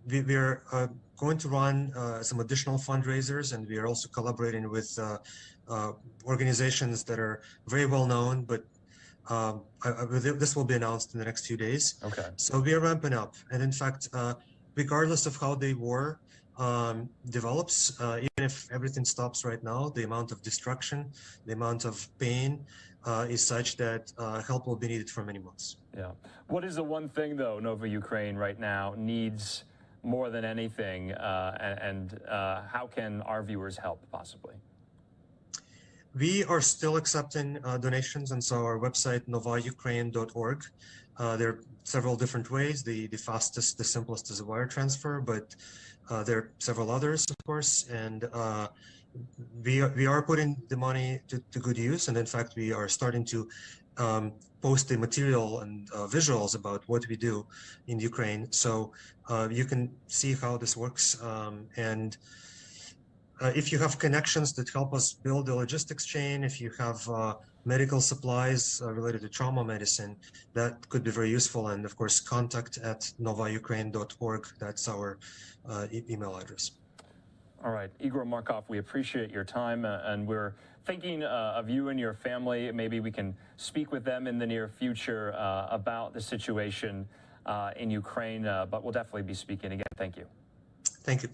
Speaker 5: We are going to run some additional fundraisers, and we are also collaborating with organizations that are very well known, but this will be announced in the next few days.
Speaker 2: Okay.
Speaker 5: So we are ramping up, and in fact, regardless of how the war develops, even if everything stops right now, the amount of destruction, the amount of pain is such that help will be needed for many months.
Speaker 2: Yeah. What is the one thing, though, Nova Ukraine right now needs more than anything, and how can our viewers help, possibly?
Speaker 5: We are still accepting donations, and so our website, novaukraine.org. There are several different ways. The fastest, the simplest is a wire transfer, but there are several others, of course, and we are putting the money to good use, and in fact, we are starting to post the material and visuals about what we do in Ukraine, so you can see how this works, and if you have connections that help us build the logistics chain, if you have medical supplies related to trauma medicine, that could be very useful. And of course, contact@novaukraine.org. That's our email address.
Speaker 2: All right, Igor Markov, we appreciate your time, and we're thinking of you and your family. Maybe we can speak with them in the near future about the situation in Ukraine, but we'll definitely be speaking again. Thank you.
Speaker 5: Thank you.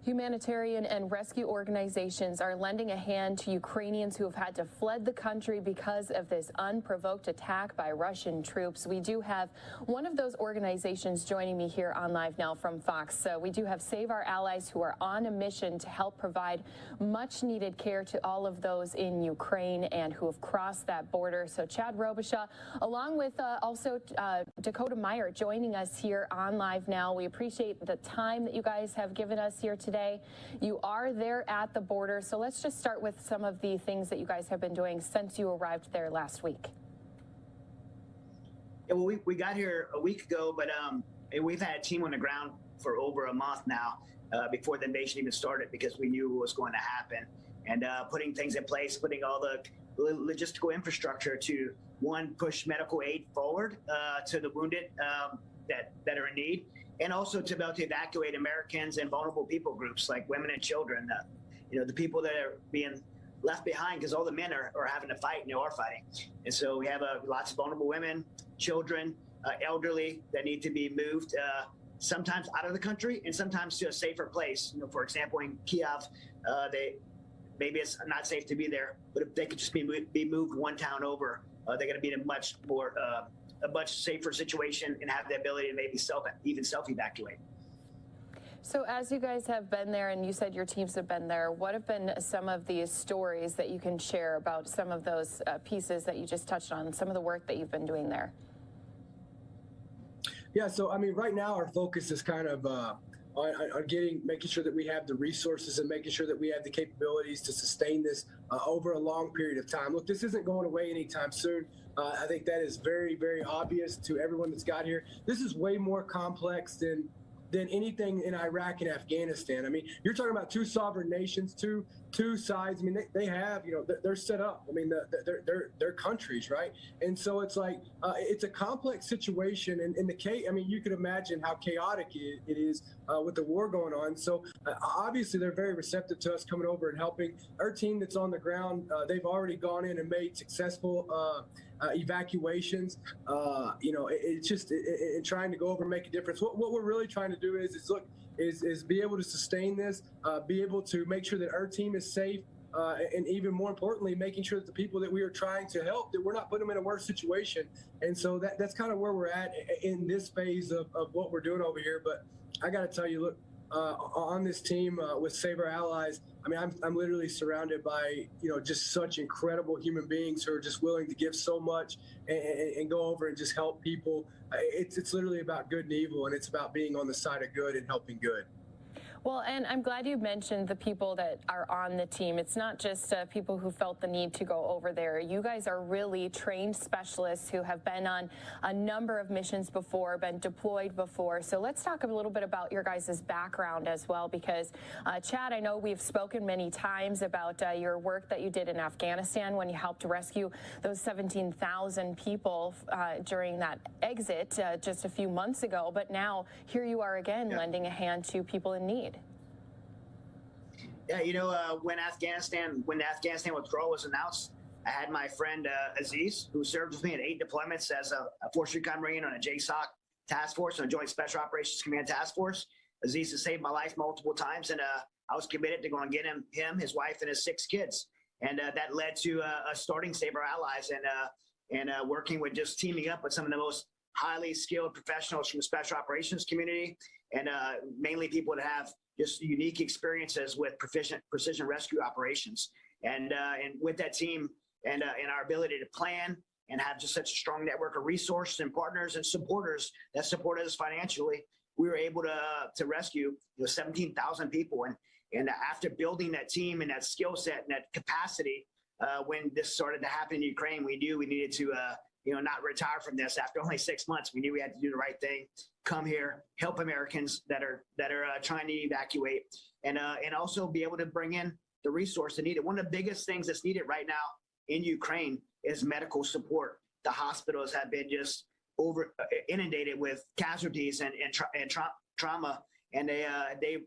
Speaker 10: Humanitarian and rescue organizations are lending a hand to Ukrainians who have had to fled the country because of this unprovoked attack by Russian troops. We do have one of those organizations joining me here on Live Now from Fox. So we do have Save Our Allies, who are on a mission to help provide much needed care to all of those in Ukraine and who have crossed that border. So Chad Robichaud, along with also Dakota Meyer, joining us here on Live Now. We appreciate the time that you guys have given us here today. You are there at the border, so let's just start with some of the things that you guys have been doing since you arrived there last week.
Speaker 21: Yeah, well, we got here a week ago, but we've had a team on the ground for over a month now.
Speaker 12: before the invasion even started, because we knew what was going to happen. And putting things in place, putting all the logistical infrastructure to, one, push medical aid forward to the wounded that are in need, and also to be able to evacuate Americans and vulnerable people groups like women and children, the people that are being left behind, because all the men are having to fight, and they are fighting. And so we have lots of vulnerable women, children, elderly that need to be moved, sometimes out of the country and sometimes to a safer place. For example, in Kiev, maybe it's not safe to be there, but if they could just be moved one town over, they're going to be in a much safer situation and have the ability to maybe self-evacuate.
Speaker 10: So as you guys have been there, and you said your teams have been there, what have been some of the stories that you can share about some of those pieces that you just touched on, some of the work that you've been doing there?
Speaker 21: Yeah, so I mean, right now our focus is kind of on making sure that we have the resources and making sure that we have the capabilities to sustain this over a long period of time. Look, this isn't going away anytime soon. I think that is very, very obvious to everyone that's got here. This is way more complex than anything in Iraq and Afghanistan. I mean, you're talking about two sovereign nations, two sides. I mean, they have, they're set up. I mean, they're countries, right? And so it's like, it's a complex situation. And you could imagine how chaotic it is with the war going on. So obviously they're very receptive to us coming over and helping. Our team that's on the ground, they've already gone in and made successful evacuations. It's just in trying to go over and make a difference. What we're really trying to do is be able to sustain this, be able to make sure that our team is safe, and even more importantly, making sure that the people that we are trying to help, that we're not putting them in a worse situation. And so that's kind of where we're at in this phase of what we're doing over here. But I got to tell you, look, on this team with Save Our Allies, I mean, I'm literally surrounded by, just such incredible human beings who are just willing to give so much and go over and just help people. It's literally about good and evil, and it's about being on the side of good and helping good.
Speaker 10: Well, and I'm glad you mentioned the people that are on the team. It's not just people who felt the need to go over there. You guys are really trained specialists who have been on a number of missions before, been deployed before. So let's talk a little bit about your guys' background as well, because Chad, I know we've spoken many times about your work that you did in Afghanistan when you helped rescue those 17,000 people during that exit just a few months ago. But now here you are again, lending a hand to people in need.
Speaker 12: Yeah, when the Afghanistan withdrawal was announced, I had my friend Aziz, who served with me in 8 deployments as a Force Recon Marine on a JSOC task force, on a Joint Special Operations Command task force. Aziz has saved my life multiple times, and I was committed to go and get him, his wife, and his 6 kids. And that led to starting Save Our Allies and working with, just teaming up with some of the most highly skilled professionals from the special operations community, and mainly people that have just unique experiences with precision rescue operations. And with that team and our ability to plan and have just such a strong network of resources and partners and supporters that support us financially, we were able to rescue 17,000 people. And after building that team and that skill set and that capacity, when this started to happen in Ukraine, we knew we needed to not retire from this. After only 6 months, we knew we had to do the right thing, come here, help Americans that are trying to evacuate, and also be able to bring in the resource they needed. One of the biggest things that's needed right now in Ukraine is medical support. The hospitals have been just inundated with casualties and trauma, and they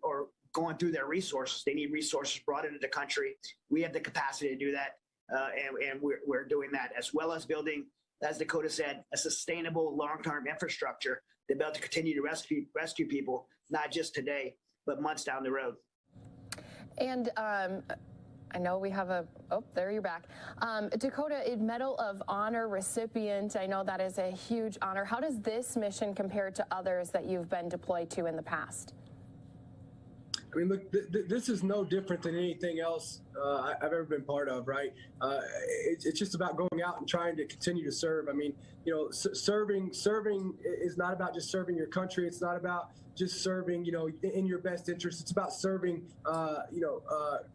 Speaker 12: are going through their resources. They need resources brought into the country. We have the capacity to do that, and we're doing that, as well as building, as Dakota said, a sustainable long-term infrastructure to be able to continue to rescue people, not just today, but months down the road.
Speaker 10: And I know we have there you're back. Dakota, a Medal of Honor recipient. I know that is a huge honor. How does this mission compare to others that you've been deployed to in the past?
Speaker 21: I mean, look, this is no different than anything else I've ever been part of, right? It's just about going out and trying to continue to serve. I mean, serving is not about just serving your country. It's not about just serving, in your best interest. It's about serving,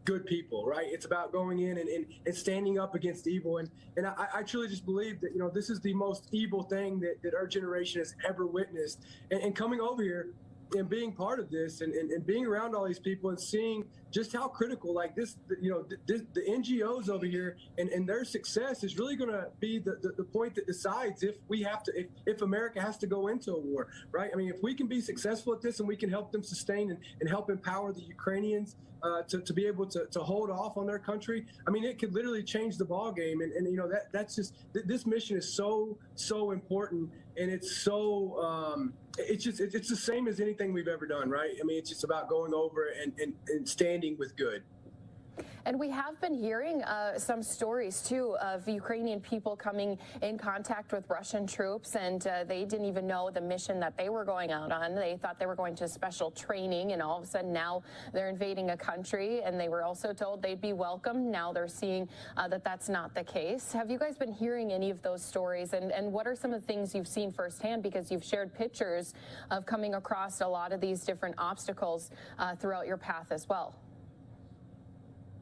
Speaker 21: good people, right? It's about going in and standing up against evil. And I truly just believe that, this is the most evil thing that our generation has ever witnessed. And coming over here, and being part of this and being around all these people and seeing just how critical, like this, the NGOs over here and their success is really going to be the point that decides if we have to, if America has to go into a war, right? I mean, if we can be successful at this and we can help them sustain and help empower the Ukrainians to be able to hold off on their country, I mean, it could literally change the ball game. And that's just, this mission is so important, and it's so, it's the same as anything we've ever done, right? I mean, it's just about going over and standing with good.
Speaker 10: And we have been hearing some stories, too, of Ukrainian people coming in contact with Russian troops, and they didn't even know the mission that they were going out on. They thought they were going to special training, and all of a sudden now they're invading a country, and they were also told they'd be welcome. Now they're seeing that that's not the case. Have you guys been hearing any of those stories, and what are some of the things you've seen firsthand? Because you've shared pictures of coming across a lot of these different obstacles throughout your path as well.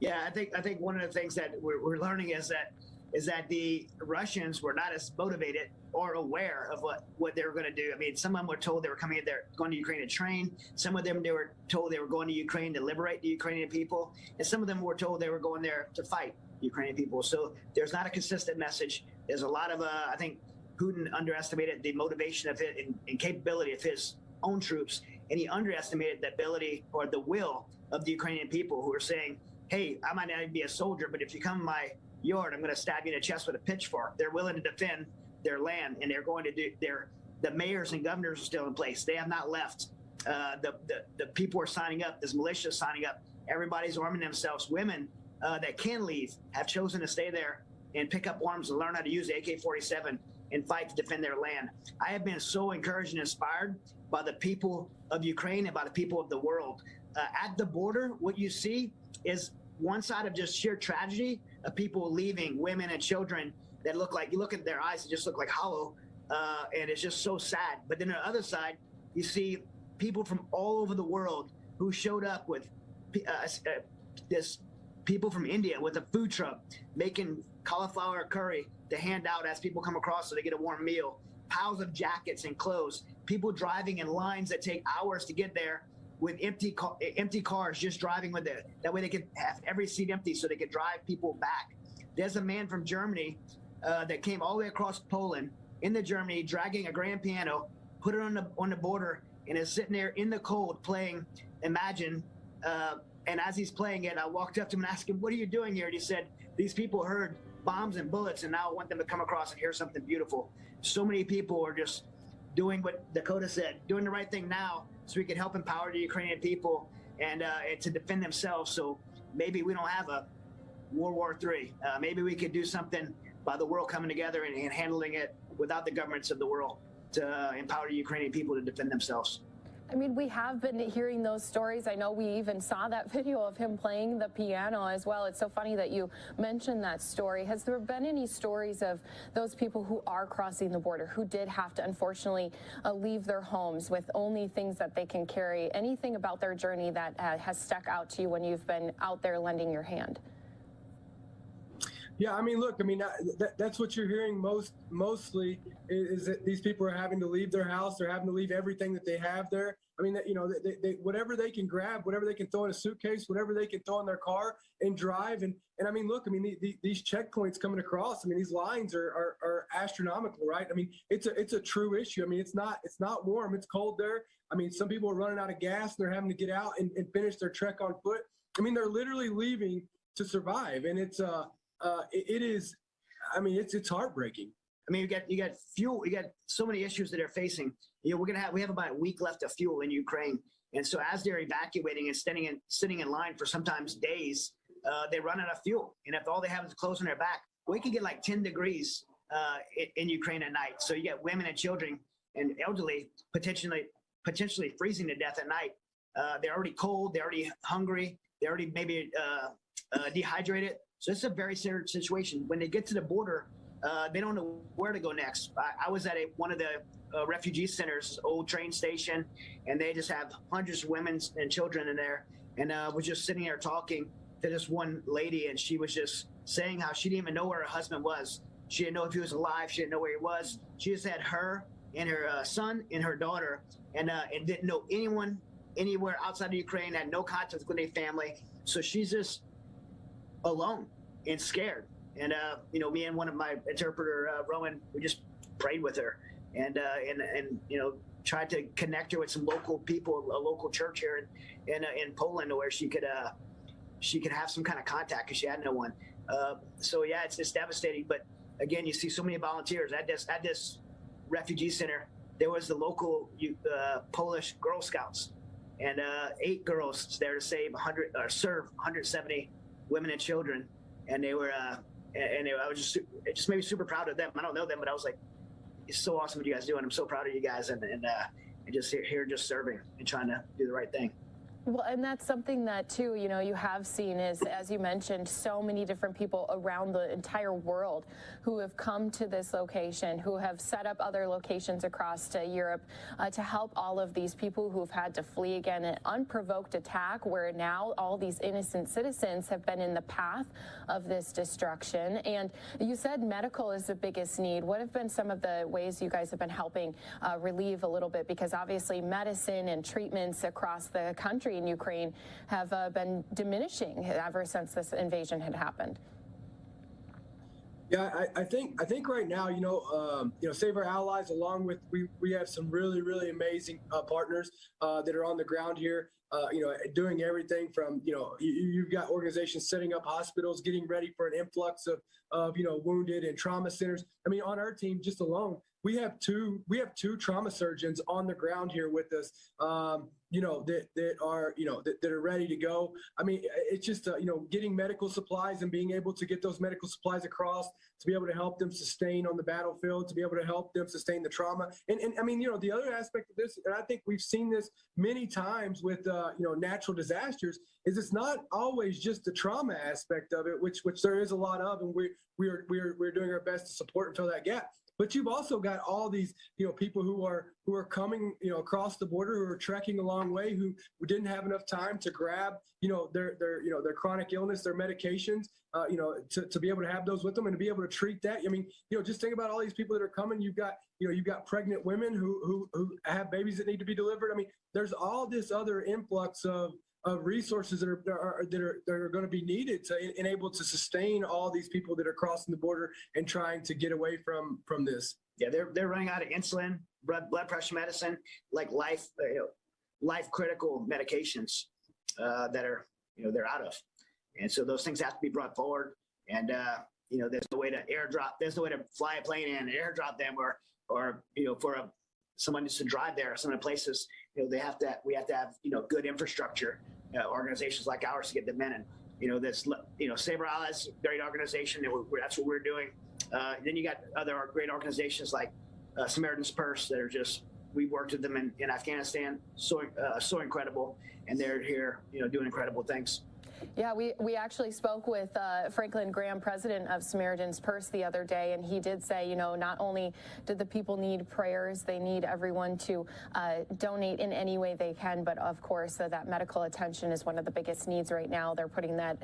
Speaker 12: Yeah, I think one of the things that we're learning is that the Russians were not as motivated or aware of what they were going to do. I mean, some of them were told they were coming in there, going to Ukraine to train. Some of them, they were told they were going to Ukraine to liberate the Ukrainian people. And some of them were told they were going there to fight Ukrainian people. So there's not a consistent message. There's a lot of, I think Putin underestimated the motivation of it and capability of his own troops. And he underestimated the ability or the will of the Ukrainian people who are saying, hey, I might not even be a soldier, but if you come in my yard, I'm going to stab you in the chest with a pitchfork. They're willing to defend their land, and they're going to do. The mayors and governors are still in place. They have not left. The people are signing up. There's militias signing up. Everybody's arming themselves. Women that can leave have chosen to stay there and pick up arms and learn how to use the AK-47 and fight to defend their land. I have been so encouraged and inspired by the people of Ukraine and by the people of the world. At the border, what you see is one side of just sheer tragedy of people leaving, women and children that look like, you look at their eyes, they just look like hollow, and it's just so sad. But then on the other side, you see people from all over the world who showed up with people from India with a food truck making cauliflower curry to hand out as people come across so they get a warm meal, piles of jackets and clothes, people driving in lines that take hours to get there, with empty cars, just driving with it. That way they could have every seat empty so they could drive people back. There's a man from Germany that came all the way across Poland into Germany, dragging a grand piano, put it on the border, and is sitting there in the cold playing Imagine. And as he's playing it, I walked up to him and asked him, what are you doing here? And he said, these people heard bombs and bullets, and now I want them to come across and hear something beautiful. So many people are just doing what Dakota said, doing the right thing now, so we can help empower the Ukrainian people and to defend themselves. So maybe we don't have a World War III. Maybe we could do something by the world coming together and handling it without the governments of the world to empower the Ukrainian people to defend themselves.
Speaker 10: I mean, we have been hearing those stories. I know we even saw that video of him playing the piano as well. It's so funny that you mentioned that story. Has there been any stories of those people who are crossing the border, who did have to, unfortunately, leave their homes with only things that they can carry? Anything about their journey that has stuck out to you when you've been out there lending your hand?
Speaker 21: Yeah, I mean, look, I mean, that's what you're hearing mostly is that these people are having to leave their house. They're having to leave everything that they have there. I mean, they whatever they can grab, whatever they can throw in a suitcase, whatever they can throw in their car and drive. And I mean, look, I mean, these checkpoints coming across, I mean, these lines are astronomical, right? I mean, it's a true issue. I mean, it's not warm. It's cold there. I mean, some people are running out of gas and they're having to get out and finish their trek on foot. I mean, they're literally leaving to survive. And it's heartbreaking.
Speaker 12: I mean, you got fuel. You got so many issues that they're facing. You know, we have about a week left of fuel in Ukraine, and so as they're evacuating and sitting in line for sometimes days, they run out of fuel. And if all they have is clothes on their back, we can get like 10 degrees in Ukraine at night. So you get women and children and elderly potentially freezing to death at night. They're already cold. They're already hungry. They're already maybe dehydrated. So it's a very serious situation. When they get to the border, they don't know where to go next. I was at one of the refugee centers, old train station, and they just have hundreds of women and children in there. And was just sitting there talking to this one lady, and she was just saying how she didn't even know where her husband was. She didn't know if he was alive. She didn't know where he was. She just had her and her son and her daughter, and didn't know anyone anywhere outside of Ukraine, had no contact with any family. So she's just alone and scared. And me and one of my interpreter, Rowan, we just prayed with her and tried to connect her with some local people, a local church here in Poland, where she could have some kind of contact because she had no one. So yeah, it's just devastating. But again, you see so many volunteers at this refugee center. There was the local Polish Girl Scouts, and 8 girls there to serve 170 women and children, and they were I was just made me super proud of them. I don't know them, but I was like, it's so awesome what you guys do, and I'm so proud of you guys, and just here just serving and trying to do the right thing.
Speaker 10: Well, and that's something that, too, you have seen is, as you mentioned, so many different people around the entire world who have come to this location, who have set up other locations across Europe to help all of these people who've had to flee again, an unprovoked attack where now all these innocent citizens have been in the path of this destruction. And you said medical is the biggest need. What have been some of the ways you guys have been helping relieve a little bit? Because obviously medicine and treatments across the country in Ukraine have been diminishing ever since this invasion had happened.
Speaker 21: Yeah, I think right now, Save Our Allies, along with we have some really amazing partners that are on the ground here. Doing everything from you've got organizations setting up hospitals, getting ready for an influx of wounded and trauma centers. I mean, on our team just alone, we have two trauma surgeons on the ground here with us. That are ready to go. I mean, it's just getting medical supplies and being able to get those medical supplies across to be able to help them sustain on the battlefield, to be able to help them sustain the trauma. And I mean, the other aspect of this, and I think we've seen this many times with natural disasters, is it's not always just the trauma aspect of it, which there is a lot of, and we're doing our best to support and fill that gap. But you've also got all these, people who are coming, across the border, who are trekking a long way, who didn't have enough time to grab, their chronic illness, their medications, to be able to have those with them and to be able to treat that. I mean, just think about all these people that are coming. You've got pregnant women who have babies that need to be delivered. I mean, there's all this other influx of resources that are going to be needed to enable to sustain all these people that are crossing the border and trying to get away from this.
Speaker 12: Yeah, they're running out of insulin, blood pressure medicine, like life critical medications that are they're out of, and so those things have to be brought forward. And there's no way to airdrop. There's no way to fly a plane in and airdrop them, or for someone needs to drive there. Some of the places, we have to have good infrastructure, organizations like ours to get them in. And Save Our Allies, great organization. That's what we're doing. Then you got other great organizations like Samaritan's Purse that are just, we've worked with them in Afghanistan, so incredible, and they're here, doing incredible things.
Speaker 10: Yeah, we actually spoke with Franklin Graham, president of Samaritan's Purse, the other day, and he did say, not only do the people need prayers, they need everyone to donate in any way they can, but of course that medical attention is one of the biggest needs right now. They're putting that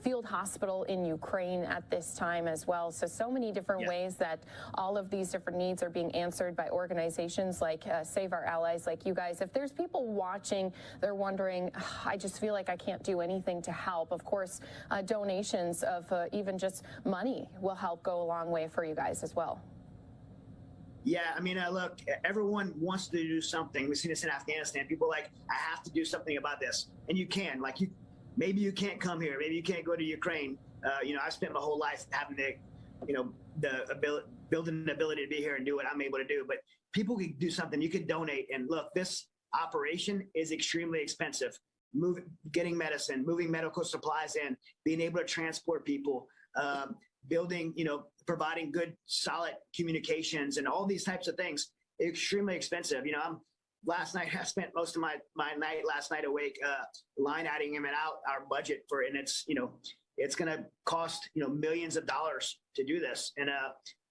Speaker 10: field hospital in Ukraine at this time as well. So many different ways that all of these different needs are being answered by organizations like Save Our Allies, like you guys. If there's people watching, they're wondering, I just feel like I can't do anything to help. Of course, donations of even just money will help go a long way for you guys as well.
Speaker 12: Yeah, I mean, look, everyone wants to do something. We've seen this in Afghanistan. People are like, I have to do something about this. And you can. Maybe you can't come here. Maybe you can't go to Ukraine. I spent my whole life having to, building the ability to be here and do what I'm able to do. But people can do something. You can donate. And look, this operation is extremely expensive. Getting medicine, moving medical supplies in, being able to transport people, building, providing good, solid communications, and all these types of things, extremely expensive. Last night, I spent most of my night last night awake, line adding in and out our budget for, and it's going to cost, millions of dollars to do this. And,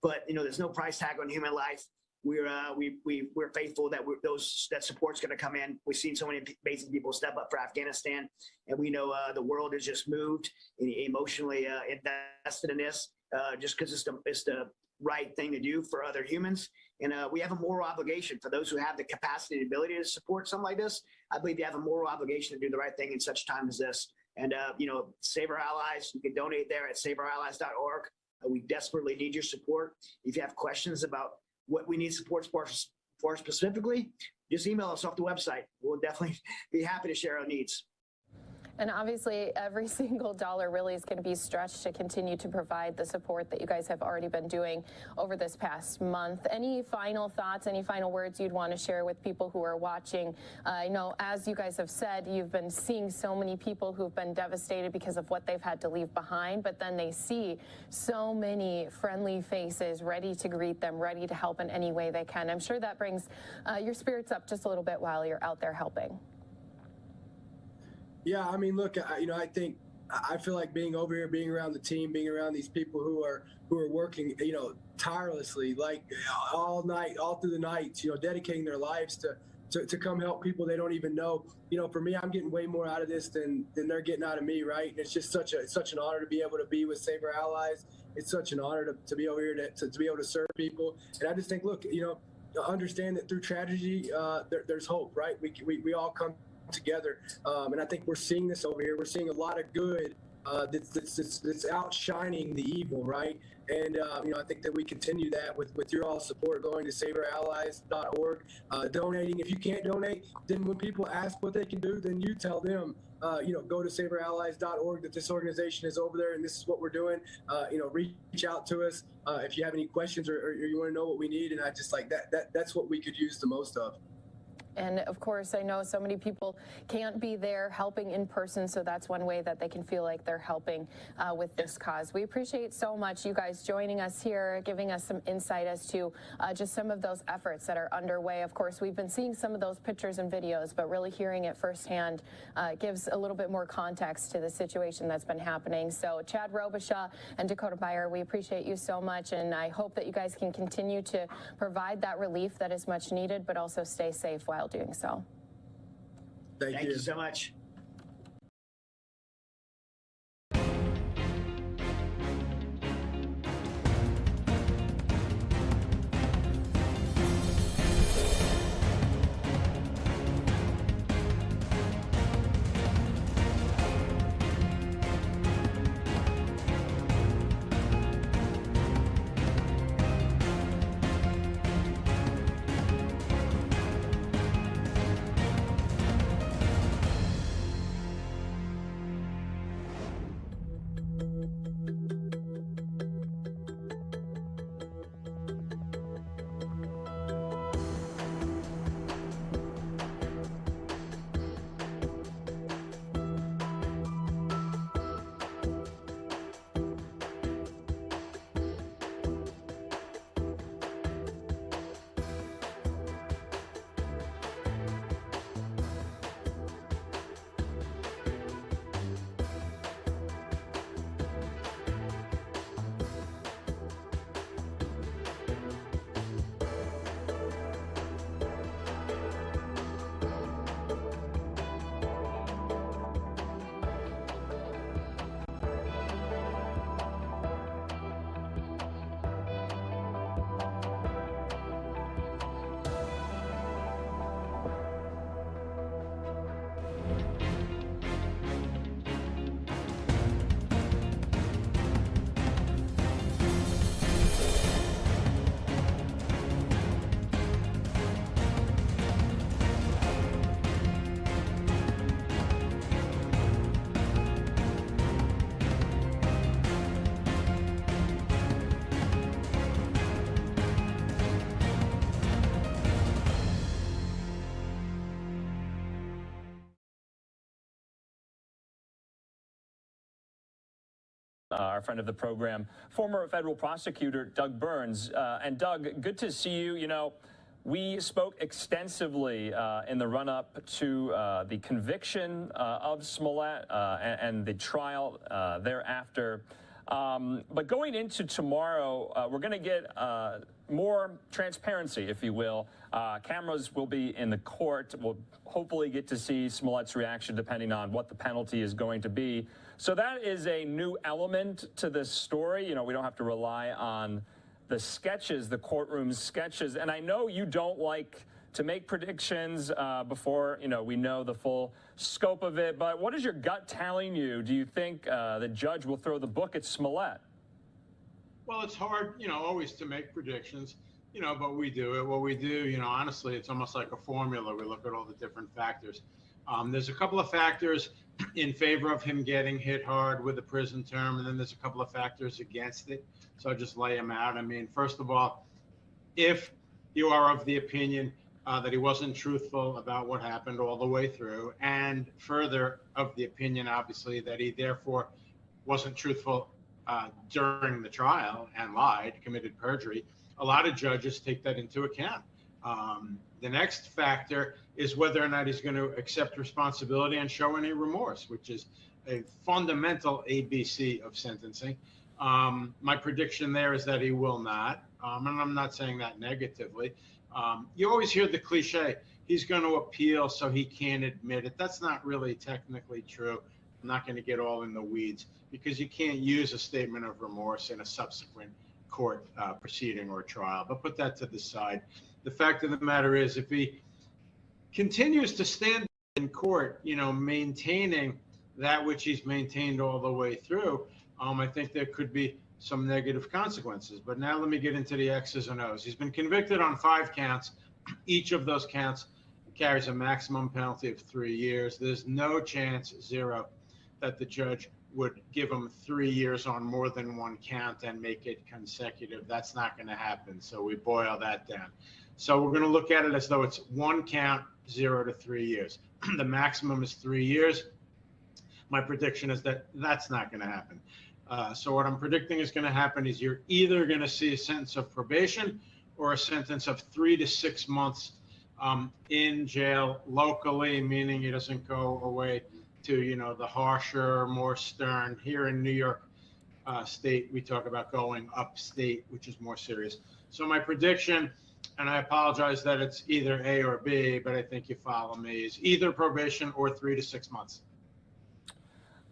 Speaker 12: but there's no price tag on human life. We're faithful that that support's going to come in. We've seen so many amazing people step up for Afghanistan, and we know the world has just moved and emotionally invested in this, just because it's the right thing to do for other humans. And we have a moral obligation for those who have the capacity and ability to support something like this. I believe they have a moral obligation to do the right thing in such time as this. And, Save Our Allies, you can donate there at saveourallies.org. We desperately need your support. If you have questions about what we need support for specifically, just email us off the website. We'll definitely be happy to share our needs.
Speaker 10: And obviously, every single dollar really is going to be stretched to continue to provide the support that you guys have already been doing over this past month. Any final thoughts, any final words you'd want to share with people who are watching? I know, as you guys have said, you've been seeing so many people who've been devastated because of what they've had to leave behind, but then they see so many friendly faces ready to greet them, ready to help in any way they can. I'm sure that brings your spirits up just a little bit while you're out there helping.
Speaker 21: Yeah, I mean, look, I feel like being over here, being around the team, being around these people who are working, tirelessly, like all night, all through the night, dedicating their lives to come help people they don't even know. For me, I'm getting way more out of this than they're getting out of me, right? And it's just such an honor to be able to be with Save Our Allies. It's such an honor to be over here to be able to serve people. And I just think, look, understand that through tragedy, there's hope, right? We all come together, and I think we're seeing this over here. We're seeing a lot of good that's outshining the evil, right? And I think that we continue that with your all support, going to saveourallies.org, donating. If you can't donate, then when people ask what they can do, then you tell them, go to saveourallies.org, that this organization is over there and this is what we're doing. Reach out to us if you have any questions or you want to know what we need. And I just like that's what we could use the most of.
Speaker 10: And of course, I know so many people can't be there helping in person, so that's one way that they can feel like they're helping with this cause. We appreciate so much you guys joining us here, giving us some insight as to just some of those efforts that are underway. Of course, we've been seeing some of those pictures and videos, but really hearing it firsthand gives a little bit more context to the situation that's been happening. So Chad Robichaud and Dakota Beyer, we appreciate you so much, and I hope that you guys can continue to provide that relief that is much needed, but also stay safe while doing so.
Speaker 12: Thank you so much.
Speaker 2: Our friend of the program, former federal prosecutor Doug Burns. And Doug, good to see you. We spoke extensively in the run-up to the conviction of Smollett and the trial thereafter. But going into tomorrow, we're going to get more transparency, if you will. Cameras will be in the court. We'll hopefully get to see Smollett's reaction depending on what the penalty is going to be. So that is a new element to this story. We don't have to rely on sketches, the courtroom sketches. And I know you don't like to make predictions before we know the full scope of it, but what is your gut telling you? Do you think the judge will throw the book at Smollett?
Speaker 3: Well, it's hard, always to make predictions, but we do it. What we do, honestly, it's almost like a formula. We look at all the different factors. There's a couple of factors in favor of him getting hit hard with a prison term, and then there's a couple of factors against it. So I'll just lay them out. I mean, first of all, if you are of the opinion that he wasn't truthful about what happened all the way through, and further of the opinion, obviously, that he therefore wasn't truthful during the trial and lied, committed perjury, a lot of judges take that into account. The next factor is whether or not he's going to accept responsibility and show any remorse, which is a fundamental ABC of sentencing. My prediction there is that he will not, and I'm not saying that negatively. You always hear the cliche, he's going to appeal so he can't admit it. That's not really technically true. I'm not going to get all in the weeds because you can't use a statement of remorse in a subsequent court proceeding or trial, but put that to the side. The fact of the matter is, if he continues to stand in court, maintaining that which he's maintained all the way through, I think there could be some negative consequences. But now let me get into the X's and O's. He's been convicted on 5 counts. Each of those counts carries a maximum penalty of 3 years. There's no chance, zero, that the judge would give him 3 years on more than one count and make it consecutive. That's not going to happen. So we boil that down. So we're going to look at it as though it's 1 count, 0 to 3 years. The maximum is 3 years. My prediction is that that's not going to happen. So what I'm predicting is going to happen is you're either going to see a sentence of probation or a sentence of 3 to 6 months in jail locally, meaning he doesn't go away to, the harsher, more stern. Here in New York State, we talk about going upstate, which is more serious. So my prediction, and I apologize that it's either A or B, but I think you follow me, is either probation or 3 to 6 months.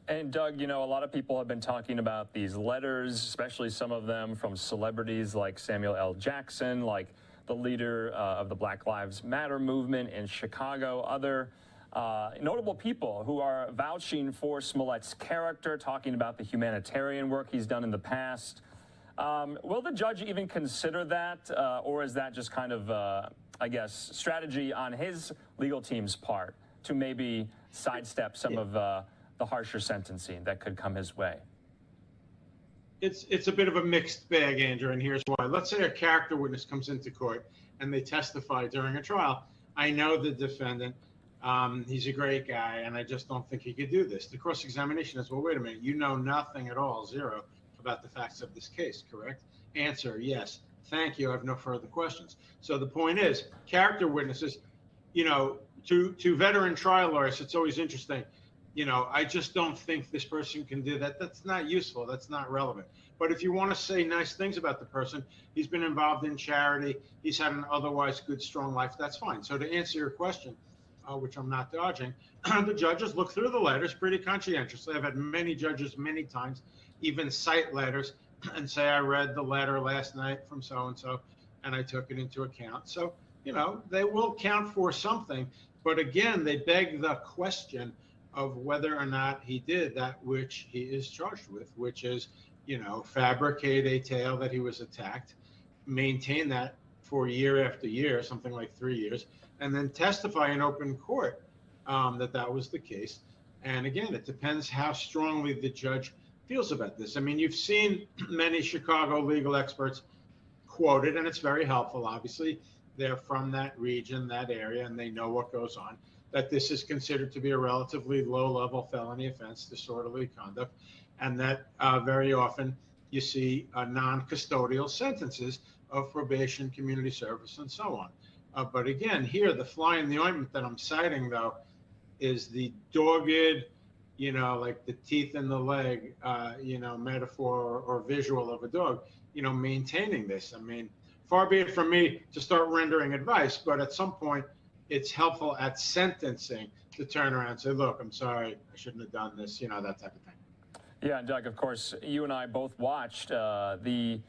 Speaker 2: And Doug, a lot of people have been talking about these letters, especially some of them from celebrities like Samuel L. Jackson, like the leader of the Black Lives Matter movement in Chicago, other notable people who are vouching for Smollett's character, talking about the humanitarian work he's done in the past. Will the judge even consider that, or is that just kind of, strategy on his legal team's part to maybe sidestep some of the harsher sentencing that could come his way?
Speaker 3: It's a bit of a mixed bag, Andrew, and here's why. Let's say a character witness comes into court and they testify during a trial. I know the defendant, he's a great guy, and I just don't think he could do this. The cross-examination is, well, wait a minute, you know nothing at all, zero, about the facts of this case, correct? Answer, yes. Thank you, I have no further questions. So the point is, character witnesses, to veteran trial lawyers, it's always interesting. I just don't think this person can do that. That's not useful. That's not relevant. But if you want to say nice things about the person, he's been involved in charity, he's had an otherwise good, strong life, that's fine. So to answer your question, which I'm not dodging, the judges look through the letters pretty conscientiously. I've had many judges many times even cite letters and say, I read the letter last night from so-and-so, and I took it into account. So, they will count for something. But again, they beg the question of whether or not he did that which he is charged with, which is, fabricate a tale that he was attacked, maintain that for year after year, something like 3 years, and then testify in open court that was the case. And again, it depends how strongly the judge feels about this. I mean, you've seen many Chicago legal experts quoted, and it's very helpful, obviously. They're from that region, that area, and they know what goes on, that this is considered to be a relatively low-level felony offense, disorderly conduct, and that very often you see non-custodial sentences of probation, community service, and so on. But again, here, the fly in the ointment that I'm citing, though, is the dogged, like the teeth in the leg, metaphor or visual of a dog, maintaining this. I mean, far be it from me to start rendering advice, but at some point, it's helpful at sentencing to turn around and say, look, I'm sorry, I shouldn't have done this, that type of thing.
Speaker 2: Yeah, and Doug, of course, you and I both watched the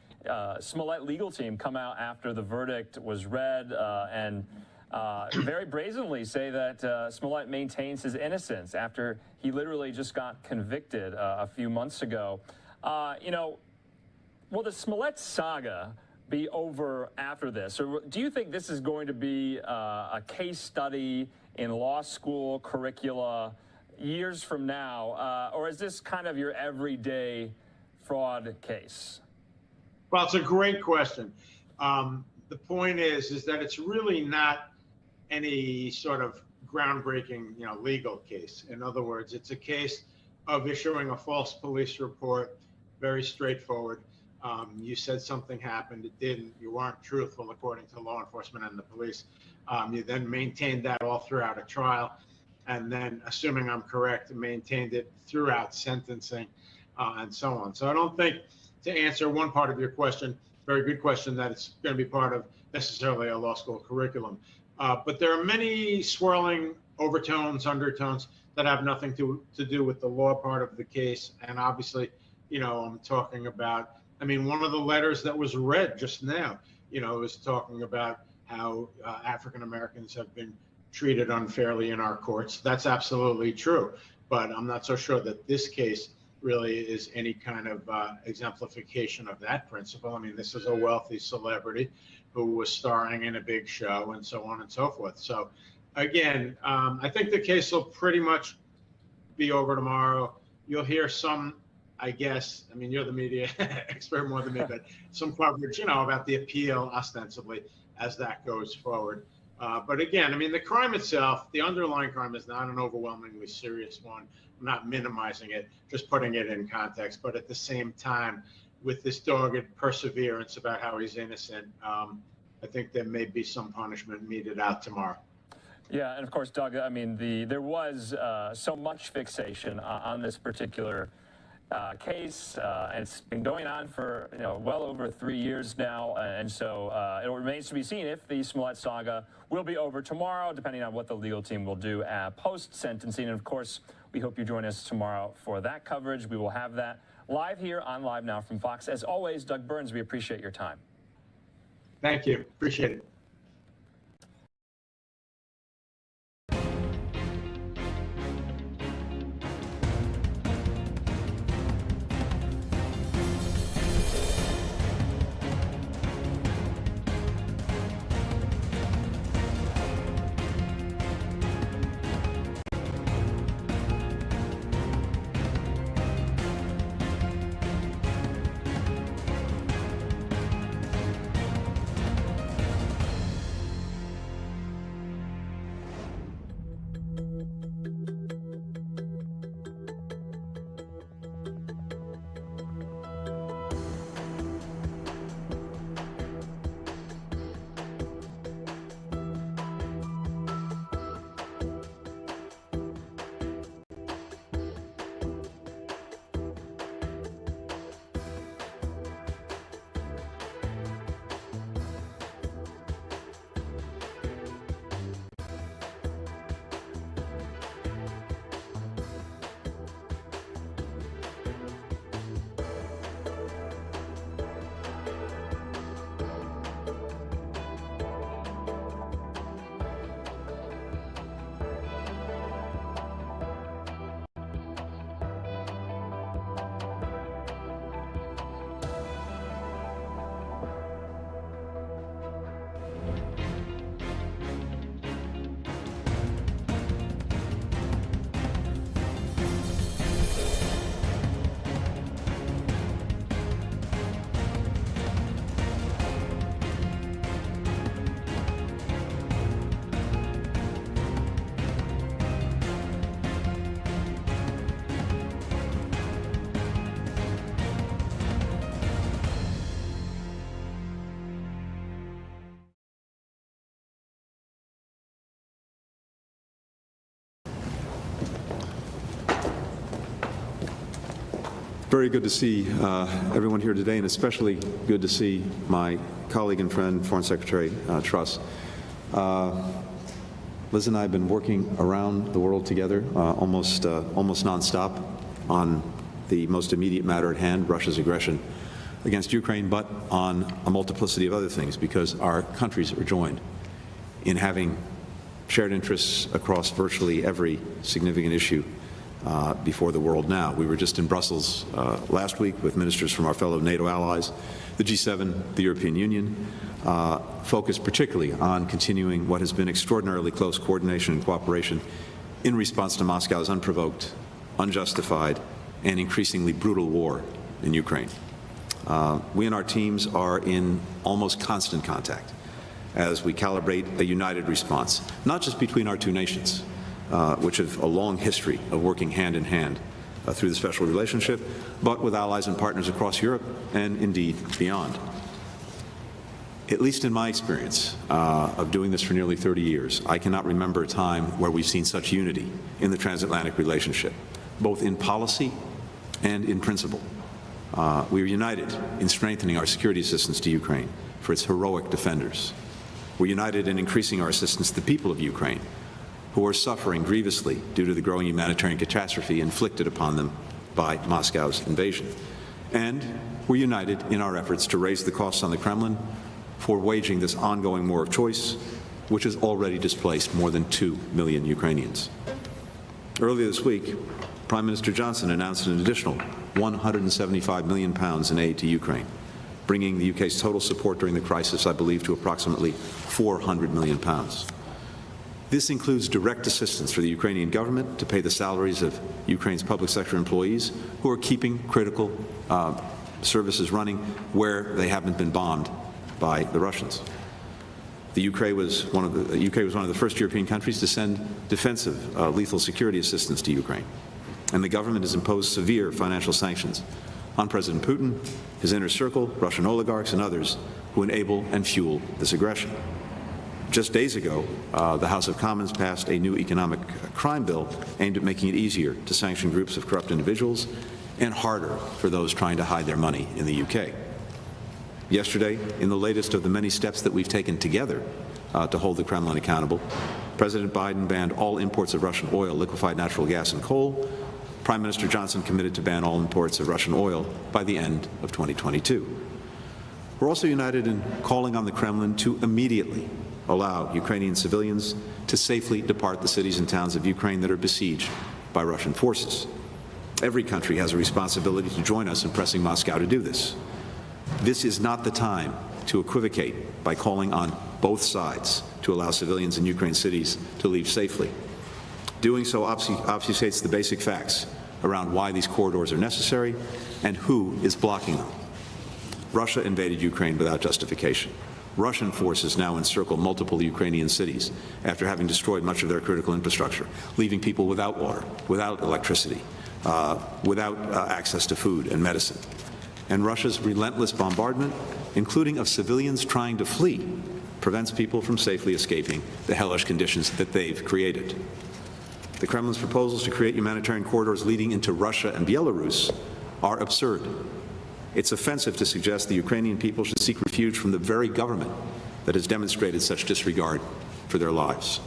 Speaker 2: Smollett legal team come out after the verdict was read and very brazenly say that Smollett maintains his innocence after he literally just got convicted a few months ago. You know, will the Smollett saga be over after this? Or do you think this is going to be a case study in law school curricula years from now? Or is this kind of your everyday fraud case?
Speaker 3: Well, it's a great question. The point is that it's really not any sort of groundbreaking, legal case. In other words, it's a case of issuing a false police report, very straightforward. You said something happened, it didn't. You weren't truthful according to law enforcement and the police. You then maintained that all throughout a trial, and then, assuming I'm correct, maintained it throughout sentencing and so on. So I don't think, to answer one part of your question, very good question, that it's going to be part of necessarily a law school curriculum. But there are many swirling overtones, undertones that have nothing to do with the law part of the case. And obviously, I'm talking about, one of the letters that was read just now, is talking about how African Americans have been treated unfairly in our courts. That's absolutely true. But I'm not so sure that this case really is any kind of exemplification of that principle. This is a wealthy celebrity who was starring in a big show and so on and so forth. So again, I think the case will pretty much be over tomorrow. You'll hear some, I guess, you're the media expert more than me, but some coverage, about the appeal ostensibly as that goes forward. But again, the crime itself, the underlying crime is not an overwhelmingly serious one. I'm not minimizing it, just putting it in context. But at the same time, with this dogged perseverance about how he's innocent, I think there may be some punishment meted out tomorrow.
Speaker 2: Yeah, and of course, Doug, there was so much fixation on this particular case, and it's been going on for well over 3 years now, and so it remains to be seen if the Smollett saga will be over tomorrow, depending on what the legal team will do post-sentencing. And of course, we hope you join us tomorrow for that coverage. We will have that live here on Live Now from Fox. As always, Doug Burns, we appreciate your time.
Speaker 3: Thank you. Appreciate it.
Speaker 14: Very good to see everyone here today, and especially good to see my colleague and friend, Foreign Secretary Truss. Liz and I have been working around the world together almost nonstop on the most immediate matter at hand, Russia's aggression against Ukraine, but on a multiplicity of other things, because our countries are joined in having shared interests across virtually every significant issue before the world now. We were just in Brussels last week with ministers from our fellow NATO allies, the G7, the European Union, focused particularly on continuing what has been extraordinarily close coordination and cooperation in response to Moscow's unprovoked, unjustified, and increasingly brutal war in Ukraine. We and our teams are in almost constant contact as we calibrate a united response, not just between our two nations, which have a long history of working hand in hand through the special relationship, but with allies and partners across Europe and indeed beyond. At least in my experience of doing this for nearly 30 years, I cannot remember a time where we've seen such unity in the transatlantic relationship, both in policy and in principle. We are united in strengthening our security assistance to Ukraine for its heroic defenders. We're united in increasing our assistance to the people of Ukraine, who are suffering grievously due to the growing humanitarian catastrophe inflicted upon them by Moscow's invasion. And we're united in our efforts to raise the costs on the Kremlin for waging this ongoing war of choice, which has already displaced more than 2 million Ukrainians. Earlier this week, Prime Minister Johnson announced an additional £175 million in aid to Ukraine, bringing the UK's total support during the crisis, I believe, to approximately £400 million. This includes direct assistance for the Ukrainian government to pay the salaries of Ukraine's public sector employees who are keeping critical services running where they haven't been bombed by the Russians. The UK was one of the first European countries to send defensive lethal security assistance to Ukraine, and the government has imposed severe financial sanctions on President Putin, his inner circle, Russian oligarchs, and others who enable and fuel this aggression. Just days ago, the House of Commons passed a new economic crime bill aimed at making it easier to sanction groups of corrupt individuals and harder for those trying to hide their money in the UK. Yesterday, in the latest of the many steps that we've taken together to hold the Kremlin accountable, President Biden banned all imports of Russian oil, liquefied natural gas, and coal. Prime Minister Johnson committed to ban all imports of Russian oil by the end of 2022. We're also united in calling on the Kremlin to immediately allow Ukrainian civilians to safely depart the cities and towns of Ukraine that are besieged by Russian forces. Every country has a responsibility to join us in pressing Moscow to do this. This is not the time to equivocate by calling on both sides to allow civilians in Ukraine cities to leave safely. Doing so obfuscates the basic facts around why these corridors are necessary and who is blocking them. Russia invaded Ukraine without justification. Russian forces now encircle multiple Ukrainian cities after having destroyed much of their critical infrastructure, leaving people without water, without electricity, without access to food and medicine. And Russia's relentless bombardment, including of civilians trying to flee, prevents people from safely escaping the hellish conditions that they've created. The Kremlin's proposals to create humanitarian corridors leading into Russia and Belarus are absurd. It's offensive to suggest the Ukrainian people should seek refuge from the very government that has demonstrated such disregard for their lives.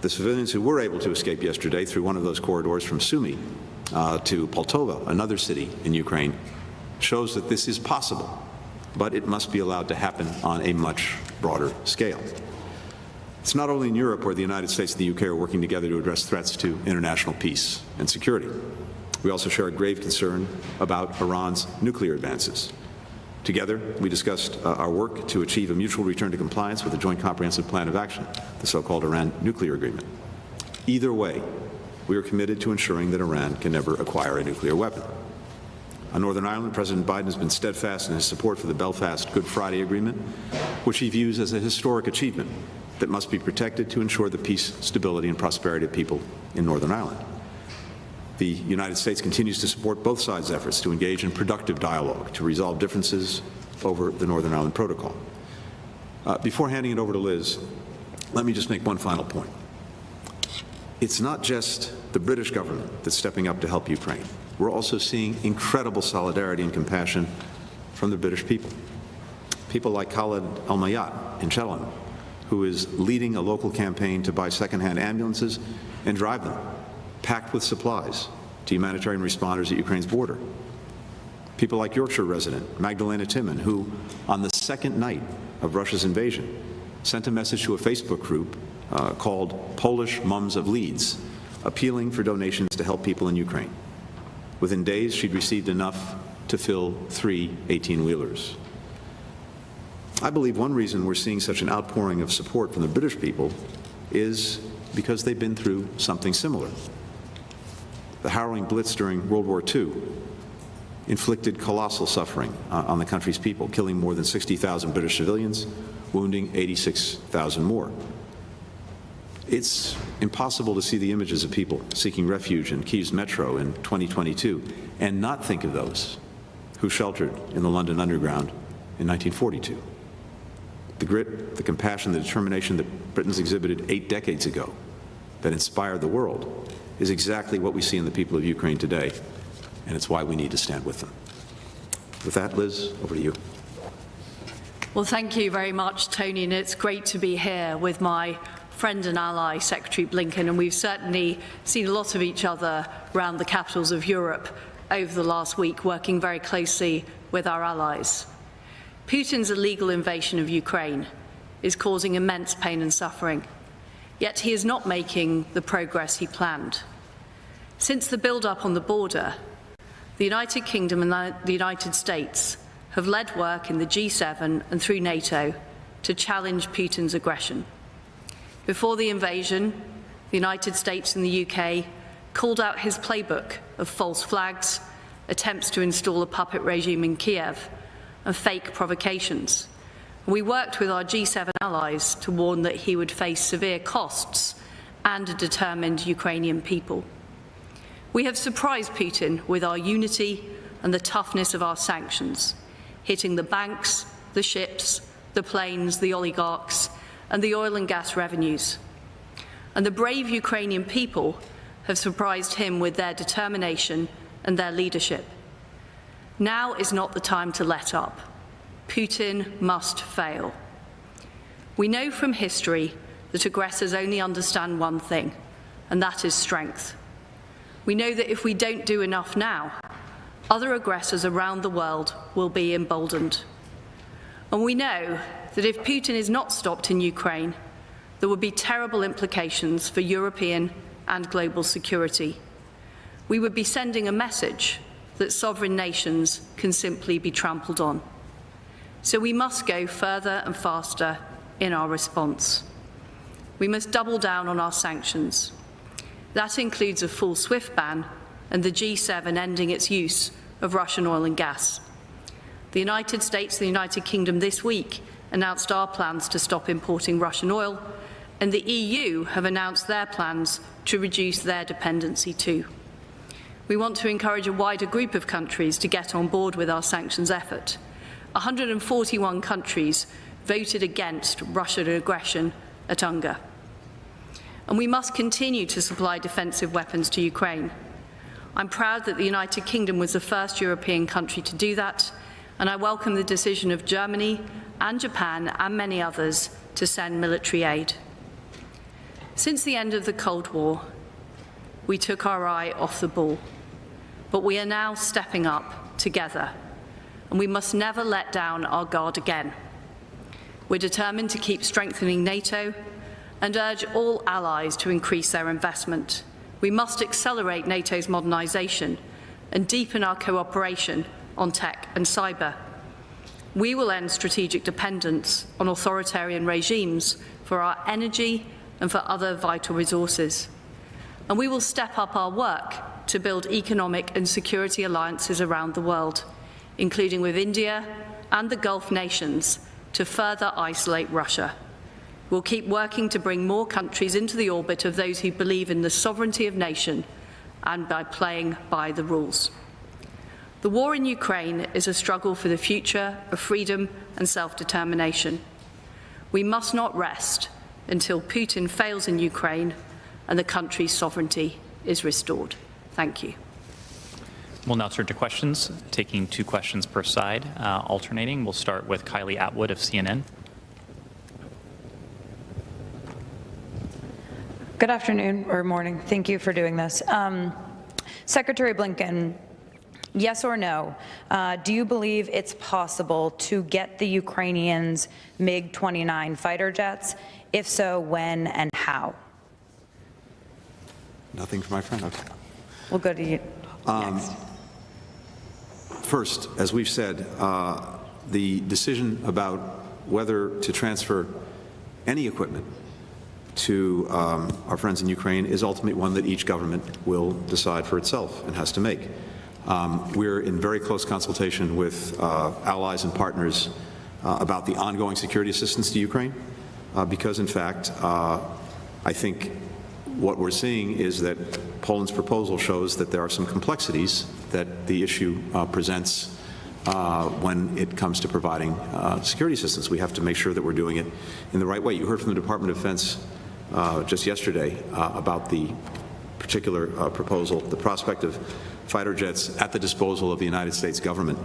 Speaker 14: The civilians who were able to escape yesterday through one of those corridors from Sumy to Poltava, another city in Ukraine, shows that this is possible, but it must be allowed to happen on a much broader scale. It's not only in Europe where the United States and the UK are working together to address threats to international peace and security. We also share a grave concern about Iran's nuclear advances. Together, we discussed our work to achieve a mutual return to compliance with the Joint Comprehensive Plan of Action, the so-called Iran nuclear agreement. Either way, we are committed to ensuring that Iran can never acquire a nuclear weapon. On Northern Ireland, President Biden has been steadfast in his support for the Belfast Good Friday Agreement, which he views as a historic achievement that must be protected to ensure the peace, stability, and prosperity of people in Northern Ireland. The United States continues to support both sides' efforts to engage in productive dialogue to resolve differences over the Northern Ireland Protocol. Before handing it over to Liz, let me just make one final point. It's not just the British government that's stepping up to help Ukraine. We're also seeing incredible solidarity and compassion from the British people. People like Khaled Al-Mayat in Cheltenham, who is leading a local campaign to buy second-hand ambulances and drive them, packed with supplies, to humanitarian responders at Ukraine's border. People like Yorkshire resident Magdalena Timman, who, on the second night of Russia's invasion, sent a message to a Facebook group called Polish Mums of Leeds, appealing for donations to help people in Ukraine. Within days, she'd received enough to fill 3 18-wheelers. I believe one reason we're seeing such an outpouring of support from the British people is because they've been through something similar. The harrowing Blitz during World War II inflicted colossal suffering on the country's people, killing more than 60,000 British civilians, wounding 86,000 more. It's impossible to see the images of people seeking refuge in Kyiv's metro in 2022 and not think of those who sheltered in the London Underground in 1942. The grit, the compassion, the determination that Britons exhibited 8 decades ago that inspired the world is exactly what we see in the people of Ukraine today, and it's why we need to stand with them. With that, Liz, over to you.
Speaker 15: Well, thank you very much, Tony, and it's great to be here with my friend and ally, Secretary Blinken, and we've certainly seen a lot of each other around the capitals of Europe over the last week, working very closely with our allies. Putin's illegal invasion of Ukraine is causing immense pain and suffering, yet he is not making the progress he planned. Since the build-up on the border, the United Kingdom and the United States have led work in the G7 and through NATO to challenge Putin's aggression. Before the invasion, the United States and the UK called out his playbook of false flags, attempts to install a puppet regime in Kiev, and fake provocations. We worked with our G7 allies to warn that he would face severe costs and a determined Ukrainian people. We have surprised Putin with our unity and the toughness of our sanctions, hitting the banks, the ships, the planes, the oligarchs, and the oil and gas revenues. And the brave Ukrainian people have surprised him with their determination and their leadership. Now is not the time to let up. Putin must fail. We know from history that aggressors only understand one thing, and that is strength. We know that if we don't do enough now, other aggressors around the world will be emboldened. And we know that if Putin is not stopped in Ukraine, there would be terrible implications for European and global security. We would be sending a message that sovereign nations can simply be trampled on. So we must go further and faster in our response. We must double down on our sanctions. That includes a full SWIFT ban and the G7 ending its use of Russian oil and gas. The United States and the United Kingdom this week announced our plans to stop importing Russian oil, and the EU have announced their plans to reduce their dependency too. We want to encourage a wider group of countries to get on board with our sanctions effort. 141 countries voted against Russian aggression at UNGA. And we must continue to supply defensive weapons to Ukraine. I'm proud that the United Kingdom was the first European country to do that, and I welcome the decision of Germany and Japan and many others to send military aid. Since the end of the Cold War, we took our eye off the ball, but we are now stepping up together, and we must never let down our guard again. We're determined to keep strengthening NATO and urge all allies to increase their investment. We must accelerate NATO's modernisation and deepen our cooperation on tech and cyber. We will end strategic dependence on authoritarian regimes for our energy and for other vital resources. And we will step up our work to build economic and security alliances around the world, including with India and the Gulf nations, to further isolate Russia. We'll keep working to bring more countries into the orbit of those who believe in the sovereignty of nation and by playing by the rules. The war in Ukraine is a struggle for the future of freedom and self-determination. We must not rest until Putin fails in Ukraine and the country's sovereignty is restored. Thank you.
Speaker 16: We'll now turn to questions, taking 2 questions per side, alternating. We'll start with Kylie Atwood of CNN.
Speaker 22: Good afternoon or morning. Thank you for doing this. Secretary Blinken,
Speaker 18: Yes or no, do you believe it's possible to get the Ukrainians MiG-29 fighter jets? If so, when and how?
Speaker 14: Nothing for my friend? Okay.
Speaker 18: We'll go to you next.
Speaker 14: First, as we've said, the decision about whether to transfer any equipment to our friends in Ukraine is ultimately one that each government will decide for itself and has to make. We're in very close consultation with allies and partners about the ongoing security assistance to Ukraine, because, in fact, I think what we're seeing is that Poland's proposal shows that there are some complexities that the issue presents when it comes to providing security assistance. We have to make sure that we're doing it in the right way. You heard from the Department of Defense just yesterday about the particular proposal, the prospect of fighter jets at the disposal of the United States government,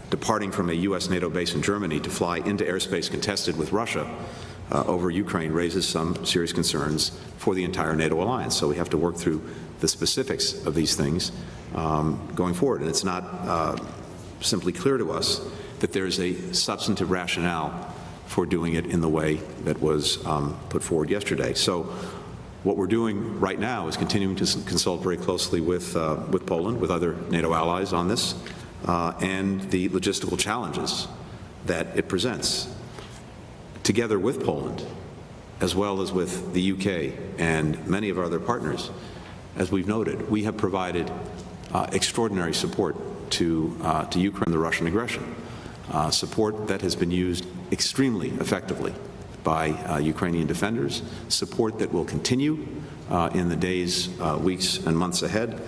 Speaker 14: departing from a U.S. NATO base in Germany to fly into airspace contested with Russia over Ukraine raises some serious concerns for the entire NATO alliance. So we have to work through the specifics of these things going forward. And it's not simply clear to us that there's a substantive rationale for doing it in the way that was put forward yesterday. So what we're doing right now is continuing to consult very closely with Poland, with other NATO allies on this, and the logistical challenges that it presents. Together with Poland, as well as with the UK and many of our other partners, as we've noted, we have provided extraordinary support to Ukraine, the Russian aggression, support that has been used extremely effectively by Ukrainian defenders, support that will continue in the days, weeks, and months ahead.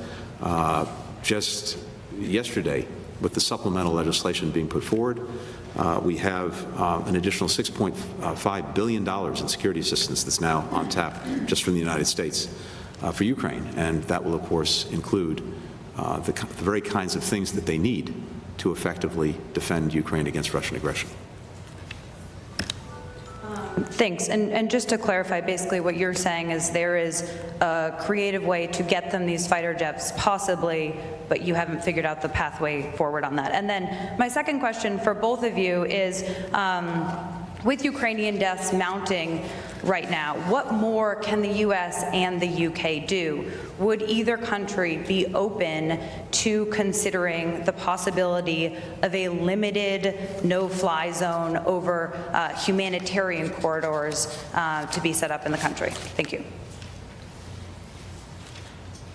Speaker 14: Just yesterday, with the supplemental legislation being put forward, we have an additional $6.5 billion in security assistance that's now on tap just from the United States for Ukraine. And that will, of course, include the very kinds of things that they need to effectively defend Ukraine against Russian aggression.
Speaker 18: Thanks. And just to clarify, basically what you're saying is there is a creative way to get them these fighter jets, possibly, but you haven't figured out the pathway forward on that. And then my second question for both of you is, with Ukrainian deaths mounting right now, what more can the U.S. and the UK do? Would either country be open to considering the possibility of a limited no-fly zone over humanitarian corridors to be set up in the country? Thank you.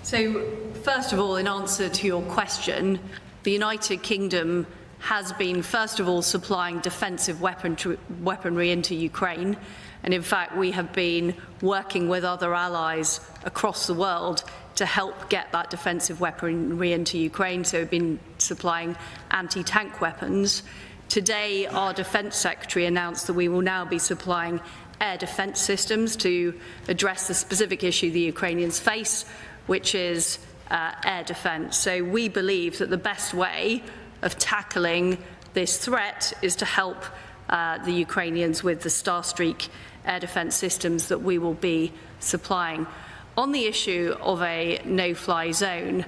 Speaker 15: So, first of all, in answer to your question, the United Kingdom has been, first of all, supplying defensive weaponry into Ukraine. And in fact, we have been working with other allies across the world to help get that defensive weaponry into Ukraine. So we've been supplying anti-tank weapons. Today, our Defence Secretary announced that we will now be supplying air defence systems to address the specific issue the Ukrainians face, which is air defence. So we believe that the best way of tackling this threat is to help the Ukrainians with the Starstreak air defence systems that we will be supplying. On the issue of a no-fly zone,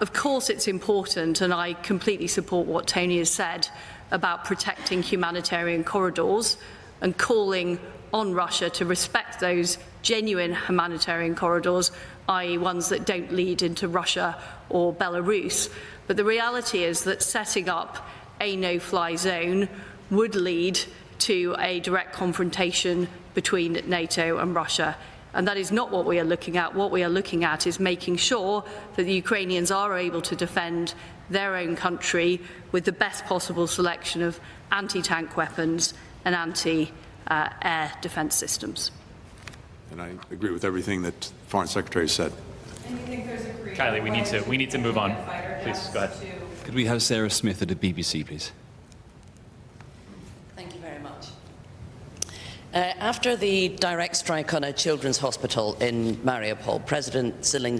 Speaker 15: of course it's important, and I completely support what Tony has said about protecting humanitarian corridors and calling on Russia to respect those genuine humanitarian corridors, i.e. ones that don't lead into Russia or Belarus. But the reality is that setting up a no-fly zone would lead to a direct confrontation between NATO and Russia. And that is not what we are looking at. What we are looking at is making sure that the Ukrainians are able to defend their own country with the best possible selection of anti-tank weapons and anti-air defence systems.
Speaker 14: And I agree with everything that the Foreign Secretary said.
Speaker 18: And you think there's a
Speaker 16: Kylie, we need to move on. Please, go ahead.
Speaker 22: Could we have Sarah Smith at the BBC, please?
Speaker 23: Thank you very much. After the direct strike on a children's hospital in Mariupol, President Zelensky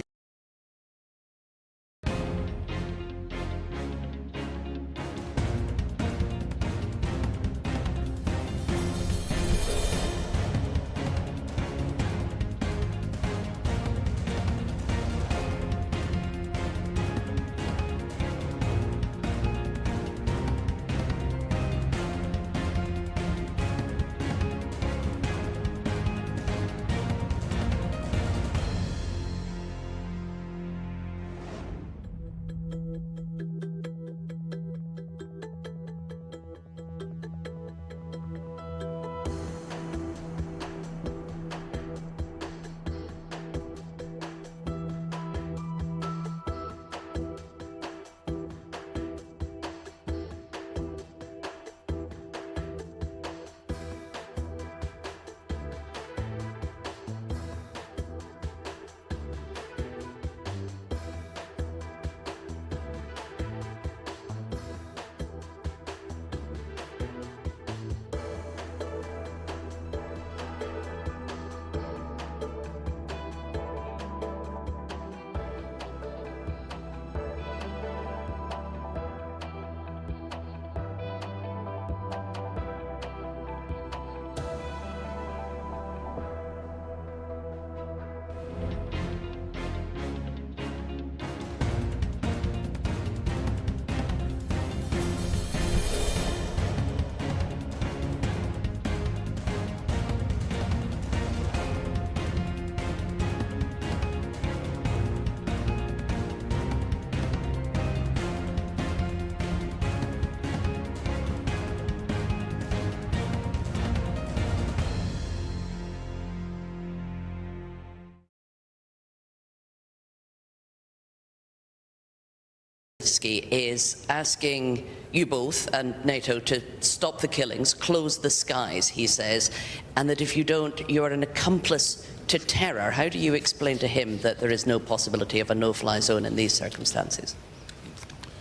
Speaker 23: Zelensky is asking you both and NATO to stop the killings, close the skies, he says, and that if you don't, you're an accomplice to terror. How do you explain to him that there is no possibility of a no-fly zone in these circumstances?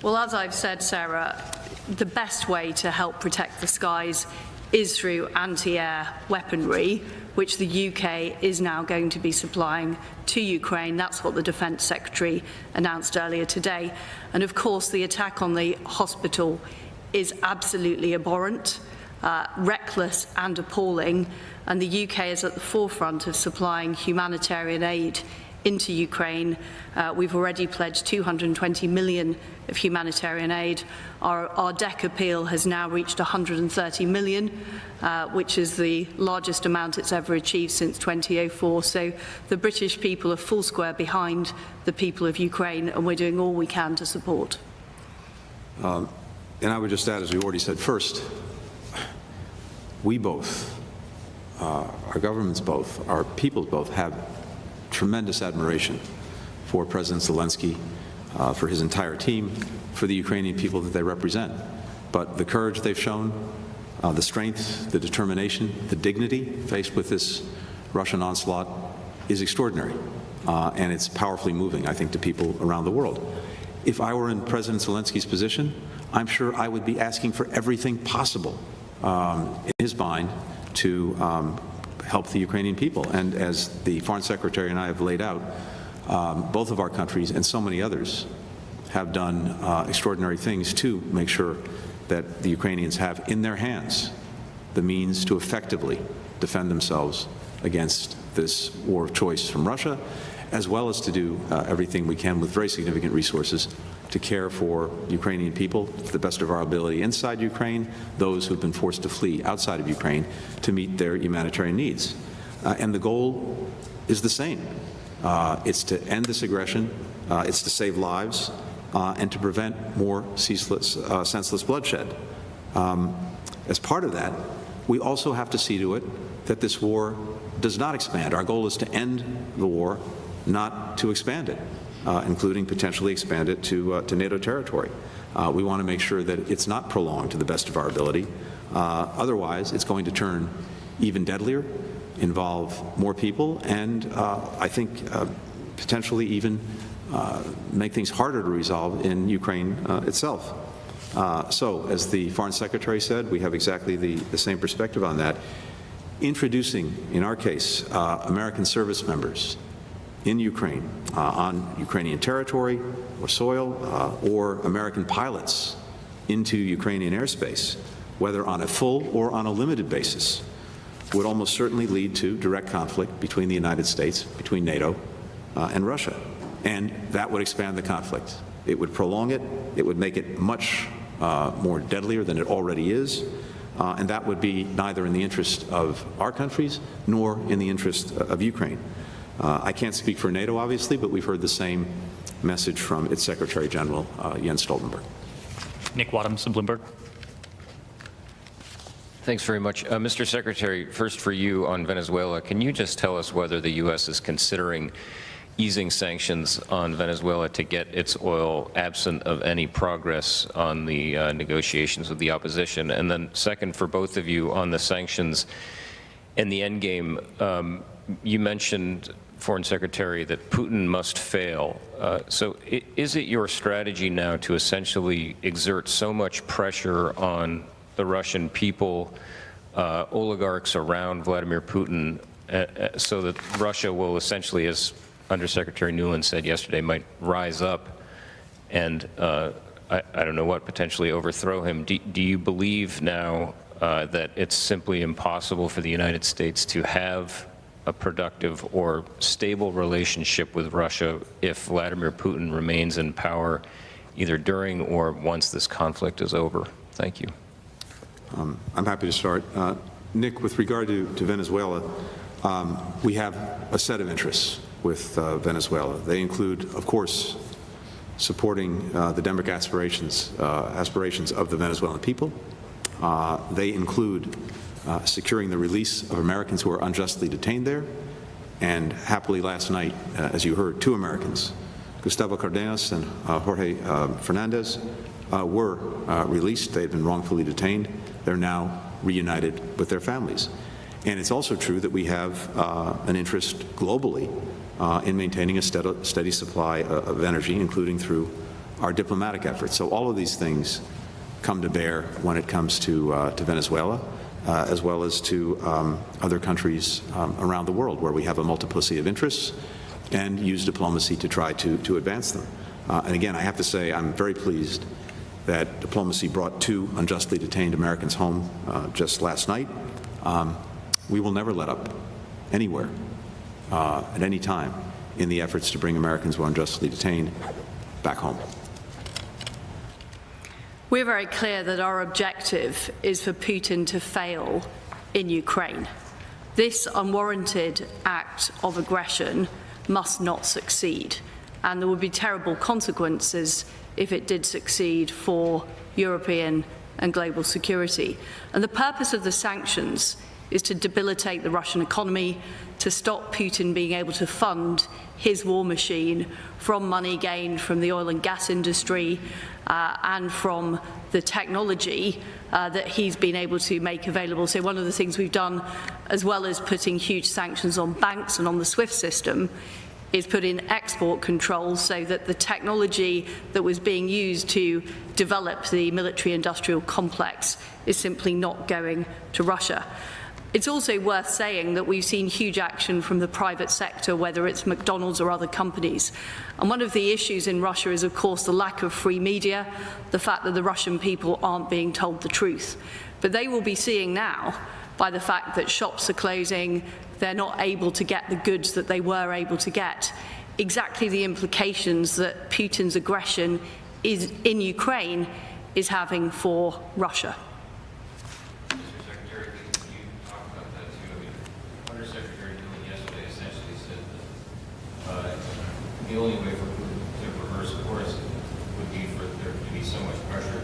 Speaker 15: Well, as I've said, Sarah, the best way to help protect the skies is through anti-air weaponry, which the UK is now going to be supplying to Ukraine. That's what the Defence Secretary announced earlier today. And of course, the attack on the hospital is absolutely abhorrent, reckless and appalling. And the UK is at the forefront of supplying humanitarian aid into Ukraine. We've already pledged 220 million of humanitarian aid. Our DEC appeal has now reached 130 million, which is the largest amount it's ever achieved since 2004. So the British people are full square behind the people of Ukraine, and we're doing all we can to support.
Speaker 14: And I would just add, as we already said, first, we both, our governments both, our peoples both have tremendous admiration for President Zelensky, for his entire team, for the Ukrainian people that they represent. But the courage they've shown, the strength, the determination, the dignity faced with this Russian onslaught is extraordinary. And it's powerfully moving, I think, to people around the world. If I were in President Zelensky's position, I'm sure I would be asking for everything possible in his mind to help the Ukrainian people. And as the Foreign Secretary and I have laid out, both of our countries and so many others have done extraordinary things to make sure that the Ukrainians have in their hands the means to effectively defend themselves against this war of choice from Russia, as well as to do everything we can with very significant resources to care for Ukrainian people to the best of our ability inside Ukraine, those who've been forced to flee outside of Ukraine to meet their humanitarian needs. And the goal is the same. It's to end this aggression, it's to save lives, and to prevent more senseless bloodshed. As part of that, we also have to see to it that this war does not expand. Our goal is to end the war, not to expand it, including potentially expand it to NATO territory. We want to make sure that it's not prolonged to the best of our ability. Otherwise, it's going to turn even deadlier, involve more people, and I think potentially even make things harder to resolve in Ukraine itself. So, as the Foreign Secretary said, we have exactly the same perspective on that. Introducing, in our case, American service members in Ukraine, on Ukrainian territory or soil, or American pilots into Ukrainian airspace, whether on a full or on a limited basis, would almost certainly lead to direct conflict between the United States, between NATO, and Russia. And that would expand the conflict. It would prolong it. It would make it much more deadlier than it already is. And that would be neither in the interest of our countries nor in the interest of Ukraine. I can't speak for NATO, obviously, but we've heard the same message from its Secretary General, Jens Stoltenberg.
Speaker 16: Nick Wadhams of Bloomberg.
Speaker 4: Thanks very much. Mr. Secretary, first for you on Venezuela, can you just tell us whether the U.S. is considering easing sanctions on Venezuela to get its oil absent of any progress on the negotiations with the opposition? And then second, for both of you on the sanctions and the endgame, you mentioned, Foreign Secretary, that Putin must fail. So is it your strategy now to essentially exert so much pressure on the Russian people, oligarchs around Vladimir Putin, so that Russia will essentially, as Undersecretary Nuland said yesterday, might rise up and, I don't know what, potentially overthrow him? Do you believe now that it's simply impossible for the United States to have a productive or stable relationship with Russia if Vladimir Putin remains in power, either during or once this conflict is over? Thank you.
Speaker 14: I'm happy to start. Nick, with regard to Venezuela, we have a set of interests with Venezuela. They include, of course, supporting the democratic aspirations of the Venezuelan people. They include securing the release of Americans who are unjustly detained there. And happily last night, as you heard, 2 Americans Gustavo Cardenas and Jorge Fernandez were released. They had been wrongfully detained. They're now reunited with their families. And it's also true that we have an interest globally in maintaining a steady supply of energy, including through our diplomatic efforts. So all of these things come to bear when it comes to Venezuela, as well as to other countries around the world where we have a multiplicity of interests and use diplomacy to try to advance them. And again, I have to say I'm very pleased that diplomacy brought 2 unjustly detained Americans home just last night. We will never let up anywhere at any time in the efforts to bring Americans who are unjustly detained back home.
Speaker 15: We're very clear that our objective is for Putin to fail in Ukraine. This unwarranted act of aggression must not succeed, and there would be terrible consequences if it did succeed for European and global security. And the purpose of the sanctions is to debilitate the Russian economy, to stop Putin being able to fund his war machine from money gained from the oil and gas industry and from the technology that he's been able to make available. So one of the things we've done, as well as putting huge sanctions on banks and on the SWIFT system, is put in export controls so that the technology that was being used to develop the military-industrial complex is simply not going to Russia. It's also worth saying that we've seen huge action from the private sector, whether it's McDonald's or other companies. And one of the issues in Russia is, of course, the lack of free media, the fact that the Russian people aren't being told the truth. But they will be seeing now, by the fact that shops are closing, they're not able to get the goods that they were able to get, exactly the implications that Putin's aggression in Ukraine is having for Russia.
Speaker 4: The only way for Putin to reverse course would be for there to be so much pressure.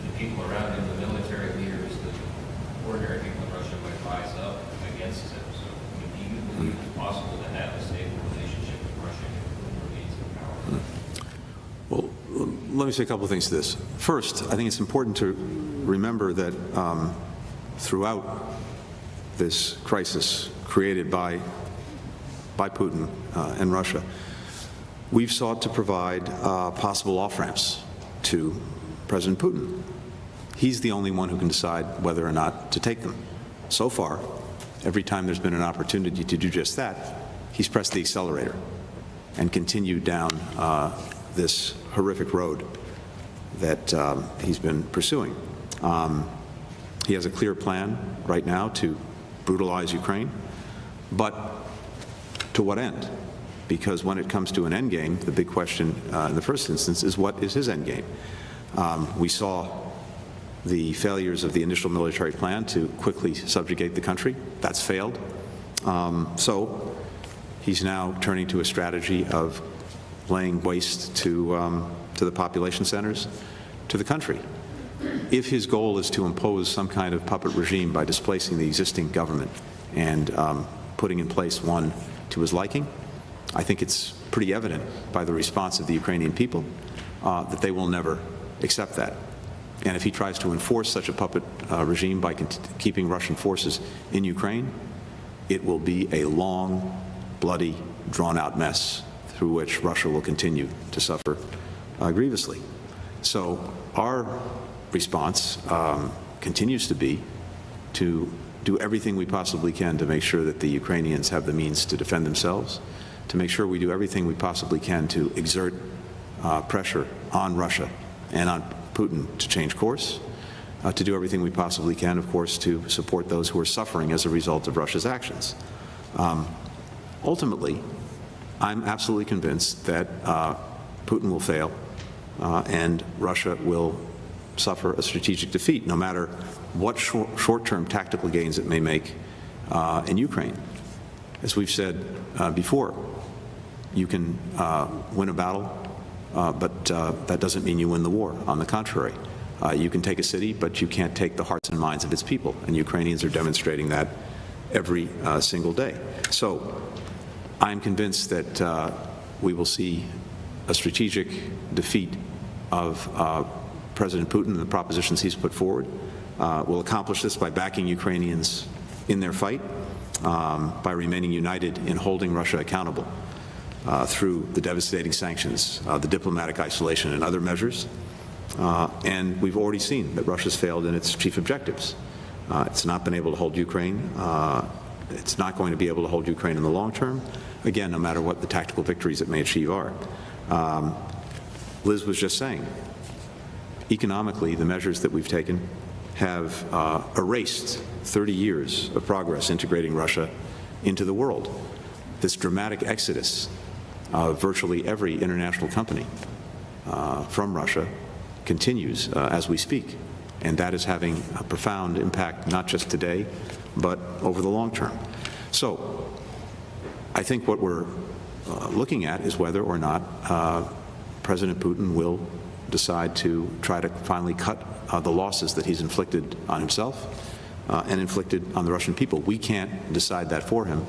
Speaker 4: The people around him, the military leaders, the ordinary people in Russia might rise up against him. So, I mean, do you believe it's possible to have a stable relationship with Russia if Putin remains in power?
Speaker 14: Well, let me say a couple of things to this. First, I think it's important to remember that throughout this crisis created by Putin and Russia, we've sought to provide possible off-ramps to President Putin. He's the only one who can decide whether or not to take them. So far, every time there's been an opportunity to do just that, he's pressed the accelerator and continued down this horrific road that he's been pursuing. He has a clear plan right now to brutalize Ukraine, but to what end? Because when it comes to an end game, the big question in the first instance is, what is his end game? We saw the failures of the initial military plan to quickly subjugate the country. That's failed. So he's now turning to a strategy of laying waste to the population centers, to the country. If his goal is to impose some kind of puppet regime by displacing the existing government and putting in place one to his liking, I think it's pretty evident by the response of the Ukrainian people that they will never accept that. And if he tries to enforce such a puppet regime by keeping Russian forces in Ukraine, it will be a long, bloody, drawn-out mess through which Russia will continue to suffer grievously. So our response continues to be to do everything we possibly can to make sure that the Ukrainians have the means to defend themselves, to make sure we do everything we possibly can to exert pressure on Russia and on Putin to change course, to do everything we possibly can, of course, to support those who are suffering as a result of Russia's actions. Ultimately, I'm absolutely convinced that Putin will fail and Russia will suffer a strategic defeat, no matter what short-term tactical gains it may make in Ukraine. As we've said before, you can win a battle, but that doesn't mean you win the war. On the contrary, you can take a city, but you can't take the hearts and minds of its people, and Ukrainians are demonstrating that every single day. So I'm convinced that we will see a strategic defeat of President Putin and the propositions he's put forward. We'll accomplish this by backing Ukrainians in their fight, by remaining united in holding Russia accountable through the devastating sanctions, the diplomatic isolation, and other measures. And we've already seen that Russia's failed in its chief objectives. It's not been able to hold Ukraine. It's not going to be able to hold Ukraine in the long term, again, no matter what the tactical victories it may achieve are. Liz was just saying, economically, the measures that we've taken have erased 30 years of progress integrating Russia into the world. This dramatic exodus of virtually every international company from Russia continues as we speak, and that is having a profound impact not just today, but over the long term. So I think what we're looking at is whether or not President Putin will decide to try to finally cut the losses that he's inflicted on himself and inflicted on the Russian people. We can't decide that for him.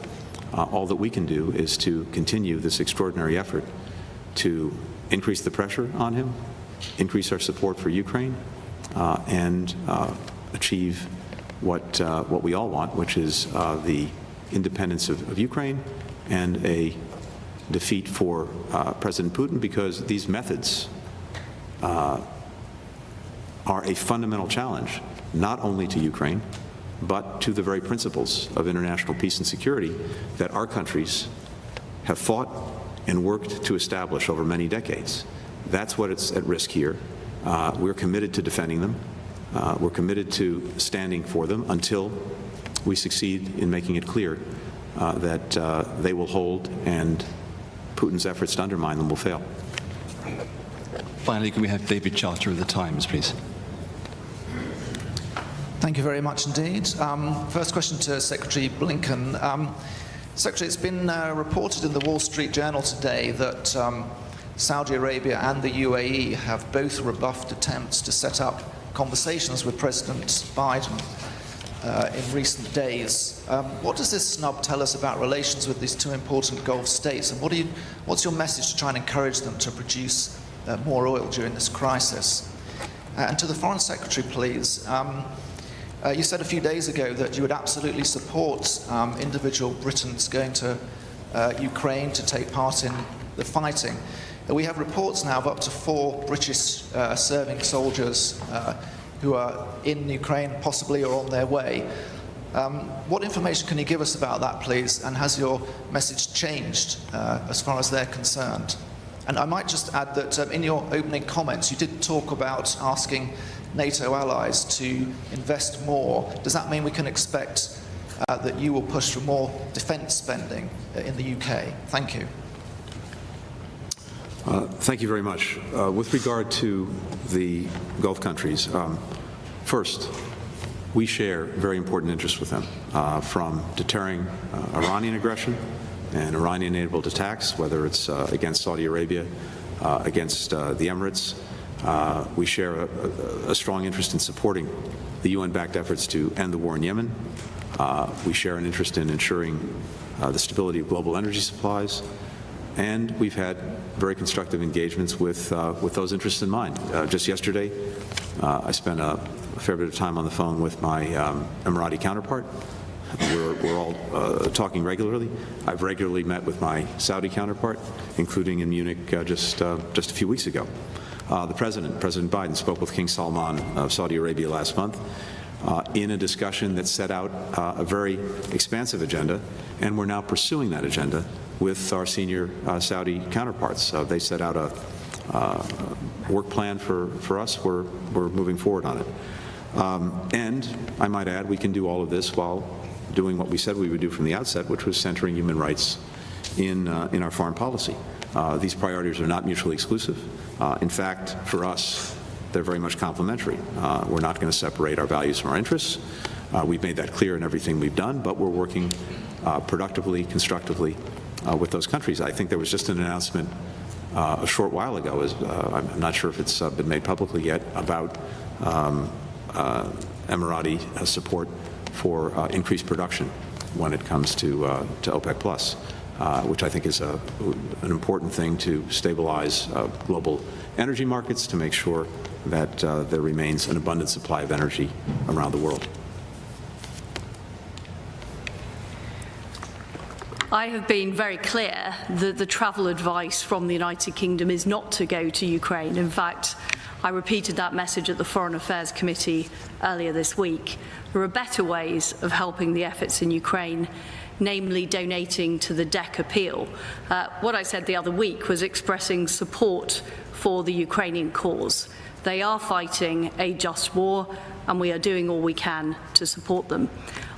Speaker 14: All that we can do is to continue this extraordinary effort to increase the pressure on him, increase our support for Ukraine, and achieve what we all want, which is the independence of Ukraine and a defeat for President Putin, because these methods are a fundamental challenge, not only to Ukraine, but to the very principles of international peace and security that our countries have fought and worked to establish over many decades. That's what is at risk here. We're committed to defending them. We're committed to standing for them until we succeed in making it clear that they will hold and Putin's efforts to undermine them will fail.
Speaker 22: Finally, can we have David Charter of the Times, please?
Speaker 11: Thank you very much indeed. First question to Secretary Blinken. Secretary, it's been reported in the Wall Street Journal today that Saudi Arabia and the UAE have both rebuffed attempts to set up conversations with President Biden in recent days. What does this snub tell us about relations with these two important Gulf states, and what's your message to try and encourage them to produce more oil during this crisis? And to the Foreign Secretary, please. You said a few days ago that you would absolutely support individual Britons going to Ukraine to take part in the fighting. We have reports now of up to 4 British serving soldiers who are in Ukraine, possibly, or on their way. What information can you give us about that, please? And has your message changed as far as they're concerned? And I might just add that in your opening comments, you did talk about asking NATO allies to invest more. Does that mean we can expect that you will push for more defence spending in the UK? Thank you.
Speaker 14: Thank you very much. With regard to the Gulf countries, first, we share very important interests with them, from deterring Iranian aggression and Iranian-enabled attacks, whether it's against Saudi Arabia, against the Emirates. We share a strong interest in supporting the UN-backed efforts to end the war in Yemen. We share an interest in ensuring the stability of global energy supplies. And we've had very constructive engagements with those interests in mind. Just yesterday, I spent a fair bit of time on the phone with my Emirati counterpart. We're all talking regularly. I've regularly met with my Saudi counterpart, including in Munich just a few weeks ago. The President Biden, spoke with King Salman of Saudi Arabia last month in a discussion that set out a very expansive agenda, and we're now pursuing that agenda with our senior Saudi counterparts. They set out a work plan for us. We're moving forward on it. And I might add, we can do all of this while doing what we said we would do from the outset, which was centering human rights in our foreign policy. These priorities are not mutually exclusive. In fact, for us, they're very much complementary. We're not going to separate our values from our interests. We've made that clear in everything we've done, but we're working productively, constructively with those countries. I think there was just an announcement a short while ago, I'm not sure if it's been made publicly yet, about Emirati support for increased production when it comes to OPEC+. which I think is an important thing to stabilize global energy markets, to make sure that there remains an abundant supply of energy around the world.
Speaker 15: I have been very clear that the travel advice from the United Kingdom is not to go to Ukraine. In fact, I repeated that message at the Foreign Affairs Committee earlier this week. There are better ways of helping the efforts in Ukraine, namely donating to the DEC appeal. What I said the other week was expressing support for the Ukrainian cause. They are fighting a just war, and we are doing all we can to support them.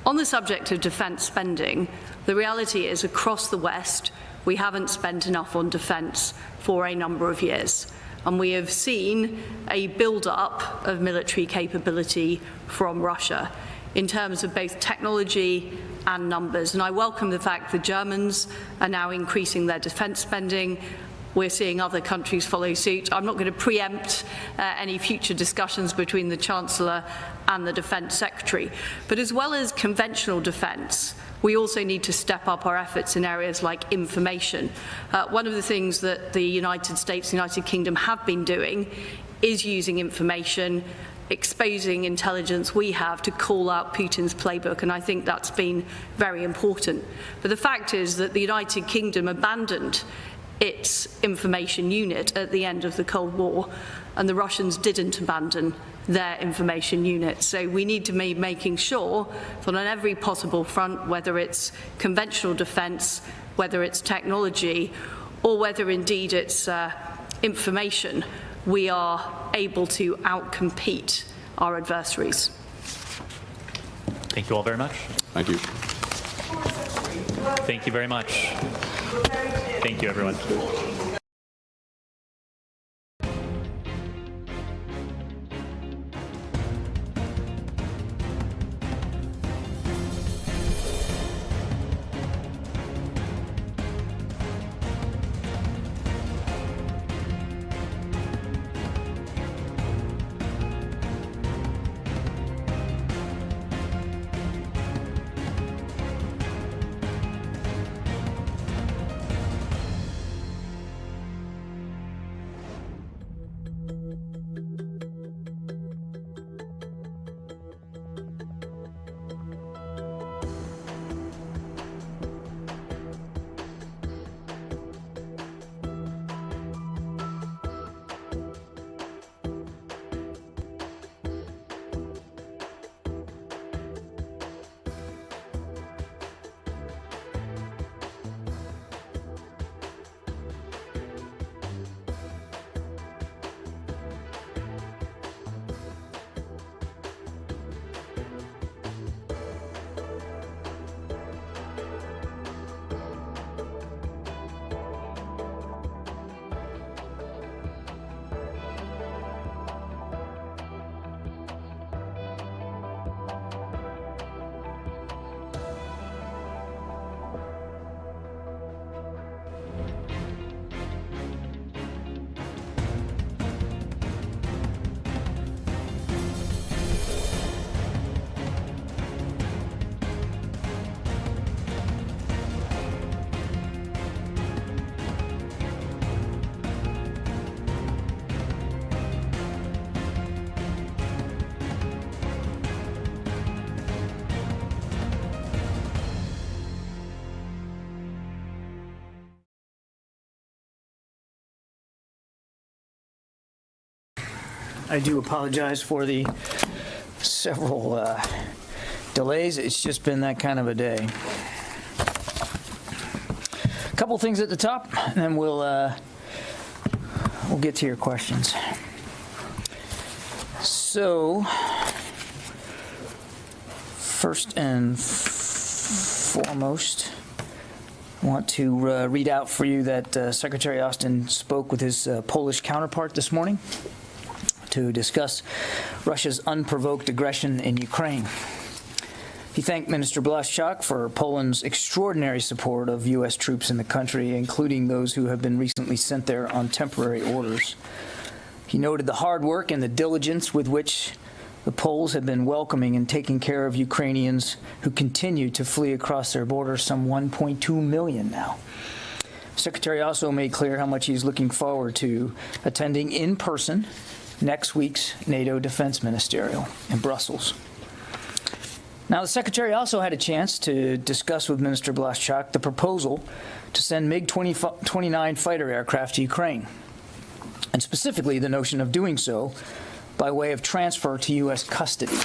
Speaker 15: On the subject of defence spending, the reality is across the West, we haven't spent enough on defence for a number of years. And we have seen a build-up of military capability from Russia in terms of both technology and numbers. And I welcome the fact the Germans are now increasing their defence spending. We're seeing other countries follow suit. I'm not going to preempt any future discussions between the Chancellor and the Defence Secretary. But as well as conventional defence, we also need to step up our efforts in areas like information. One of the things that the United States, the United Kingdom have been doing is using information, exposing intelligence we have to call out Putin's playbook, and I think that's been very important. But the fact is that the United Kingdom abandoned its information unit at the end of the Cold War, and the Russians didn't abandon their information unit. So we need to be making sure that on every possible front, whether it's conventional defence, whether it's technology, or whether indeed it's information, we are able to outcompete our adversaries.
Speaker 16: Thank you all very much.
Speaker 14: Thank you.
Speaker 16: Thank you very much. Thank you, everyone.
Speaker 1: I do apologize for the several delays. It's just been that kind of a day. A couple things at the top, and then we'll get to your questions. So, first and foremost, I want to read out for you that Secretary Austin spoke with his Polish counterpart this morning to discuss Russia's unprovoked aggression in Ukraine. He thanked Minister Błaszczak for Poland's extraordinary support of U.S. troops in the country, including those who have been recently sent there on temporary orders. He noted the hard work and the diligence with which the Poles have been welcoming and taking care of Ukrainians who continue to flee across their border, some 1.2 million now. The Secretary also made clear how much he's looking forward to attending in person next week's NATO Defense Ministerial in Brussels. Now, the Secretary also had a chance to discuss with Minister Blaszczak the proposal to send MiG-29 fighter aircraft to Ukraine, and specifically the notion of doing so by way of transfer to U.S. custody.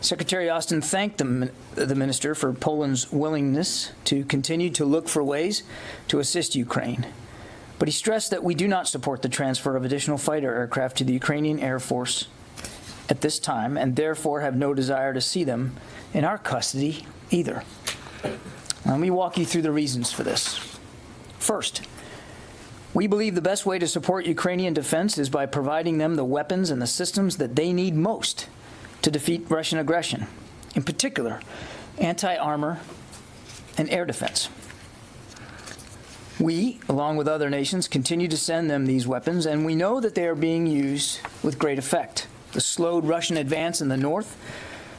Speaker 1: Secretary Austin thanked the minister for Poland's willingness to continue to look for ways to assist Ukraine, but he stressed that we do not support the transfer of additional fighter aircraft to the Ukrainian Air Force at this time, and therefore have no desire to see them in our custody either. Let me walk you through the reasons for this. First, we believe the best way to support Ukrainian defense is by providing them the weapons and the systems that they need most to defeat Russian aggression, in particular, anti-armor and air defense. We, along with other nations, continue to send them these weapons, and we know that they are being used with great effect. The slowed Russian advance in the north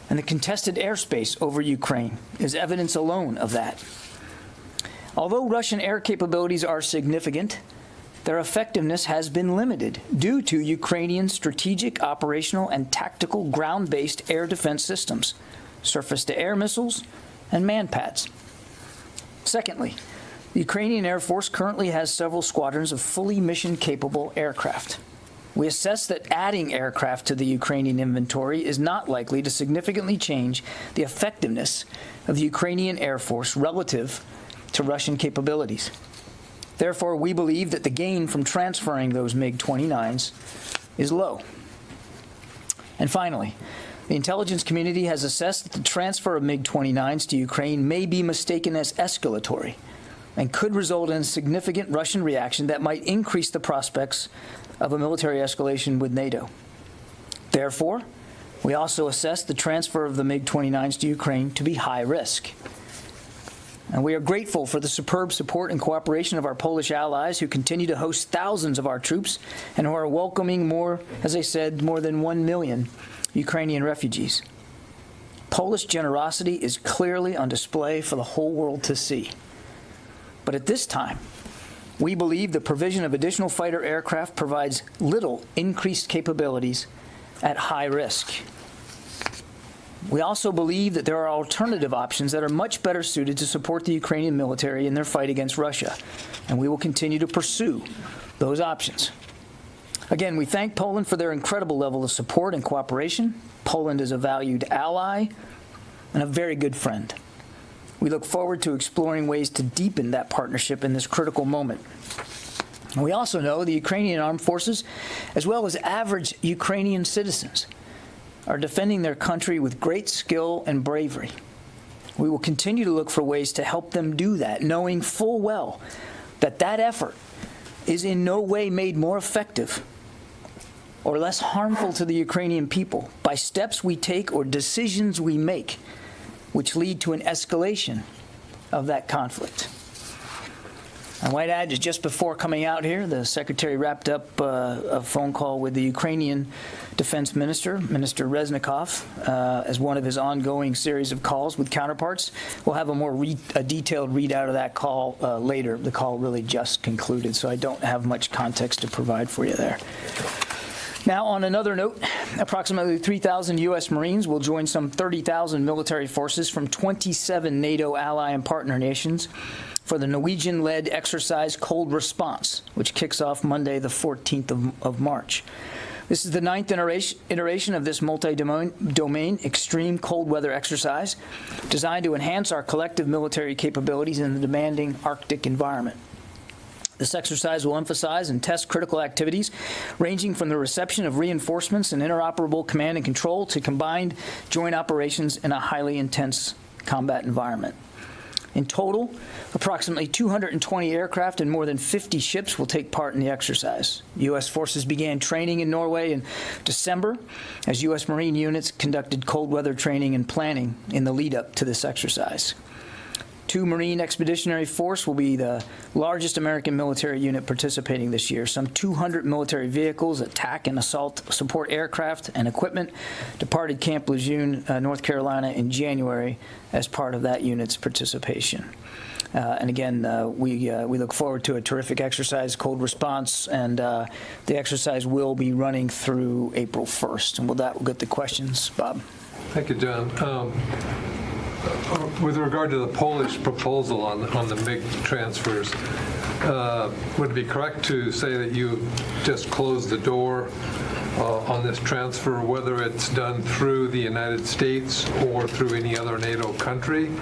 Speaker 1: and the contested airspace over Ukraine is evidence alone of that. Although Russian air capabilities are significant, their effectiveness has been limited due to Ukrainian strategic, operational, and tactical ground-based air defense systems, surface-to-air missiles, and manpads. Secondly, the Ukrainian Air Force currently has several squadrons of fully mission-capable aircraft. We assess that adding aircraft to the Ukrainian inventory is not likely to significantly change the effectiveness of the Ukrainian Air Force relative to Russian capabilities. Therefore, we believe that the gain from transferring those MiG-29s is low. And finally, the intelligence community has assessed that the transfer of MiG-29s to Ukraine may be mistaken as escalatory and could result in a significant Russian reaction that might increase the prospects of a military escalation with NATO. Therefore, we also assess the transfer of the MiG-29s to Ukraine to be high risk. And we are grateful for the superb support and cooperation of our Polish allies who continue to host thousands of our troops and who are welcoming more, as I said, more than 1 million Ukrainian refugees. Polish generosity is clearly on display for the whole world to see. But at this time, we believe the provision of additional fighter aircraft provides little increased capabilities at high risk. We also believe that there are alternative options that are much better suited to support the Ukrainian military in their fight against Russia, and we will continue to pursue those options. Again, we thank Poland for their incredible level of support and cooperation. Poland is a valued ally and a very good friend. We look forward to exploring ways to deepen that partnership in this critical moment. And we also know the Ukrainian armed forces, as well as average Ukrainian citizens, are defending their country with great skill and bravery. We will continue to look for ways to help them do that, knowing full well that that effort is in no way made more effective or less harmful to the Ukrainian people by steps we take or decisions we make which lead to an escalation of that conflict. I might add, just before coming out here, the Secretary wrapped up a phone call with the Ukrainian Defense Minister, Minister Reznikov, as one of his ongoing series of calls with counterparts. We'll have a detailed readout of that call later. The call really just concluded, so I don't have much context to provide for you there. Now, on another note, approximately 3,000 U.S. Marines will join some 30,000 military forces from 27 NATO ally and partner nations for the Norwegian-led exercise Cold Response, which kicks off Monday, the 14th of March. This is the 9th iteration of this multi-domain extreme cold weather exercise designed to enhance our collective military capabilities in the demanding Arctic environment. This exercise will emphasize and test critical activities ranging from the reception of reinforcements and interoperable command and control to combined joint operations in a highly intense combat environment. In total, approximately 220 aircraft and more than 50 ships will take part in the exercise. U.S. forces began training in Norway in December as U.S. Marine units conducted cold weather training and planning in the lead-up to this exercise. 2 Marine Expeditionary Force will be the largest American military unit participating this year. Some 200 military vehicles, attack and assault support aircraft and equipment departed Camp Lejeune, North Carolina in January as part of that unit's participation. And again, we look forward to a terrific exercise, cold response, and the exercise will be running through April 1st. And with that, we'll get to questions. Bob.
Speaker 8: Thank you, John. With regard to the Polish proposal on the MiG transfers, would it be correct to say that you just closed the door on this transfer, whether it's done through the United States or through any other NATO country?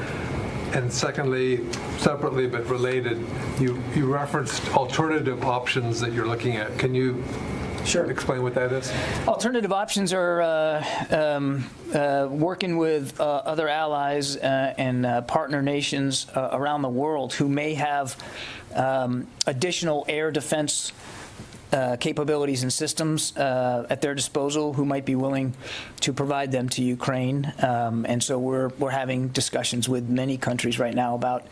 Speaker 8: And secondly, separately but related, you referenced alternative options that you're looking at. Can you explain what that is?
Speaker 1: Alternative options are working with other allies and partner nations around the world who may have additional air defense capabilities and systems at their disposal, who might be willing to provide them to Ukraine. And so we're having discussions with many countries right now about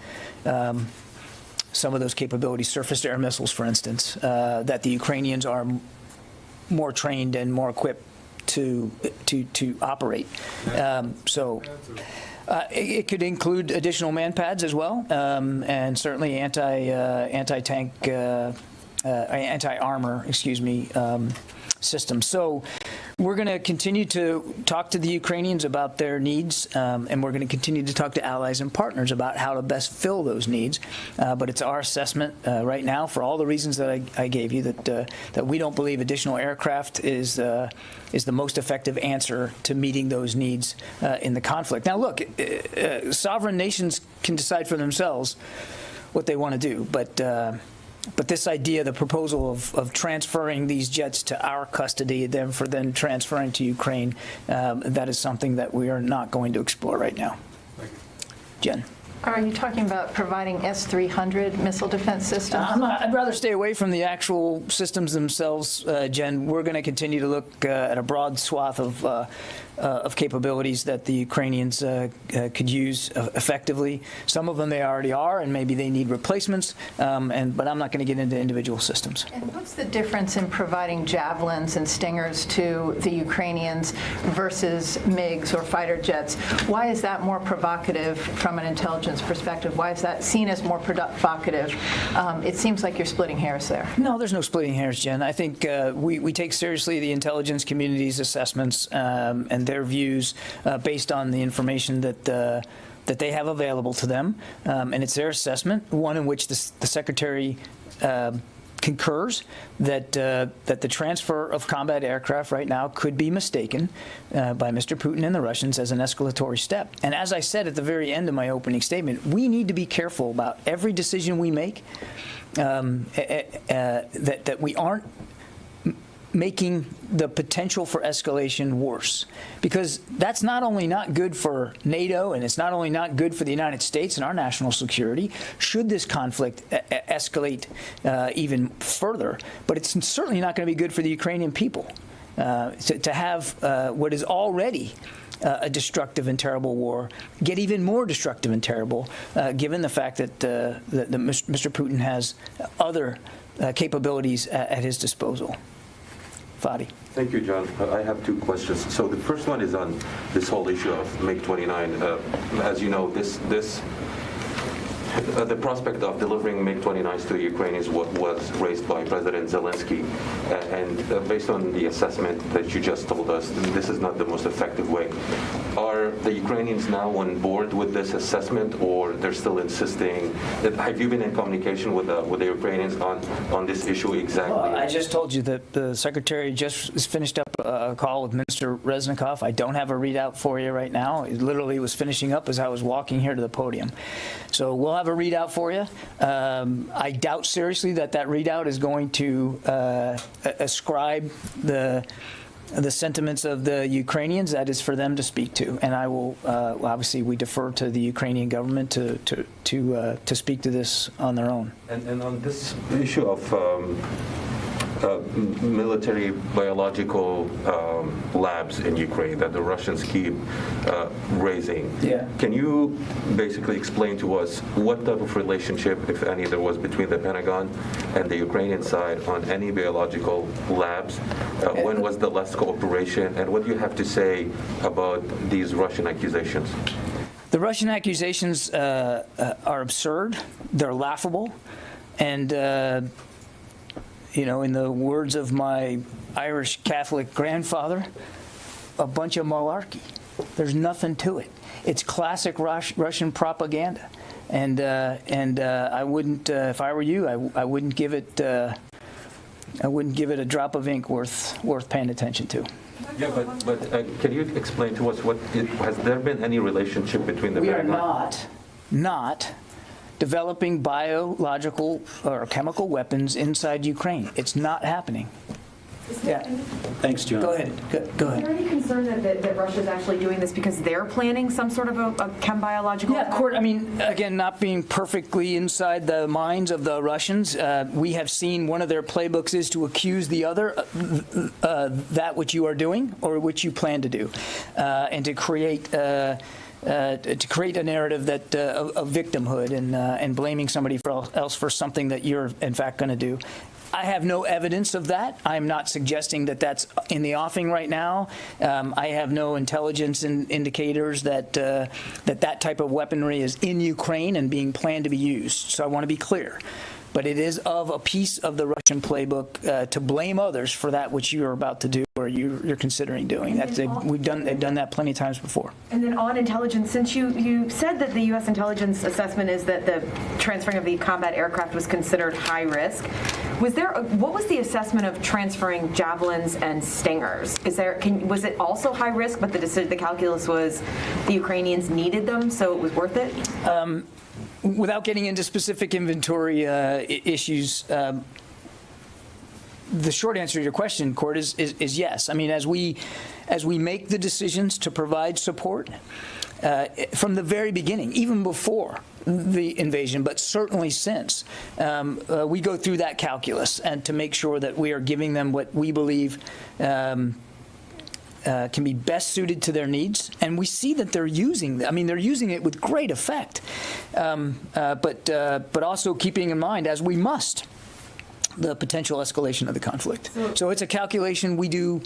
Speaker 1: some of those capabilities, surface to air missiles, for instance, that the Ukrainians are more trained and more equipped to operate. It could include additional man pads as well, and certainly anti-tank, anti-armor, systems. So we're going to continue to talk to the Ukrainians about their needs, and we're going to continue to talk to allies and partners about how to best fill those needs. But it's our assessment right now, for all the reasons that I gave you, that we don't believe additional aircraft is the most effective answer to meeting those needs in the conflict. Now, look, sovereign nations can decide for themselves what they want to do, but this idea, the proposal of transferring these jets to our custody, then transferring to Ukraine, that is something that we are not going to explore right now. Jen.
Speaker 17: Are you talking about providing S-300 missile defense systems?
Speaker 1: I'd rather stay away from the actual systems themselves, Jen. We're going to continue to look at a broad swath of capabilities that the Ukrainians could use effectively. Some of them they already are, and maybe they need replacements, but I'm not going to get into individual systems.
Speaker 17: And what's the difference in providing javelins and stingers to the Ukrainians versus MiGs or fighter jets? Why is that more provocative from an intelligence perspective? Why is that seen as more provocative? It seems like you're splitting hairs there.
Speaker 1: No, there's no splitting hairs, Jen. I think we take seriously the intelligence community's assessments and their views based on the information that they have available to them, and it's their assessment, one in which the Secretary concurs that the transfer of combat aircraft right now could be mistaken by Mr. Putin and the Russians as an escalatory step. And as I said at the very end of my opening statement, we need to be careful about every decision we make, that we aren't making the potential for escalation worse, because that's not only not good for NATO, and it's not only not good for the United States and our national security, should this conflict escalate even further, but it's certainly not going to be good for the Ukrainian people to have what is already a destructive and terrible war get even more destructive and terrible, given the fact that Mr. Putin has other capabilities at his disposal. Fadi.
Speaker 19: Thank you, John. I have two questions. So the first one is on this whole issue of MiG-29. As you know, the prospect of delivering MiG-29s to the Ukrainians was raised by President Zelensky. And based on the assessment that you just told us, this is not the most effective way. Are the Ukrainians now on board with this assessment, or they're still insisting? Have you been in communication with the Ukrainians on this issue exactly?
Speaker 1: Well, I just told you that the Secretary just finished up a call with Minister Reznikov. I don't have a readout for you right now. It literally was finishing up as I was walking here to the podium. So we'll have a readout for you. I doubt seriously that readout is going to ascribe the sentiments of the Ukrainians. That is for them to speak to, and I will obviously we defer to the Ukrainian government to speak to this on their own.
Speaker 19: And on this issue of military biological labs in Ukraine that the Russians keep raising.
Speaker 1: Yeah.
Speaker 19: Can you basically explain to us what type of relationship, if any, there was between the Pentagon and the Ukrainian side on any biological labs? When was the last cooperation, and what do you have to say about these Russian accusations?
Speaker 1: The Russian accusations are absurd. They're laughable. And, you know, in the words of my Irish Catholic grandfather, a bunch of malarkey. There's nothing to it. It's classic Russian propaganda. And I wouldn't, if I were you, I wouldn't give it a drop of ink worth paying attention to.
Speaker 19: Yeah, but can you explain to us has there been any relationship between the Pentagon?
Speaker 1: We are not developing biological or chemical weapons inside Ukraine. It's not happening. Yeah.
Speaker 6: Thanks, John.
Speaker 1: Go ahead. Go ahead.
Speaker 9: Is there any concern that Russia's actually doing this because they're planning some sort of a chem-biological?
Speaker 1: Yeah, I mean, again, not being perfectly inside the minds of the Russians, we have seen one of their playbooks is to accuse the other that which you are doing or which you plan to do, and to create a narrative that of victimhood and blaming somebody else for something that you're in fact going to do. I have no evidence of that. I'm not suggesting that that's in the offing right now. I have no intelligence indicators that that type of weaponry is in Ukraine and being planned to be used. So I want to be clear. But it is of a piece of the Russian playbook to blame others for that which you are about to do or you're considering doing. They've done that plenty of times before.
Speaker 9: And then on intelligence, since you said that the U.S. intelligence assessment is that the transferring of the combat aircraft was considered high risk, what was the assessment of transferring javelins and stingers? Was it also high risk, but the calculus was the Ukrainians needed them, so it was worth it?
Speaker 1: Without getting into specific inventory issues, the short answer to your question, Court, is yes. I mean, as we make the decisions to provide support from the very beginning, even before the invasion, but certainly since, we go through that calculus and to make sure that we are giving them what we believe can be best suited to their needs, and we see that they're using it with great effect, but also keeping in mind, as we must, the potential escalation of the conflict. So it's a calculation we do